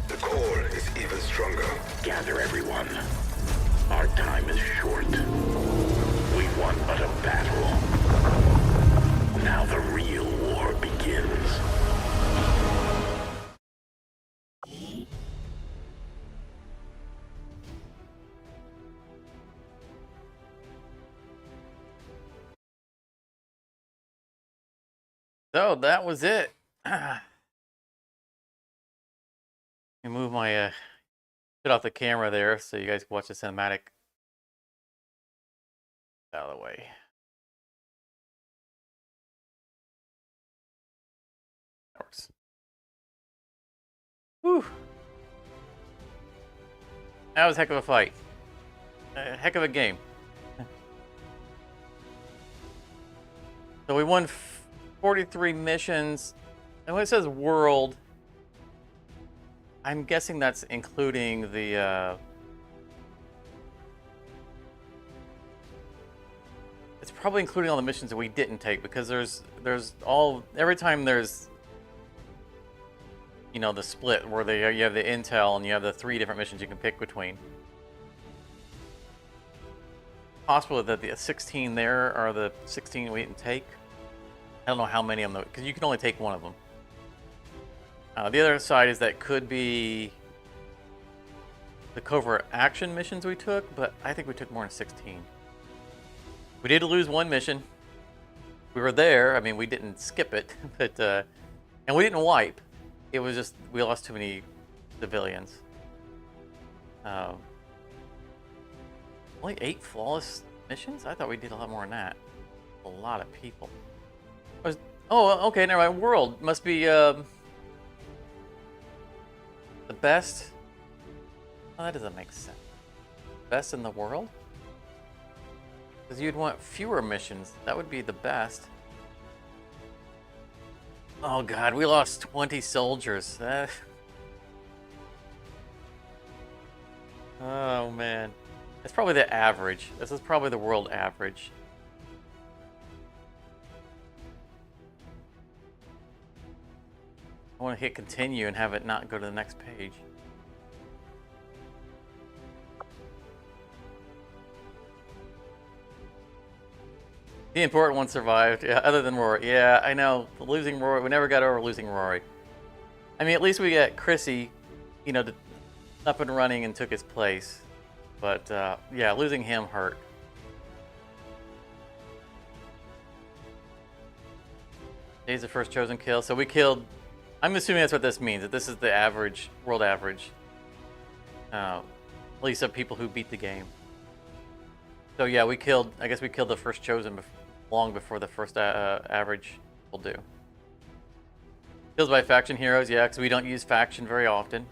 the core is even stronger. Gather everyone. Our time is short. We won but a battle. Now the real war begins. So that was it. Let me move my shit off the camera there so you guys can watch the cinematic out of the way. That works. Whew. That was a heck of a fight. A heck of a game. So we won 43 missions. And when it says world, I'm guessing that's including the it's probably including all the missions that we didn't take, because there's every time there's, you know, the split where you have the intel and you have the 3 different missions you can pick between. Possible that the 16 there are the 16 we didn't take. I don't know how many of them, because you can only take one of them. The other side is that could be the covert action missions we took, but I think we took more than 16. We did lose one mission. We were there. I mean, we didn't skip it, but and we didn't wipe. It was just we lost too many civilians. Only 8 flawless missions? I thought we did a lot more than that. A lot of people. Oh, okay, never mind. World must be the best. Oh, that doesn't make sense. Best in the world? Because you'd want fewer missions. That would be the best. Oh god, we lost 20 soldiers. Oh man. That's probably the average. This is probably the world average. I want to hit continue and have it not go to the next page. The important one survived, yeah, other than Rory. Yeah, I know. Losing Rory, we never got over losing Rory. I mean, at least we got Chrissy, you know, up and running and took his place. But, yeah, losing him hurt. He's the first chosen kill. So we killed... I'm assuming that's what this means, that this is the average, world average. At least of people who beat the game. So yeah, we killed, I guess we killed the first chosen long before the first average will do. Kills by faction heroes, yeah, because we don't use faction very often.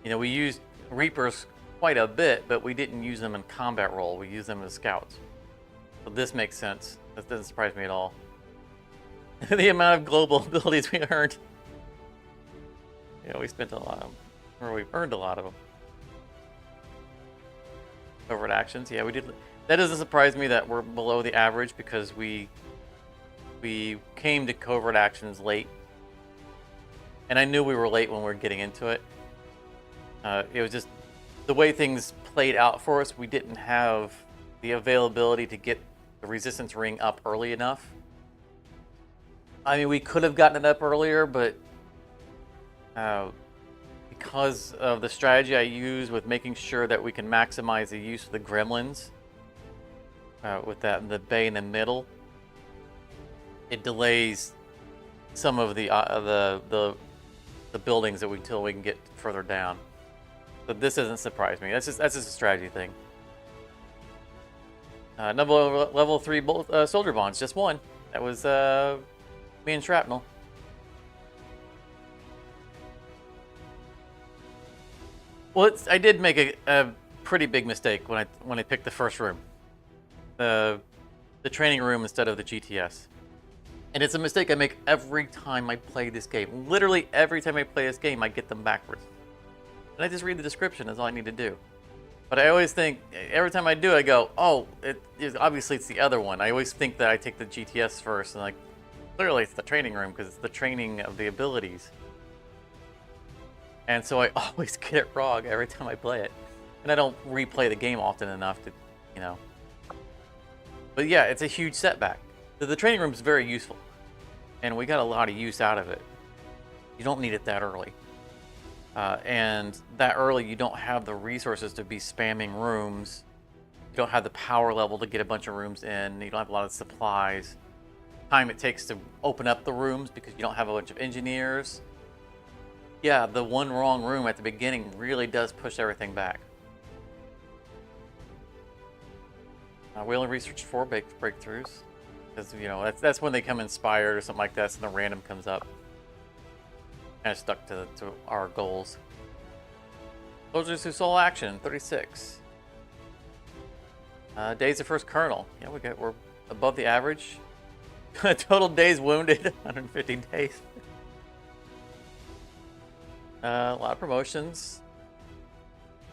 You know, we used Reapers quite a bit, but we didn't use them in combat role. We used them as scouts. So this makes sense. That doesn't surprise me at all. The amount of global abilities we earned. Yeah, we spent a lot of them. Or we earned a lot of them. Covert actions, yeah, we did. That doesn't surprise me that we're below the average, because we came to covert actions late. And I knew we were late when we were getting into it. It was just the way things played out for us. We didn't have the availability to get the resistance ring up early enough. I mean, we could have gotten it up earlier, but because of the strategy I use with making sure that we can maximize the use of the gremlins, with the bay in the middle, it delays some of the buildings that until we can get further down. So this doesn't surprise me. That's just a strategy thing. Level 3 soldier bonds, just one. That was me and Shrapnel. Well, I did make a pretty big mistake when I picked the first room, the training room instead of the GTS, and it's a mistake I make every time I play this game. Literally every time I play this game, I get them backwards, and I just read the description. That's all I need to do. But I always think every time I do it, I go, "Oh, obviously it's the other one." I always think that I take the GTS first, and like clearly it's the training room because it's the training of the abilities. And so I always get it wrong every time I play it. And I don't replay the game often enough to, you know. But yeah, it's a huge setback. The training room is very useful. And we got a lot of use out of it. You don't need it that early. And that early, you don't have the resources to be spamming rooms. You don't have the power level to get a bunch of rooms in. You don't have a lot of supplies. Time it takes to open up the rooms because you don't have a bunch of engineers. Yeah, the one wrong room at the beginning really does push everything back. We only researched 4 breakthroughs because, you know, that's when they come inspired or something like that, so the random comes up. Kind of stuck to our goals. Soldiers who saw action, 36. Days of first colonel. Yeah, we're above the average. Total days wounded, 150 days. A lot of promotions.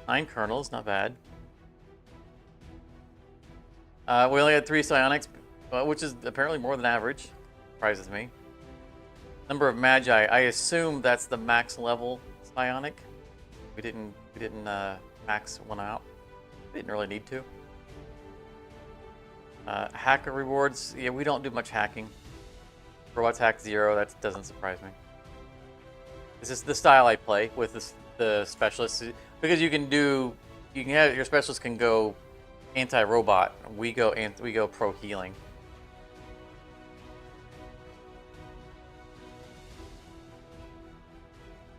9 colonels, not bad. We only had 3 psionics, which is apparently more than average. Surprises me. Number of magi. I assume that's the max level psionic. We didn't max one out. We didn't really need to. Hacker rewards. Yeah, we don't do much hacking. Robots hack 0. That doesn't surprise me. This is the style I play with the specialists, because you can have your specialist can go anti-robot. We go pro healing.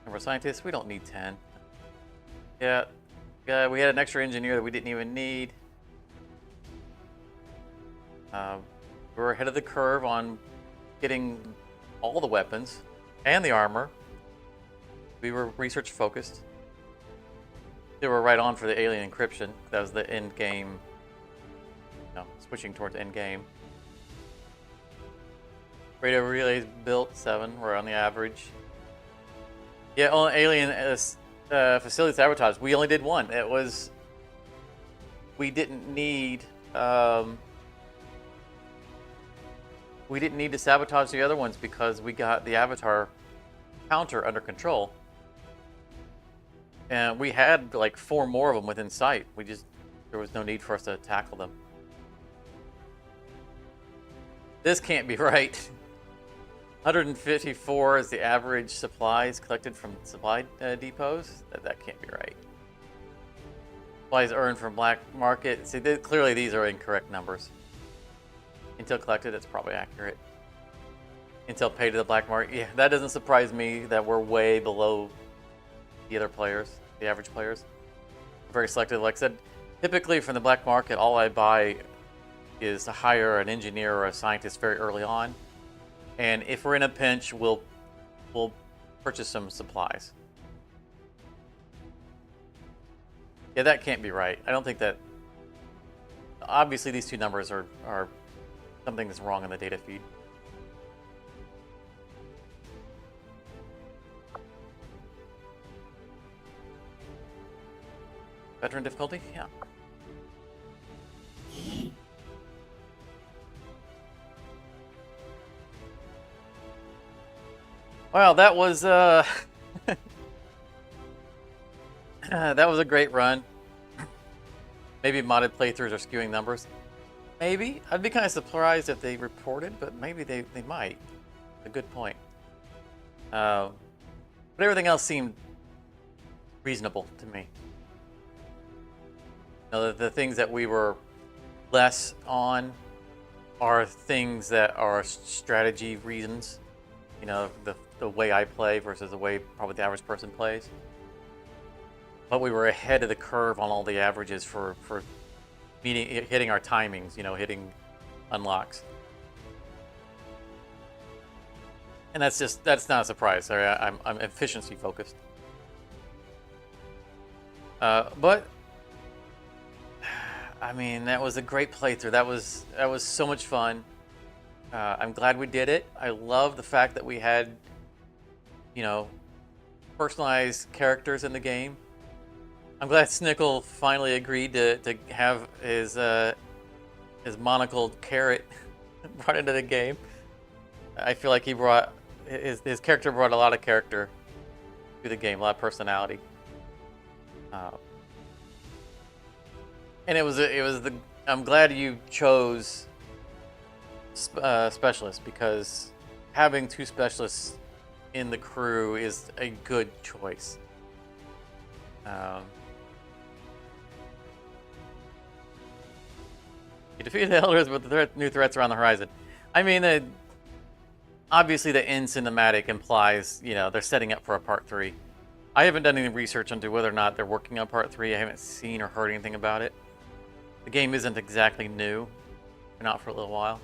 Number of scientists, we don't need 10. Yeah, we had an extra engineer that we didn't even need. We're ahead of the curve on getting all the weapons and the armor. We were research focused. They were right on for the alien encryption. That was the end game. Switching towards end game. Radio relays built 7. We're on the average. Yeah, on alien facility sabotage, we only did 1. It was. We didn't need. We didn't need to sabotage the other ones because we got the Avatar counter under control. And we had like 4 more of them within sight. There was no need for us to tackle them. This can't be right. 154 is the average supplies collected from supply depots. That can't be right. Supplies earned from black market. See, clearly these are incorrect numbers. Intel collected, that's probably accurate. Intel paid to the black market. Yeah, that doesn't surprise me that we're way below the other players, the average players. Very selective. Like I said, typically from the black market, all I buy is to hire an engineer or a scientist very early on. And if we're in a pinch, we'll purchase some supplies. Yeah, that can't be right. I don't think that... Obviously, these 2 numbers are something that's wrong in the data feed. Veteran difficulty? Yeah. Wow, that was that was a great run. Maybe modded playthroughs are skewing numbers. Maybe. I'd be kind of surprised if they reported, but maybe they might. A good point. But everything else seemed reasonable to me. You know, the things that we were less on are things that are strategy reasons. You know, the way I play versus the way probably the average person plays. But we were ahead of the curve on all the averages for hitting our timings, you know, hitting unlocks. And that's not a surprise. Sorry, I'm efficiency focused. But I mean, that was a great playthrough. That was so much fun. I'm glad we did it. I love the fact that we had, you know, personalized characters in the game. I'm glad Snickle finally agreed to have his monocled carrot brought into the game. I feel like he brought his character brought a lot of character to the game, a lot of personality. And it was the. I'm glad you chose specialists, because having 2 specialists in the crew is a good choice. You defeated the elders, but the new threats are on the horizon. I mean, obviously the end cinematic implies, you know, they're setting up for a part 3. I haven't done any research into whether or not they're working on part 3. I haven't seen or heard anything about it. The game isn't exactly new. Been out for a little while.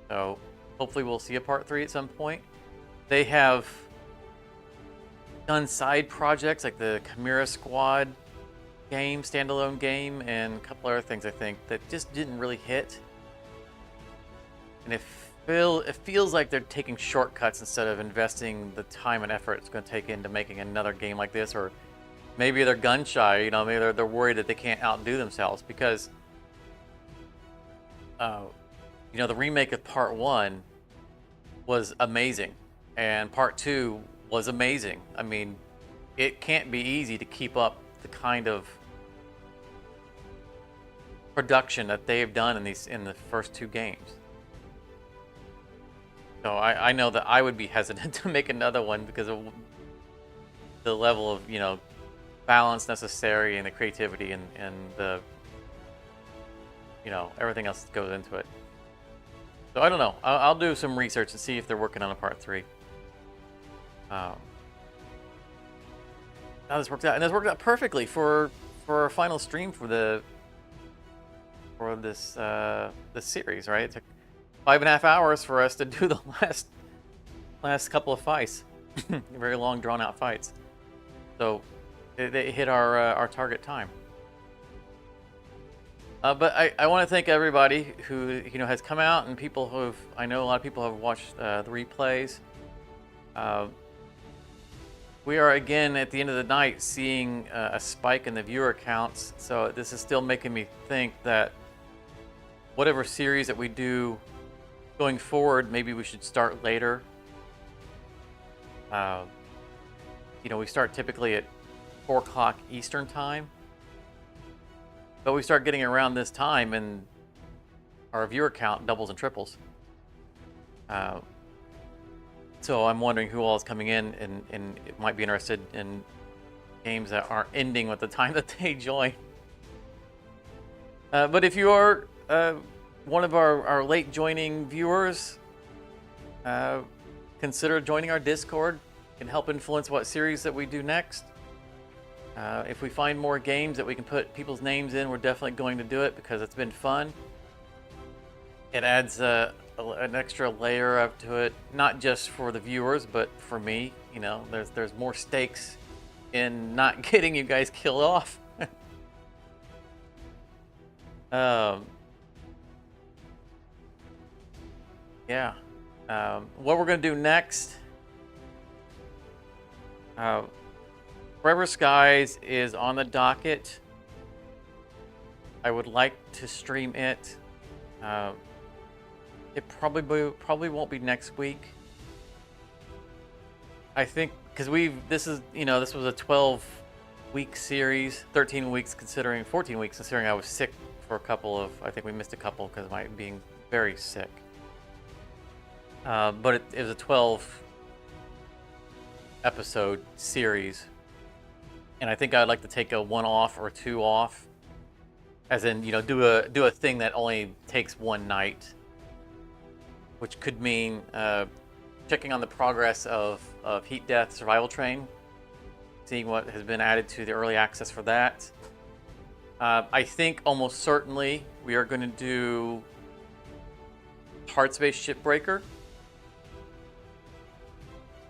So hopefully we'll see a part 3 at some point. They have done side projects like the Chimera Squad game, standalone game, and a couple other things I think that just didn't really hit. And it feels like they're taking shortcuts instead of investing the time and effort it's going to take into making another game like this. Or maybe they're gun shy, you know, maybe they're worried that they can't outdo themselves, because you know, the remake of part 1 was amazing and part 2 was amazing. I mean, it can't be easy to keep up the kind of production that they've done in the first 2 games. So I know that I would be hesitant to make another one because of the level of, you know, balance necessary and the creativity and the, you know, everything else that goes into it. So I don't know. I'll do some research and see if they're working on a part 3. Now this worked out, and this worked out perfectly for our final stream for this series, right? It took 5.5 hours for us to do the last couple of fights, very long, drawn out fights. So they hit our target time. But I want to thank everybody who, you know, has come out, and people who've, I know a lot of people have watched the replays. We are again at the end of the night seeing a spike in the viewer counts. So this is still making me think that whatever series that we do going forward, maybe we should start later. You know, we start typically at 4 o'clock Eastern time. But we start getting around this time and our viewer count doubles and triples. So I'm wondering who all is coming in and might be interested in games that aren't ending with the time that they join. But if you are one of our late joining viewers, consider joining our Discord. It can help influence what series that we do next. If we find more games that we can put people's names in, we're definitely going to do it because it's been fun. It adds an extra layer up to it, not just for the viewers, but for me. You know, there's more stakes in not getting you guys killed off. Yeah. What we're going to do next... Forever Skies is on the docket. I would like to stream it. It probably won't be next week. I think because this was a 12-week series, 13 weeks considering 14 weeks considering I was sick for a couple of. I think we missed a couple because of my being very sick. But it was a 12-episode series. And I think I'd like to take a 1 off or 2 off As in, you know, do a thing that only takes one night, which could mean checking on the progress of Heat Death Survival Train, seeing what has been added to the early access for that. I think almost certainly we are going to do Hard Space Shipbreaker,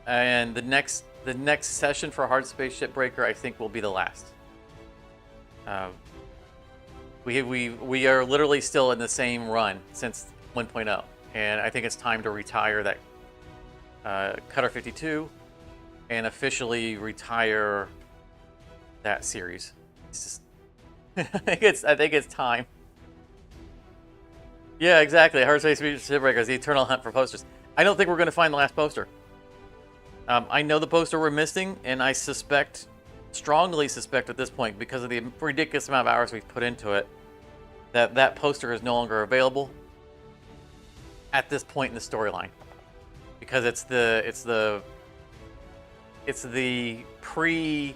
and the next session for Hard Space Shipbreaker I think will be the last. We are literally still in the same run since 1.0, and I think it's time to retire that Cutter 52 and officially retire that series. It's just I think it's time. Yeah, exactly. Hard Space Shipbreaker is the eternal hunt for posters. I don't think we're going to find the last poster. I know the poster we're missing, and I strongly suspect at this point, because of the ridiculous amount of hours we've put into it, that poster is no longer available at this point in the storyline, because it's the pre-defaced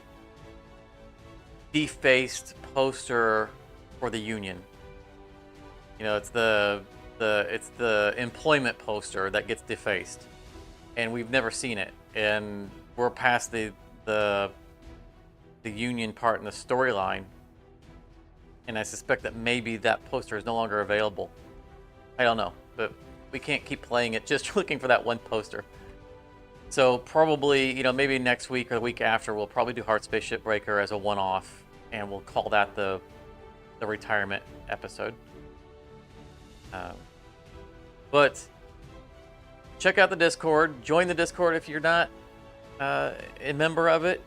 poster for the Union. You know, it's the employment poster that gets defaced, and we've never seen it, and we're past the Union part in the storyline, and I suspect that maybe that poster is no longer available. I don't know, but we can't keep playing it just looking for that one poster. So probably, you know, maybe next week or the week after, we'll probably do Hard Space Shipbreaker as a one-off, and we'll call that the retirement episode. But check out the Discord. Join the Discord if you're not a member of it.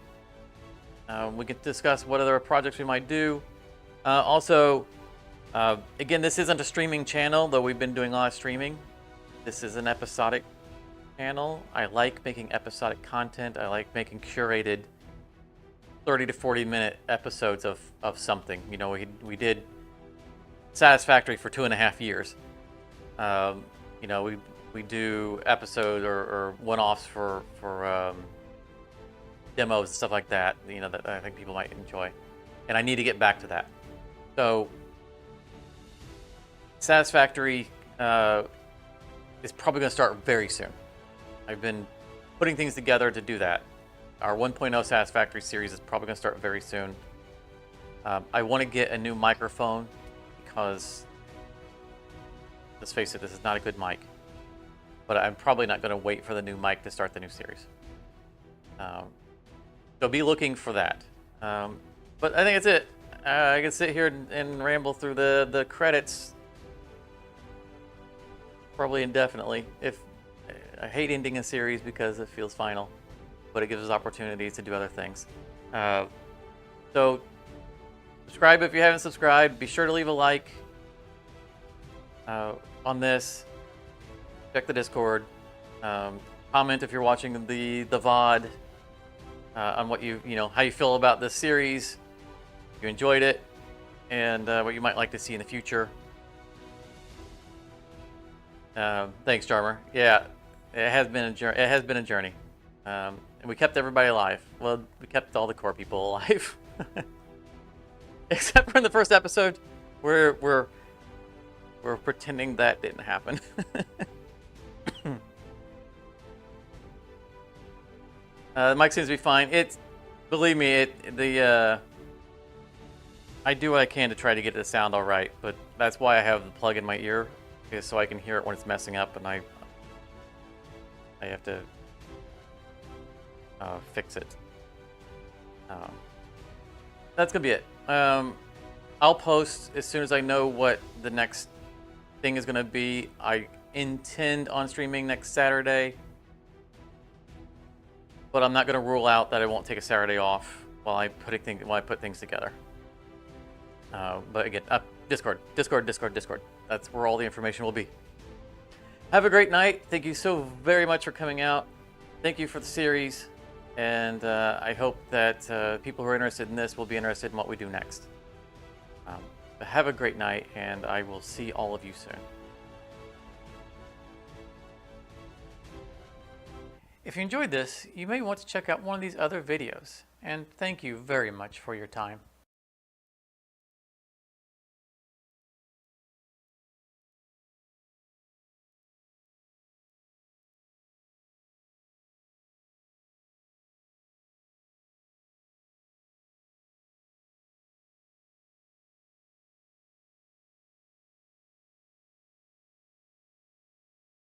We can discuss what other projects we might do. Also, again, this isn't a streaming channel, though we've been doing a lot of streaming. This is an episodic channel. I like making episodic content. I like making curated 30 to 40 minute episodes of something. You know, we did Satisfactory for 2.5 years. You know, we do episodes or one-offs for demos and stuff like that, you know, that I think people might enjoy. And I need to get back to that. So Satisfactory is probably going to start very soon. I've been putting things together to do that. Our 1.0 Satisfactory series is probably going to start very soon. I want to get a new microphone because, let's face it, this is not a good mic. But I'm probably not going to wait for the new mic to start the new series. So be looking for that. But I think that's it. I can sit here and ramble through the credits probably indefinitely. I hate ending a series because it feels final, but it gives us opportunities to do other things. So subscribe if you haven't subscribed. Be sure to leave a like on this. Check the Discord. Comment if you're watching the VOD on what you know how you feel about this series. If you enjoyed it, and what you might like to see in the future. Thanks, Jarmer. Yeah, it has been a journey. And we kept everybody alive. Well, we kept all the core people alive, except for in the first episode, we're pretending that didn't happen. The mic seems to be fine. Believe me, I do what I can to try to get the sound all right, but that's why I have the plug in my ear, is so I can hear it when it's messing up, and I have to fix it. That's gonna be it. I'll post as soon as I know what the next thing is gonna be. I intend on streaming next Saturday, but I'm not gonna rule out that I won't take a Saturday off while I put things together. But again, Discord. That's where all the information will be. Have a great night. Thank you so very much for coming out. Thank you for the series. And I hope that people who are interested in this will be interested in what we do next. But have a great night, and I will see all of you soon. If you enjoyed this, you may want to check out one of these other videos. And thank you very much for your time.